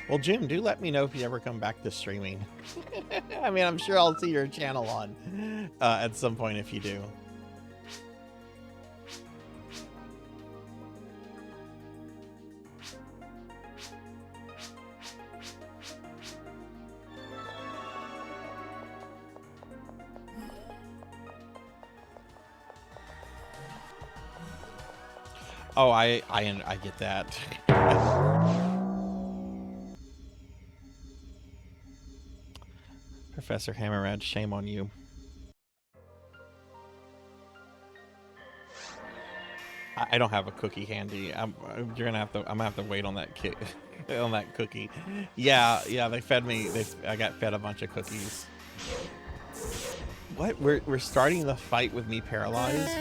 Well, Jim, do let me know if you ever come back to streaming. I mean, I'm sure I'll see your channel on at some point if you do. Oh, I get that. Professor Hammerhead, shame on you. I don't have a cookie handy. I'm gonna have to wait on that on that cookie. Yeah, they fed me. I got fed a bunch of cookies. What? We're starting the fight with me paralyzed?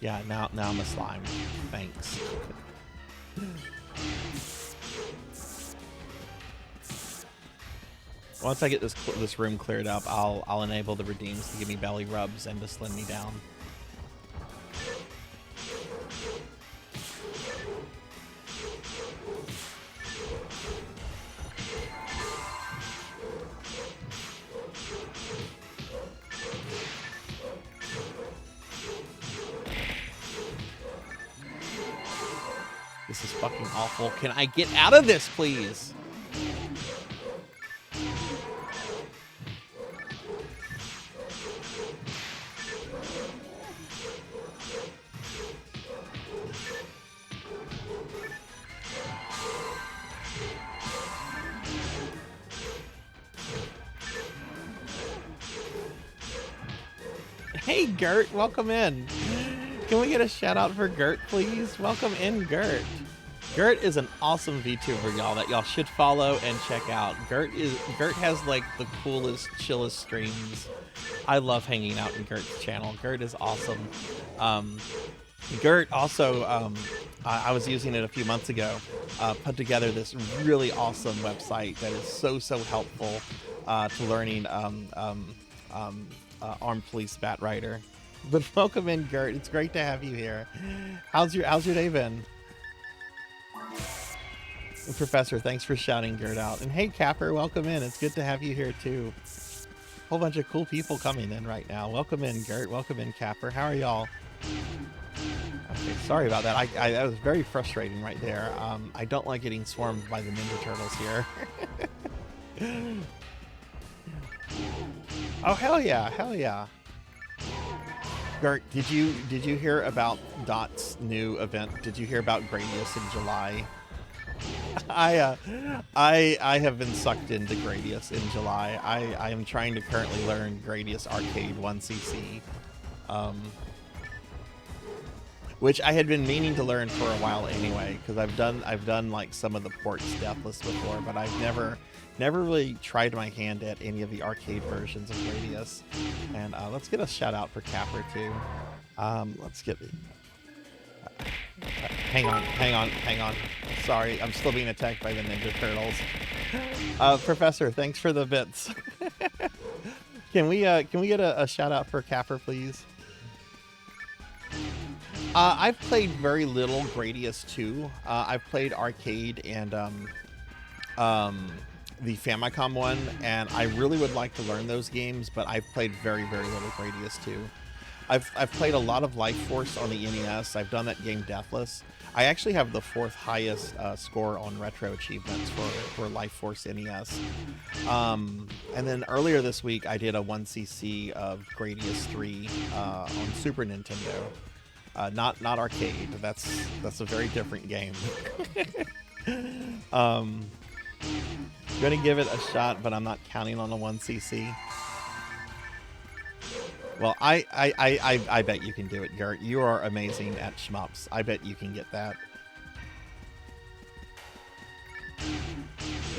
Yeah, now I'm a slime. Thanks. Once I get this room cleared up, I'll enable the redeems to give me belly rubs and to slim me down. This is fucking awful. Can I get out of this, please? Hey, Gert, welcome in. Can we get a shout out for Gert, please? Welcome in, Gert. Gert is an awesome VTuber, y'all, that y'all should follow and check out. Gert has like the coolest, chillest streams. I love hanging out in Gert's channel. Gert is awesome. Gert also, I was using it a few months ago, put together this really awesome website that is so helpful to learning Armed Police Bat Rider. But welcome in, Gert. It's great to have you here. How's your day been? Professor, thanks for shouting Gert out. And hey, Capper, welcome in. It's good to have you here too. Whole bunch of cool people coming in right now. Welcome in, Gert. Welcome in, Capper. How are y'all? Okay, sorry about that. That was very frustrating right there. I don't like getting swarmed by the Ninja Turtles here. Oh, hell yeah. Hell yeah. Gert, did you hear about Dot's new event? Did you hear about Gradius in July? I have been sucked into Gradius in July. I am trying to currently learn Gradius Arcade 1cc, which I had been meaning to learn for a while anyway, because I've done like some of the ports deathless before, but I've never really tried my hand at any of the arcade versions of Gradius. And let's get a shout out for Capper too. Let's get the. Hang on. Sorry, I'm still being attacked by the Ninja Turtles. Professor, thanks for the bits. Can we get a shout out for Capper, please? I've played very little Gradius 2. I've played arcade and the Famicom one, and I really would like to learn those games, but I've played very little Gradius 2. I've played a lot of Life Force on the NES. I've done that game deathless. I actually have the 4th highest score on retro achievements for Life Force NES. And then earlier this week, I did a 1cc of Gradius 3 on Super Nintendo. Not arcade. That's a very different game. I'm gonna give it a shot, but I'm not counting on a 1cc. Well, I bet you can do it, Gert. You are amazing at shmups. I bet you can get that.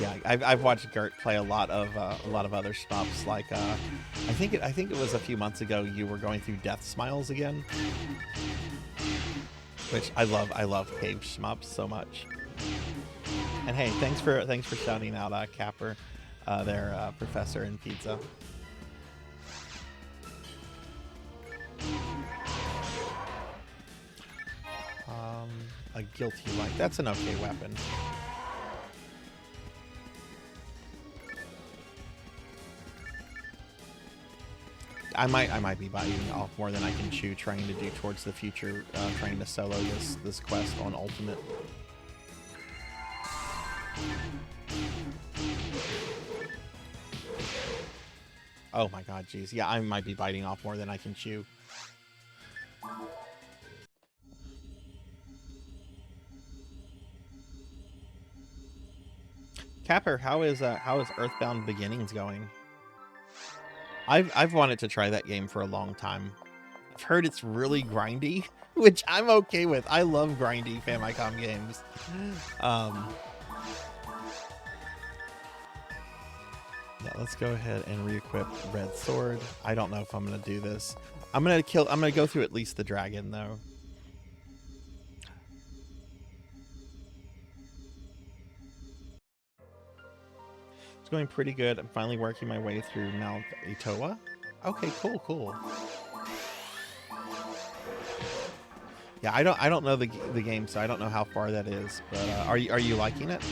Yeah, I've watched Gert play a lot of other shmups. Like I think it was a few months ago you were going through Death Smiles again, which I love. I love cave shmups so much. And hey, thanks for shouting out Capper, their Professor and Pizza. A guilty light. That's an okay weapon. I might be biting off more than I can chew, trying to do towards the future, trying to solo this quest on Ultimate. Oh my god, jeez. Yeah, I might be biting off more than I can chew. Capper, how is Earthbound Beginnings going? I've wanted to try that game for a long time. I've heard it's really grindy, which I'm okay with. I love grindy Famicom games. Yeah, let's go ahead and re-equip Red Sword. I don't know if I'm gonna do this. I'm gonna go through at least the dragon though. It's going pretty good. I'm finally working my way through Mount Itoa. Okay, cool. Yeah, I don't know the game, so I don't know how far that is. But are you liking it?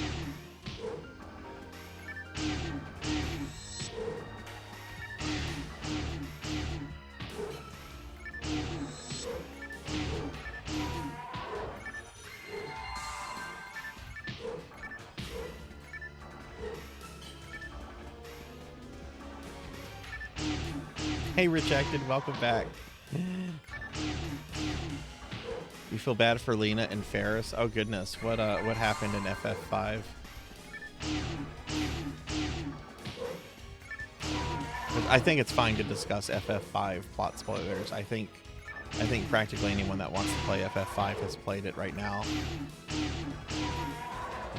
Hey, Rich Acted, welcome back. You feel bad for Lena and Ferris? Oh goodness, what happened in FF5? I think it's fine to discuss FF5 plot spoilers. I think practically anyone that wants to play FF5 has played it right now.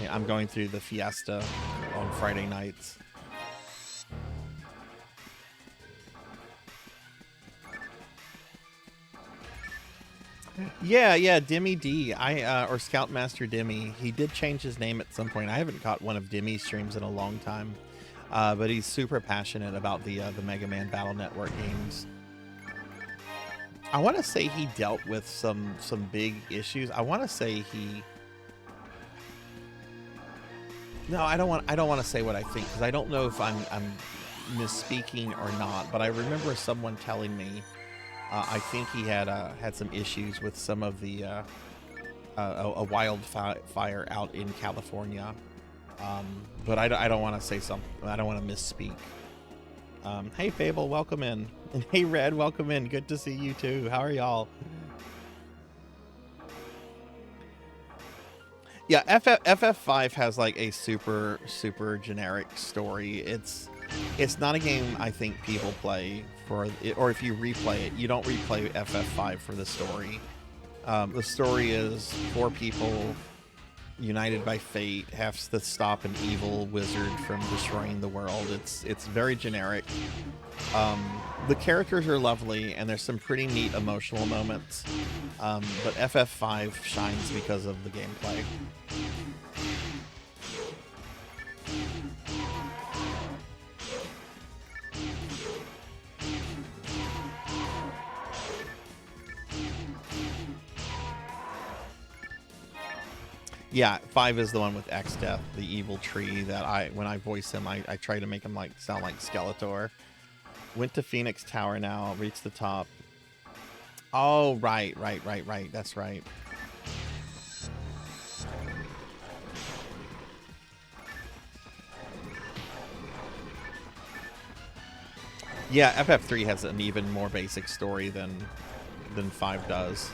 Yeah, I'm going through the Fiesta on Friday nights. Yeah, Dimmy D. Or Scoutmaster Dimmy. He did change his name at some point. I haven't caught one of Dimmy's streams in a long time. But he's super passionate about the Mega Man Battle Network games. I want to say he dealt with some big issues. I want to say he... No, I don't want to say what I think, because I don't know if I'm misspeaking or not, but I remember someone telling me I think he had some issues with some of the a wildfire out in California, but I don't want to say something. I don't want to misspeak. Hey Fable, welcome in, and hey Red, welcome in. Good to see you too. How are y'all? Yeah, FF5 has like a super generic story. It's not a game I think people play for it, or if you replay it, you don't replay FF5 for the story. The story is 4 people united by fate have to stop an evil wizard from destroying the world. It's very generic. The characters are lovely, and there's some pretty neat emotional moments. But FF5 shines because of the gameplay. Yeah, 5 is the one with X-Death, the evil tree that when I voice him, I try to make him sound like Skeletor. Went to Phoenix Tower now, reached the top. Oh, right. That's right. Yeah, FF3 has an even more basic story than 5 does.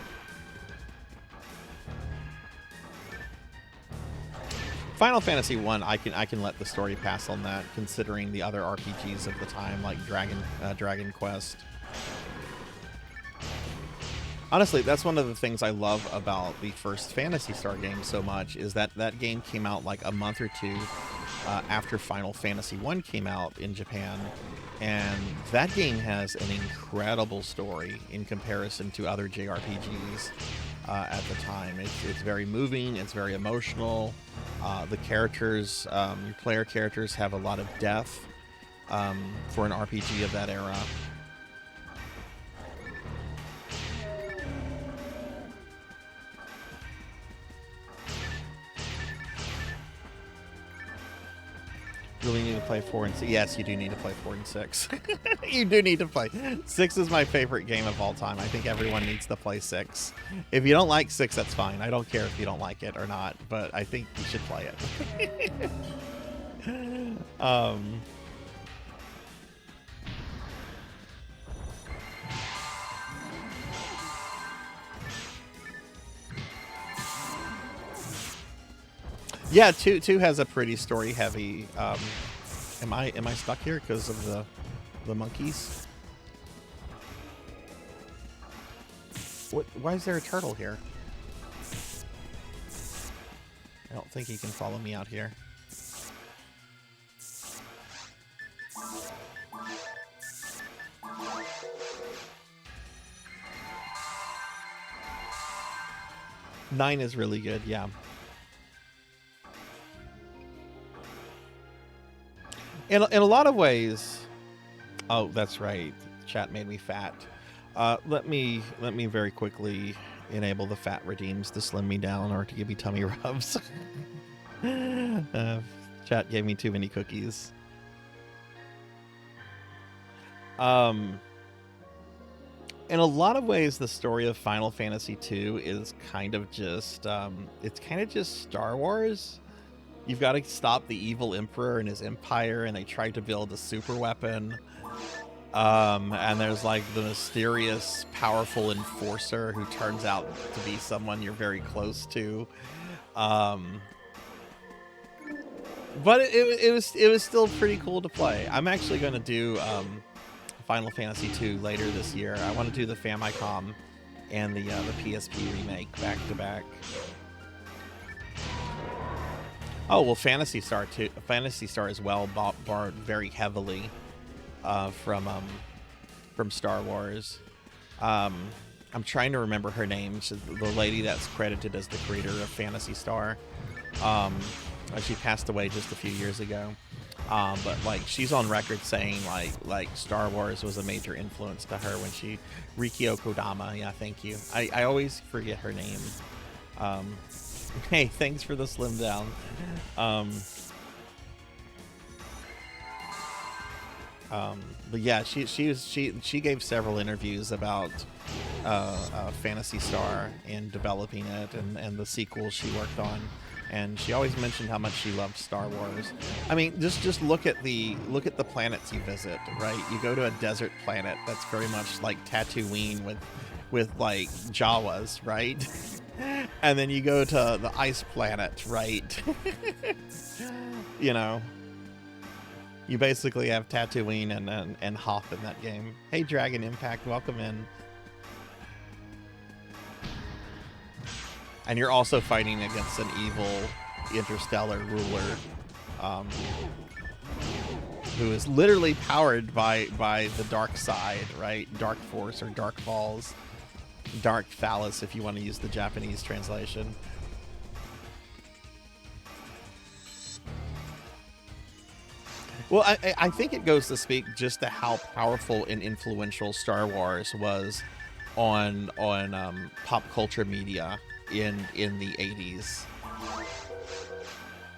Final Fantasy 1, I can let the story pass on that, considering the other RPGs of the time, like Dragon Quest. Honestly, that's one of the things I love about the first Phantasy Star game so much, is that that game came out like a month or two after Final Fantasy 1 came out in Japan, and that game has an incredible story in comparison to other JRPGs at the time. It's very moving, it's very emotional. The characters, your player characters have a lot of depth for an RPG of that era. Really need to play 4 and 6. Yes, you do need to play 4 and 6. You do need to play. 6 is my favorite game of all time. I think everyone needs to play 6. If you don't like 6, that's fine. I don't care if you don't like it or not, but I think you should play it. Yeah, 2 has a pretty story heavy. Am I stuck here because of the monkeys? What? Why is there a turtle here? I don't think he can follow me out here. Nine is really good, yeah. In a lot of ways, oh, that's right. Chat made me fat. Let me very quickly enable the fat redeems to slim me down or to give me tummy rubs. Chat gave me too many cookies. In a lot of ways, the story of Final Fantasy II is kind of just it's kind of just Star Wars. You've got to stop the evil emperor and his empire, and they tried to build a super weapon. And there's like the mysterious, powerful enforcer who turns out to be someone you're very close to. But it was still pretty cool to play. I'm actually going to do Final Fantasy II later this year. I want to do the Famicom and the PSP remake back to back. Oh well, Phantasy Star too. Phantasy Star as well borrowed very heavily from Star Wars. I'm trying to remember her name. She's the lady that's credited as the creator of Phantasy Star. She passed away just a few years ago. But like she's on record saying like Star Wars was a major influence to her when she Rikio Kodama. Yeah, thank you. I always forget her name. Hey, thanks for the slim down. But yeah, she gave several interviews about Phantasy Star and developing it and the sequels she worked on, and she always mentioned how much she loved Star Wars. I mean, just look at the planets you visit, right? You go to a desert planet that's very much like Tatooine with like Jawas, right? And then you go to the ice planet, right? You know, you basically have Tatooine and Hoth in that game. Hey, Dragon Impact, welcome in. And you're also fighting against an evil interstellar ruler, who is literally powered by the dark side, right? Dark Force or Dark Falls. Dark Phallus, if you want to use the Japanese translation. Well, I think it goes to speak just to how powerful and influential Star Wars was on pop culture media in the 80s.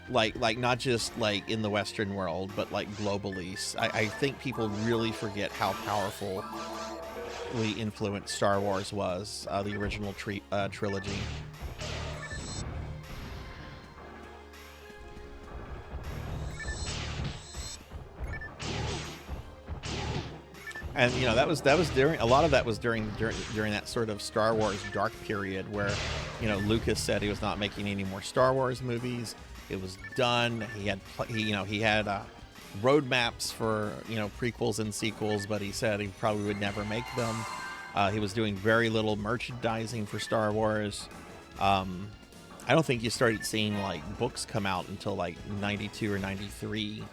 Like not just like in the Western world, but like globally. I think people really forget how powerful influenced Star Wars was, the original trilogy. And you know that was during a lot of that was during that sort of Star Wars dark period where, you know, Lucas said he was not making any more Star Wars movies. It was done. He had roadmaps for, you know, prequels and sequels, but he said he probably would never make them. He was doing very little merchandising for Star Wars. I don't think you started seeing like books come out until like 92 or 93.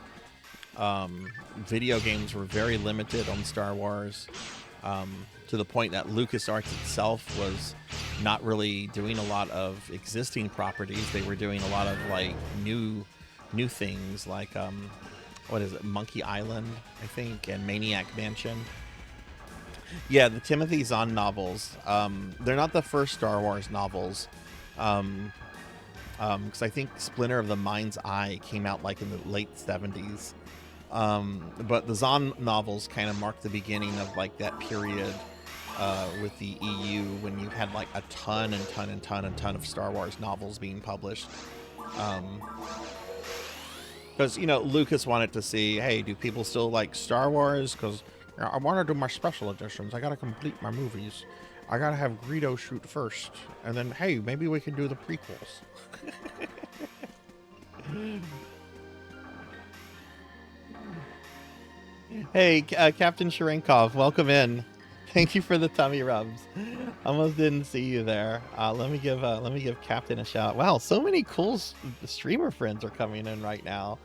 Video games were very limited on Star Wars, to the point that LucasArts itself was not really doing a lot of existing properties. They were doing a lot of like new things like what is it, Monkey Island, I think, and Maniac Mansion. Yeah, the Timothy Zahn novels. They're not the first Star Wars novels, because I think Splinter of the Mind's Eye came out like in the late 70s. But the Zahn novels kind of marked the beginning of like that period with the EU when you had like a ton of Star Wars novels being published. Because, you know, Lucas wanted to see, hey, do people still like Star Wars? Because I want to do my special editions. I got to complete my movies. I got to have Greedo shoot first. And then, hey, maybe we can do the prequels. Hey, Captain Sharenkov, welcome in. Thank you for the tummy rubs. Almost didn't see you there. Let me give Captain a shout. Wow, so many cool streamer friends are coming in right now.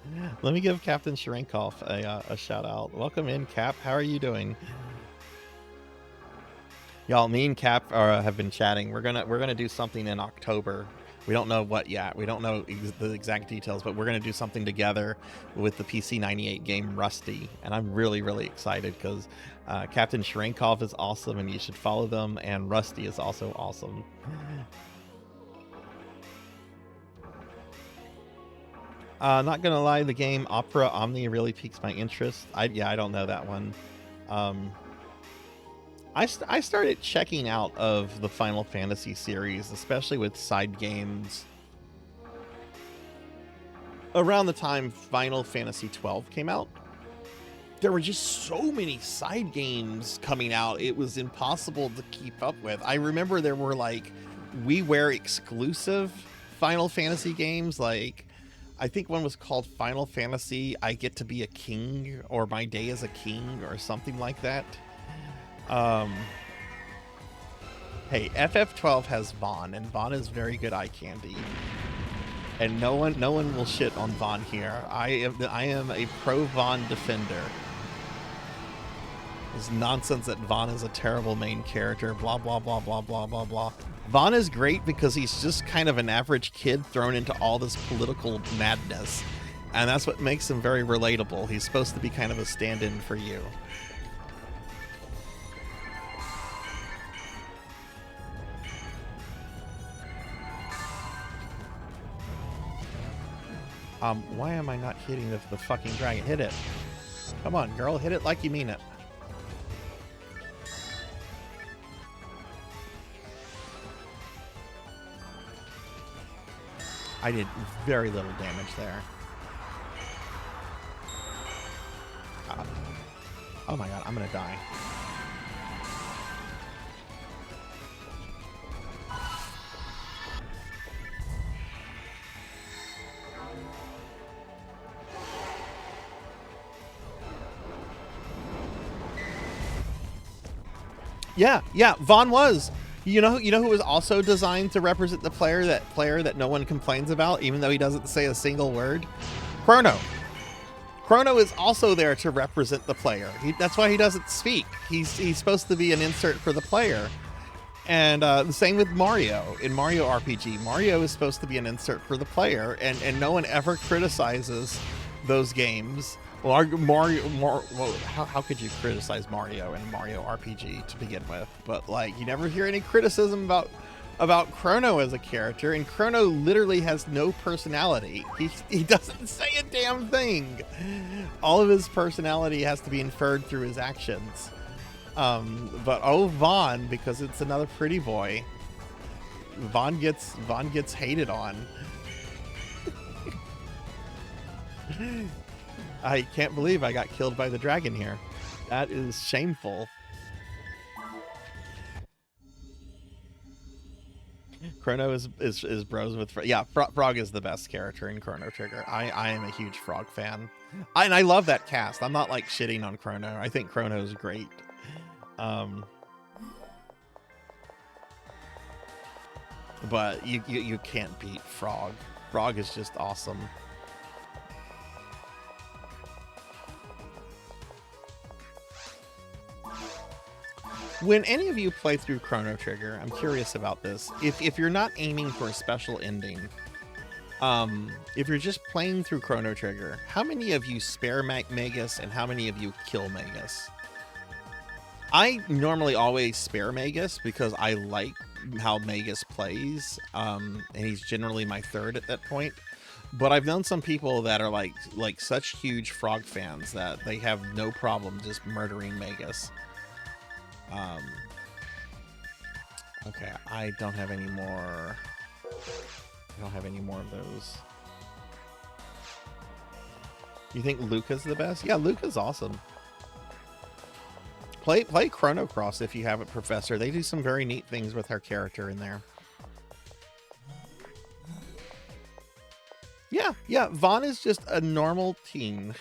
Let me give Captain Sharenkov a shout out. Welcome in, Cap. How are you doing? Y'all, me and Cap have been chatting. We're gonna do something in October. We don't know what yet. We don't know the exact details, but we're going to do something together with the PC 98 game Rusty. And I'm really, really excited because Captain Sharenkov is awesome and you should follow them. And Rusty is also awesome. Not going to lie, the game Opera Omni really piques my interest. I don't know that one. I started checking out of the Final Fantasy series, especially with side games, around the time Final Fantasy 12 came out. There were just so many side games coming out, it was impossible to keep up with. I remember there were like WiiWare exclusive Final Fantasy games, like I think one was called Final Fantasy I Get to Be a King, or My Day as a King, or something like that. Hey, FF12 has Vaughn, and Vaughn is very good eye candy. and no one will shit on Vaughn here. I am a pro Vaughn defender. This nonsense that Vaughn is a terrible main character, blah blah blah blah blah blah blah. Vaughn is great because he's just kind of an average kid thrown into all this political madness, and that's what makes him very relatable. He's supposed to be kind of a stand-in for you. Why am I not hitting the fucking dragon? Hit it. Come on, girl, hit it like you mean it. I did very little damage there. God. Oh my god, I'm gonna die. Yeah, Vaughn was. You know who was also designed to represent the player that no one complains about, even though he doesn't say a single word? Chrono. Chrono is also there to represent the player. That's why he doesn't speak. He's supposed to be an insert for the player. And the same with Mario. In Mario RPG, Mario is supposed to be an insert for the player, and no one ever criticizes those games. Well, how could you criticize Mario in Mario RPG to begin with? But like, you never hear any criticism about Chrono as a character, and Chrono literally has no personality. He doesn't say a damn thing. All of his personality has to be inferred through his actions. But oh, Vaughn, because it's another pretty boy, Vaughn gets hated on. I can't believe I got killed by the dragon here. That is shameful. Chrono is bros with Frog. Yeah, Frog is the best character in Chrono Trigger. I am a huge Frog fan. And I love that cast. I'm not like shitting on Chrono. I think Chrono is great. But you can't beat Frog. Frog is just awesome. When any of you play through Chrono Trigger, I'm curious about this. If you're not aiming for a special ending, if you're just playing through Chrono Trigger, how many of you spare Magus and how many of you kill Magus? I normally always spare Magus because I like how Magus plays, and he's generally my third at that point. But I've known some people that are like such huge Frog fans that they have no problem just murdering Magus. Okay, I don't have any more. I don't have any more of those. You think Luca's the best? Yeah, Luca's awesome. Play Chrono Cross if you haven't, Professor. They do some very neat things with her character in there. Yeah, Vaughn is just a normal teen.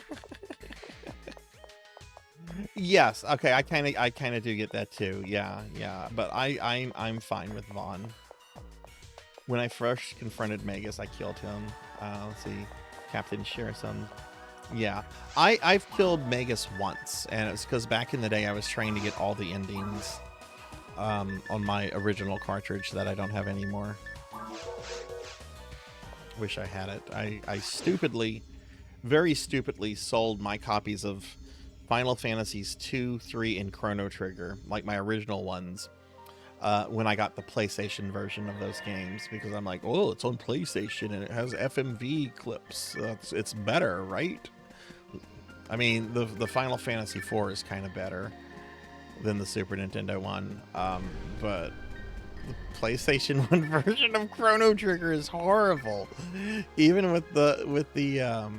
Yes, okay, I kind of do get that too. Yeah, but I'm fine with Vaughn. When I first confronted Magus, I killed him. Let's see, Captain Shirasum. Yeah, I've killed Magus once, and it's because back in the day I was trying to get all the endings on my original cartridge that I don't have anymore. Wish I had it. I stupidly, very stupidly sold my copies of Final Fantasies 2, 3, and Chrono Trigger, like my original ones, when I got the PlayStation version of those games, because I'm like, oh, it's on PlayStation and it has FMV clips. It's better, right? I mean, the Final Fantasy 4 is kind of better than the Super Nintendo one, but the PlayStation 1 version of Chrono Trigger is horrible. Even with the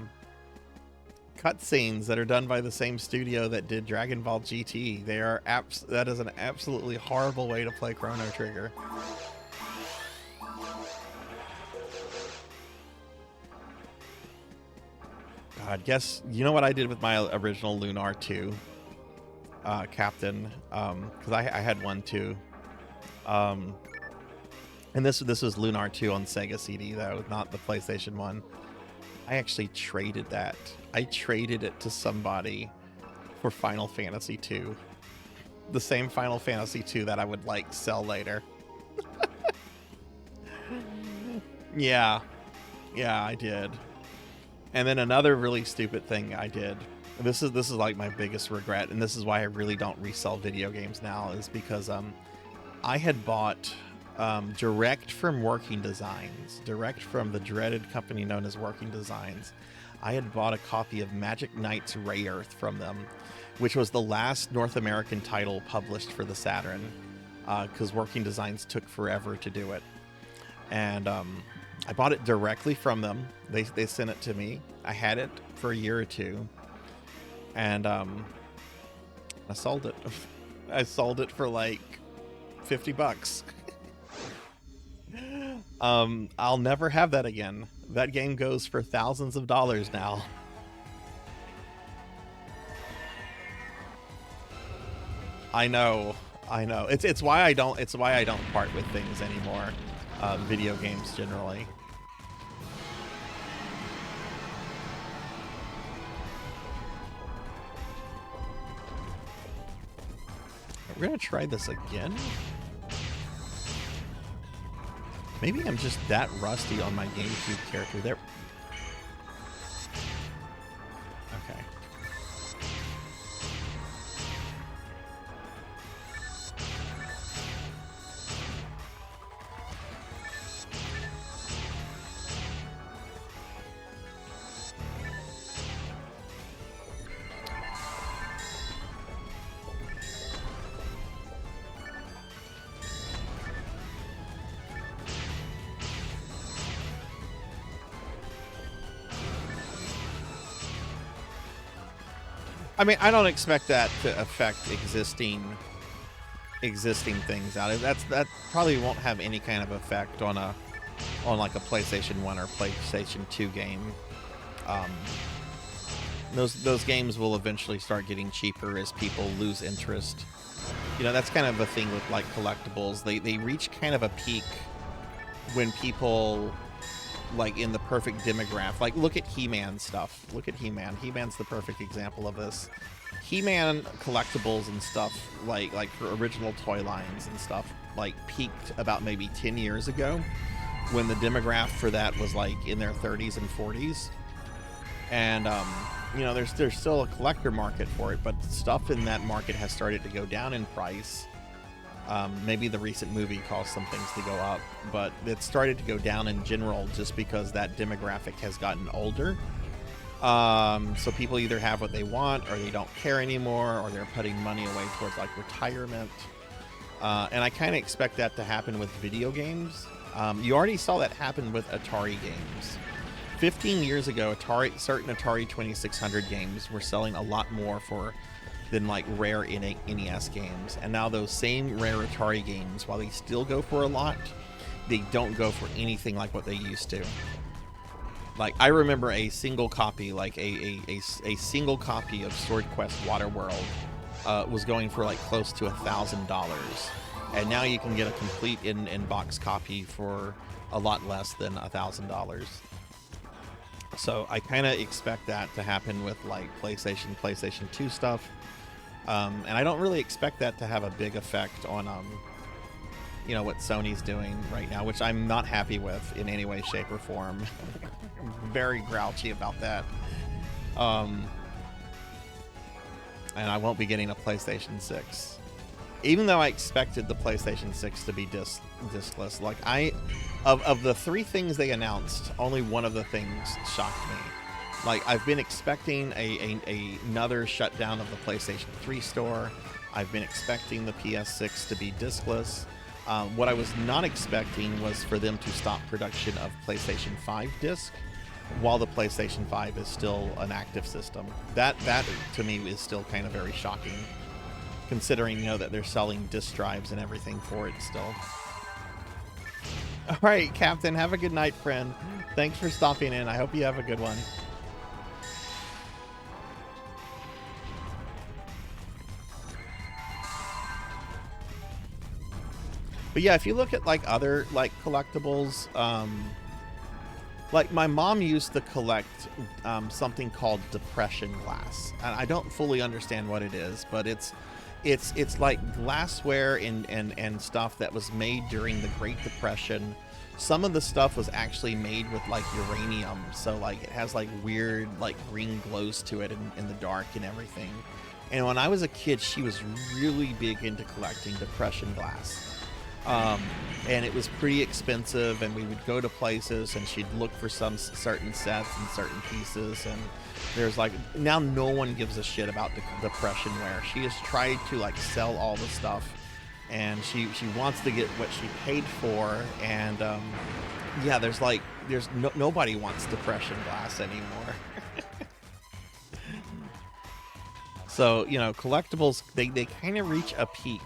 cutscenes that are done by the same studio that did Dragon Ball GT, that is an absolutely horrible way to play Chrono Trigger. God, guess you know what I did with my original Lunar 2 Captain, because I had one too. And this was Lunar 2 on Sega CD though, not the PlayStation 1. I actually traded that. I traded it to somebody for Final Fantasy 2. The same Final Fantasy 2 that I would like sell later. Yeah. Yeah, I did. And then another really stupid thing I did. This is like my biggest regret, and this is why I really don't resell video games now, is because I had bought direct from Working Designs, direct from the dreaded company known as Working Designs. I had bought a copy of Magic Knight's Ray Earth from them, which was the last North American title published for the Saturn, because Working Designs took forever to do it. And I bought it directly from them. They sent it to me. I had it for a year or two, and I sold it. I sold it for like $50. I'll never have that again. That game goes for thousands of dollars now. I know. It's why I don't part with things anymore. Video games generally. We're gonna try this again. Maybe I'm just that rusty on my GameCube character there. Okay. I mean, I don't expect that to affect existing things out. That probably won't have any kind of effect on like a PlayStation 1 or PlayStation 2 game. Those games will eventually start getting cheaper as people lose interest. You know, that's kind of a thing with like collectibles. They reach kind of a peak when people, like, in the perfect demographic. Like, look at He-Man stuff. Look at He-Man. He-Man's the perfect example of this. He-Man collectibles and stuff, like for original toy lines and stuff, like peaked about maybe 10 years ago, when the demographic for that was like in their 30s and 40s. And you know, there's still a collector market for it, but stuff in that market has started to go down in price. Maybe the recent movie caused some things to go up, but it started to go down in general just because that demographic has gotten older. So people either have what they want, or they don't care anymore, or they're putting money away towards like retirement. And I kind of expect that to happen with video games. You already saw that happen with Atari games. 15 years ago, certain Atari 2600 games were selling a lot more than like rare NES games. And now those same rare Atari games, while they still go for a lot, they don't go for anything like what they used to. Like, I remember a single copy, like a single copy of Sword Quest Waterworld was going for like close to $1,000. And now you can get a complete in-box copy for a lot less than $1,000. So I kind of expect that to happen with like PlayStation 2 stuff. And I don't really expect that to have a big effect on, you know, what Sony's doing right now, which I'm not happy with in any way, shape, or form. I'm very grouchy about that. And I won't be getting a PlayStation 6. Even though I expected the PlayStation 6 to be discless. Like, of the three things they announced, only one of the things shocked me. Like, I've been expecting another shutdown of the PlayStation 3 store. I've been expecting the PS6 to be discless. What I was not expecting was for them to stop production of PlayStation 5 disc while the PlayStation 5 is still an active system. That to me is still kind of very shocking, considering, you know, that they're selling disc drives and everything for it still. All right, Captain, have a good night, friend. Thanks for stopping in. I hope you have a good one. But yeah, if you look at like other like collectibles, like my mom used to collect something called depression glass, and I don't fully understand what it is, but it's like glassware and stuff that was made during the Great Depression. Some of the stuff was actually made with like uranium, so like it has like weird like green glows to it in the dark and everything. And when I was a kid, she was really big into collecting depression glass. And it was pretty expensive, and we would go to places and she'd look for some certain sets and certain pieces, and there's like, now no one gives a shit about the depression wear. She has tried to like sell all the stuff, and she wants to get what she paid for, and yeah, nobody wants depression glass anymore. So, you know, collectibles, they kind of reach a peak,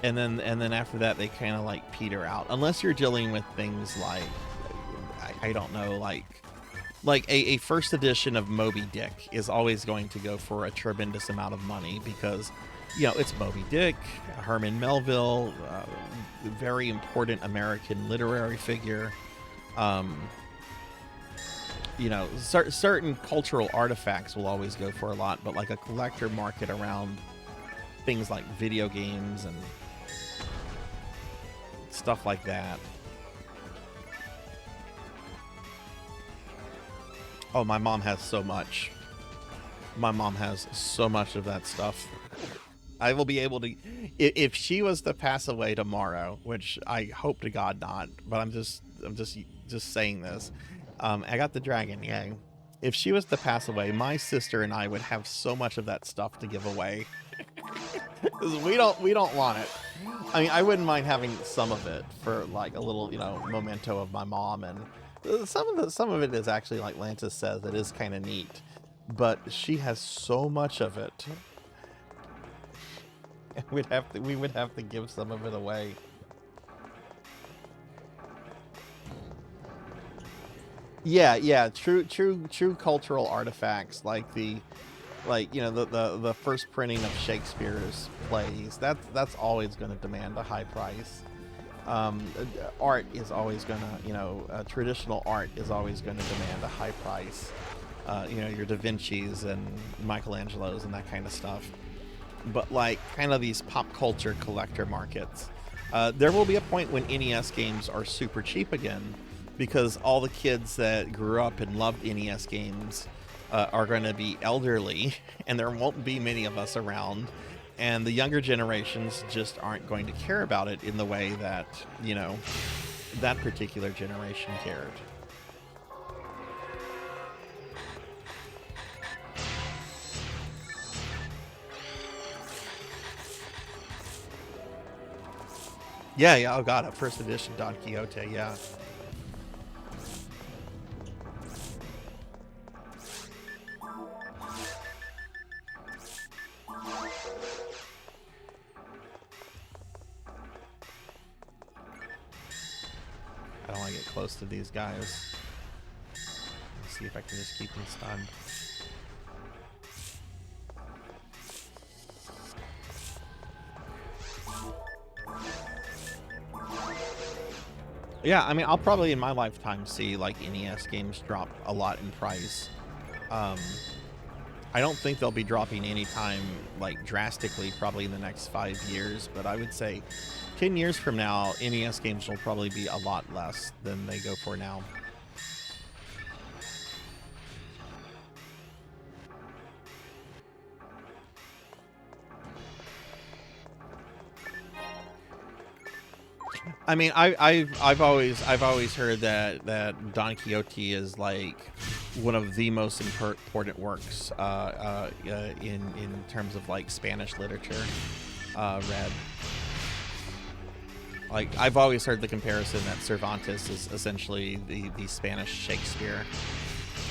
and then after that they kind of like peter out, unless you're dealing with things like I don't know, like a first edition of Moby Dick is always going to go for a tremendous amount of money, because, you know, it's Moby Dick, Herman Melville, very important American literary figure. You know, certain cultural artifacts will always go for a lot, but like a collector market around things like video games and stuff like that. Oh, my mom has so much. My mom has so much of that stuff. I will be able to, if she was to pass away tomorrow, which I hope to God not, but I'm just saying this. I got the dragon, yay. If she was to pass away, my sister and I would have so much of that stuff to give away. we don't want it. I mean, I wouldn't mind having some of it for like a little, you know, memento of my mom, and some of it is actually, like Lantis says, it is kind of neat. But she has so much of it. We would have to give some of it away. Yeah, true cultural artifacts, like you know, the first printing of Shakespeare's plays. That's always going to demand a high price. Art is always going to, you know, traditional art is always going to demand a high price. You know, your Da Vinci's and Michelangelo's and that kind of stuff. But like kind of these pop culture collector markets, there will be a point when NES games are super cheap again, because all the kids that grew up and loved NES games are going to be elderly, and there won't be many of us around, and the younger generations just aren't going to care about it in the way that, you know, that particular generation cared. Yeah, oh god, a first edition Don Quixote, yeah. I don't want to get close to these guys. Let's see if I can just keep them stunned. Yeah, I mean, I'll probably in my lifetime see like NES games drop a lot in price. I don't think they'll be dropping anytime like drastically, probably in the next 5 years, but I would say 10 years from now, NES games will probably be a lot less than they go for now. I mean, I've always heard that Don Quixote is like one of the most important works in terms of like Spanish literature read. Like, I've always heard the comparison that Cervantes is essentially the Spanish Shakespeare,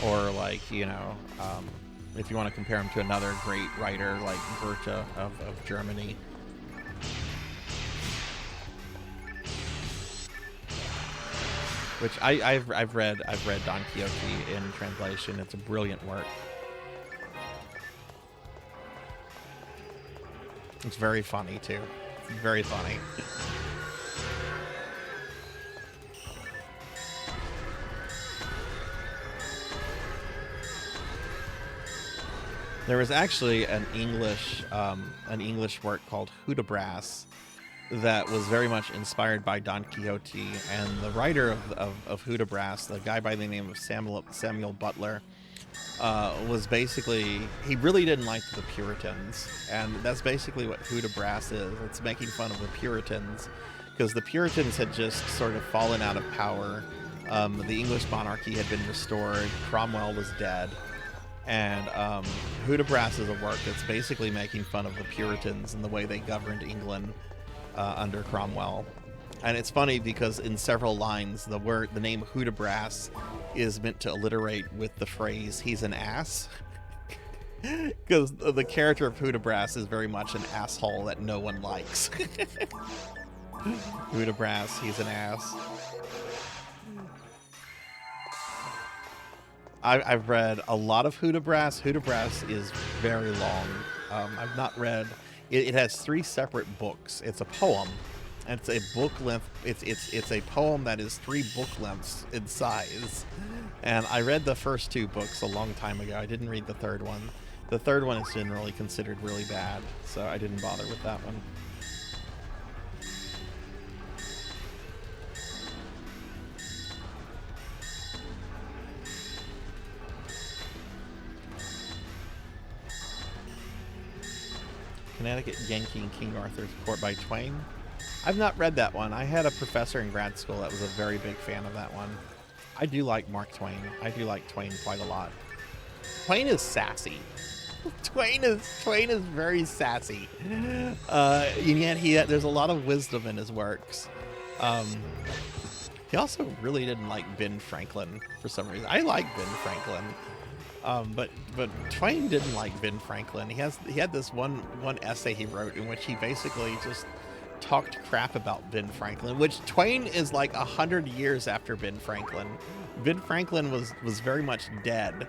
or like, you know, if you want to compare him to another great writer like Goethe of Germany. Which I've read Don Quixote in translation. It's a brilliant work. It's very funny too. Very funny. There was actually an English work called Hudibras that was very much inspired by Don Quixote, and the writer of Hudibras, the guy by the name of Samuel Butler, was basically, he really didn't like the Puritans, and that's basically what Hudibras is. It's making fun of the Puritans, because the Puritans had just sort of fallen out of power. The English monarchy had been restored, Cromwell was dead, and Hudibras is a work that's basically making fun of the Puritans and the way they governed England under Cromwell. And it's funny because in several lines, the name Hudibras is meant to alliterate with the phrase "he's an ass," because the character of Hudibras is very much an asshole that no one likes. Hudibras, he's an ass. I've read a lot of Hudibras. Hudibras is very long. I've not read. It has 3 separate books. It's a poem. And it's a book length. It's a poem that is 3 book lengths in size. And I read the first 2 books a long time ago. I didn't read the third one. The third one is generally considered really bad, so I didn't bother with that one. Connecticut Yankee and King Arthur's Court by Twain. I've not read that one. I had a professor in grad school that was a very big fan of that one. I do like Mark Twain. I do like Twain quite a lot. Twain is sassy. Twain is very sassy. And yet there's a lot of wisdom in his works. He also really didn't like Ben Franklin for some reason. I like Ben Franklin. But Twain didn't like Ben Franklin. He had this one essay he wrote in which he basically just talked crap about Ben Franklin, which Twain is like 100 years after Ben Franklin. Ben Franklin was very much dead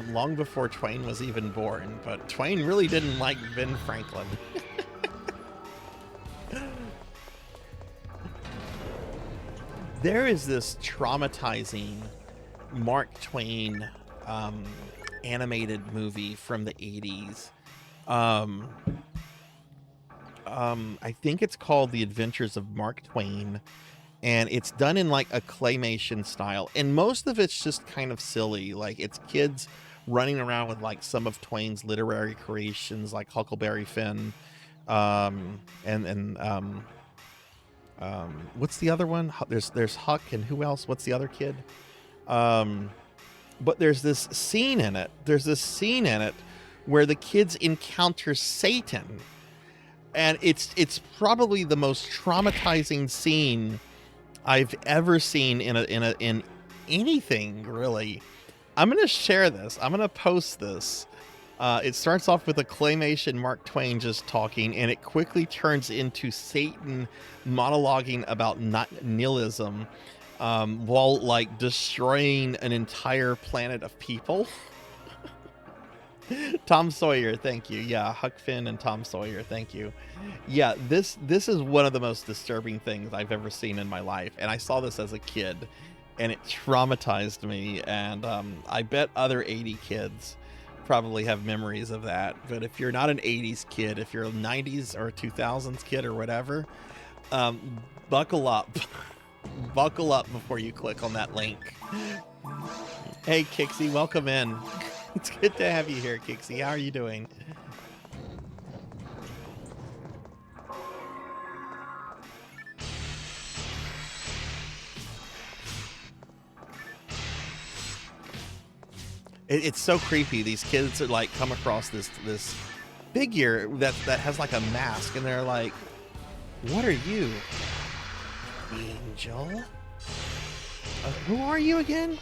long before Twain was even born, but Twain really didn't like Ben Franklin. There is this traumatizing Mark Twain animated movie from the 80s. I think it's called The Adventures of Mark Twain, and it's done in like a claymation style, and most of it's just kind of silly. Like, it's kids running around with like some of Twain's literary creations, like Huckleberry Finn, what's the other one? There's Huck, and who else? What's the other kid? But there's this scene in it. Where the kids encounter Satan, and it's probably the most traumatizing scene I've ever seen in anything, really. I'm gonna share this. I'm gonna post this. It starts off with a claymation Mark Twain just talking, and it quickly turns into Satan monologuing about nihilism, while like destroying an entire planet of people. Tom Sawyer, thank you. Yeah, Huck Finn and Tom Sawyer, thank you. Yeah, this is one of the most disturbing things I've ever seen in my life, and I saw this as a kid, and it traumatized me, and I bet other 80 kids probably have memories of that. But if you're not an 80s kid, if you're a 90s or 2000s kid or whatever, buckle up. Buckle up before you click on that link. Hey, Kixie, welcome in. It's good to have you here, Kixie. How are you doing? It's so creepy. These kids are like come across this figure that has like a mask, and they're like, "What are you, angel? Who are you again?"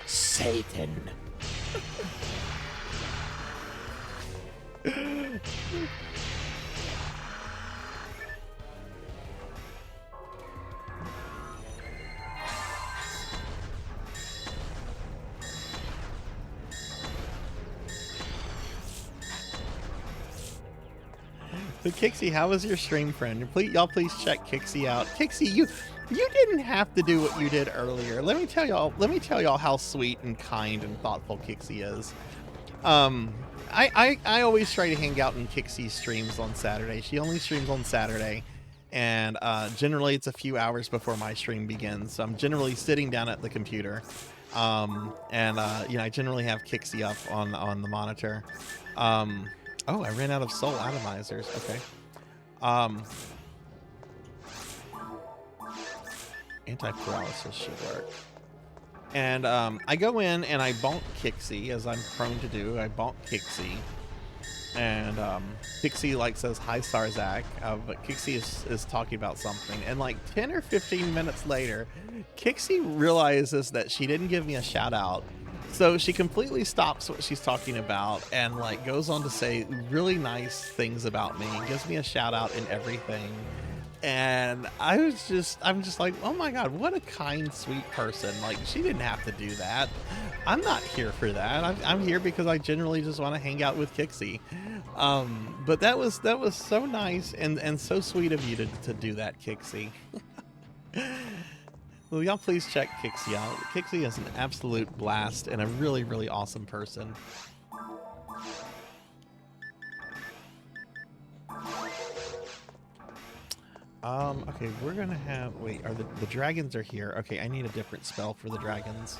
Satan. So Kixie, how was your stream, friend? Y'all please check Kixie out. Kixie, you didn't have to do what you did earlier. Let me tell y'all how sweet and kind and thoughtful Kixie is. I always try to hang out in Kixie's streams on Saturday. She only streams on Saturday, and generally it's a few hours before my stream begins. So I'm generally sitting down at the computer, you know, I generally have Kixie up on the monitor. Oh, I ran out of soul atomizers. Okay. Anti-paralysis should work. And I go in and I bonk Kixie, as I'm prone to do. I bonk Kixie. And Kixie like says, "Hi, Sarzac." But Kixie is talking about something. And like 10 or 15 minutes later, Kixie realizes that she didn't give me a shout out. So she completely stops what she's talking about and like goes on to say really nice things about me, gives me a shout out and everything. And I'm just like, oh my God, what a kind, sweet person. Like, she didn't have to do that. I'm not here for that. I'm here because I generally just want to hang out with Kixie. But that was so nice and so sweet of you to do that, Kixie. Will y'all please check Kixie out? Kixie is an absolute blast and a really, really awesome person. Okay, we're gonna have, wait, are the dragons are here. Okay, I need a different spell for the dragons.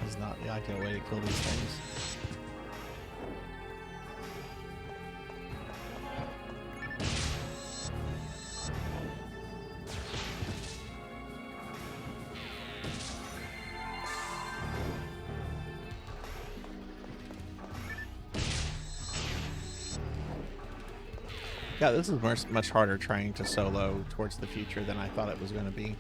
Is not the ideal way to kill these things. Yeah, this is much harder trying to solo Towards the Future than I thought it was going to be.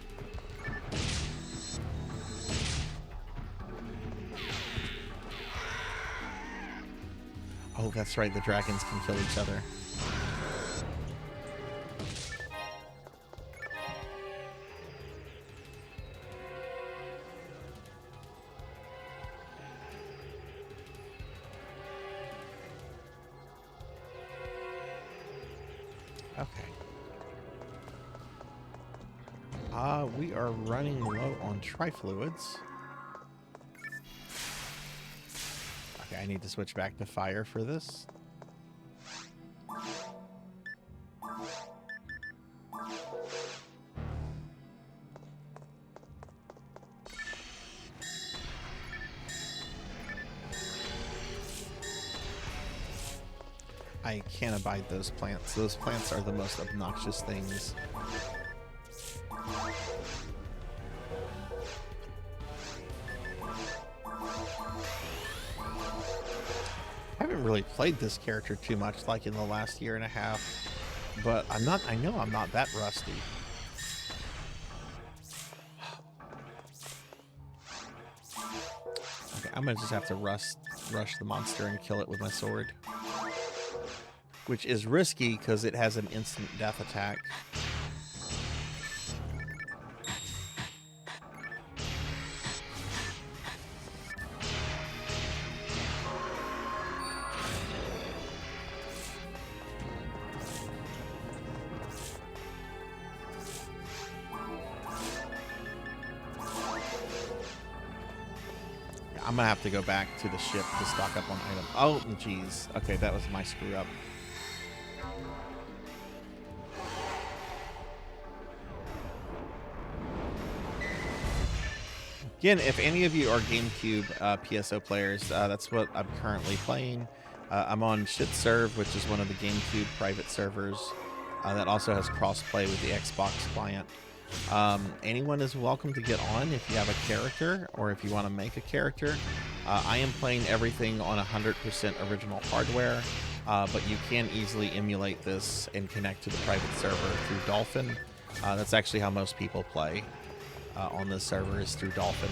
Oh, that's right, the dragons can kill each other. Okay. We are running low on trifluids. Okay, I need to switch back to fire for this. I can't abide those plants. Those plants are the most obnoxious things. I haven't really played this character too much, like in the last year and a half, but I know I'm not that rusty. Okay, I'm gonna just have to rush the monster and kill it with my sword. Which is risky because it has an instant death attack. I'm gonna have to go back to the ship to stock up on items. Oh, jeez. Okay, that was my screw up. Again, if any of you are GameCube PSO players, that's what I'm currently playing. I'm on Shitserve, which is one of the GameCube private servers that also has cross-play with the Xbox client. Anyone is welcome to get on if you have a character or if you want to make a character. I am playing everything on 100% original hardware, but you can easily emulate this and connect to the private server through Dolphin. That's actually how most people play on this server, is through Dolphin.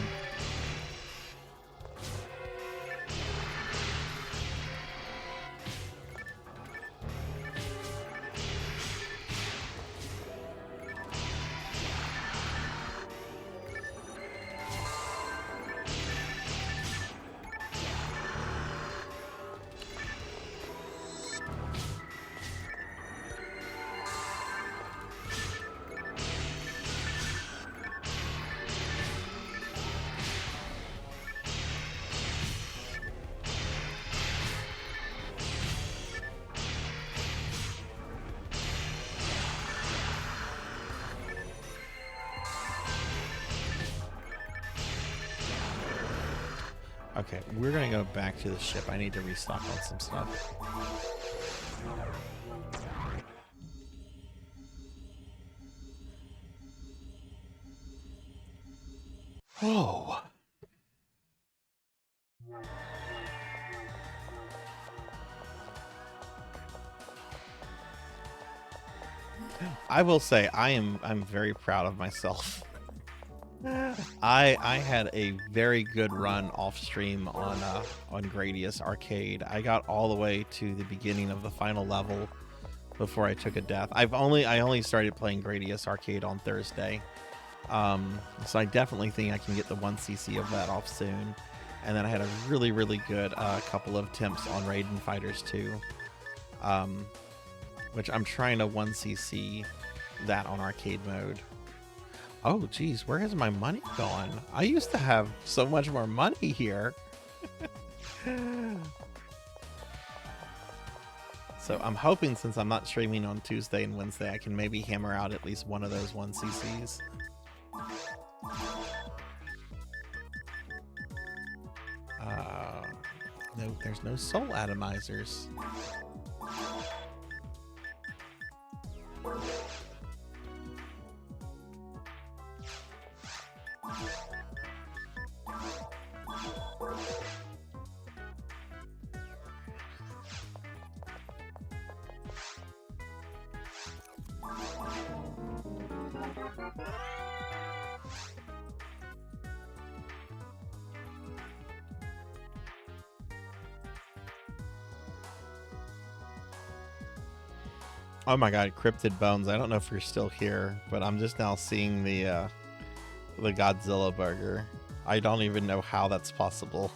Okay, we're gonna go back to the ship. I need to restock on some stuff. Oh. I will say I'm very proud of myself. I had a very good run off stream on Gradius Arcade. I got all the way to the beginning of the final level before I took a death. I only started playing Gradius Arcade on Thursday. So I definitely think I can get the 1cc of that off soon. And then I had a really, really good couple of attempts on Raiden Fighters 2. Which I'm trying to 1cc that on arcade mode. Oh, geez, where has my money gone? I used to have so much more money here. So I'm hoping, since I'm not streaming on Tuesday and Wednesday, I can maybe hammer out at least one of those 1cc's. No, there's no soul atomizers. Oh my god, Cryptid Bones. I don't know if you're still here, but I'm just now seeing the Godzilla burger. I don't even know how that's possible.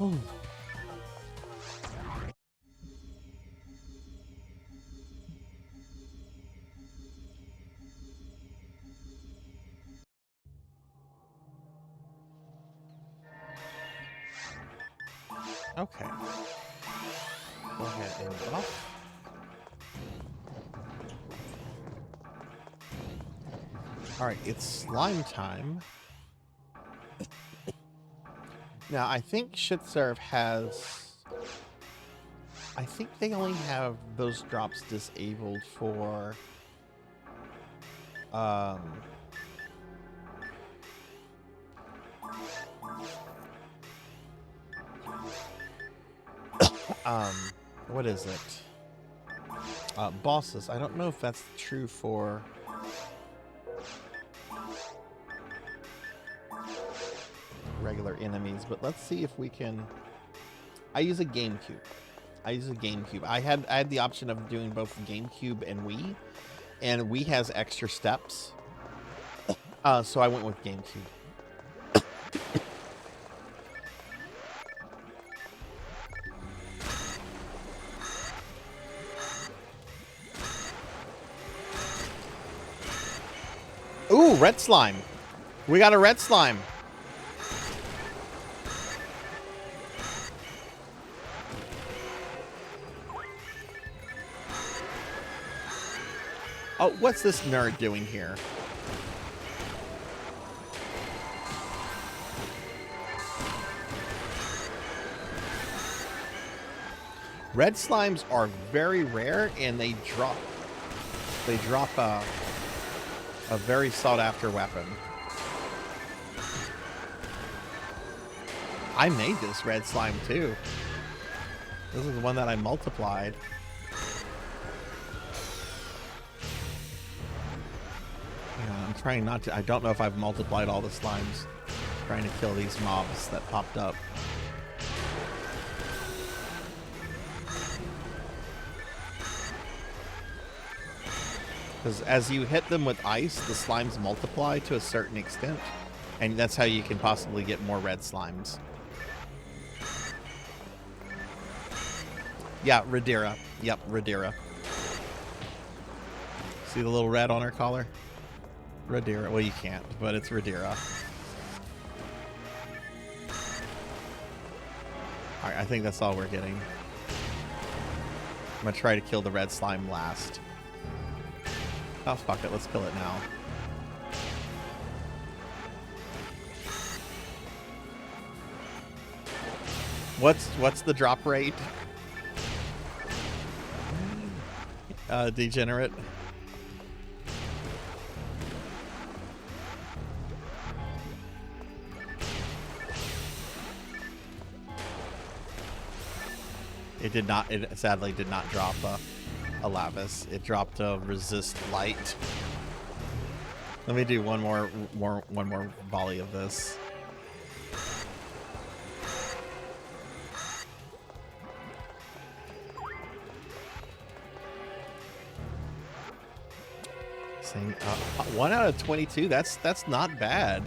Oh. Okay. Go ahead and get off. Alright, it's slime time. Now, I think Shitserve has... I think they only have those drops disabled for... what is it? Bosses. I don't know if that's true for regular enemies, but let's see if we can. I use a GameCube. I had the option of doing both GameCube and Wii, and Wii has extra steps, so I went with GameCube. Ooh, red slime. We got a red slime. Oh, what's this nerd doing here? Red slimes are very rare, and they drop a very sought-after weapon. I made this red slime too. This is the one that I multiplied. Yeah, I'm trying not to. I don't know if I've multiplied all the slimes. I'm trying to kill these mobs that popped up. Because as you hit them with ice, the slimes multiply to a certain extent, and that's how you can possibly get more red slimes. Yeah, Radira. Yep, Radira. See the little red on her collar? Radira. Well, you can't, but it's Radira. Alright, I think that's all we're getting. I'm gonna try to kill the red slime last. Oh, fuck it. Let's kill it now. What's the drop rate? Degenerate. It did not. It sadly did not drop a Lavis. It dropped a resist light. Let me do one more volley of this. Saying 1 out of 22. That's not bad.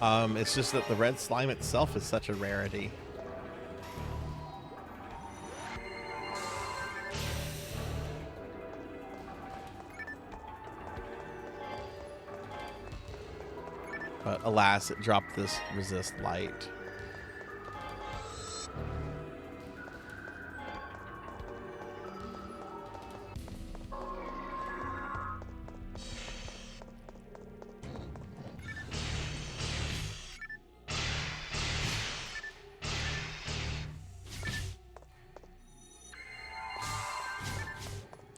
It's just that the red slime itself is such a rarity. But alas, it dropped this resist light.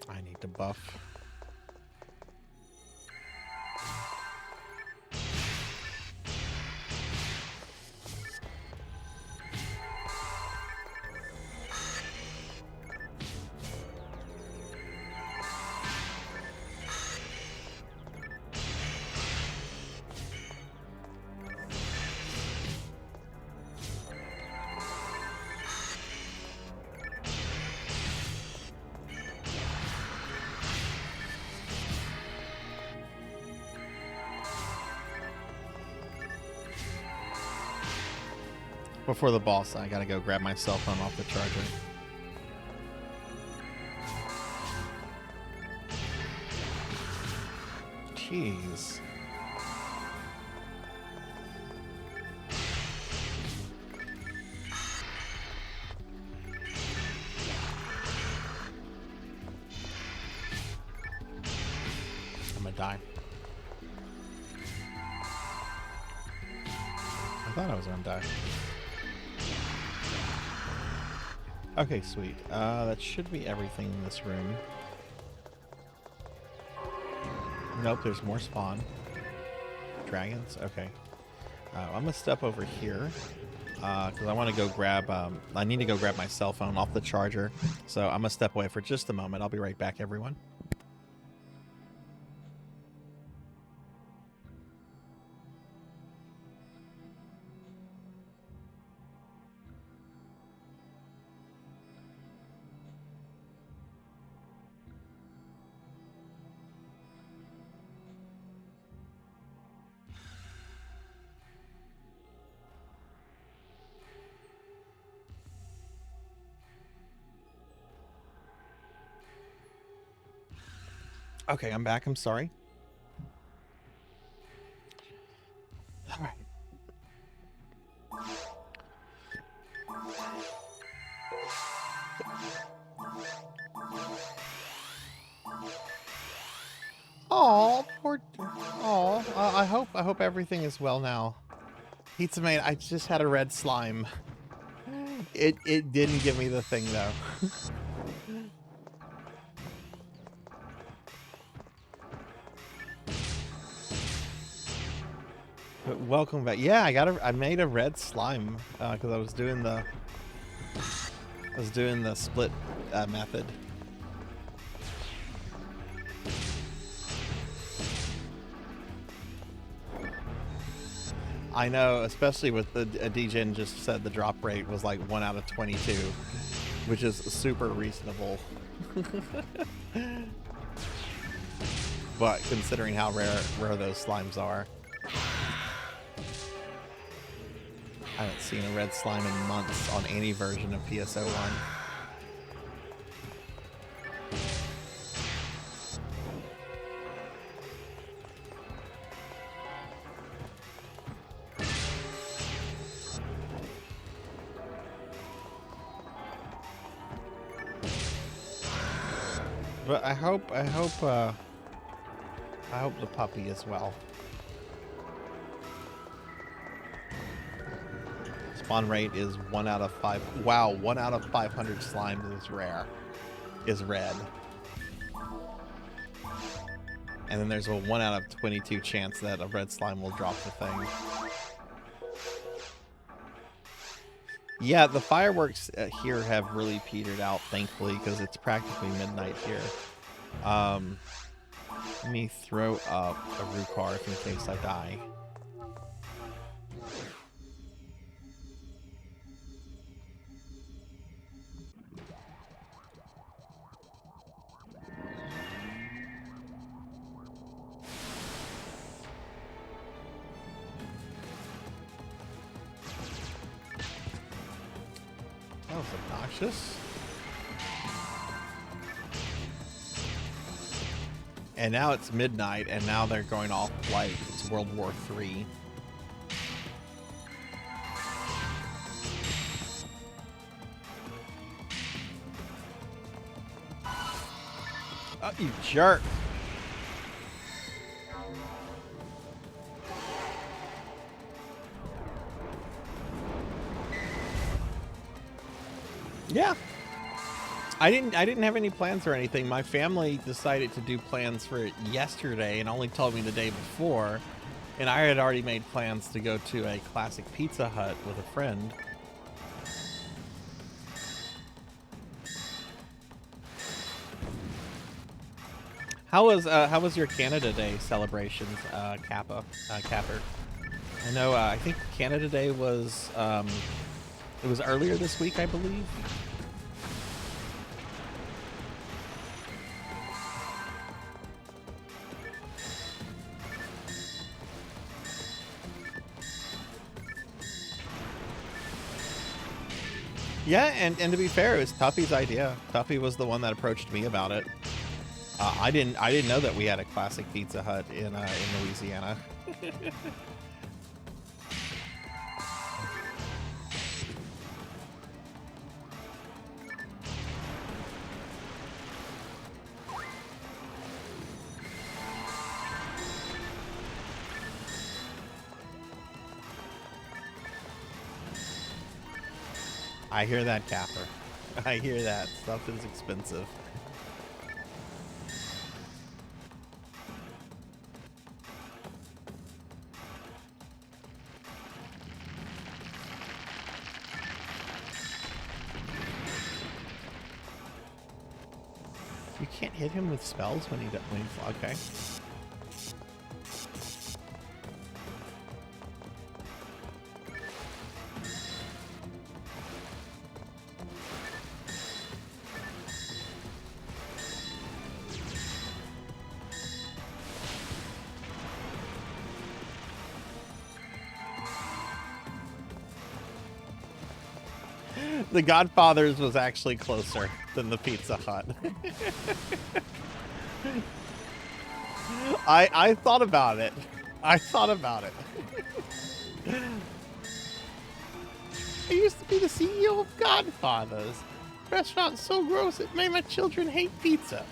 I need to buff. Before the boss, I gotta go grab my cell phone off the charger. Jeez. I'm gonna die. I thought I was gonna die. Okay, sweet. That should be everything in this room. Nope, there's more spawn. Dragons? Okay. I'm gonna step over here. because I want to go grab. I need to go grab my cell phone off the charger. So I'm gonna step away for just a moment. I'll be right back, everyone. Okay, I'm back. I'm sorry. All right. Oh, poor. Oh, I hope everything is well now. Pizza mate, I just had a red slime. It didn't give me the thing though. But welcome back. Yeah, I made a red slime because I was doing the split method. I know, especially with the DGen just said the drop rate was like 1 out of 22, which is super reasonable. But considering how rare those slimes are. I haven't seen a red slime in months on any version of PSO1. But I hope the puppy is well. Spawn rate is 1 out of 5. Wow, 1 out of 500 slimes is rare. Is red. And then there's a 1 out of 22 chance that a red slime will drop the thing. Yeah, the fireworks here have really petered out, thankfully, because it's practically midnight here. Let me throw up a Rukarth in case I die. That was obnoxious. And now it's midnight, and now they're going off like it's World War III. Oh, you jerk. Yeah. I didn't have any plans or anything. My family decided to do plans for it yesterday and only told me the day before. And I had already made plans to go to a classic Pizza Hut with a friend. How was your Canada Day celebrations, Capper? I know. I think Canada Day was it was earlier this week, I believe. Yeah, and to be fair, it was Tuffy's idea. Tuffy was the one that approached me about it. I didn't know that we had a classic Pizza Hut in Louisiana. I hear that, Capper. I hear that. Stuff is expensive. can't hit him with spells when he's okay. The Godfather's was actually closer than the Pizza Hut. I thought about it. I thought about it. I used to be the CEO of Godfather's. Restaurant's so gross it made my children hate pizza.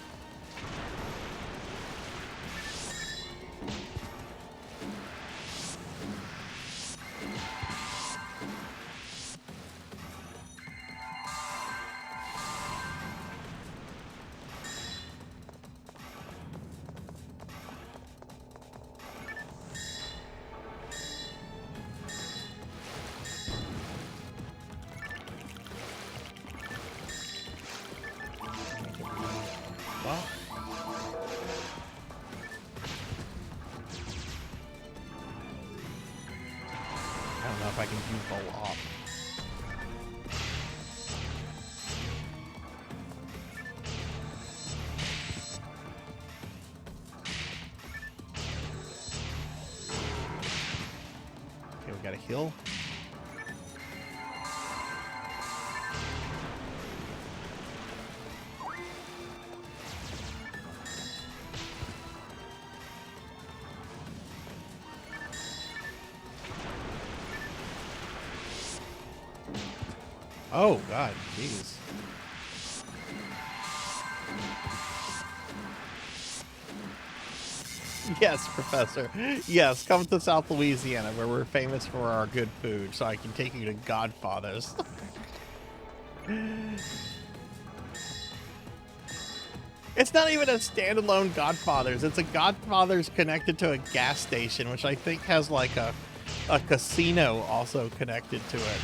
Got a heal. Oh God, jeez. Yes, Professor. Yes, come to South Louisiana, where we're famous for our good food, so I can take you to Godfather's. It's not even a standalone Godfather's. It's a Godfather's connected to a gas station, which I think has like a casino also connected to it.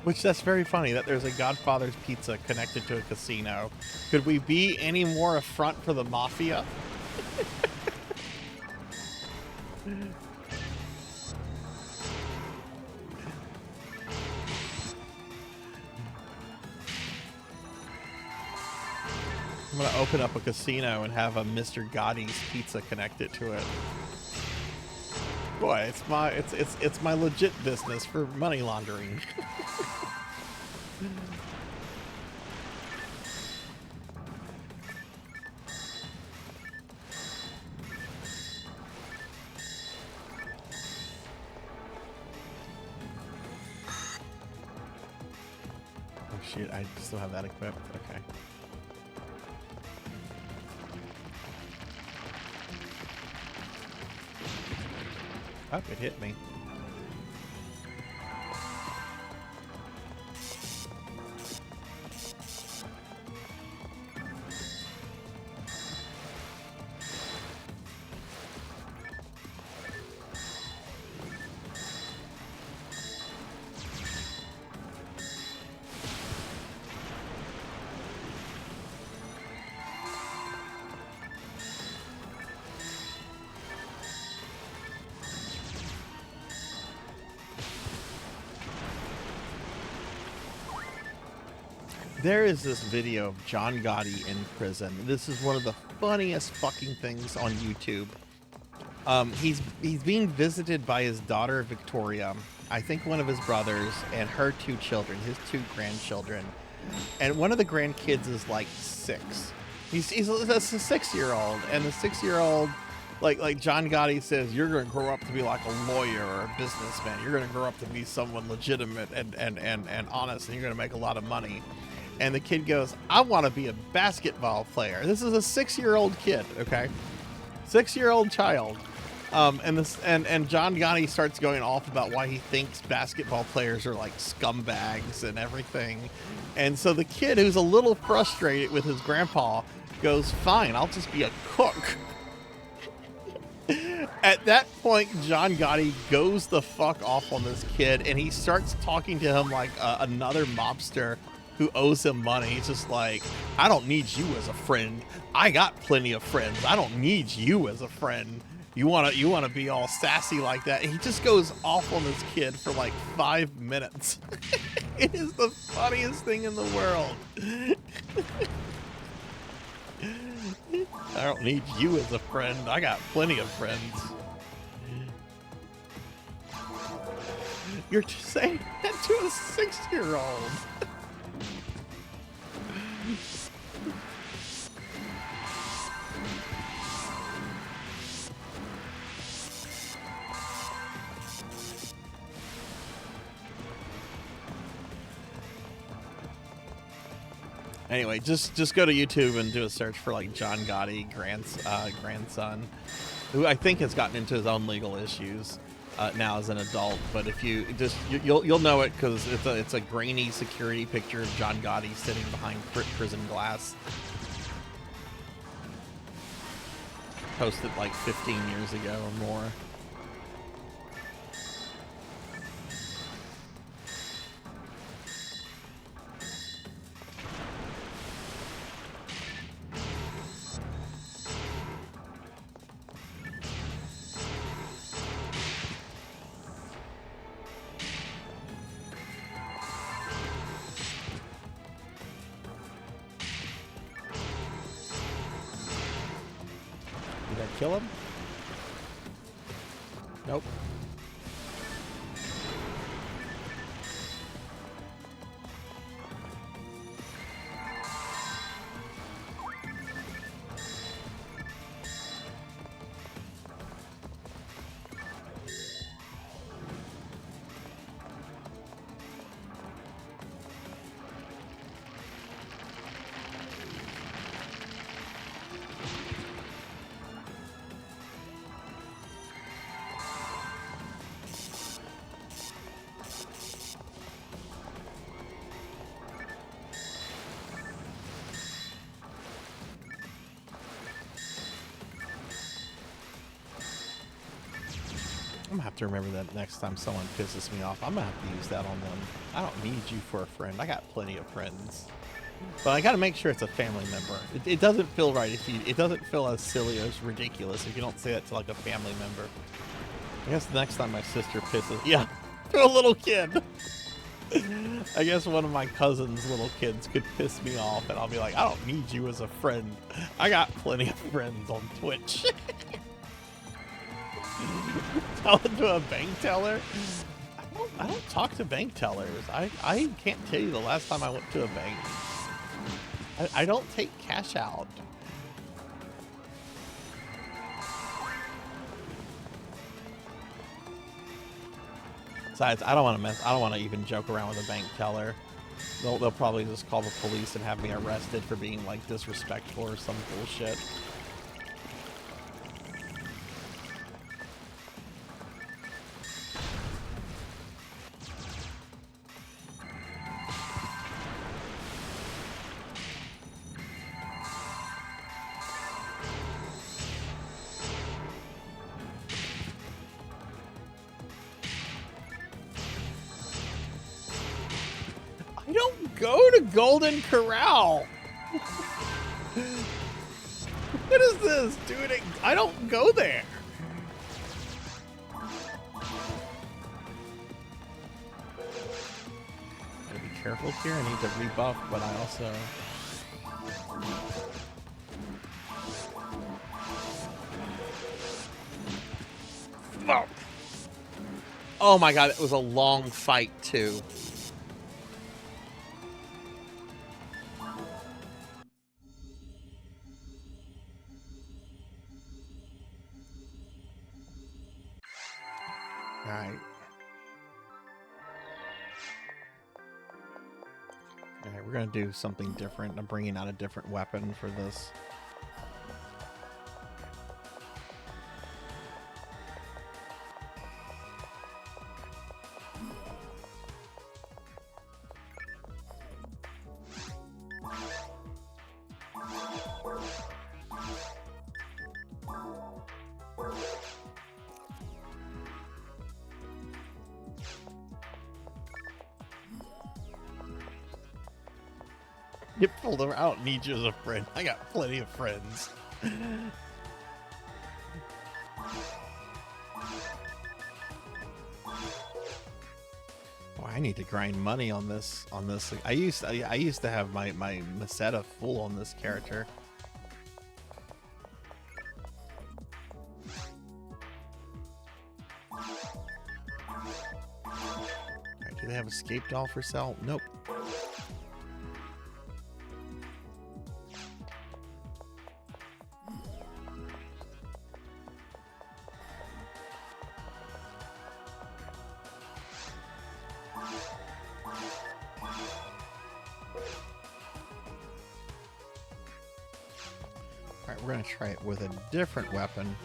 Which, that's very funny that there's a Godfather's Pizza connected to a casino. Could we be any more affront for the mafia? I'm gonna open up a casino and have a Mr. Gotti's Pizza connected to it. Boy, it's my legit business for money laundering. Oh shit, I still have that equipped. Okay. Oh, it hit me. There is this video of John Gotti in prison. This is one of the funniest fucking things on YouTube. He's being visited by his daughter Victoria, I think one of his brothers, and her two children, his two grandchildren. And one of the grandkids is like 6. He's a 6-year-old, and the 6-year-old, like John Gotti says, you're gonna grow up to be like a lawyer or a businessman. You're gonna grow up to be someone legitimate and honest, and you're gonna make a lot of money. And the kid goes, I want to be a basketball player. This is a 6-year-old kid, okay? 6-year-old child. And John Gotti starts going off about why he thinks basketball players are like scumbags and everything. And so the kid, who's a little frustrated with his grandpa, goes, fine, I'll just be a cook. At that point, John Gotti goes the fuck off on this kid, and he starts talking to him like another mobster who owes him money. He's just like, I don't need you as a friend. I got plenty of friends. I don't need you as a friend. You wanna be all sassy like that? And he just goes off on this kid for like 5 minutes. It is the funniest thing in the world. I don't need you as a friend. I got plenty of friends. You're just saying that to a 6-year-old. Anyway, just go to YouTube and do a search for like John Gotti grandson, who I think has gotten into his own legal issues now as an adult. But if you just you'll know it because it's a grainy security picture of John Gotti sitting behind prison glass, posted like 15 years ago or more. Kill him? Nope. I'm gonna have to remember that next time someone pisses me off. I'm gonna have to use that on them. I don't need you for a friend. I got plenty of friends. But I gotta make sure it's a family member. It doesn't feel right if you, it doesn't feel as silly or as ridiculous if you don't say that to like a family member. I guess the next time my sister pisses, yeah, to a little kid. I guess one of my cousin's little kids could piss me off and I'll be like, I don't need you as a friend. I got plenty of friends on Twitch. Tell it to a bank teller? I don't talk to bank tellers. I can't tell you the last time I went to a bank. I don't take cash out. Besides, I don't want to even joke around with a bank teller. They'll probably just call the police and have me arrested for being like disrespectful or some bullshit. I don't go to Golden Corral. What is this, dude? I don't go there. Gotta be careful here. I need to rebuff, but I also. Oh my god, it was a long fight too. Alright. Alright, we're gonna do something different. I'm bringing out a different weapon for this. You pulled him. I don't need you as a friend. I got plenty of friends. Boy, I need to grind money on this. I used to have my Meseta full on this character. Alright, do they have escape doll for sale? Nope. Alright, we're gonna try it with a different weapon.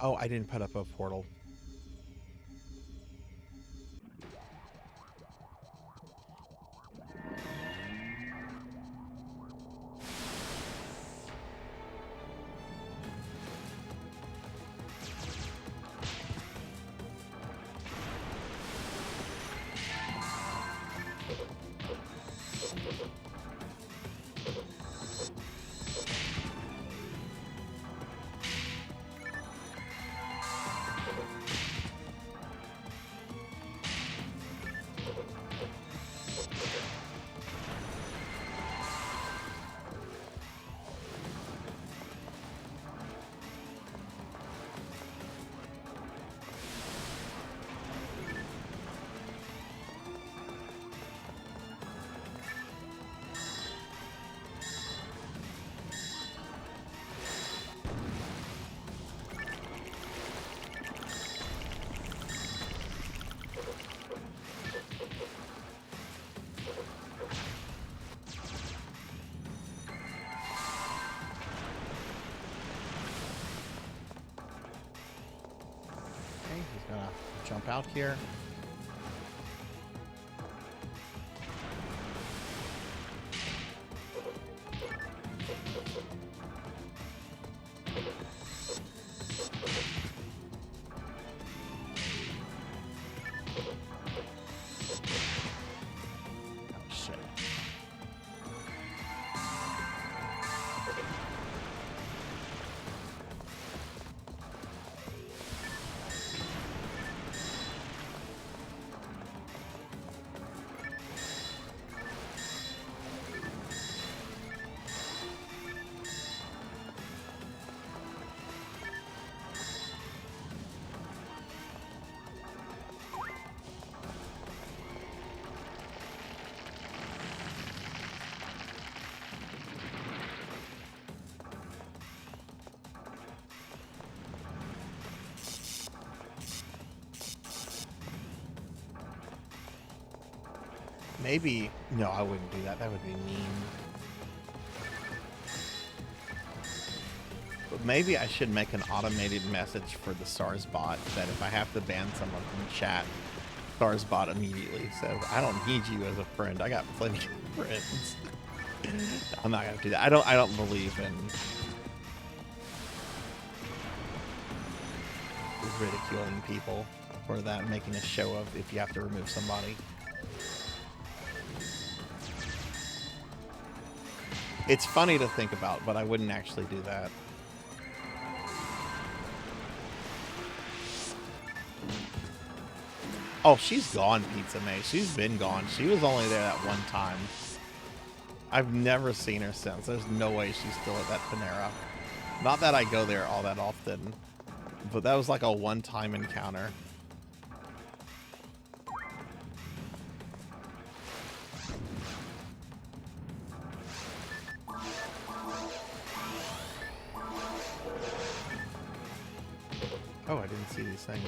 Oh, I didn't put up a portal. He's gonna jump out here. Oh, shit. Maybe, no, I wouldn't do that. That would be mean. But maybe I should make an automated message for the Sarzac that if I have to ban someone from chat, Sarzac immediately says, I don't need you as a friend. I got plenty of friends. I'm not gonna do that. I don't believe in ridiculing people for that, making a show of if you have to remove somebody. It's funny to think about, but I wouldn't actually do that. Oh, she's gone, Pizza May. She's been gone. She was only there that one time. I've never seen her since. There's no way she's still at that Panera. Not that I go there all that often, but that was like a one-time encounter. Oh, I didn't see these things.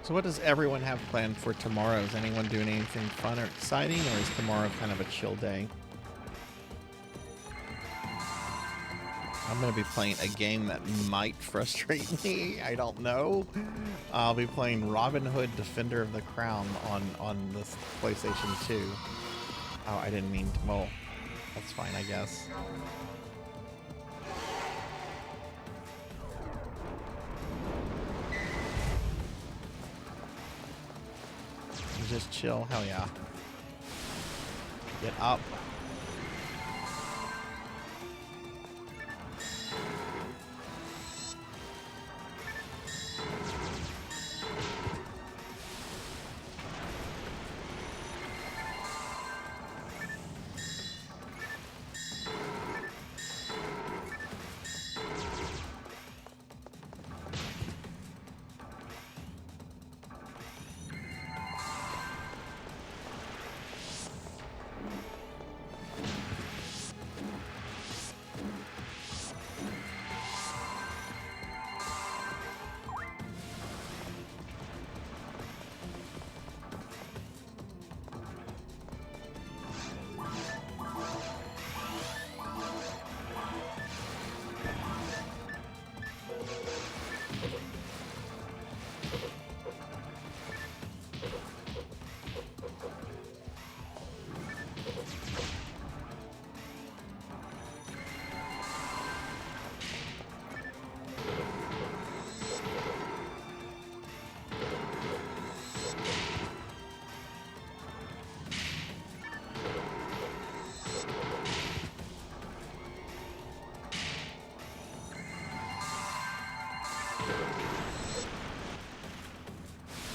So what does everyone have planned for tomorrow? Is anyone doing anything fun or exciting, or is tomorrow kind of a chill day? I'm going to be playing a game that might frustrate me. I don't know. I'll be playing Robin Hood Defender of the Crown on this PlayStation 2. Oh, I didn't mean to. Well, that's fine, I guess. Just chill. Hell yeah. Get up.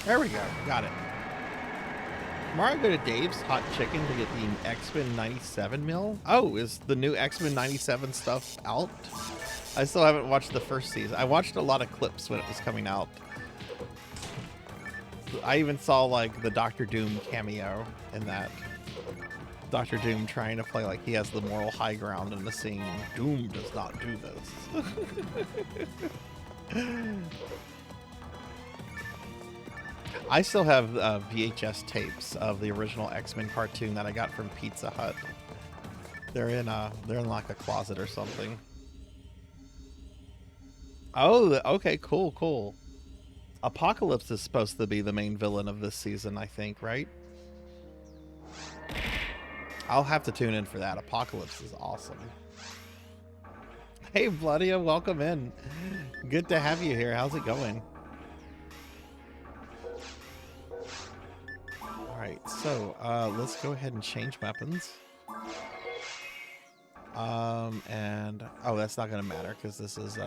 There we go. Got it. Tomorrow I go to Dave's Hot Chicken to get the X-Men 97 meal. Oh, is the new X-Men 97 stuff out? I still haven't watched the first season. I watched a lot of clips when it was coming out. I even saw like the Doctor Doom cameo in that. Doctor Doom trying to play like he has the moral high ground in the scene. Doom does not do this. I still have VHS tapes of the original X-Men cartoon that I got from Pizza Hut. They're in like a closet or something. Oh, okay, cool, cool. Apocalypse is supposed to be the main villain of this season, I think, right? I'll have to tune in for that. Apocalypse is awesome. Hey, Bloodia, welcome in. Good to have you here. How's it going? Alright, so let's go ahead and change weapons. And oh, that's not gonna matter because this is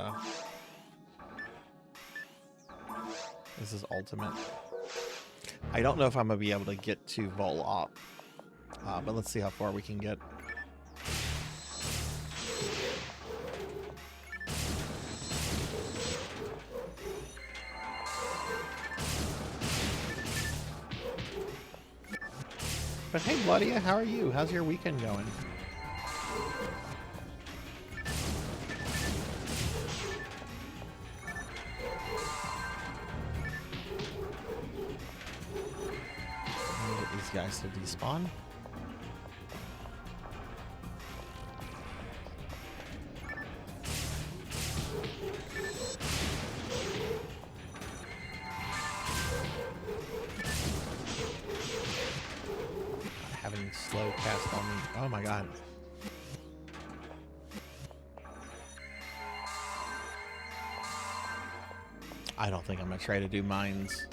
ultimate. I don't know if I'm gonna be able to get to Vol Op, but let's see how far we can get. But hey, Bloodia, how are you? How's your weekend going? Get these guys to despawn. Having slow cast on me. Oh my god. I don't think I'm gonna try to do mines.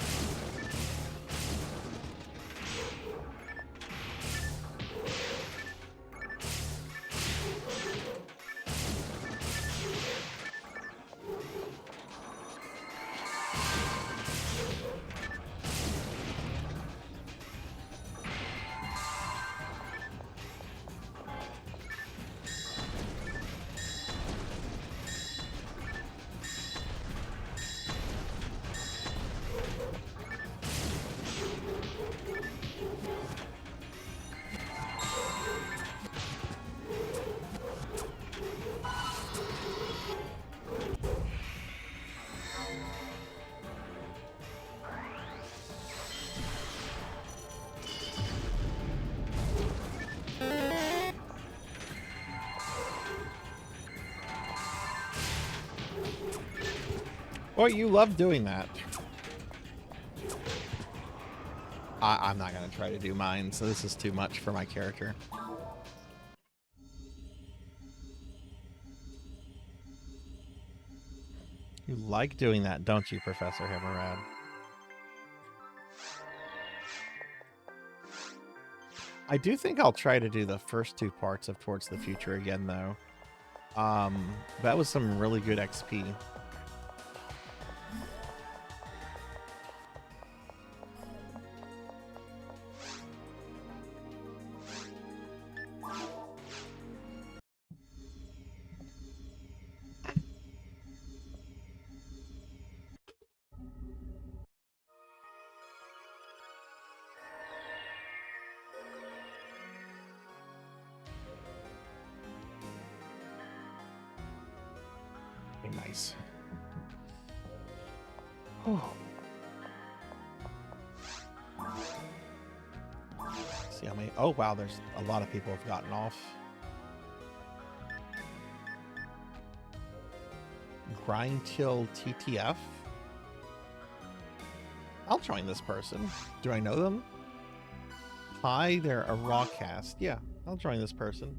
Boy, you love doing that. I'm not going to try to do mine, so this is too much for my character. You like doing that, don't you, Professor Hammerad? I do think I'll try to do the first 2 parts of Towards the Future again, though. That was some really good XP. Nice. Oh. See how many? Oh wow, there's a lot of people have gotten off. Grind Kill TTF. I'll join this person. Do I know them? Hi, they're a Rawcast. Yeah, I'll join this person.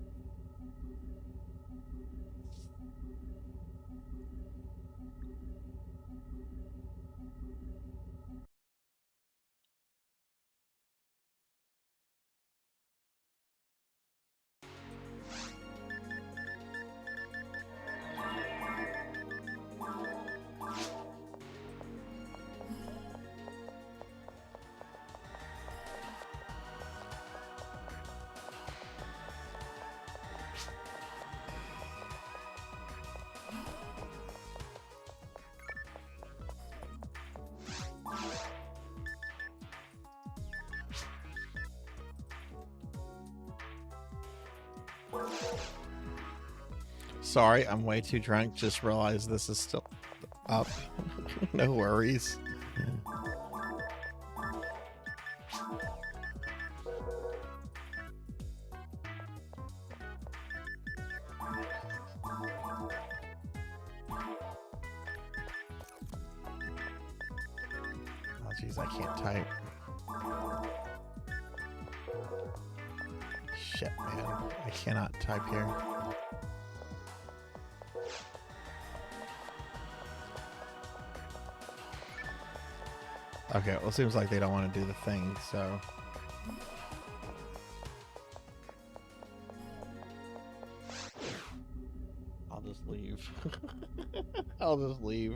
Sorry, I'm way too drunk. Just realized this is still up. No worries. Oh jeez, I can't type. Shit, man. I cannot type here. Okay, well, it seems like they don't want to do the thing, so... I'll just leave. I'll just leave.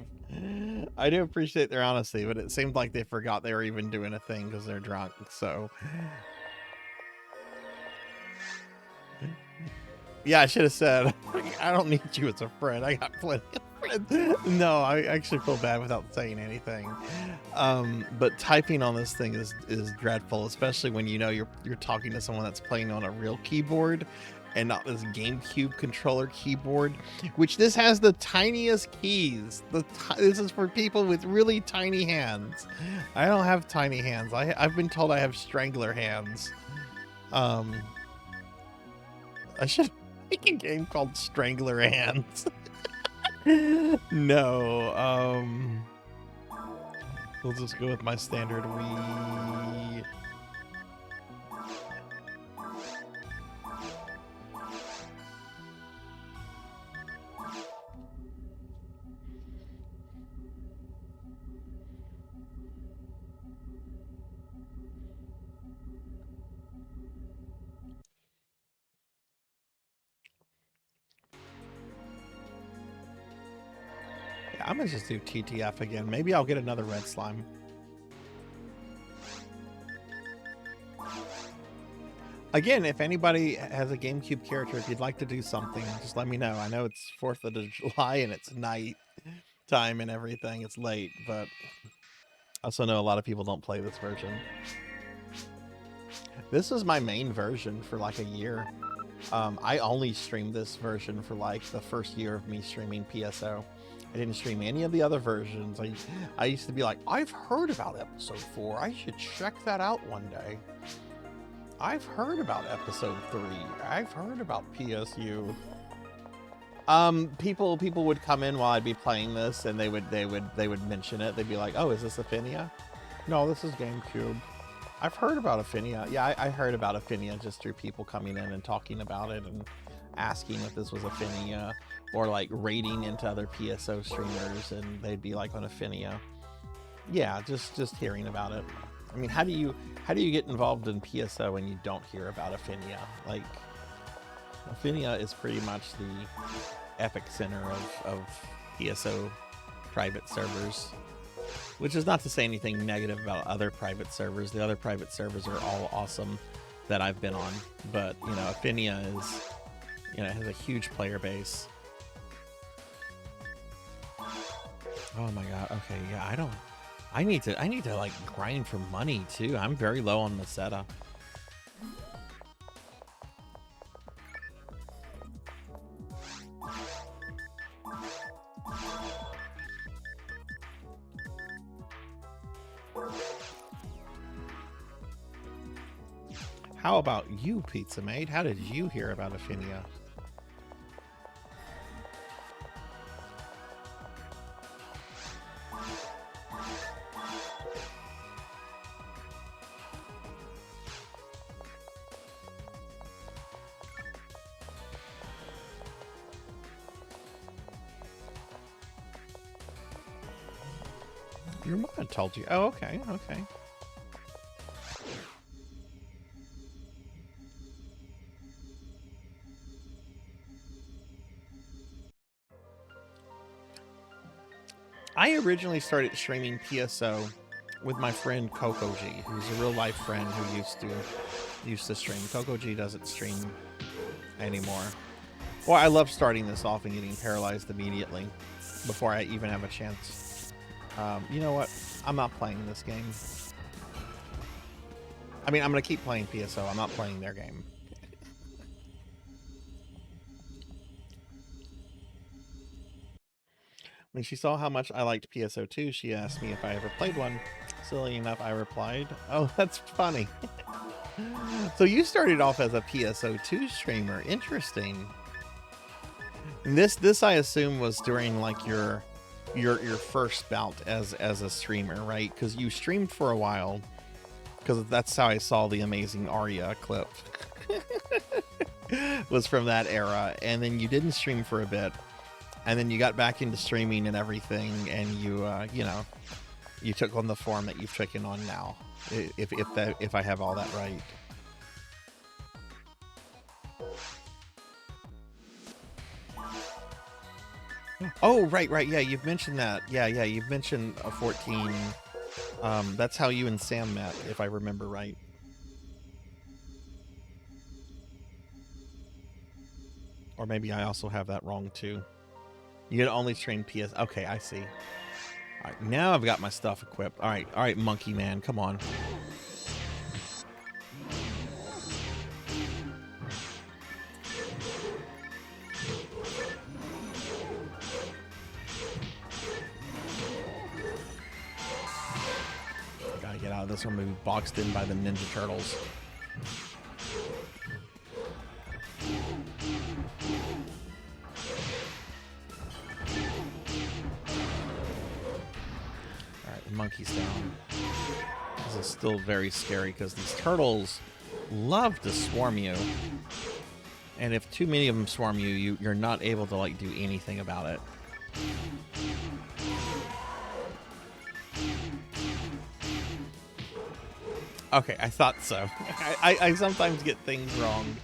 I do appreciate their honesty, but it seemed like they forgot they were even doing a thing because they're drunk, so... Yeah, I should have said, I don't need you as a friend. I got plenty of friends. No, I actually feel bad without saying anything. But typing on this thing is dreadful, especially when you know you're talking to someone that's playing on a real keyboard and not this GameCube controller keyboard, which this has the tiniest keys. This is for people with really tiny hands. I don't have tiny hands. I've been told I have strangler hands. I should make a game called Strangler Hands. No, we'll just go with my standard Wii. I'm gonna just do TTF again. Maybe I'll get another red slime. Again, if anybody has a GameCube character, if you'd like to do something, just let me know. I know it's 4th of July and it's night time and everything. It's late, but I also know a lot of people don't play this version. This is my main version for like a year. I only streamed this version for like the first year of me streaming PSO. I didn't stream any of the other versions. I used to be like, I've heard about episode 4. I should check that out one day. I've heard about episode 3. I've heard about PSU. People would come in while I'd be playing this, and they would mention it. They'd be like, "Oh, is this Affinia?" No, this is GameCube. I've heard about Affinia. Yeah, I heard about Affinia just through people coming in and talking about it and asking if this was Affinia, or like raiding into other PSO streamers, and they'd be like on Affinia. Yeah, just hearing about it. I mean, how do you get involved in PSO when you don't hear about Affinia? Like, Affinia is pretty much the epicenter of PSO private servers, which is not to say anything negative about other private servers. The other private servers are all awesome that I've been on, but you know, Affinia is, you know, has a huge player base. Oh my god. Okay, yeah, I need to like grind for money too. I'm very low on Meseta. How about you, Pizza Maid? How did you hear about Affinia? Your mom told you. Oh, okay, okay. I originally started streaming PSO with my friend Coco G, who's a real life friend who used to stream. Coco G doesn't stream anymore. Well, I love starting this off and getting paralyzed immediately before I even have a chance. You know what? I'm not playing this game. I mean, I'm going to keep playing PSO. I'm not playing their game. When she saw how much I liked PSO2, she asked me if I ever played one. Silly enough, I replied, "Oh, that's funny." So you started off as a PSO2 streamer. Interesting. And this I assume was during like your first bout as a streamer, right? Because you streamed for a while. Because that's how I saw the amazing Arya clip. Was from that era, and then you didn't stream for a bit. And then you got back into streaming and everything, and you, you know, you took on the form that you've taken on now, if I have all that right. Oh, right, yeah, you've mentioned that. Yeah, you've mentioned a 14. That's how you and Sam met, if I remember right. Or maybe I also have that wrong too. You can only stream PS. Okay, I see. All right, now I've got my stuff equipped. All right, Monkey Man, come on. Gotta get out of this one. Maybe boxed in by the Ninja Turtles. Monkeys down. This is still very scary because these turtles love to swarm you, and if too many of them swarm you, you're not able to like do anything about it. Okay, I thought so. I sometimes get things wrong.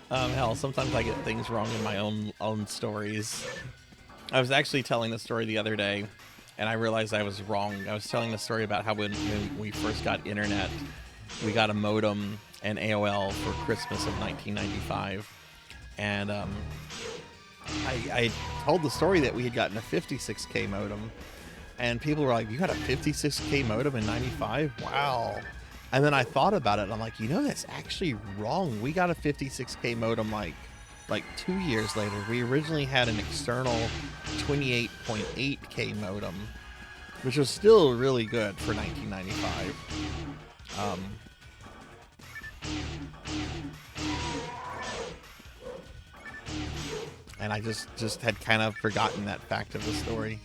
Hell, sometimes I get things wrong in my own stories. I was actually telling the story the other day, and I realized I was wrong. I was telling the story about how when we first got internet, we got a modem and AOL for Christmas of 1995. And I told the story that we had gotten a 56K modem. And people were like, "You got a 56K modem in 95? Wow." And then I thought about it, and I'm like, you know, that's actually wrong. We got a 56K modem like 2 years later. We originally had an external 28.8K modem, which was still really good for 1995. and I just had kind of forgotten that fact of the story.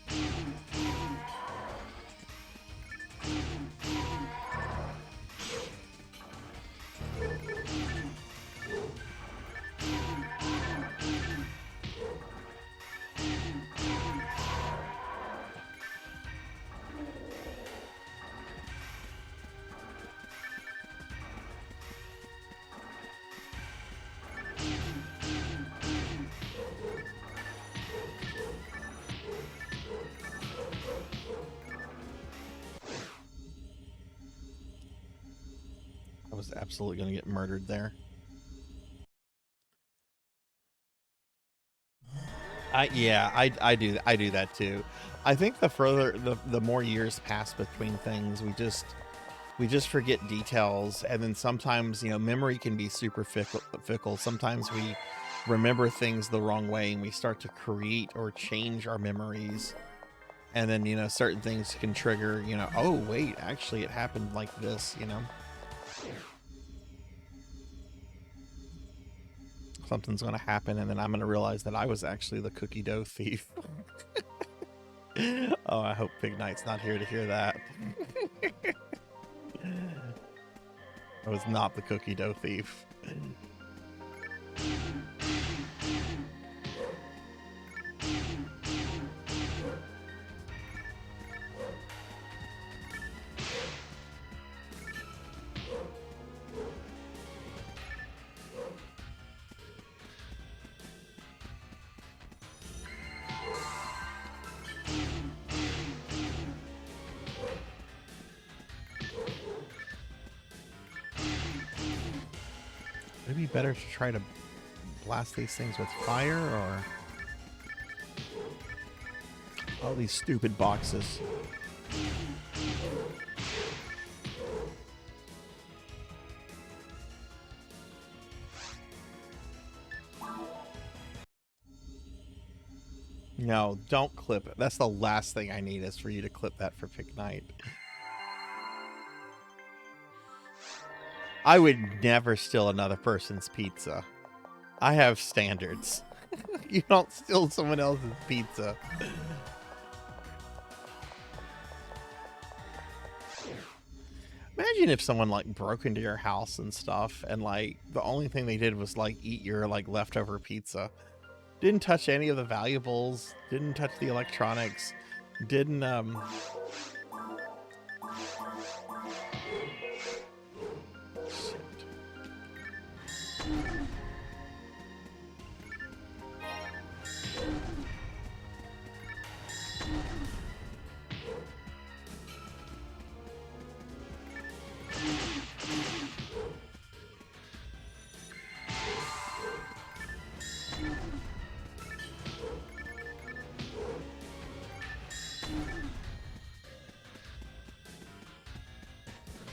I was absolutely going to get murdered there. I do that too. I think the more years pass between things, we just forget details, and then sometimes, you know, memory can be super fickle. Sometimes we remember things the wrong way and we start to create or change our memories. And then, you know, certain things can trigger, you know, oh wait, actually it happened like this, you know. Something's going to happen, and then I'm going to realize that I was actually the cookie dough thief. Oh, I hope Pig Knight's not here to hear that. I was not the cookie dough thief. Maybe better to try to blast these things with fire, or all these stupid boxes. No, don't clip it. That's the last thing I need, is for you to clip that for Pig Knight. I would never steal another person's pizza. I have standards. You don't steal someone else's pizza. Imagine if someone like broke into your house and stuff, and like the only thing they did was like eat your like leftover pizza. Didn't touch any of the valuables, didn't touch the electronics, didn't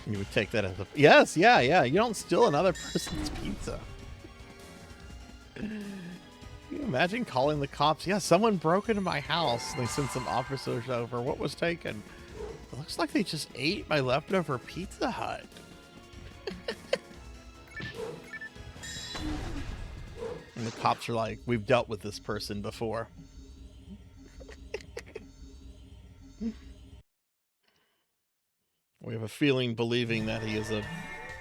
you would take that as a... Yes, yeah. You don't steal another person's pizza. Can you imagine calling the cops? Yeah, someone broke into my house. They sent some officers over. What was taken? It looks like they just ate my leftover Pizza Hut. And the cops are like, we've dealt with this person before. We have a feeling believing that he is a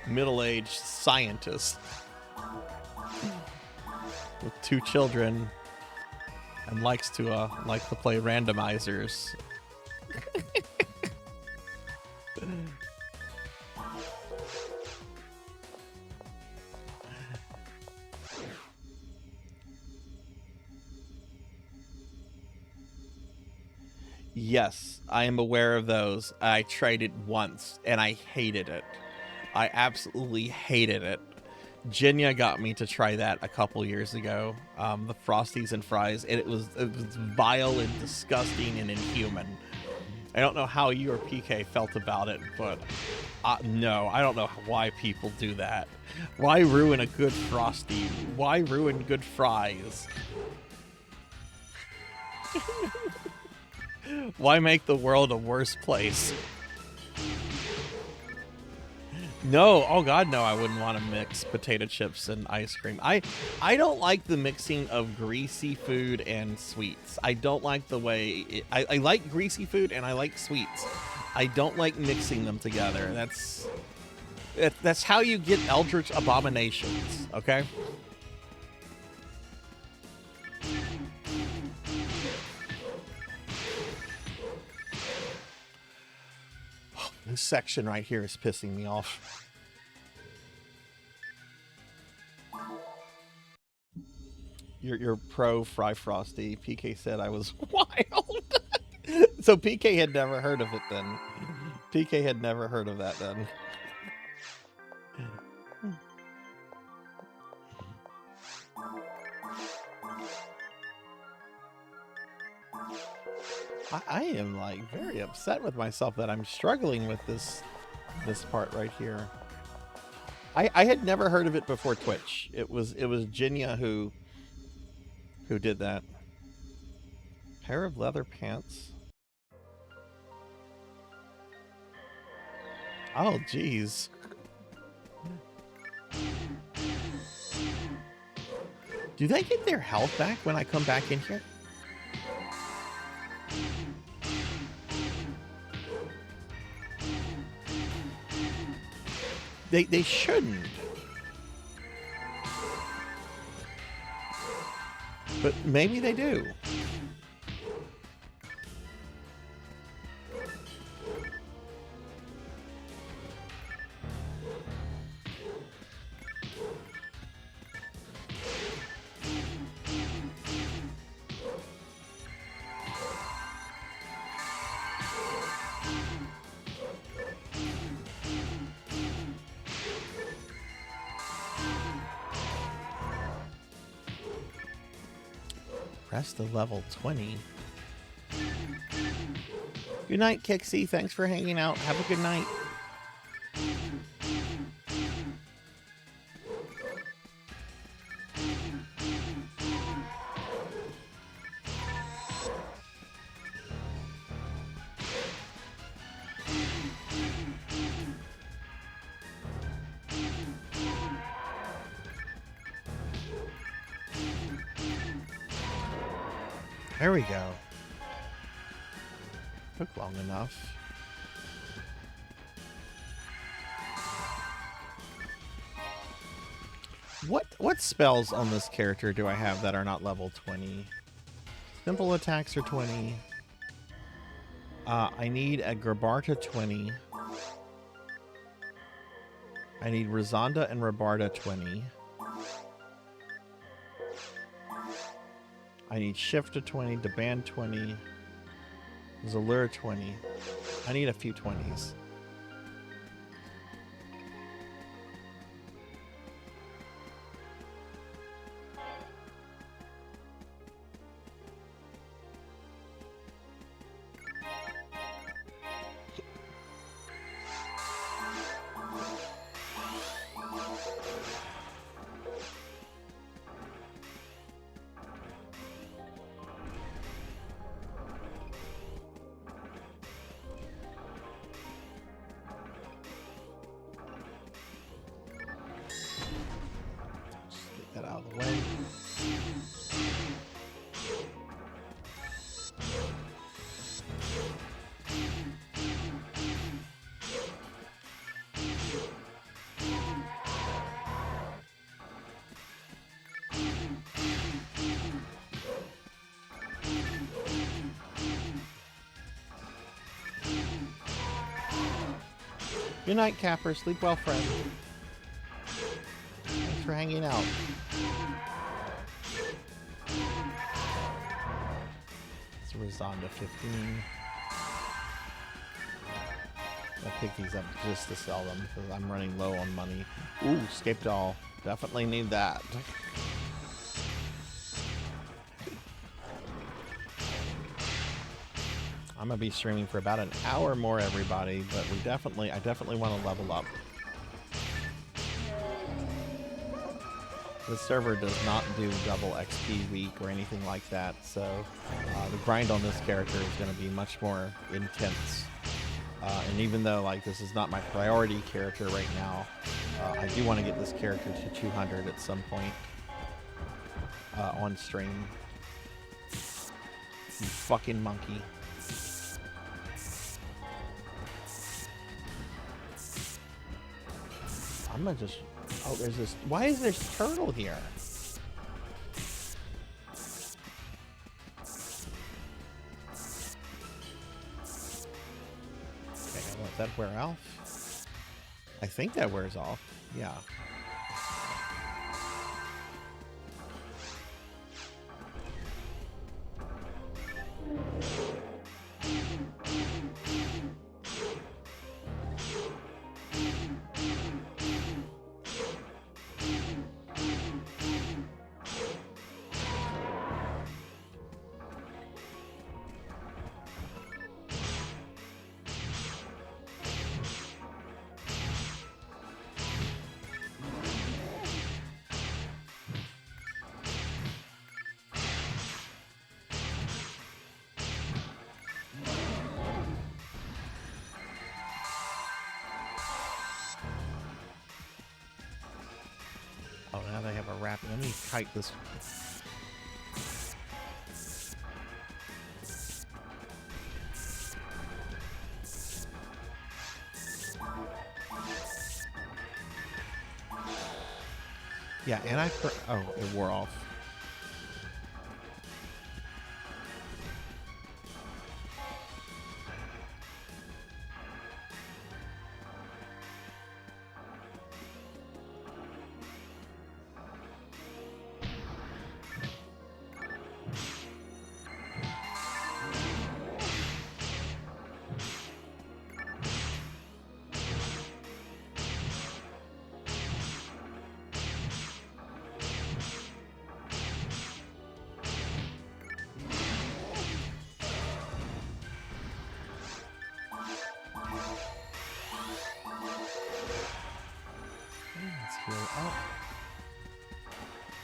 middle-aged scientist with 2 children and likes to play randomizers. Yes, I am aware of those. I tried it once, and I hated it. I absolutely hated it. Jenya got me to try that a couple years ago. The Frosties and Fries, and it was vile and disgusting and inhuman. I don't know how you or PK felt about it, but no, I don't know why people do that. Why ruin a good Frosty? Why ruin good fries? Why make the world a worse place? No, oh god, no, I wouldn't want to mix potato chips and ice cream. I don't like the mixing of greasy food and sweets. I don't like the way I like greasy food and I like sweets. I don't like mixing them together. That's how you get eldritch abominations, okay? This section right here is pissing me off. You're pro Fry Frosty. PK said I was wild. So PK had never heard of it then. PK had never heard of that then. I am like very upset with myself that I'm struggling with this part right here. I had never heard of it before Twitch. It was Jinya who did that. Pair of leather pants. Oh geez. Do they get their health back when I come back in here? They shouldn't. But maybe they do. Press the level 20. Good night, Kixie. Thanks for hanging out. Have a good night. There we go. Took long enough. What spells on this character do I have that are not level 20? Simple attacks are 20. I need a Grabarta 20. I need Razonda and Rabarda 20. I need Shift to 20, Deband 20, Zalura 20. I need a few 20s. Get that out of the way. Good night, Capper. Sleep well, friend. Thanks for hanging out. It's Razonda 15. I'll pick these up just to sell them because I'm running low on money. Ooh, Scape Doll. Definitely need that. I'm gonna be streaming for about an hour more, everybody, but I definitely want to level up. The server does not do double XP week or anything like that, so the grind on this character is going to be much more intense. And even though like this is not my priority character right now, I do want to get this character to 200 at some point on stream. You fucking monkey. I'm gonna just... Oh, there's this... Why is there this turtle here? Okay, I'll let that wear off. I think that wears off. Yeah. Oh, now they have a wrap. Let me kite this. Yeah, and oh, it wore off.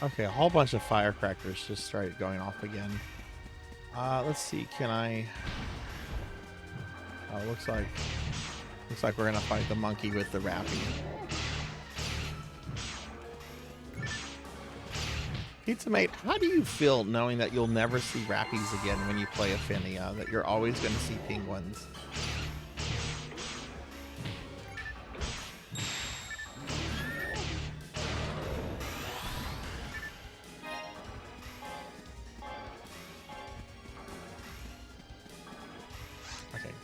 Okay, a whole bunch of firecrackers just started going off again. Let's see, can I... Oh, looks like we're gonna fight the monkey with the rappy. Pizza Mate, how do you feel knowing that you'll never see rappies again when you play Affinia? That you're always gonna see penguins?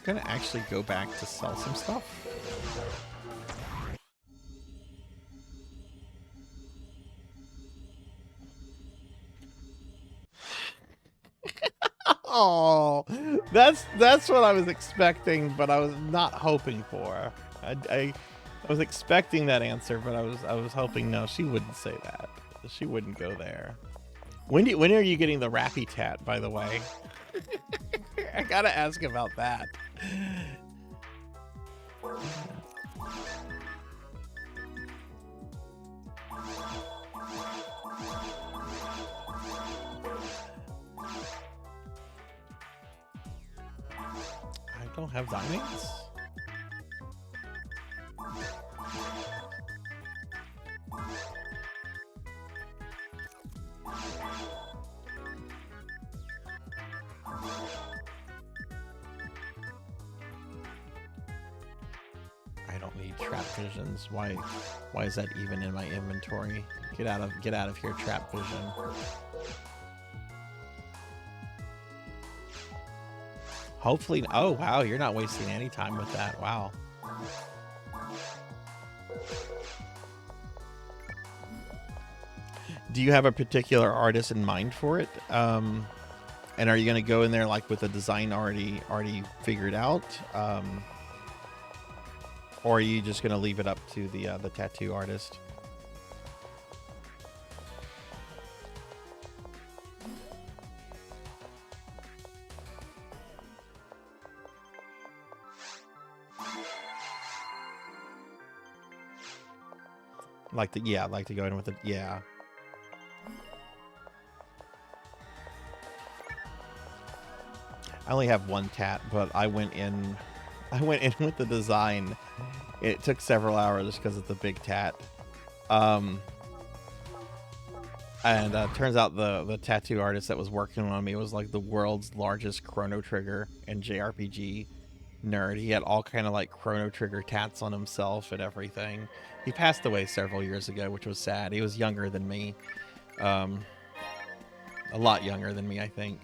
I'm gonna actually go back to sell some stuff. Oh, that's what I was expecting, but I was not hoping for. I was expecting that answer, but I was hoping no, she wouldn't say that. She wouldn't go there. When are you getting the rappy tat, by the way? I gotta ask about that. I don't have diamonds. I don't need trap visions. Why is that even in my inventory? Get out of here, trap vision. Hopefully, oh wow, you're not wasting any time with that. Wow. Do you have a particular artist in mind for it? And are you going to go in there like with a design already figured out? Or are you just going to leave it up to the tattoo artist? Like to go in with it. Yeah. I only have one tat, but I went in I went in with the design. It took several hours because it's a big tat. And turns out the tattoo artist that was working on me was like the world's largest Chrono Trigger and JRPG nerd. He had all kind of like Chrono Trigger tats on himself and everything. He passed away several years ago, which was sad. He was younger than me. A lot younger than me, I think.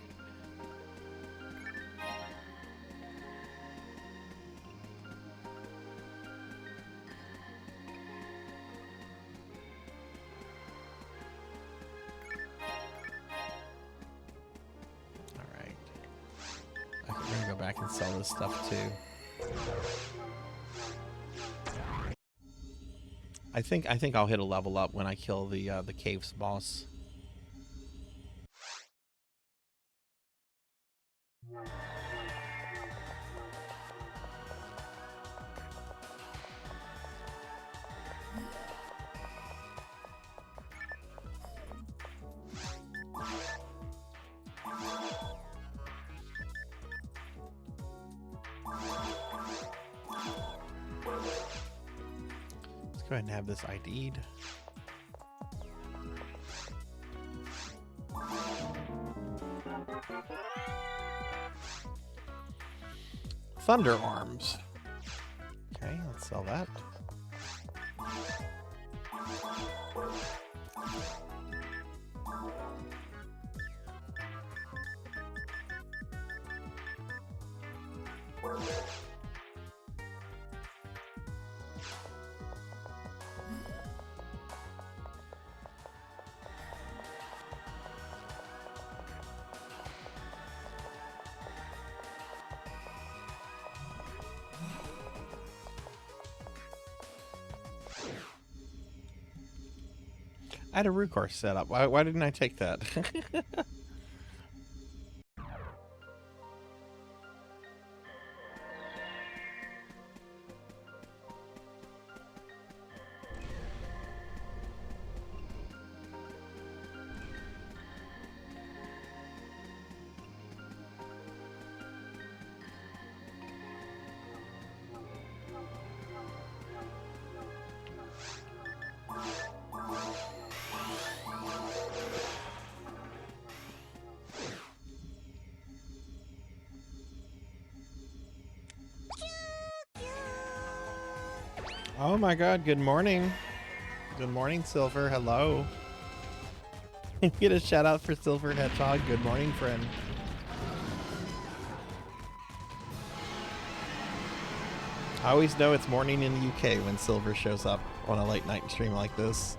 I can sell this stuff too. I think I'll hit a level up when I kill the cave's boss. Go ahead and have this ID'd. Thunder Arms. Okay, let's sell that. I had a root course set up. Why didn't I take that? Oh my god, good morning. Good morning, Silver. Hello. Get a shout out for Silver Hedgehog. Good morning, friend. I always know it's morning in the UK when Silver shows up on a late night stream like this.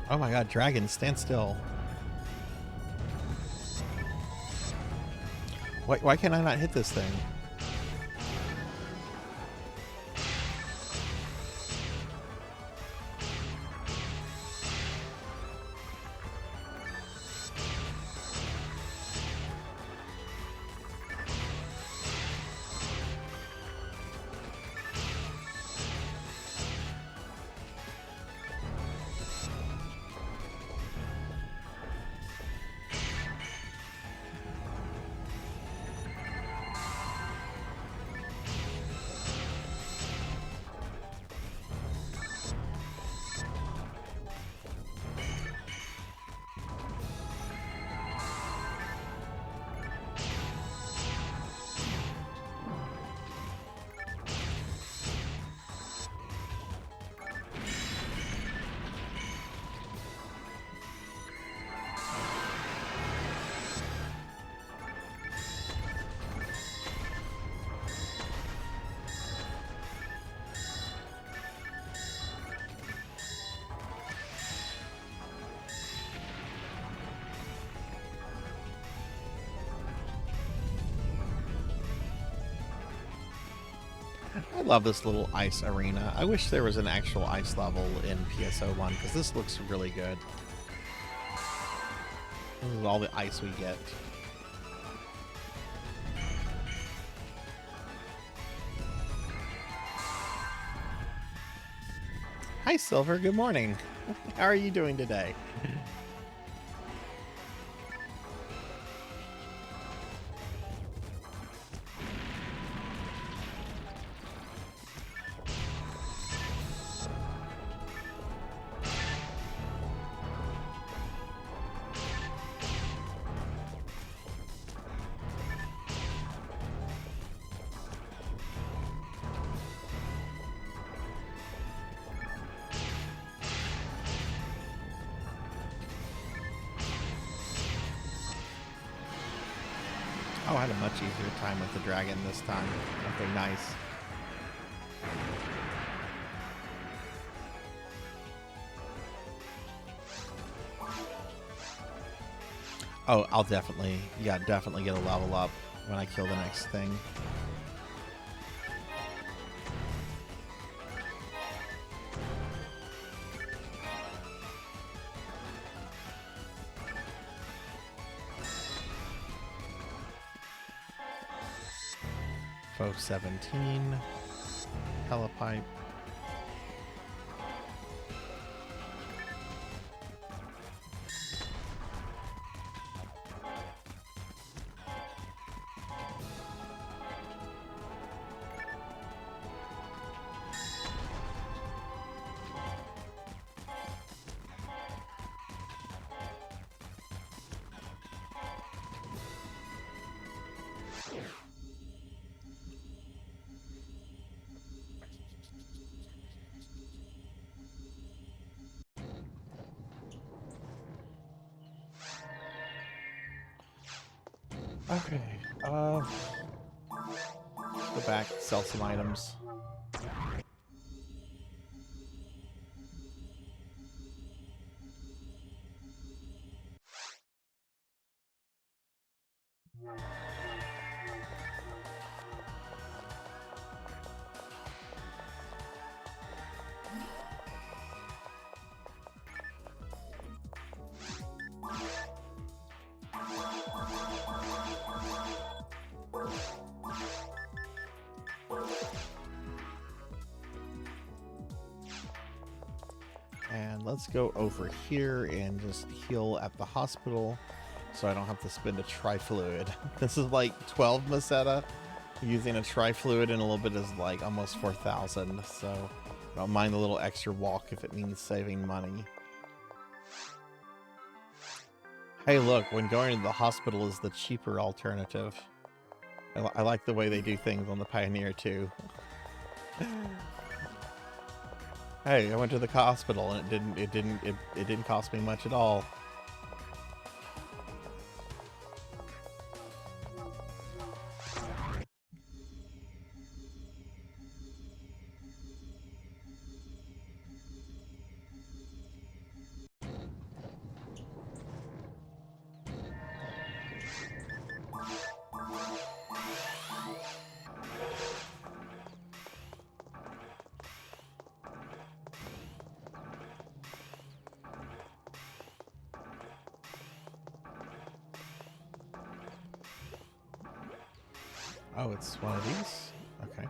Oh my god, dragon, stand still. Why can't I not hit this thing? I love this little ice arena. I wish there was an actual ice level in PSO1 because this looks really good. This is all the ice we get. Hi, Silver. Good morning. How are you doing today? Oh, I had a much easier time with the dragon this time. Okay, nice. Oh, I'll definitely get a level up when I kill the next thing. Foe 17, Telepipe. Okay, go back, sell some items. And let's go over here and just heal at the hospital so I don't have to spend a tri-fluid. This is like 12 Meseta. Using a tri-fluid and a little bit is like almost 4,000, so I don't mind the little extra walk if it means saving money. Hey look, when going to the hospital is the cheaper alternative. I like the way they do things on the Pioneer too. Hey, I went to the hospital and it didn't cost me much at all. Oh, it's one of these? Okay.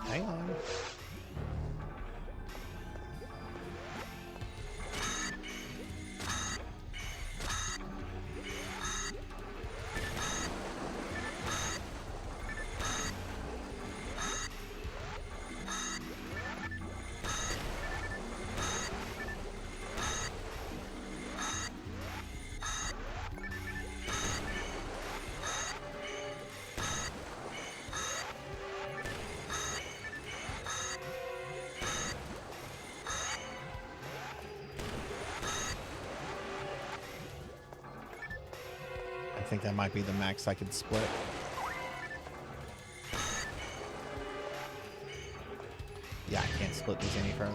Hang on. I think that might be the max I could split. Yeah, I can't split these any further.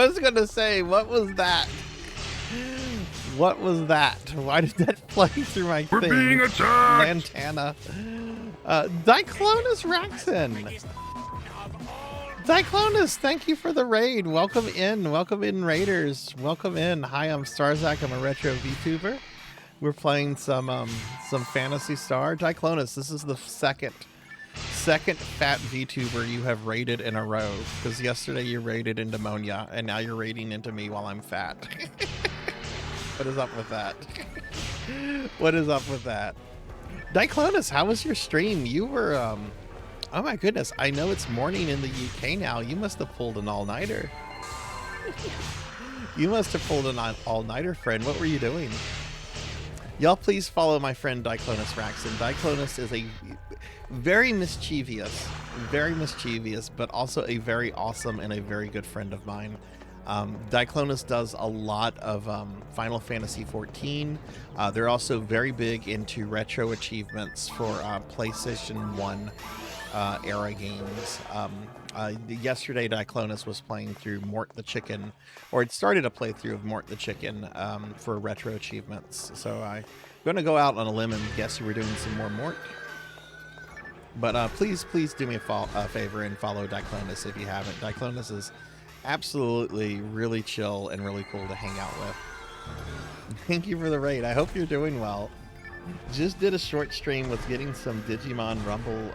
was gonna say, what was that? What was that? Why did that play through my We're thing? being attacked! Lantana. Diclonus Raxon. Diclonus, thank you for the raid. Welcome in, raiders. Welcome in. Hi, I'm Sarzac. I'm a retro VTuber. We're playing some Phantasy Star. Diclonus, this is the second fat VTuber you have raided in a row. Because yesterday you raided into Monya, and now you're raiding into me while I'm fat. What is up with that? What is up with that? Diclonus, how was your stream? You were, oh my goodness, I know it's morning in the UK now. You must have pulled an all-nighter. You must have pulled an all-nighter, friend. What were you doing? Y'all please follow my friend Diclonus Raxon. Diclonus is a very mischievous, but also a very awesome and a very good friend of mine. Diclonus does a lot of Final Fantasy XIV. They're also very big into retro achievements for PlayStation 1 era games. Yesterday, Diclonus was playing through Mort the Chicken, or it started a playthrough of Mort the Chicken for retro achievements. So I'm going to go out on a limb and guess you were doing some more Mort. But please do me a favor and follow Diclonus if you haven't. Diclonus is absolutely really chill and really cool to hang out with. Thank you for the raid. I hope you're doing well. Just did a short stream with getting some Digimon Rumble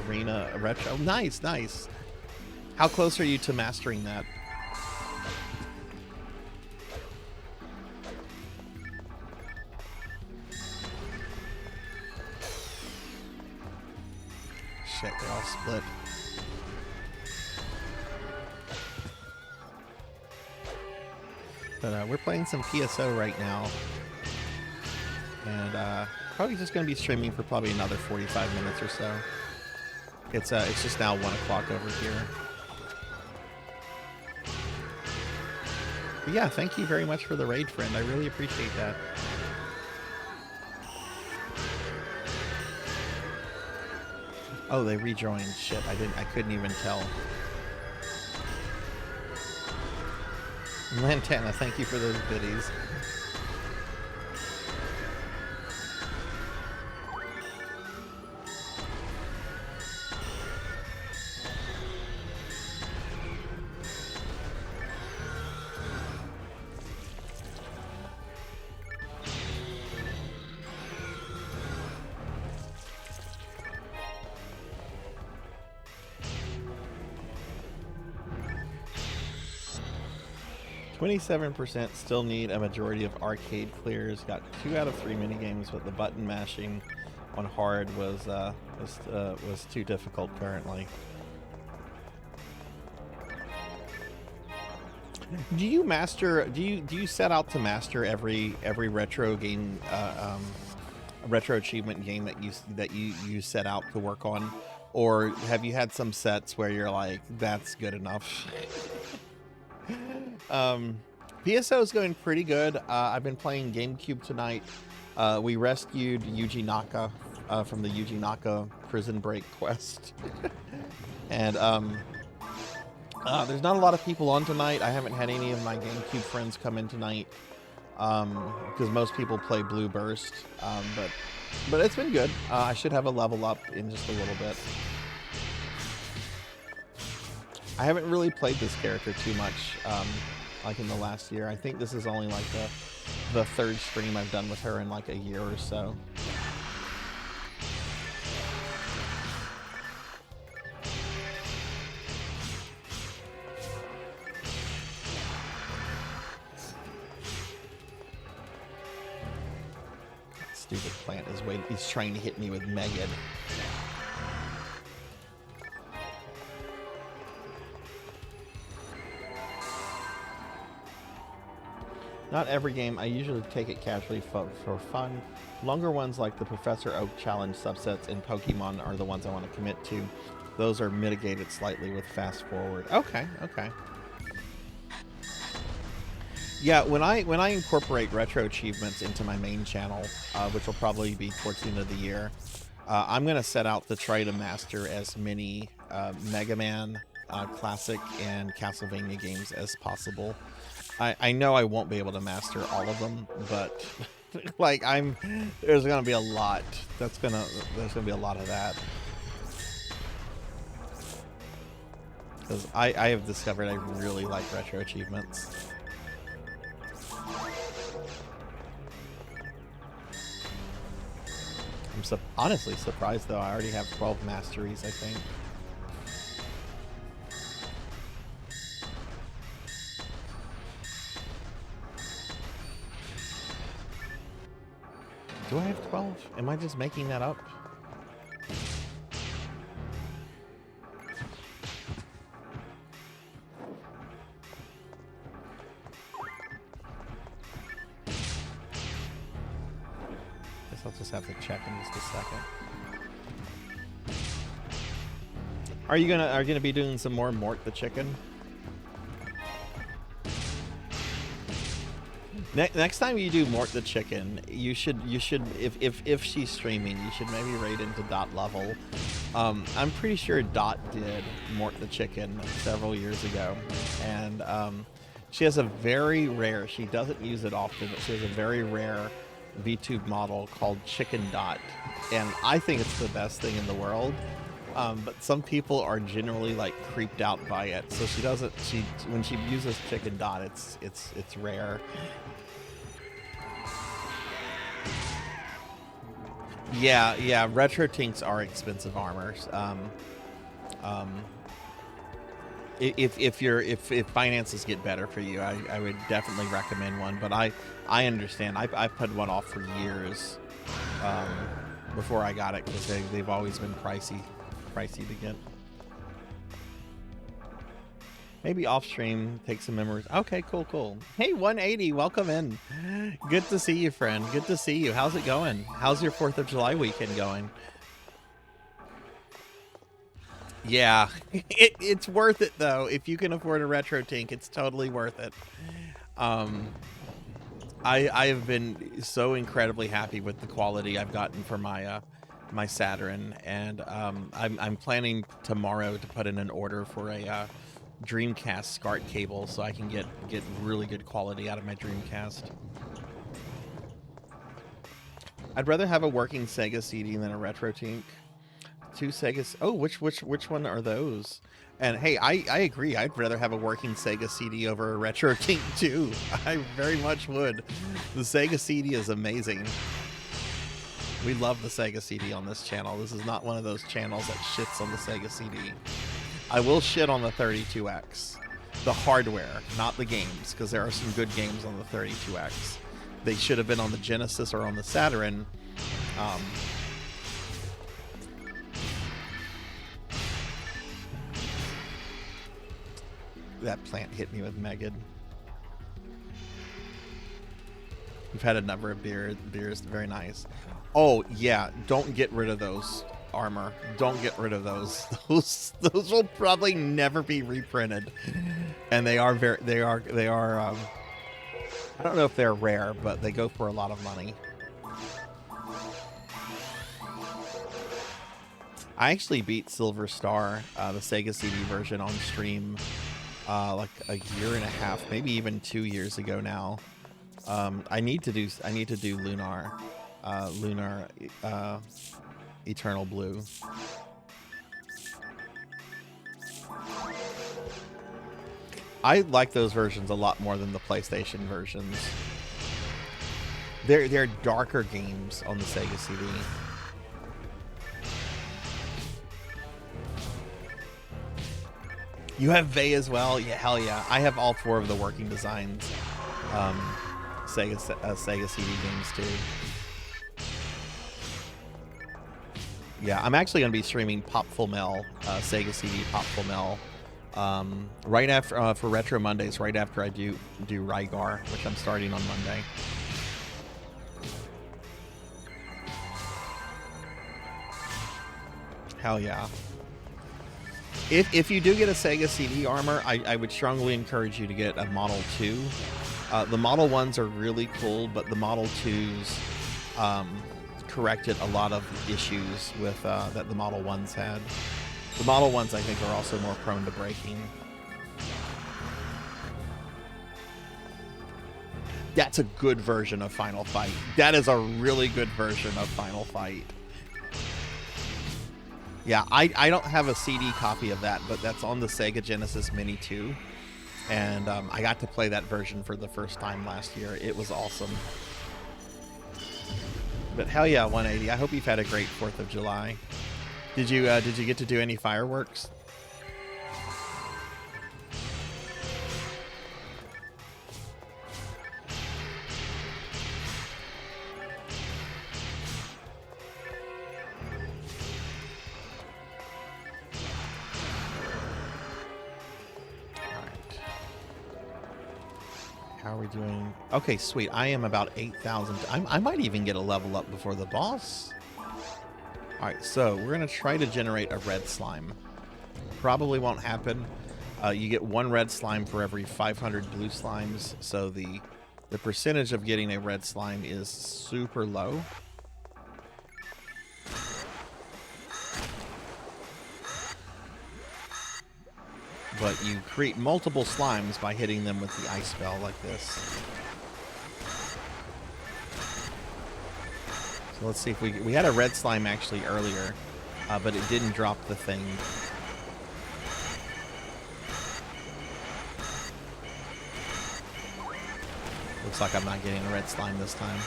Arena retro. Nice. How close are you to mastering that? Shit, they all split. But we're playing some PSO right now. And probably just going to be streaming for probably another 45 minutes or so. It's just now 1 o'clock over here. But yeah, thank you very much for the raid, friend. I really appreciate that. Oh, they rejoined. Shit, I couldn't even tell. Lantana, thank you for those biddies. %, still need a majority of arcade clears. Got 2 out of 3 minigames, but the button mashing on hard was too difficult currently. Do you master? Do you set out to master every retro game, retro achievement game that you set out to work on, or have you had some sets where you're like, that's good enough? PSO is going pretty good. I've been playing GameCube tonight. We rescued Yuji Naka from the Yuji Naka prison break quest. And there's not a lot of people on tonight. I haven't had any of my GameCube friends come in tonight because most people play Blue Burst. But it's been good. I should have a level up in just a little bit. I haven't really played this character too much, like in the last year. I think this is only like the 3rd stream I've done with her in like a year or so. That stupid plant is waiting. He's trying to hit me with Megan. Not every game. I usually take it casually for fun. Longer ones like the Professor Oak Challenge subsets in Pokemon are the ones I want to commit to. Those are mitigated slightly with fast forward. Okay. Yeah, when I incorporate retro achievements into my main channel, which will probably be towards the end of the year, I'm going to set out to try to master as many Mega Man classic and Castlevania games as possible. I know I won't be able to master all of them, but like there's gonna be a lot. There's gonna be a lot of that. Because I have discovered I really like retro achievements. I'm honestly surprised though. I already have 12 masteries, I think. Do I have 12? Am I just making that up? I'll just have to check in just a second. Are you gonna be doing some more Mort the Chicken? Next time you do Mort the Chicken, you should if she's streaming, you should maybe raid into Dot level. I'm pretty sure Dot did Mort the Chicken several years ago, and she has a very rare. She doesn't use it often, but she has a very rare VTube model called Chicken Dot, and I think it's the best thing in the world. But some people are generally like creeped out by it, so she doesn't. When she uses Chicken Dot, it's rare. Yeah. Retro Tinks are expensive armors. If finances get better for you, I would definitely recommend one. But I understand. I put one off for years before I got it because they've always been pricey to get. Maybe off stream, take some memories. Okay, cool. Hey, 180, welcome in. Good to see you, friend. Good to see you. How's it going? How's your 4th of July weekend going? Yeah, it's worth it though. If you can afford a retro tink, it's totally worth it. I have been so incredibly happy with the quality I've gotten for my my Saturn, and I'm planning tomorrow to put in an order for a Dreamcast SCART cable so I can get really good quality out of my Dreamcast. I'd rather have a working Sega CD than a retro tink. 2 Segas. Oh, which one are those? And hey, I agree. I'd rather have a working Sega CD over a retro tink too. I very much would. The Sega CD is amazing. We love the Sega CD on this channel. This is not one of those channels that shits on the Sega CD. I will shit on the 32X. The hardware, not the games, because there are some good games on the 32X. They should have been on the Genesis or on the Saturn. That plant hit me with Megan. We've had a number of beers. Very nice. Oh yeah, don't get rid of those armor. Don't get rid of those. Those will probably never be reprinted, and they are I don't know if they're rare, but they go for a lot of money. I actually beat Silver Star, the Sega CD version, on stream like a year and a half, maybe even 2 years ago now. I need to do Lunar Eternal Blue. I like those versions a lot more than the PlayStation versions. They're darker games on the Sega CD. You have Vey as well? Yeah, hell yeah. I have all 4 of the working designs. Sega CD games too. Yeah, I'm actually going to be streaming Pop Full Mel, Sega CD Pop Full Mel, right after for Retro Mondays, right after I do Rygar, which I'm starting on Monday. Hell yeah. If you do get a Sega CD armor, I would strongly encourage you to get a Model 2. The Model 1s are really cool, but the Model 2s corrected a lot of issues with that the Model 1s had. The model ones, I think, are also more prone to breaking. That's a good version of Final Fight. That is a really good version of Final Fight. Yeah, I don't have a CD copy of that, but that's on the Sega Genesis Mini 2. And I got to play that version for the first time last year. It was awesome. But hell yeah, 180. I hope you've had a great 4th of July. Did you get to do any fireworks? How are we doing? Okay, sweet. I am about 8,000. I might even get a level up before the boss. Alright, so we're going to try to generate a red slime. Probably won't happen. You get 1 red slime for every 500 blue slimes, so the percentage of getting a red slime is super low. But you create multiple slimes by hitting them with the ice spell like this. So let's see if we had a red slime actually earlier, but it didn't drop the thing. Looks like I'm not getting a red slime this time.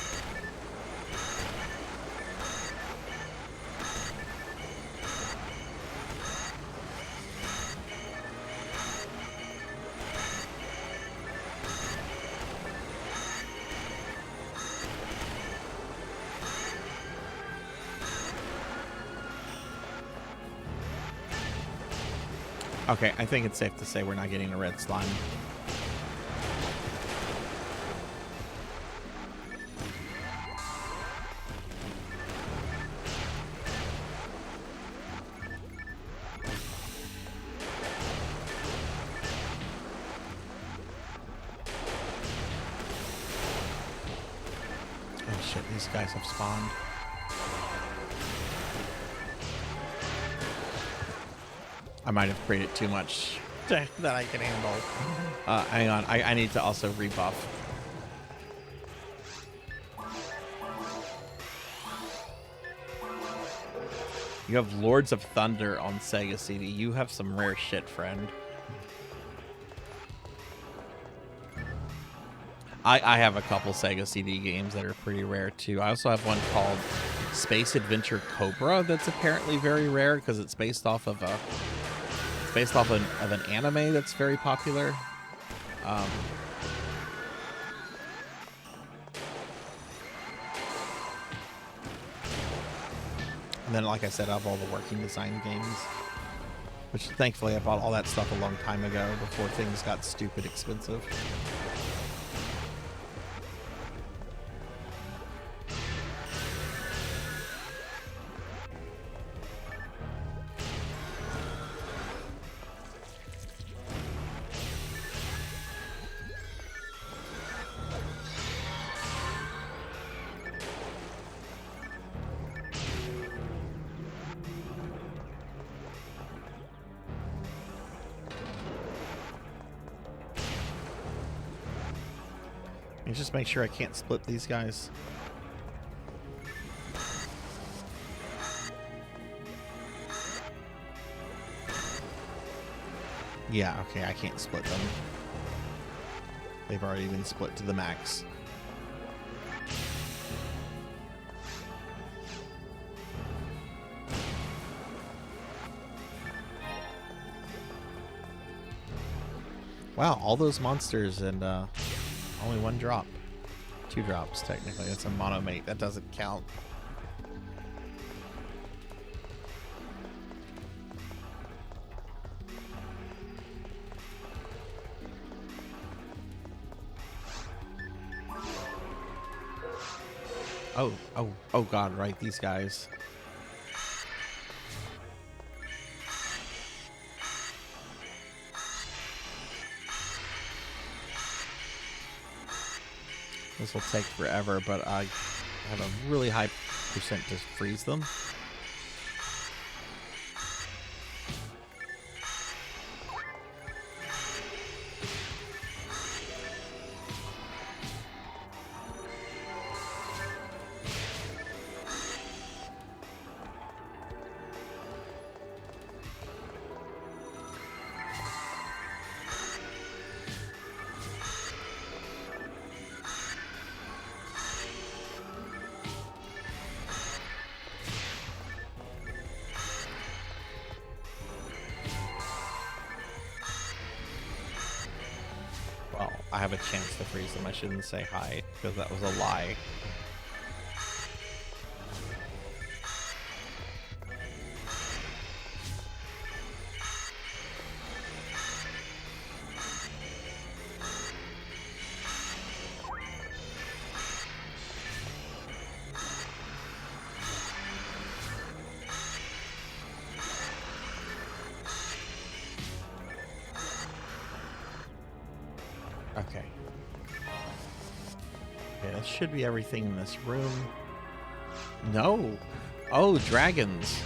Okay, I think it's safe to say we're not getting a red slime. Oh shit, these guys have spawned. I might have created too much that I can handle. Hang on, I need to also rebuff. You have Lords of Thunder on Sega CD. You have some rare shit, friend. I have a couple Sega CD games that are pretty rare too. I also have one called Space Adventure Cobra that's apparently very rare because it's based off of an anime that's very popular. And then, like I said, I have all the working design games, which thankfully I bought all that stuff a long time ago before things got stupid expensive. Just make sure I can't split these guys. Yeah, okay, I can't split them. They've already been split to the max. Wow, all those monsters and only 1 drop. 2 drops, technically. That's a monomate. That doesn't count. Oh god, right, these guys. This will take forever, but I have a really high percent to freeze them. a chance to freeze them. I shouldn't say hi, because that was a lie. Okay. Okay, that should be everything in this room. No. Oh, dragons.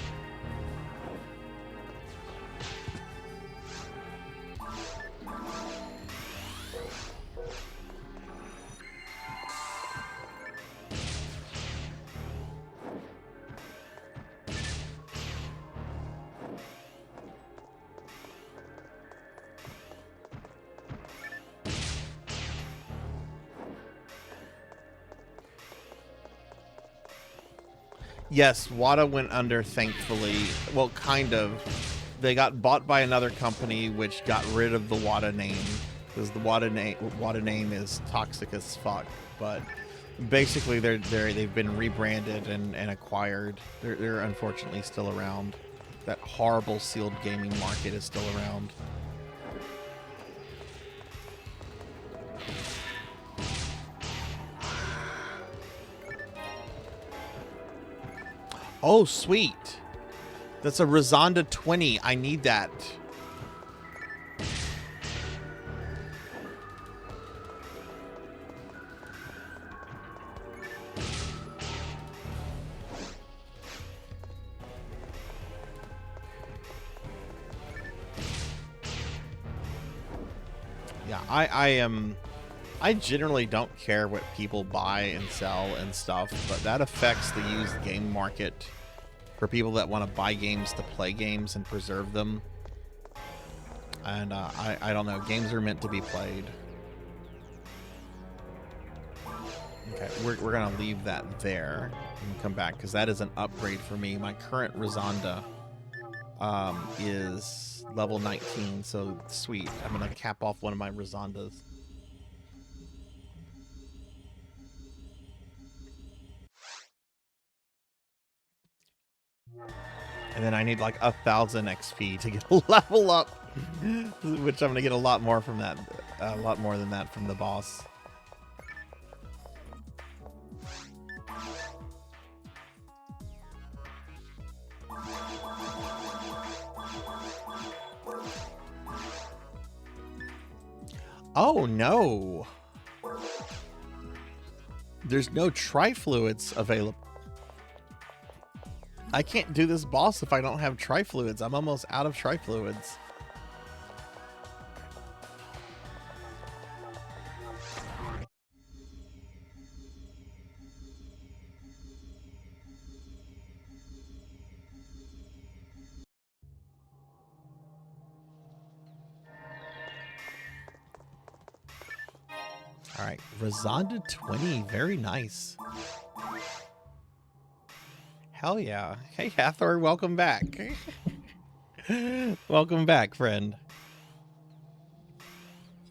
Yes, WADA went under, thankfully. Well, kind of. They got bought by another company, which got rid of the WADA name, because the WADA name is toxic as fuck. But basically, they've been rebranded and acquired. They're unfortunately still around. That horrible sealed gaming market is still around. Oh, sweet. That's a Razonda 20. I need that. Yeah, I generally don't care what people buy and sell and stuff, but that affects the used game market for people that want to buy games to play games and preserve them. And I don't know, games are meant to be played. Okay, we're gonna leave that there and come back, because that is an upgrade for me. My current Razonda is level 19, so sweet. I'm gonna cap off one of my Razondas. And then I need like 1,000 XP to get a level up, which I'm gonna get a lot more from that, a lot more than that from the boss. Oh no! There's no tri-fluids available. I can't do this boss if I don't have tri-fluids. I'm almost out of tri-fluids. All right, Razonda 20, very nice. Hell yeah. Hey, Hathor, welcome back. Welcome back, friend.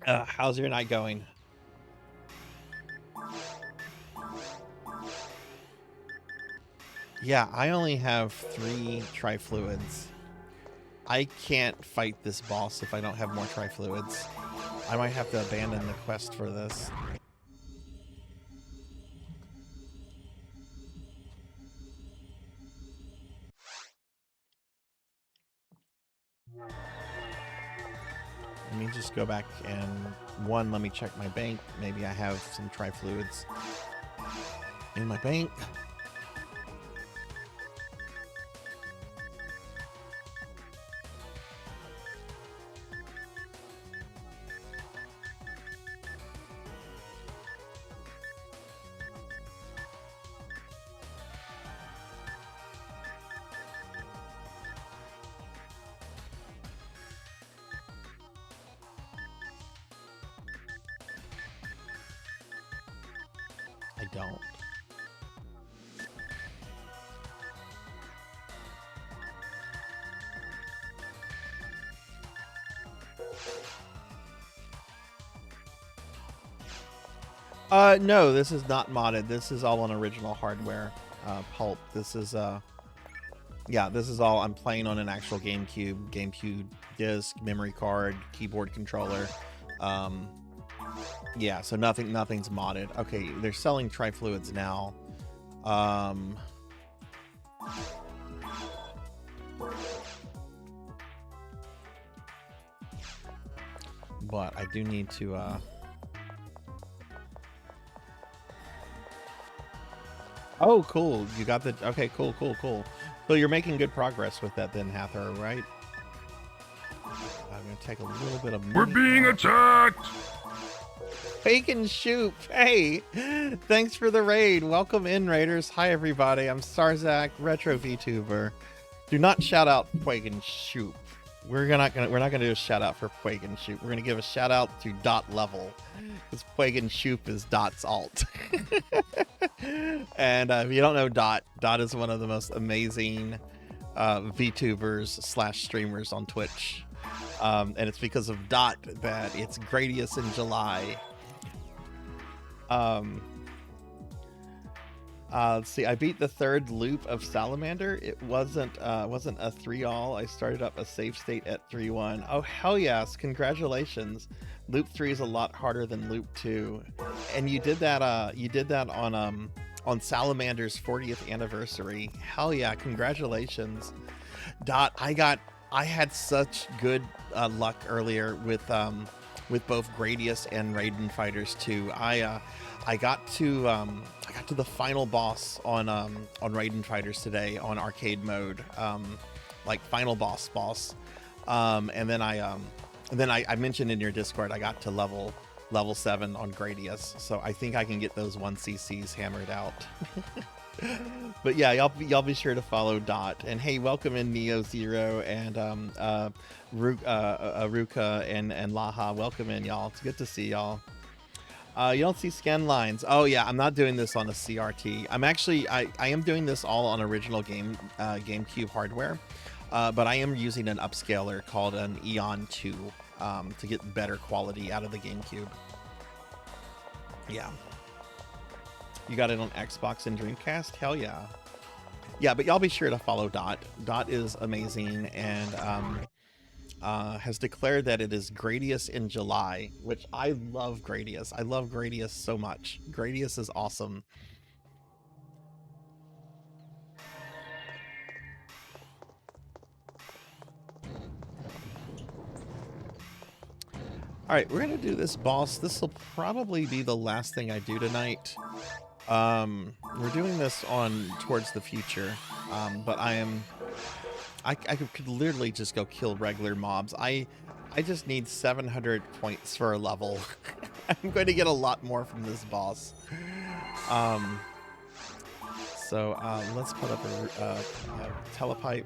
How's your night going? Yeah, I only have 3 tri-fluids. I can't fight this boss if I don't have more tri-fluids. I might have to abandon the quest for this. Let me just go back and let me check my bank. Maybe I have some tri-fluids in my bank. I don't. No, this is not modded. This is all on original hardware. Pulp. This is yeah, this is all I'm playing on an actual GameCube disc, memory card, keyboard controller. Yeah, so nothing's modded. Okay, they're selling trifluids now. But I do need to oh, cool. You got the okay, cool. So you're making good progress with that then, Hathor, right? I'm gonna take a little bit of We're being attacked! Bacon Shoop, hey! Thanks for the raid. Welcome in, raiders. Hi everybody. I'm Sarzac, retro VTuber. Do not shout out Bacon Shoop. We're not gonna do a shout out for Bacon Shoop. We're gonna give a shout out to Dot Level, because Bacon Shoop is Dot's alt. And if you don't know Dot is one of the most amazing VTubers / streamers on Twitch. And it's because of Dot that it's Gradius in July. Let's see. I beat the 3rd loop of Salamander. It wasn't a 3-all. I started up a save state at 3-1. Oh hell yes! Congratulations. Loop 3 is a lot harder than Loop 2, and you did that on Salamander's 40th anniversary. Hell yeah! Congratulations, Dot. I had such good luck earlier with both Gradius and Raiden Fighters 2. I got to the final boss on Raiden Fighters today on arcade mode, like final boss, and then I mentioned in your Discord I got to level 7 on Gradius, so I think I can get those 1cc's hammered out. But yeah, y'all be sure to follow Dot, and hey, welcome in Neo Zero and Ruka and Laha. Welcome in, y'all. It's good to see y'all. You don't see scan lines. Oh yeah, I'm not doing this on a CRT. I am doing this all on original GameCube hardware, but I am using an upscaler called an EON2 to get better quality out of the GameCube. Yeah. You got it on Xbox and Dreamcast? Hell yeah. Yeah, but y'all be sure to follow Dot. Dot is amazing and has declared that it is Gradius in July, which I love Gradius. I love Gradius so much. Gradius is awesome. All right, we're gonna do this boss. This will probably be the last thing I do tonight. We're doing this on Towards the Future, but I could literally just go kill regular mobs. I just need 700 points for a level. I'm going to get a lot more from this boss. So let's put up a telepipe.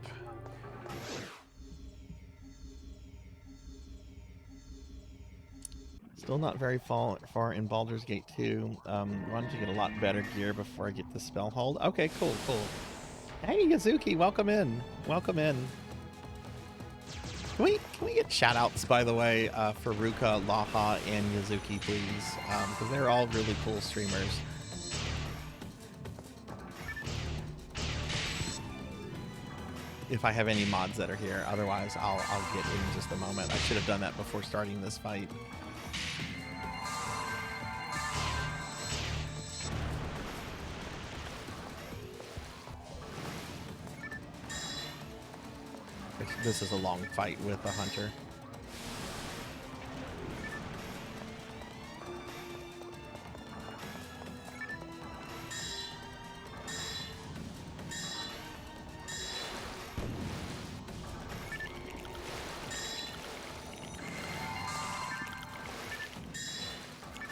Still not very far in Baldur's Gate 2. Wanted to get a lot better gear before I get the spell hold. Okay, cool. Hey, Yazuki, welcome in. Welcome in. Can we get shout-outs, by the way, for Ruka, Laha, and Yazuki, please? Because they're all really cool streamers. If I have any mods that are here. Otherwise, I'll get in just a moment. I should have done that before starting this fight. This is a long fight with a hunter.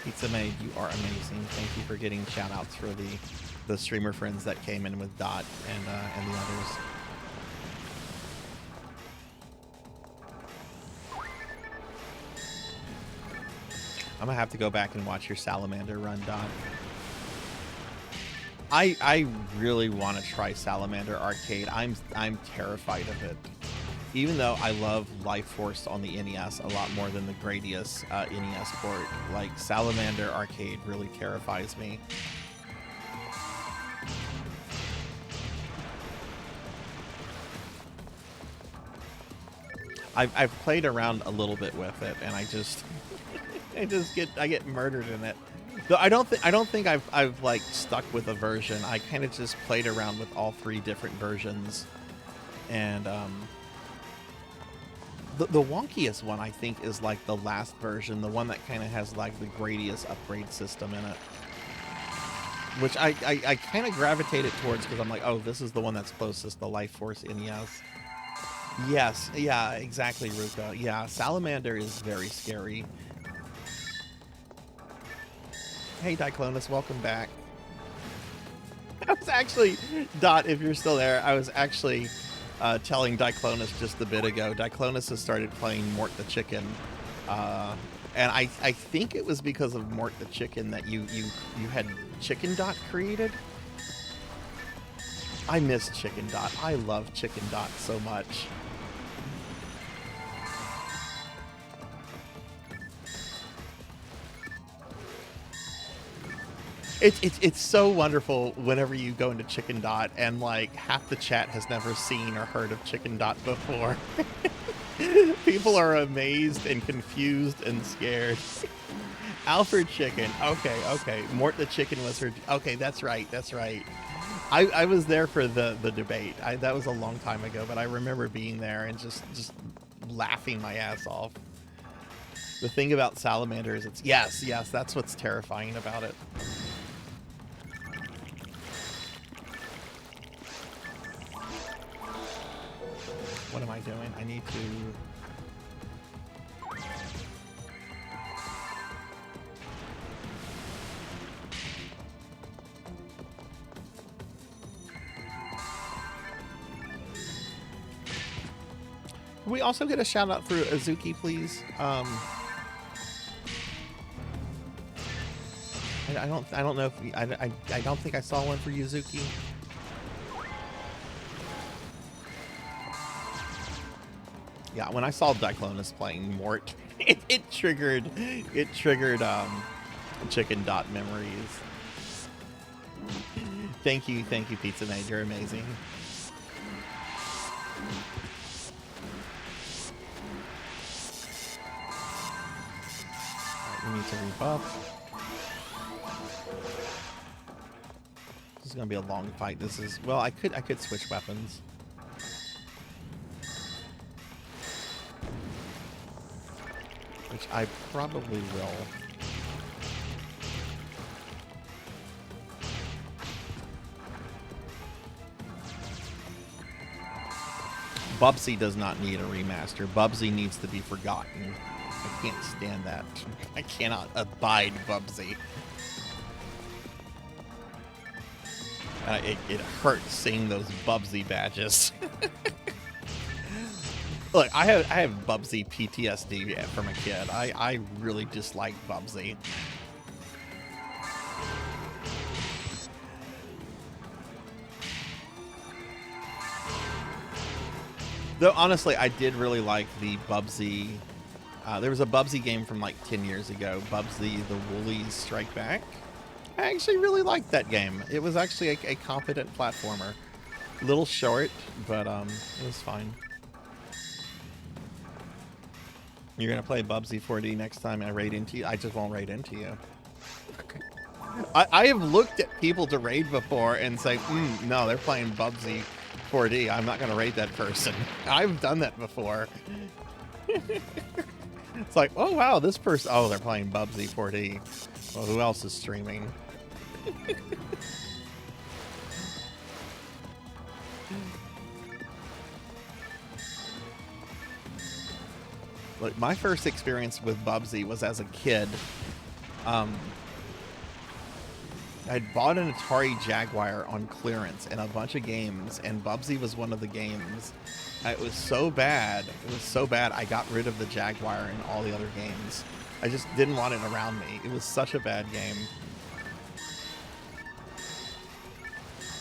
Pizza Maid, you are amazing. Thank you for getting shout outs for the streamer friends that came in with Dot and the others. I'm gonna have to go back and watch your Salamander run, Dot. I really want to try Salamander Arcade. I'm terrified of it. even though I love Life Force on the NES a lot more than the Gradius NES port, like Salamander Arcade really terrifies me. I've played around a little bit with it, and I get murdered in it. Though I don't think I've like stuck with a version. I kind of just played around with all 3 different versions, and the wonkiest one I think is like the last version, the one that kind of has like the Gradius upgrade system in it, which I kind of gravitated towards because I'm like, oh, this is the one that's closest to Life Force NES. Yes, yeah, exactly, Ruka. Yeah, Salamander is very scary. Hey, Diclonus, welcome back. I was actually, Dot, if you're still there, I was actually telling Diclonus just a bit ago. Diclonus has started playing Mort the Chicken. And I think it was because of Mort the Chicken that you had Chicken Dot created. I miss Chicken Dot. I love Chicken Dot so much. It's so wonderful whenever you go into Chicken Dot and like half the chat has never seen or heard of Chicken Dot before. People are amazed and confused and scared. Alfred Chicken. Okay. Mort the Chicken was her. Okay, that's right. I was there for the debate. That was a long time ago, but I remember being there and just laughing my ass off. The thing about Salamander is it's yes, that's what's terrifying about it. What am I doing? I need to... Can we also get a shout out for Azuki, please? I don't know if I don't think I saw one for Yuzuki. Yeah, when I saw Diclonus playing Mort, it triggered Chicken Dot memories. Thank you, Pizza Maid. You're amazing. Alright, we need to rebuff. This is gonna be a long fight. This is well, I could switch weapons. Which I probably will. Bubsy does not need a remaster. Bubsy needs to be forgotten. I can't stand that. I cannot abide Bubsy. It hurts seeing those Bubsy badges. Look, I have Bubsy PTSD from a kid. I really dislike Bubsy. Though honestly, I did really like the Bubsy. There was a Bubsy game from like 10 years ago, Bubsy the Woolies Strike Back. I actually really liked that game. It was actually a competent platformer. A little short, but it was fine. You're gonna play Bubsy 4D next time I raid into you? I just won't raid into you. Okay. I have looked at people to raid before and say, no, they're playing Bubsy 4D. I'm not gonna raid that person. I've done that before. It's like, oh wow, this person, oh, they're playing Bubsy 4D. Well, who else is streaming? Look, my first experience with Bubsy was as a kid. I'd bought an Atari Jaguar on clearance and a bunch of games, and Bubsy was one of the games. It was so bad. I got rid of the Jaguar and all the other games. I just didn't want it around me. It was such a bad game.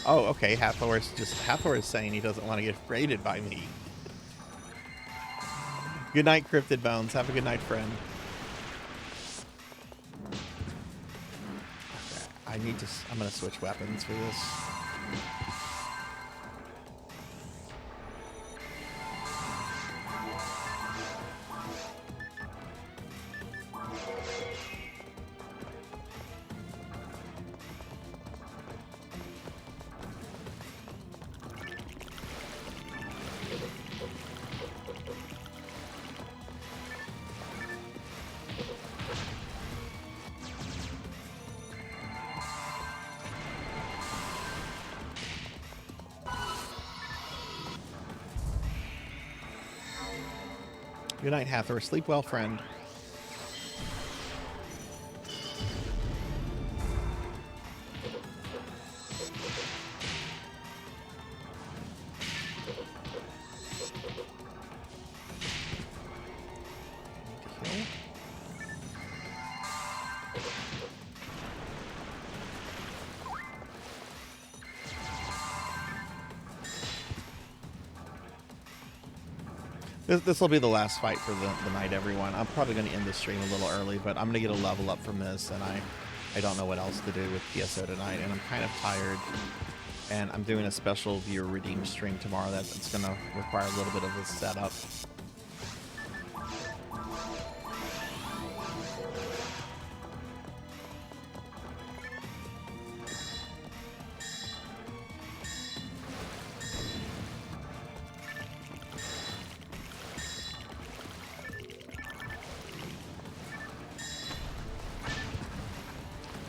Oh, okay. Hathor is saying he doesn't want to get raided by me. Good night, Cryptid Bones. Have a good night, friend. Okay, I'm gonna switch weapons for this. Good night, Hathor. Sleep well, friend. This will be the last fight for the night, everyone. I'm probably going to end the stream a little early, but I'm going to get a level up from this, and I don't know what else to do with PSO tonight, and I'm kind of tired. And I'm doing a special viewer redeem stream tomorrow that's going to require a little bit of a setup.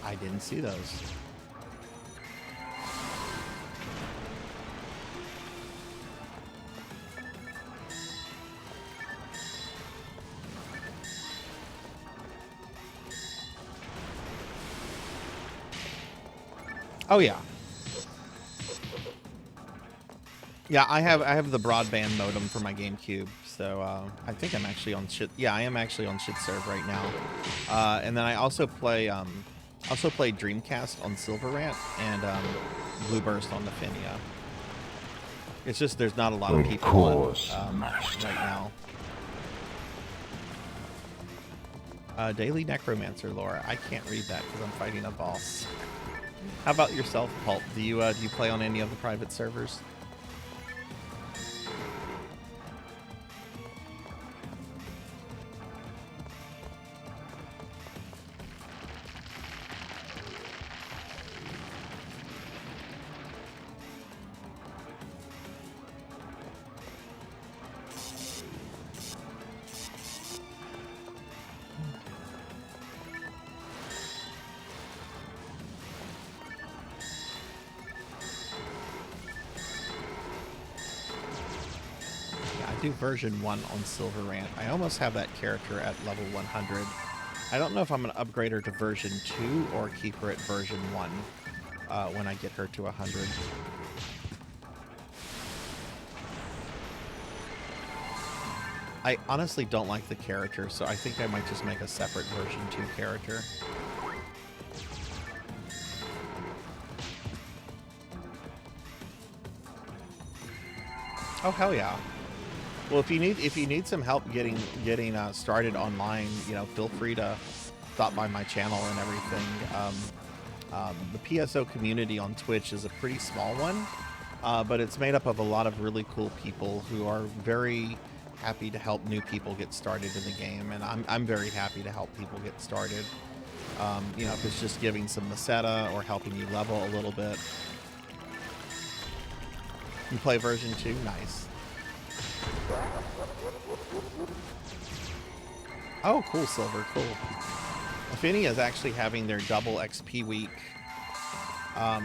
I didn't see those. Oh yeah. Yeah, I have the broadband modem for my GameCube, so I think I'm actually on shit. Yeah, I am actually on shit serve right now. And then I also play Dreamcast on Silverant and Blue Burst on the Finia. It's just there's not a lot of people on, right now. Daily Necromancer lore. I can't read that because I'm fighting a boss. How about yourself, Pulp? Do you play on any of the private servers? Do version 1 on Silverant. I almost have that character at level 100. I don't know if I'm going to upgrade her to version 2 or keep her at version 1 when I get her to 100. I honestly don't like the character, so I think I might just make a separate version 2 character. Oh, hell yeah. Well, if you need some help getting started online, you know, feel free to stop by my channel and everything. The PSO community on Twitch is a pretty small one, but it's made up of a lot of really cool people who are very happy to help new people get started in the game, and I'm very happy to help people get started. You know, if it's just giving some Meseta or helping you level a little bit. You play version 2? Nice. Oh, cool, Silver, cool. Affinia is actually having their double XP week.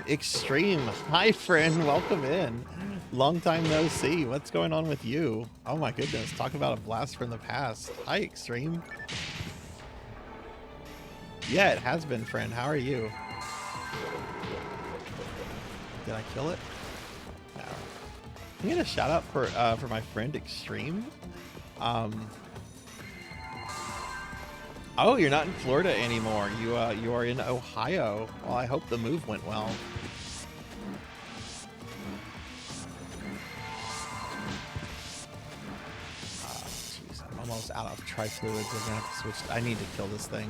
Extreme, hi friend, welcome in. Long time no see. What's going on with you? Oh my goodness, talk about a blast from the past. Hi, Extreme. Yeah, it has been, friend. How are you? Did I kill it? No. Can you get a shout out for my friend Extreme? Oh, you're not in Florida anymore. You are in Ohio. Well, I hope the move went well. Jeez, I'm almost out of tri-fluids. We're gonna have to switch. I need to kill this thing.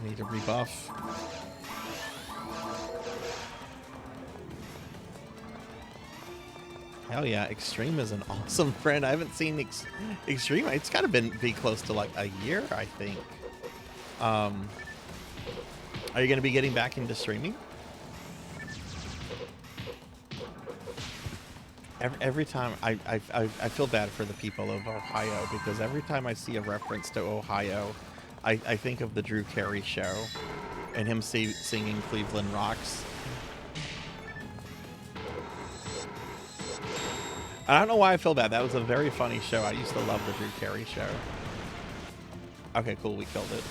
I need to rebuff. Hell yeah, Extreme is an awesome friend. I haven't seen Extreme. It's gotta be close to like a year, I think. Are you gonna be getting back into streaming? Every time I feel bad for the people of Ohio, because every time I see a reference to Ohio, I think of the Drew Carey show and him singing Cleveland Rocks. I don't know why I feel bad. That was a very funny show. I used to love the Drew Carey show. Okay, cool. We killed it.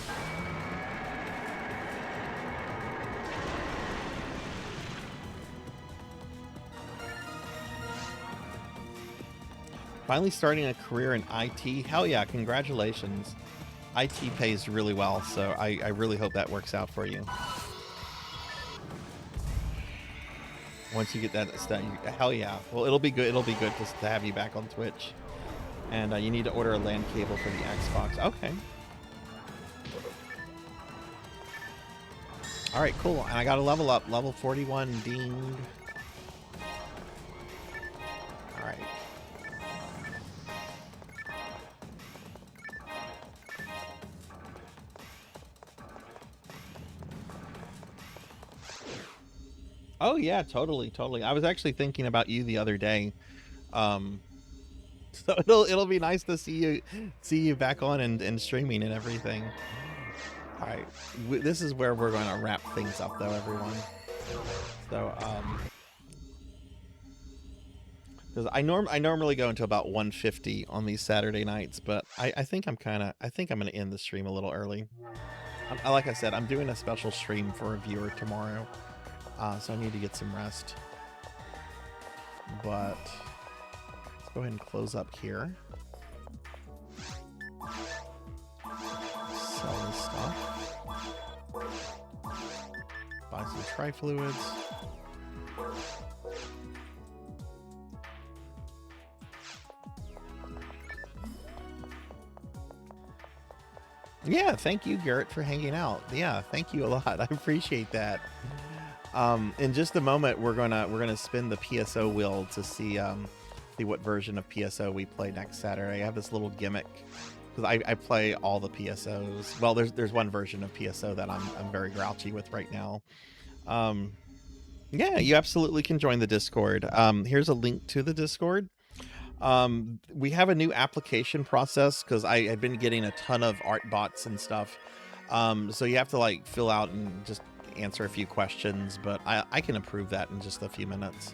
Finally starting a career in IT. Hell yeah, congratulations. IT pays really well, so I really hope that works out for you. Once you get that done, hell yeah. Well, it'll be good. It'll be good just to have you back on Twitch. And you need to order a LAN cable for the Xbox. Okay. All right, cool. And I got a level up. Level 41 dinged. All right. Oh yeah, totally. I was actually thinking about you the other day, so it'll be nice to see you back on and streaming and everything. All right, this is where we're going to wrap things up, though, everyone. So because I normally go into about 150 on these Saturday nights, but I think I'm going to end the stream a little early. Like I said, I'm doing a special stream for a viewer tomorrow. So I need to get some rest. But let's go ahead and close up here. Sell this stuff. Buy some tri-fluids. Yeah, thank you, Garrett, for hanging out. Yeah, thank you a lot. I appreciate that. In just a moment, we're gonna spin the PSO wheel to see what version of PSO we play next Saturday. I have this little gimmick because I play all the PSOs. Well, there's one version of PSO that I'm very grouchy with right now. Yeah, you absolutely can join the Discord. Here's a link to the Discord. We have a new application process because I had been getting a ton of art bots and stuff. So you have to like fill out and just answer a few questions, but I can approve that in just a few minutes.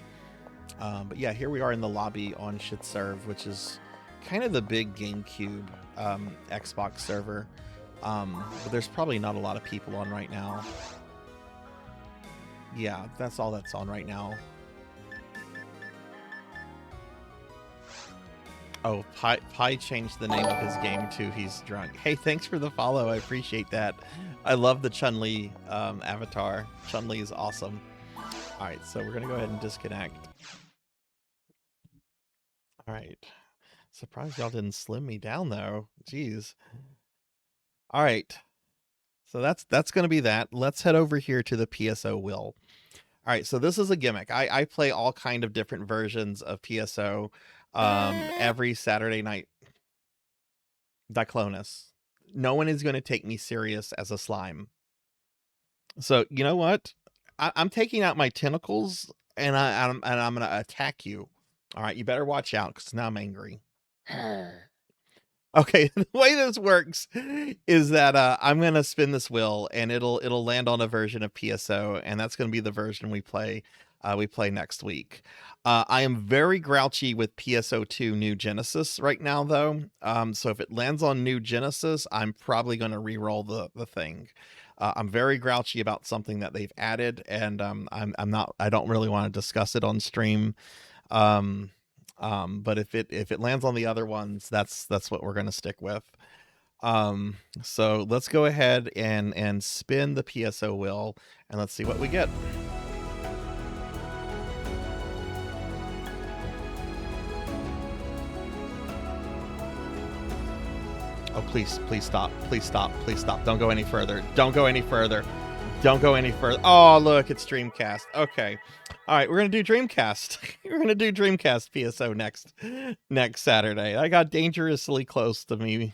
But yeah, here we are in the lobby on Shitserve, which is kind of the big GameCube Xbox server. But there's probably not a lot of people on right now. Yeah, that's all that's on right now. Oh, Pi changed the name of his game to He's Drunk. Hey, thanks for the follow. I appreciate that. I love the Chun-Li avatar. Chun-Li is awesome. All right, so we're going to go ahead and disconnect. All right. Surprised y'all didn't slim me down, though. Jeez. All right. So that's going to be that. Let's head over here to the PSO wheel. All right, so this is a gimmick. I play all kind of different versions of PSO every Saturday night. Diclonus. No one is going to take me serious as a slime. So you know what? I'm taking out my tentacles and I'm going to attack you. All right, you better watch out because now I'm angry. Okay, the way this works is that I'm going to spin this wheel and it'll land on a version of PSO, and that's going to be the version we play next week. I am very grouchy with PSO2 New Genesis right now, though. So if it lands on New Genesis, I'm probably going to re-roll the thing. I'm very grouchy about something that they've added, and I don't really want to discuss it on stream. But if it lands on the other ones, that's what we're going to stick with. So let's go ahead and spin the PSO wheel and let's see what we get. Oh, please, please stop. Please stop. Please stop. Don't go any further. Don't go any further. Don't go any further. Oh, look, it's Dreamcast. Okay. All right, we're going to do Dreamcast. We're going to do Dreamcast PSO next Saturday. I got dangerously close to me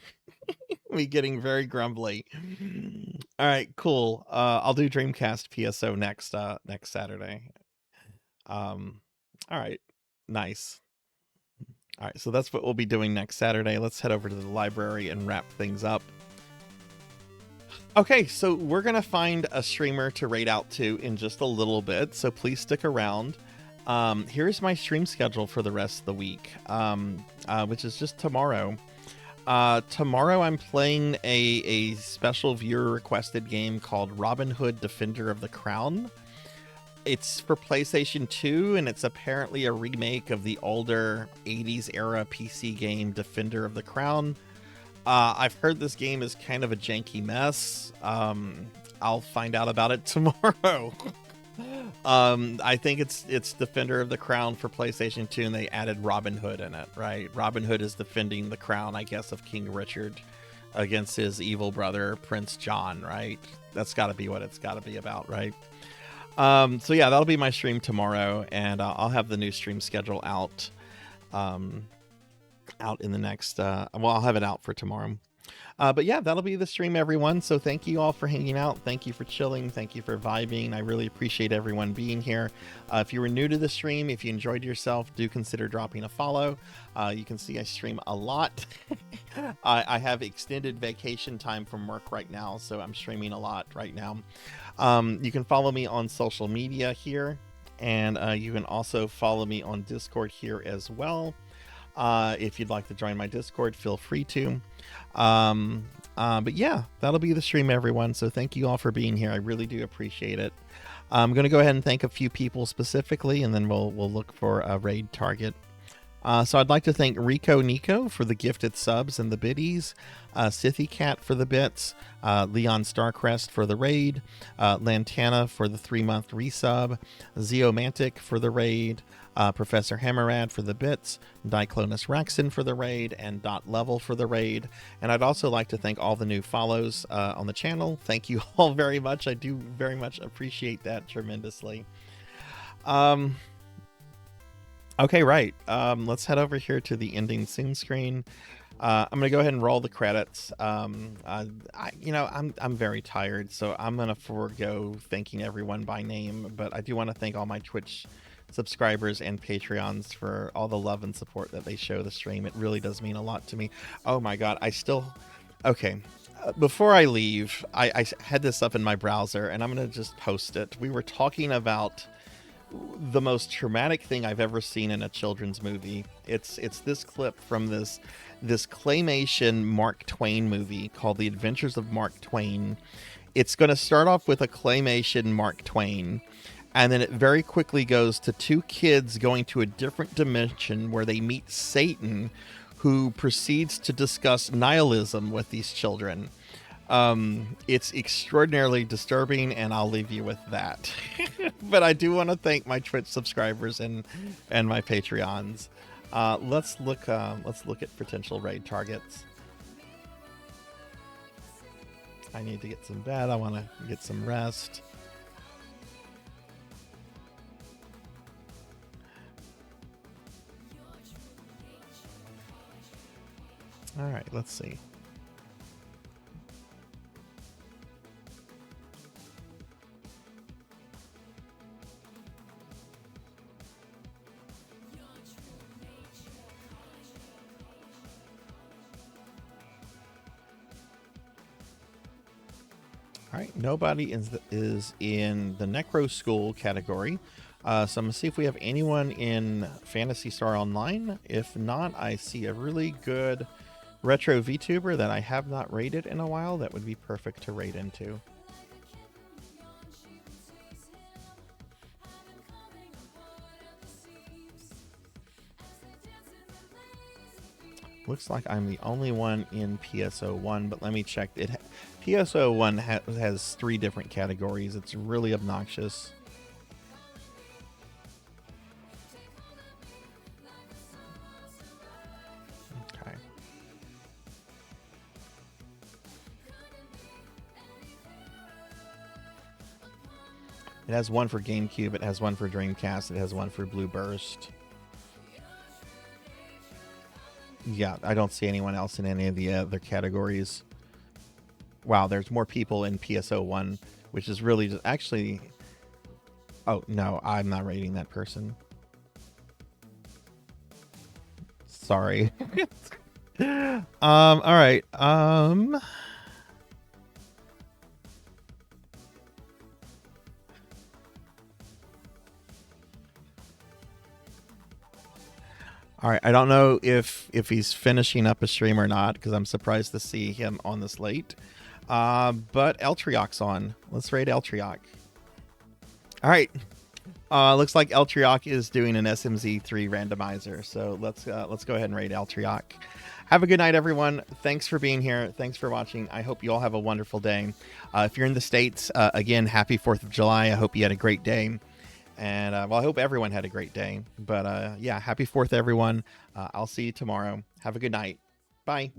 getting very grumbly. All right, cool. I'll do Dreamcast PSO next Saturday. All right. Nice. All right, so that's what we'll be doing next Saturday. Let's head over to the library and wrap things up. Okay, so we're going to find a streamer to raid out to in just a little bit, so please stick around. Here's my stream schedule for the rest of the week, which is just tomorrow. Tomorrow I'm playing a special viewer requested game called Robin Hood Defender of the Crown. It's for PlayStation 2, and it's apparently a remake of the older 80s era PC game Defender of the Crown. I've heard this game is kind of a janky mess. I'll find out about it tomorrow. I think it's Defender of the Crown for PlayStation 2, and they added Robin Hood in it, right? Robin Hood is defending the crown, I guess, of King Richard against his evil brother, Prince John, right? That's got to be what it's got to be about, right? So yeah, that'll be my stream tomorrow, and I'll have the new stream schedule out in the next I'll have it out for tomorrow. But yeah, that'll be the stream, everyone. So thank you all for hanging out. Thank you for chilling. Thank you for vibing. I really appreciate everyone being here. If you were new to the stream, if you enjoyed yourself, do consider dropping a follow. You can see I stream a lot. I have extended vacation time from work right now, so I'm streaming a lot right now. You can follow me on social media here, and you can also follow me on Discord here as well. If you'd like to join my Discord, feel free to. But yeah, that'll be the stream, everyone. So thank you all for being here. I really do appreciate it. I'm going to go ahead and thank a few people specifically, and then we'll look for a raid target. So I'd like to thank Rico Nico for the gifted subs and the biddies, Scythy Cat for the bits, Leon Starcrest for the raid, Lantana for the 3-month resub, Zeomantic for the raid, Professor Hammerad for the bits, Diclonus Raxon for the raid, and Dot Level for the raid. And I'd also like to thank all the new follows on the channel. Thank you all very much. I do very much appreciate that tremendously. Okay, right. Let's head over here to the ending soon screen. I'm gonna go ahead and roll the credits. I'm very tired, so I'm gonna forego thanking everyone by name, but I do want to thank all my Twitch subscribers and Patreons for all the love and support that they show the stream. It really does mean a lot to me. Oh my god, okay. Before I leave, I had this up in my browser, and I'm gonna just post it. We were talking about the most traumatic thing I've ever seen in a children's movie. It's this clip from this claymation Mark Twain movie called The Adventures of Mark Twain. It's going to start off with a claymation Mark Twain, and then it very quickly goes to two kids going to a different dimension where they meet Satan, who proceeds to discuss nihilism with these children. It's extraordinarily disturbing, and I'll leave you with that. But I do want to thank my Twitch subscribers and my Patreons. Let's look at potential raid targets. I need to get some bed. I want to get some rest. All right, let's see. All right, nobody is in the Necro School category. So I'm going to see if we have anyone in Phantasy Star Online. If not, I see a really good retro VTuber that I have not raided in a while. That would be perfect to raid into. Looks like I'm the only one in PSO1, but let me check. PSO1 has 3 different categories. It's really obnoxious. Okay. It has one for GameCube. It has one for Dreamcast. It has one for Blue Burst. Yeah, I don't see anyone else in any of the other categories. Wow, there's more people in PSO1, which is really just actually... Oh, no, I'm not rating that person. Sorry. All right. All right, I don't know if he's finishing up a stream or not, because I'm surprised to see him on this late. But Eltrioc's on. Let's raid Eltrioc. All right. Looks like Eltrioc is doing an SMZ3 randomizer, so let's go ahead and raid Eltrioc. Have a good night, everyone. Thanks for being here. Thanks for watching. I hope you all have a wonderful day. If you're in the States, again, happy 4th of July. I hope you had a great day. And, well, I hope everyone had a great day. But, yeah, happy 4th, everyone. I'll see you tomorrow. Have a good night. Bye.